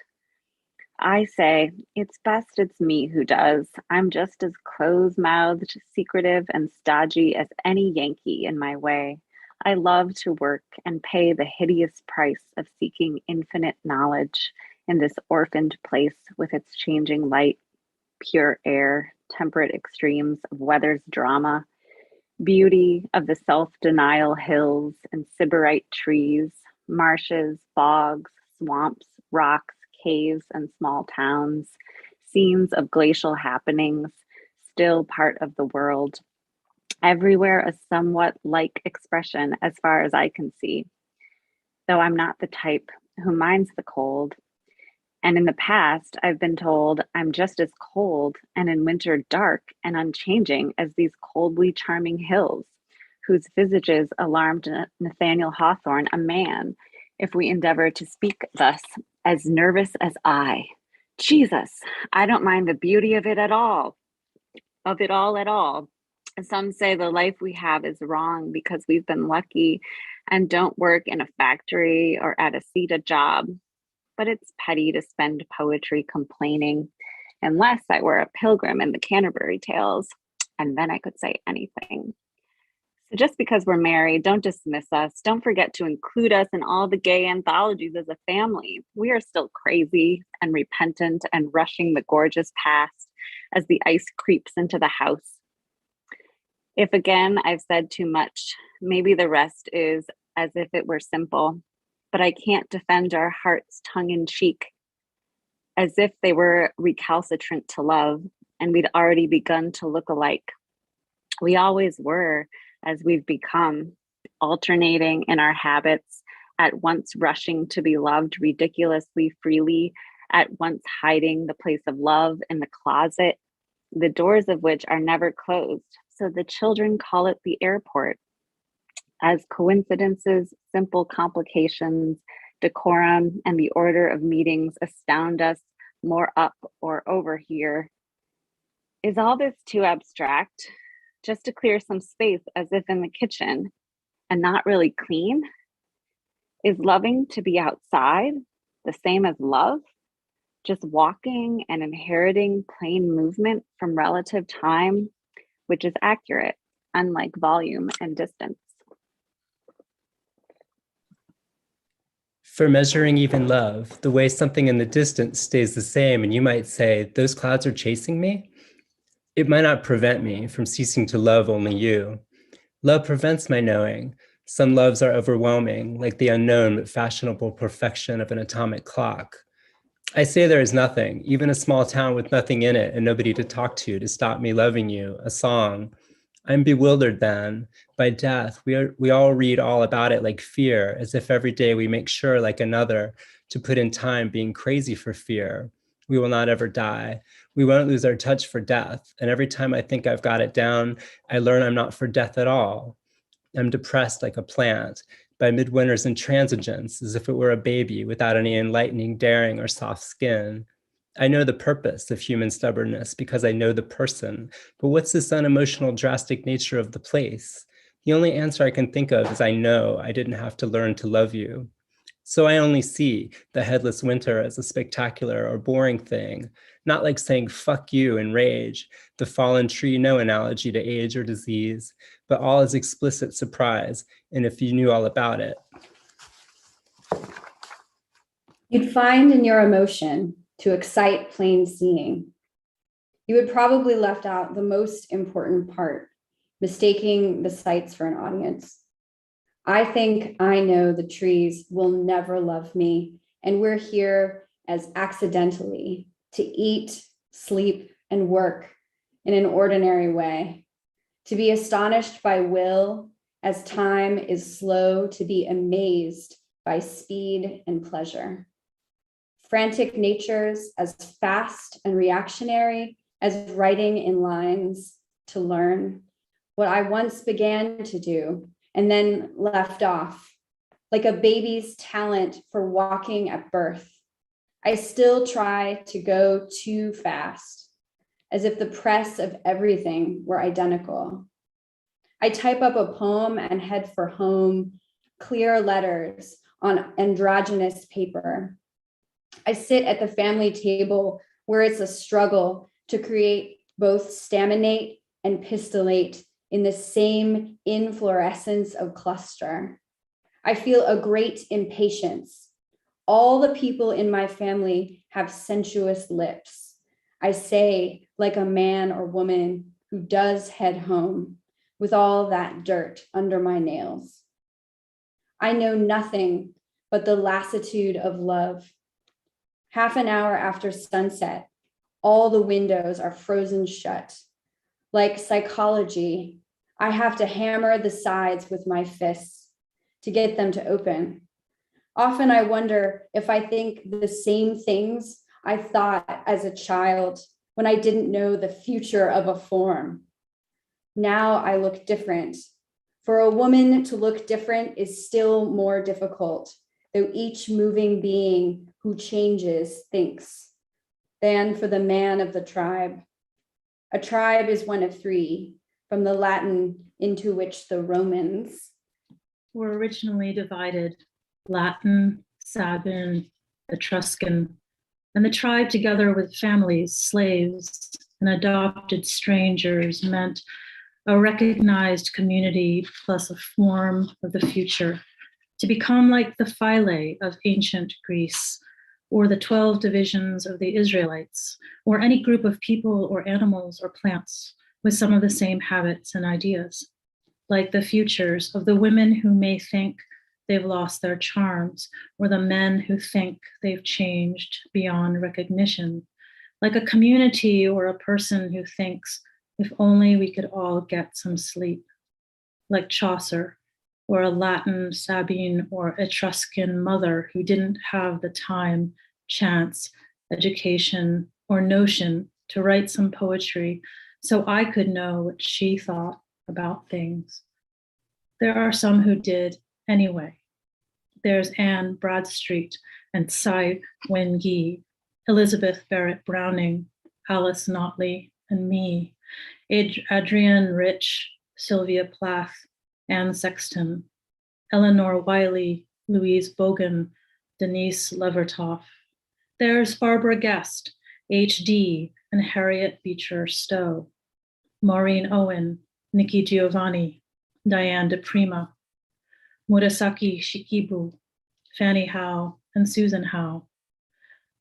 I say, it's best it's me who does. I'm just as close-mouthed, secretive, and stodgy as any Yankee in my way. I love to work and pay the hideous price of seeking infinite knowledge in this orphaned place with its changing light, pure air, temperate extremes of weather's drama, beauty of the self-denial hills and sybarite trees, marshes, bogs, swamps, rocks, caves, and small towns, scenes of glacial happenings, still part of the world. Everywhere a somewhat like expression as far as I can see, though I'm not the type who minds the cold. And in the past, I've been told I'm just as cold and in winter dark and unchanging as these coldly charming hills, whose visages alarmed Nathaniel Hawthorne, a man, if we endeavor to speak thus, as nervous as I. Jesus, I don't mind the beauty of it at all, at all. Some say the life we have is wrong because we've been lucky and don't work in a factory or at a SETA job. But it's petty to spend poetry complaining, unless I were a pilgrim in the Canterbury Tales, and then I could say anything. So just because we're married, don't dismiss us. Don't forget to include us in all the gay anthologies as a family. We are still crazy and repentant and rushing the gorgeous past as the ice creeps into the house. If again I've said too much, maybe the rest is as if it were simple, but I can't defend our hearts tongue in cheek, as if they were recalcitrant to love and we'd already begun to look alike. We always were, as we've become, alternating in our habits, at once rushing to be loved ridiculously freely, at once hiding the place of love in the closet, the doors of which are never closed, so the children call it the airport. As coincidences, simple complications, decorum, and the order of meetings astound us more up or over here. Is all this too abstract? Just to clear some space as if in the kitchen and not really clean? Is loving to be outside the same as love? Just walking and inheriting plain movement from relative time, which is accurate, unlike volume and distance. For measuring even love, the way something in the distance stays the same, and you might say, those clouds are chasing me? It might not prevent me from ceasing to love only you. Love prevents my knowing. Some loves are overwhelming, like the unknown but fashionable perfection of an atomic clock. I say there is nothing, even a small town with nothing in it and nobody to talk to stop me loving you, a song. I'm bewildered then by death. We all read all about it like fear, as if every day we make sure, like another, to put in time being crazy for fear. We will not ever die. We won't lose our touch for death. And every time I think I've got it down, I learn I'm not for death at all. I'm depressed like a plant by midwinter's intransigence, as if it were a baby without any enlightening daring or soft skin. I know the purpose of human stubbornness because I know the person, but what's this unemotional, drastic nature of the place? The only answer I can think of is I know I didn't have to learn to love you. So I only see the headless winter as a spectacular or boring thing, not like saying fuck you in rage, the fallen tree, no analogy to age or disease, but all as explicit surprise, and if you knew all about it. You'd find in your emotion to excite plain seeing. You would probably left out the most important part, mistaking the sights for an audience. I think I know the trees will never love me, and we're here as accidentally to eat, sleep, and work in an ordinary way, to be astonished by will as time is slow, to be amazed by speed and pleasure. Frantic natures as fast and reactionary as writing in lines to learn what I once began to do and then left off, like a baby's talent for walking at birth. I still try to go too fast, as if the press of everything were identical. I type up a poem and head for home, clear letters on androgynous paper. I sit at the family table where it's a struggle to create both staminate and pistolate in the same inflorescence of cluster. I feel a great impatience. All the people in my family have sensuous lips. I say, like a man or woman who does head home with all that dirt under my nails. I know nothing but the lassitude of love. Half an hour after sunset, all the windows are frozen shut. Like psychology, I have to hammer the sides with my fists to get them to open. Often I wonder if I think the same things I thought as a child when I didn't know the future of a form. Now I look different. For a woman to look different is still more difficult, though each moving being who changes thinks, than for the man of the tribe. A tribe is one of three, from the Latin into which the Romans were originally divided: Latin, Sabine, Etruscan, and the tribe, together with families, slaves, and adopted strangers, meant a recognized community plus a form of the future, to become like the Philae of ancient Greece, or the 12 divisions of the Israelites, or any group of people or animals or plants with some of the same habits and ideas, like the futures of the women who may think they've lost their charms, or the men who think they've changed beyond recognition, like a community or a person who thinks, if only we could all get some sleep, like Chaucer, or a Latin Sabine or Etruscan mother who didn't have the time, chance, education, or notion to write some poetry so I could know what she thought about things. There are some who did anyway. There's Anne Bradstreet and Tsai Wen-gi, Elizabeth Barrett Browning, Alice Notley, and me, Adrienne Rich, Sylvia Plath, Anne Sexton, Eleanor Wiley, Louise Bogan, Denise Levertov. There's Barbara Guest, H.D., and Harriet Beecher Stowe, Maureen Owen, Nikki Giovanni, Diane DePrima, Murasaki Shikibu, Fanny Howe, and Susan Howe,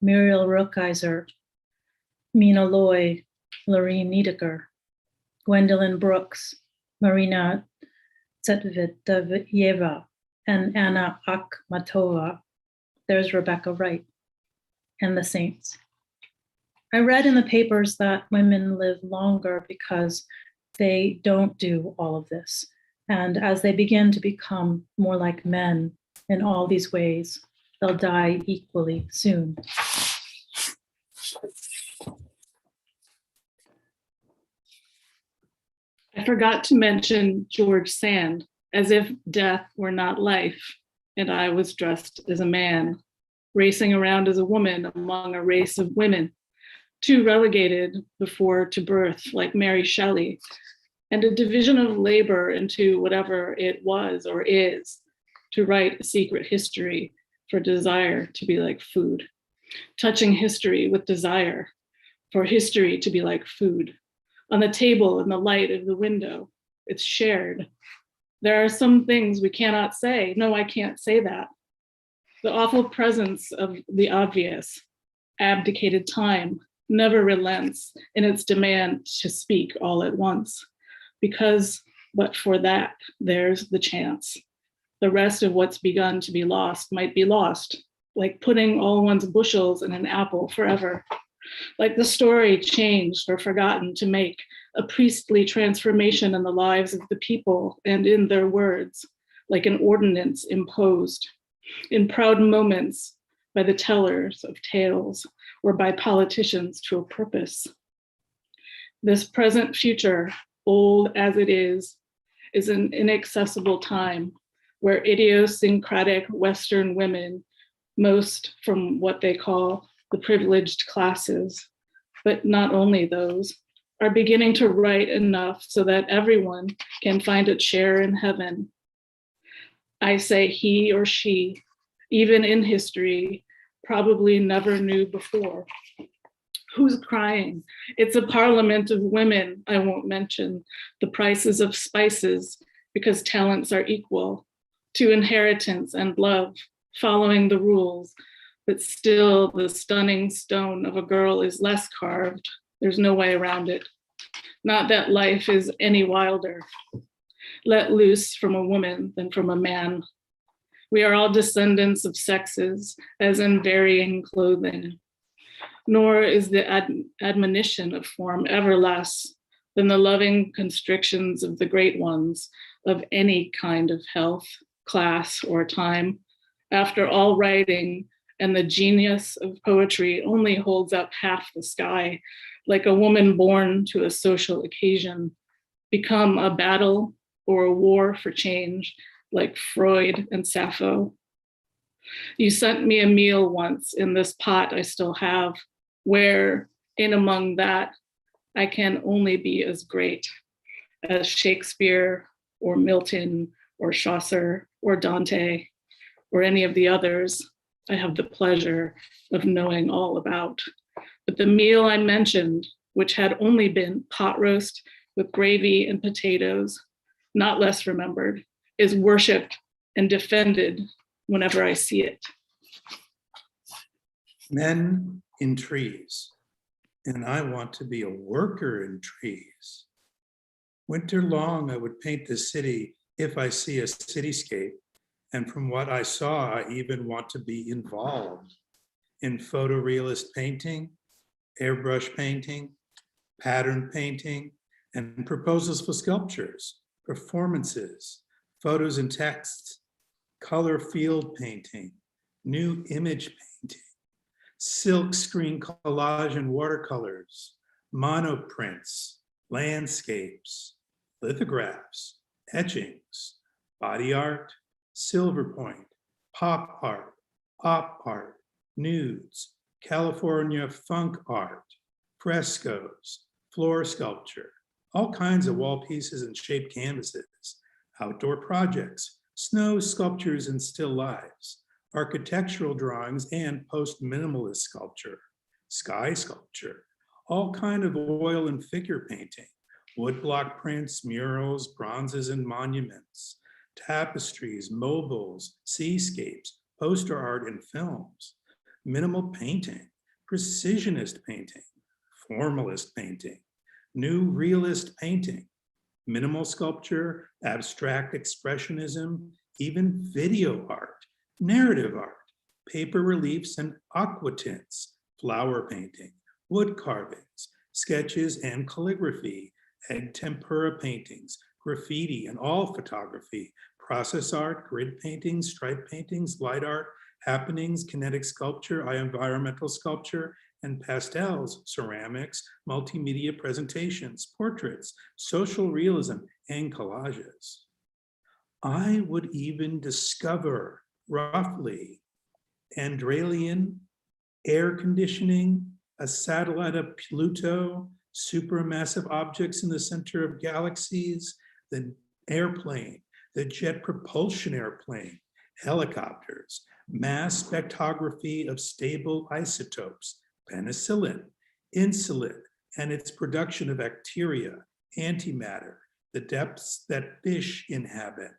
Muriel Rookizer, Mina Loy, Lorene Niedecker, Gwendolyn Brooks, Marina Tsetvitayeva, and Anna Akhmatova. There's Rebecca Wright, and the saints. I read in the papers that women live longer because they don't do all of this. And as they begin to become more like men in all these ways, they'll die equally soon. I forgot to mention George Sand, as if death were not life, and I was dressed as a man, racing around as a woman among a race of women, too relegated before to birth, like Mary Shelley, and a division of labor into whatever it was or is, to write a secret history for desire to be like food, touching history with desire for history to be like food. On the table in the light of the window, it's shared. There are some things we cannot say. No, I can't say that. The awful presence of the obvious, abdicated time, never relents in its demand to speak all at once. Because, but for that, there's the chance. The rest of what's begun to be lost might be lost, like putting all one's bushels in an apple forever. Like the story changed or forgotten to make a priestly transformation in the lives of the people and in their words, like an ordinance imposed in proud moments by the tellers of tales or by politicians to a purpose. This present future, old as it is an inaccessible time where idiosyncratic Western women, most from what they call the privileged classes, but not only those, are beginning to write enough so that everyone can find a chair in heaven. I say he or she, even in history, probably never knew before. Who's crying? It's a parliament of women. I won't mention the prices of spices because talents are equal to inheritance and love, following the rules, but still the stunning stone of a girl is less carved. There's no way around it. Not that life is any wilder, let loose from a woman than from a man. We are all descendants of sexes, as in varying clothing. Nor is the admonition of form ever less than the loving constrictions of the great ones of any kind of health, class, or time. After all writing, and the genius of poetry only holds up half the sky, like a woman born to a social occasion, become a battle or a war for change, like Freud and Sappho. You sent me a meal once in this pot I still have, where in among that, I can only be as great as Shakespeare or Milton or Chaucer or Dante or any of the others I have the pleasure of knowing all about. But the meal I mentioned, which had only been pot roast with gravy and potatoes, not less remembered, is worshipped and defended whenever I see it. Men in trees, and I want to be a worker in trees. Winter long, I would paint the city if I see a cityscape. And from what I saw, I even want to be involved in photorealist painting, airbrush painting, pattern painting, and proposals for sculptures, performances, photos and texts, color field painting, new image painting, silk screen collage and watercolors, monoprints, landscapes, lithographs, etchings, body art, silver point, pop art, op art, nudes, California funk art, frescoes, floor sculpture, all kinds of wall pieces and shaped canvases, outdoor projects, snow sculptures and still lives, architectural drawings and post-minimalist sculpture, sky sculpture, all kind of oil and figure painting, woodblock prints, murals, bronzes and monuments, tapestries, mobiles, seascapes, poster art and films, minimal painting, precisionist painting, formalist painting, new realist painting, minimal sculpture, abstract expressionism, even video art, narrative art, paper reliefs and aquatints, flower painting, wood carvings, sketches and calligraphy, egg tempera paintings, graffiti and all photography, process art, grid paintings, stripe paintings, light art, happenings, kinetic sculpture, environmental sculpture, and pastels, ceramics, multimedia presentations, portraits, social realism, and collages. I would even discover roughly Andralian, air conditioning, a satellite of Pluto, supermassive objects in the center of galaxies, the airplane, the jet propulsion airplane, helicopters, mass spectrography of stable isotopes, penicillin, insulin, and its production of bacteria, antimatter, the depths that fish inhabit,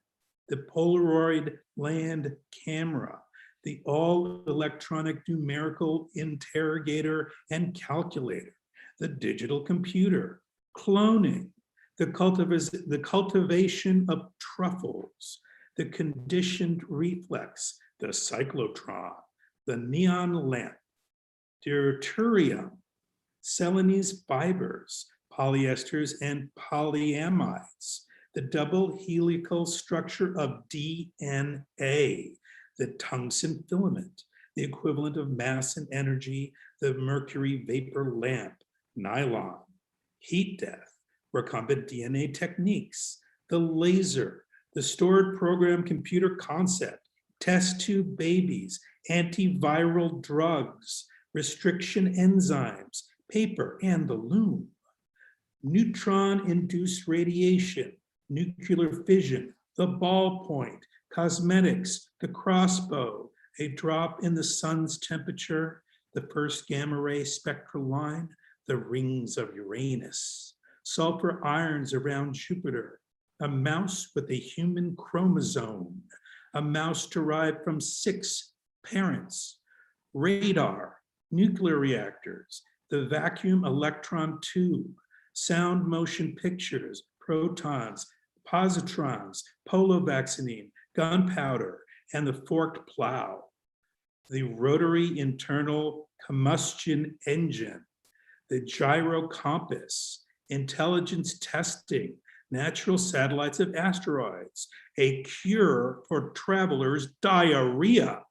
the Polaroid land camera, the all-electronic numerical interrogator and calculator, the digital computer, cloning, the cultivation of truffles, the conditioned reflex, the cyclotron, the neon lamp, deuterium, Celanese fibers, polyesters and polyamides, the double helical structure of DNA, the tungsten filament, the equivalent of mass and energy, the mercury vapor lamp, nylon, heat death, recombinant DNA techniques, the laser, the stored program computer concept, test tube babies, antiviral drugs, restriction enzymes, paper and the loom, neutron-induced radiation, nuclear fission, the ballpoint, cosmetics, the crossbow, a drop in the sun's temperature, the first gamma ray spectral line, the rings of Uranus, sulfur irons around Jupiter, a mouse with a human chromosome, a mouse derived from 6 parents, radar, nuclear reactors, the vacuum electron tube, sound motion pictures, protons, positrons, polio vaccine, gunpowder, and the forked plow, the rotary internal combustion engine, the gyro compass, intelligence testing, natural satellites of asteroids, a cure for travelers' diarrhea,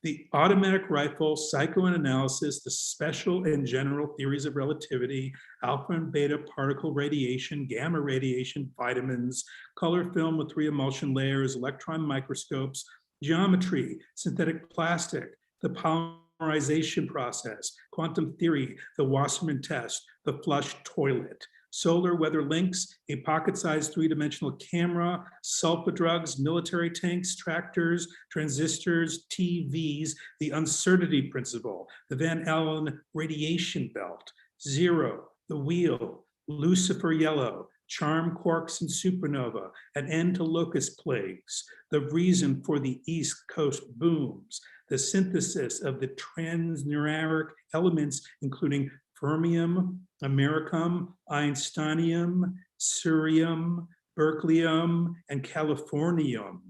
the automatic rifle, psychoanalysis, the special and general theories of relativity, alpha and beta particle radiation, gamma radiation, vitamins, color film with 3 emulsion layers, electron microscopes, geometry, synthetic plastic, the polymerization process, quantum theory, the Wassermann test, the flush toilet, solar weather links, a pocket-sized 3-dimensional camera, sulfa drugs, military tanks, tractors, transistors, TVs, the uncertainty principle, the Van Allen radiation belt, zero, the wheel, Lucifer yellow, charm quarks and supernova, an end to locust plagues, the reason for the East Coast booms, the synthesis of the transnumeric elements, including fermium, americum, einsteinium, cerium, berkelium, and californium.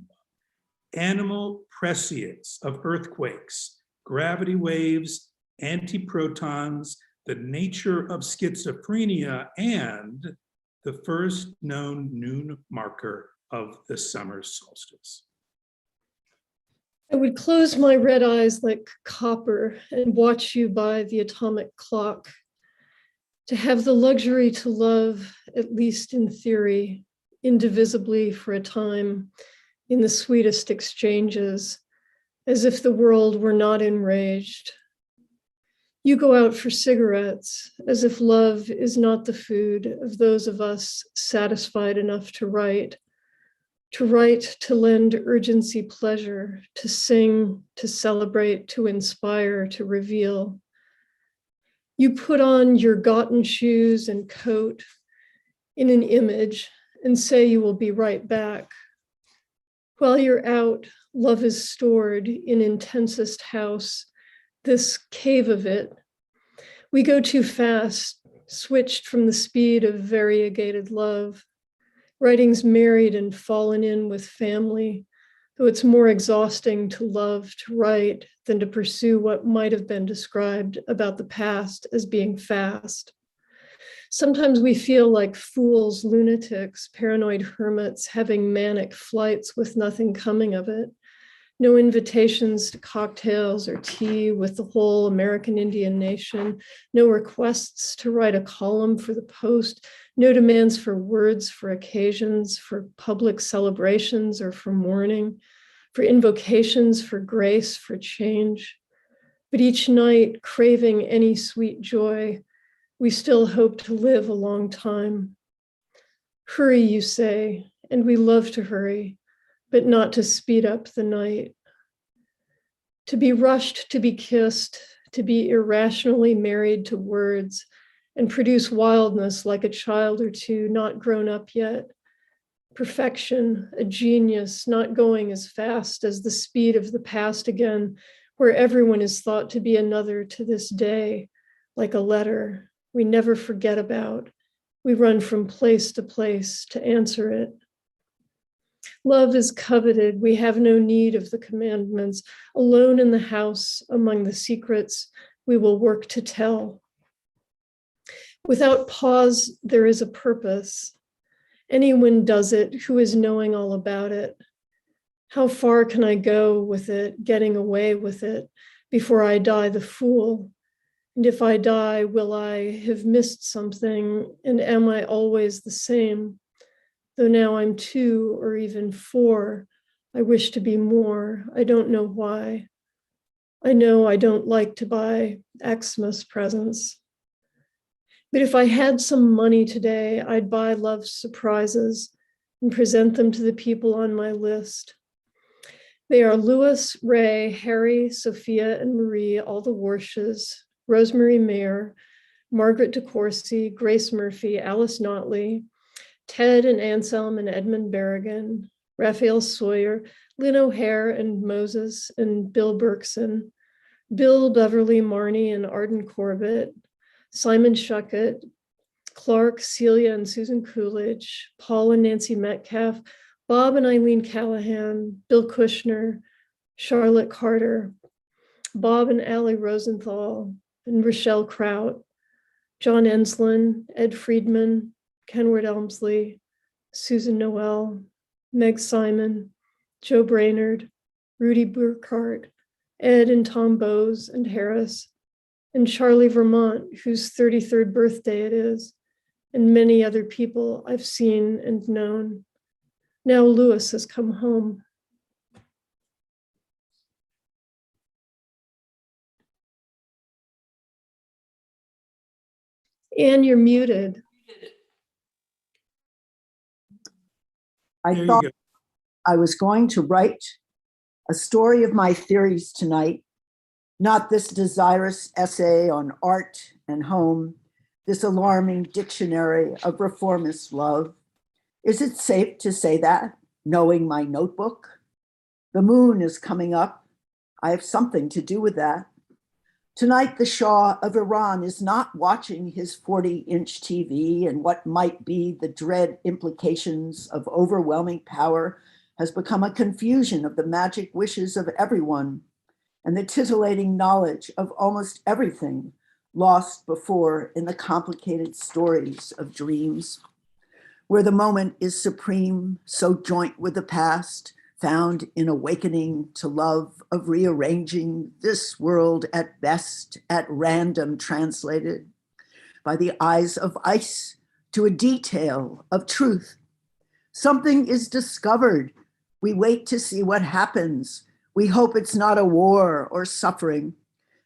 Animal prescience of earthquakes, gravity waves, antiprotons, the nature of schizophrenia, and the first known noon marker of the summer solstice. I would close my red eyes like copper and watch you by the atomic clock. To have the luxury to love, at least in theory, indivisibly for a time, in the sweetest exchanges, as if the world were not enraged. You go out for cigarettes, as if love is not the food of those of us satisfied enough to write, to lend urgency pleasure, to sing, to celebrate, to inspire, to reveal. You put on your gotten shoes and coat in an image and say you will be right back. While you're out, love is stored in intensest house, this cave of it. We go too fast, switched from the speed of variegated love. Writing's married and fallen in with family, though it's more exhausting to love, to write, than to pursue what might have been described about the past as being fast. Sometimes we feel like fools, lunatics, paranoid hermits having manic flights with nothing coming of it. No invitations to cocktails or tea with the whole American Indian nation. No requests to write a column for the Post. No demands for words for occasions, for public celebrations or for mourning, for invocations for grace, for change. But each night, craving any sweet joy, we still hope to live a long time. Hurry, you say, and we love to hurry, but not to speed up the night. To be rushed, to be kissed, to be irrationally married to words and produce wildness like a child or two not grown up yet. Perfection, a genius, not going as fast as the speed of the past again, where everyone is thought to be another to this day, like a letter we never forget about. We run from place to place to answer it. Love is coveted. We have no need of the commandments. Alone in the house, among the secrets, we will work to tell. Without pause, there is a purpose. Anyone does it who is knowing all about it. How far can I go with it, getting away with it, before I die the fool? And if I die, will I have missed something? And am I always the same? Though now I'm 2 or even 4, I wish to be more. I don't know why. I know I don't like to buy Xmas presents. But if I had some money today, I'd buy love surprises and present them to the people on my list. They are Louis, Ray, Harry, Sophia, and Marie, all the Warshes, Rosemary Mayer, Margaret DeCourcy, Grace Murphy, Alice Notley, Ted and Anselm and Edmund Berrigan, Raphael Sawyer, Lynn O'Hare and Moses and Bill Berkson, Bill, Beverly, Marnie, and Arden Corbett, Simon Shuckett, Clark, Celia, and Susan Coolidge, Paul and Nancy Metcalf, Bob and Eileen Callahan, Bill Kushner, Charlotte Carter, Bob and Allie Rosenthal, and Rochelle Kraut, John Enslin, Ed Friedman, Kenward Elmsley, Susan Noel, Meg Simon, Joe Brainerd, Rudy Burkhart, Ed and Tom Bowes and Harris, and Charlie Vermont, whose 33rd birthday it is, and many other people I've seen and known. Now Louis has come home. Anne, you're muted. I thought I was going to write a story of my theories tonight, not this desirous essay on art and home, this alarming dictionary of reformist love. Is it safe to say that, knowing my notebook? The moon is coming up. I have something to do with that. Tonight, the Shah of Iran is not watching his 40-inch TV, and what might be the dread implications of overwhelming power has become a confusion of the magic wishes of everyone and the titillating knowledge of almost everything lost before in the complicated stories of dreams, where the moment is supreme, so joint with the past, found in awakening to love of rearranging this world at best, at random translated by the eyes of ice to a detail of truth. Something is discovered. We wait to see what happens. We hope it's not a war or suffering,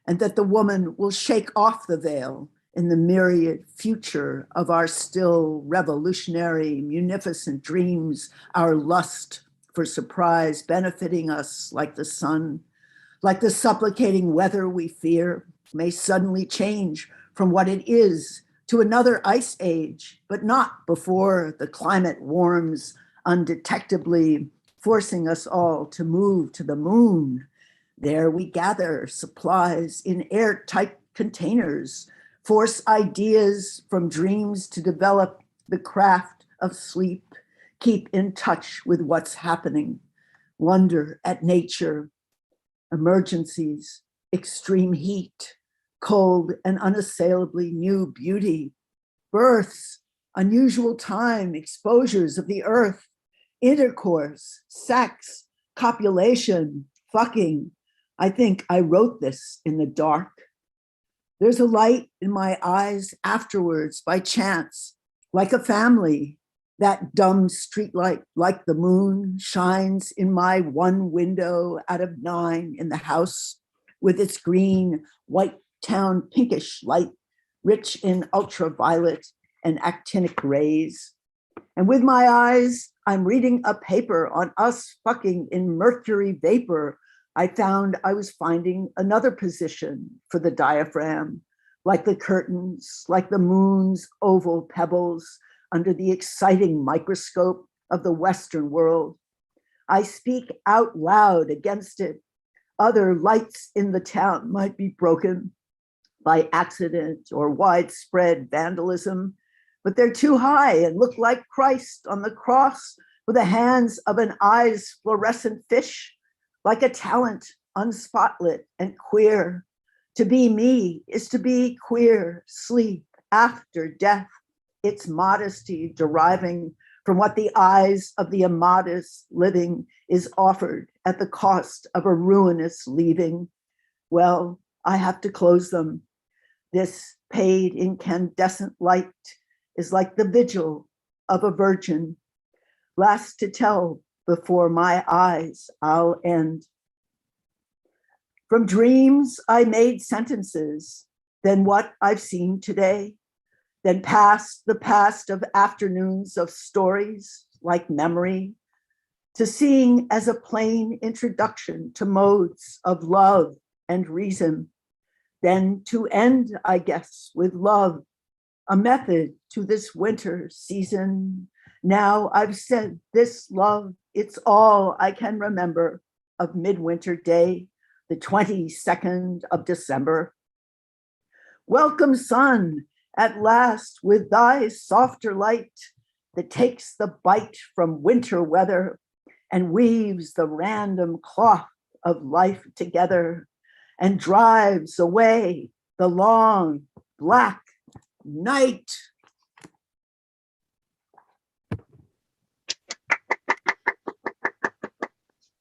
and that the woman will shake off the veil in the myriad future of our still revolutionary, munificent dreams, our lust for surprise benefiting us like the sun, like the supplicating weather we fear may suddenly change from what it is to another ice age, but not before the climate warms undetectably, forcing us all to move to the moon. There we gather supplies in airtight containers, force ideas from dreams to develop the craft of sleep, keep in touch with what's happening, wonder at nature, emergencies, extreme heat, cold and unassailably new beauty, births, unusual time, exposures of the earth, intercourse, sex, copulation, fucking. I think I wrote this in the dark. There's a light in my eyes afterwards by chance, like a family. That dumb streetlight, like the moon, shines in my one window out of 9 in the house with its green, white town pinkish light, rich in ultraviolet and actinic rays. And with my eyes, I'm reading a paper on us fucking in mercury vapor. I found I was finding another position for the diaphragm, like the curtains, like the moon's oval pebbles, under the exciting microscope of the Western world. I speak out loud against it. Other lights in the town might be broken by accident or widespread vandalism, but they're too high and look like Christ on the cross with the hands of an eyes fluorescent fish, like a talent unspotlit and queer. To be me is to be queer, sleep after death. Its modesty deriving from what the eyes of the immodest living is offered at the cost of a ruinous leaving. Well, I have to close them. This paid incandescent light is like the vigil of a virgin, last to tell before my eyes I'll end. From dreams I made sentences, then what I've seen today, then past the past of afternoons of stories like memory, to seeing as a plain introduction to modes of love and reason, then to end, I guess, with love, a method to this winter season. Now I've said this love, it's all I can remember of Midwinter Day, the 22nd of December. Welcome, sun, at last with thy softer light that takes the bite from winter weather and weaves the random cloth of life together and drives away the long black night.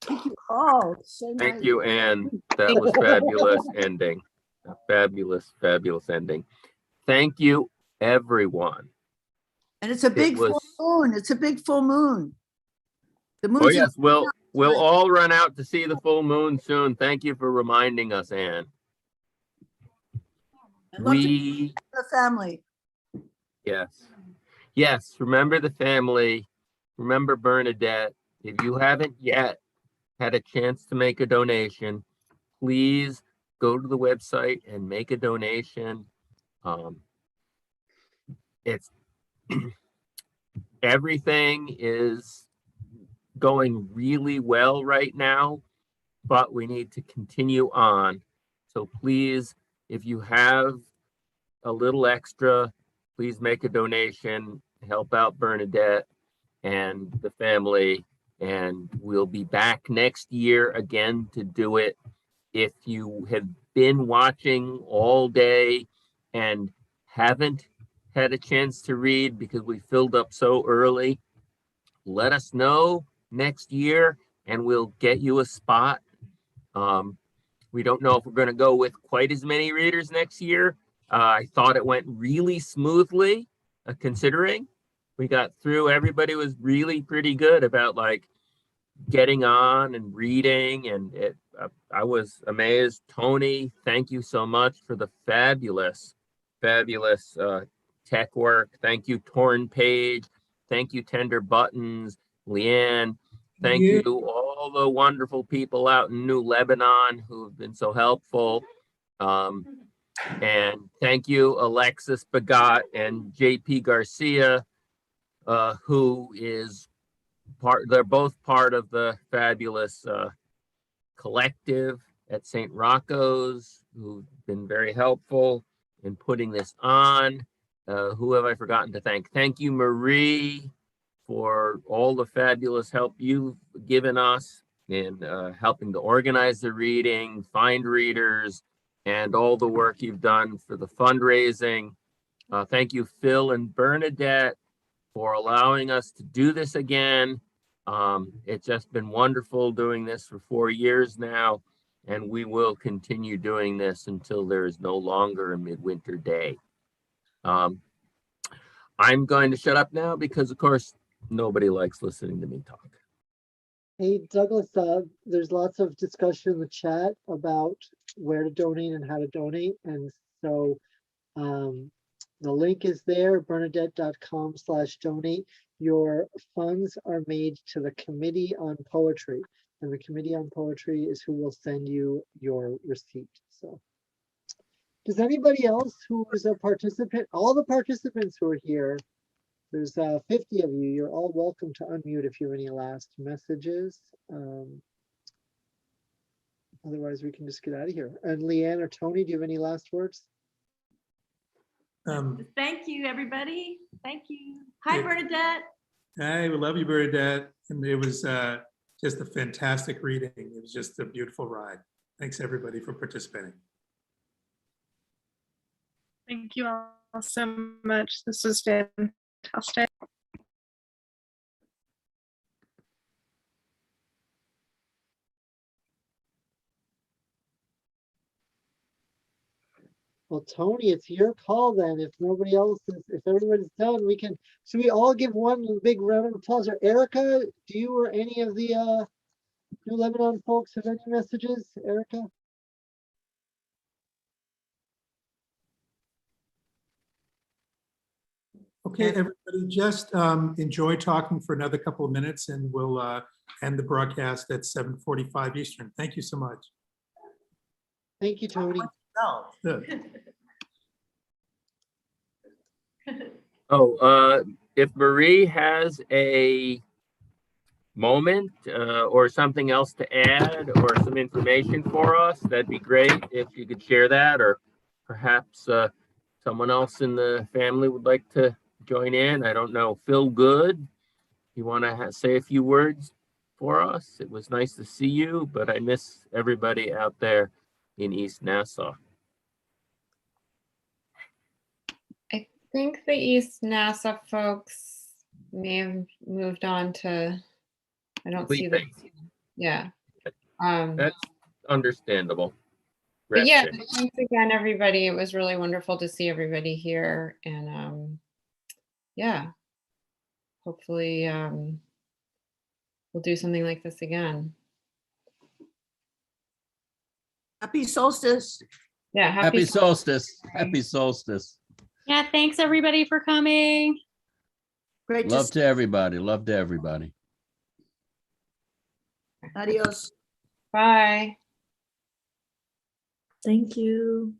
Thank you all. So Thank nice. you, Anne. That was fabulous ending. A fabulous, fabulous ending. Thank you, everyone. And it's a big full moon. It's a big full moon. The moon's Oh yes, we'll all run out to see the full moon soon. Thank you for reminding us, Anne. the family. Yes, remember the family. Remember Bernadette. If you haven't yet had a chance to make a donation, please go to the website and make a donation. It's everything is going really well right now, but we need to continue on. So please if you have a little extra, please make a donation, help out Bernadette and the family, and we'll be back next year again to do it. If you have been watching all day and haven't had a chance to read because we filled up so early, let us know next year and we'll get you a spot. We don't know if we're going to go with quite as many readers next year. I thought it went really smoothly, considering we got through. Everybody was really pretty good about like getting on and reading, and I was amazed. Tony, thank you so much for the fabulous tech work. Thank you, Torn Page. Thank you, Tender Buttons, Leanne. Thank you, all the wonderful people out in New Lebanon who have been so helpful. And thank you, Alexis Bagot and JP Garcia, who is they're both part of the fabulous collective at St. Rocco's, who've been very helpful in putting this on. Who have I forgotten to thank? Thank you, Marie, for all the fabulous help you've given us in helping to organize the reading, find readers, and all the work you've done for the fundraising. Thank you, Phil and Bernadette, for allowing us to do this again. It's just been wonderful doing this for 4 years now, and we will continue doing this until there is no longer a Midwinter Day. I'm going to shut up now because, of course, nobody likes listening to me talk. Hey, Douglas, there's lots of discussion in the chat about where to donate and how to donate. And so the link is there, bernadette.com/donate. Your funds are made to the Committee on Poetry, and the Committee on Poetry is who will send you your receipt. So does anybody else who is a participant, all the participants who are here, there's 50 of you, you're all welcome to unmute if you have any last messages. Otherwise we can just get out of here. And Leanne or Tony, do you have any last words? Thank you, everybody. Thank you. Hi, Bernadette. Hi, we love you, Bernadette. And it was just a fantastic reading. It was just a beautiful ride. Thanks, everybody, for participating. Thank you all so much. This was fantastic. Well, Tony, it's your call then. If nobody else is, if everybody's done, we can, should we all give one big round of applause? Or Erica, do you or any of the New Lebanon folks have any messages? Erica? Okay, everybody, just enjoy talking for another couple of minutes and we'll end the broadcast at 7:45 Eastern. Thank you so much. Thank you, Tony. If Marie has a moment or something else to add or some information for us, that'd be great if you could share that, or perhaps someone else in the family would like to join in. I don't know. Phil Good, you want to say a few words for us? It was nice to see you, but I miss everybody out there in East Nassau. I think the East Nassau folks may have moved on to, I don't see them. Yeah. That's understandable. But yeah, thanks again, everybody. It was really wonderful to see everybody here. And yeah, hopefully we'll do something like this again. Happy solstice. Yeah, happy solstice. Happy solstice. Yeah, thanks everybody for coming. Great. Love to everybody. Love to everybody. Adios. Bye. Thank you.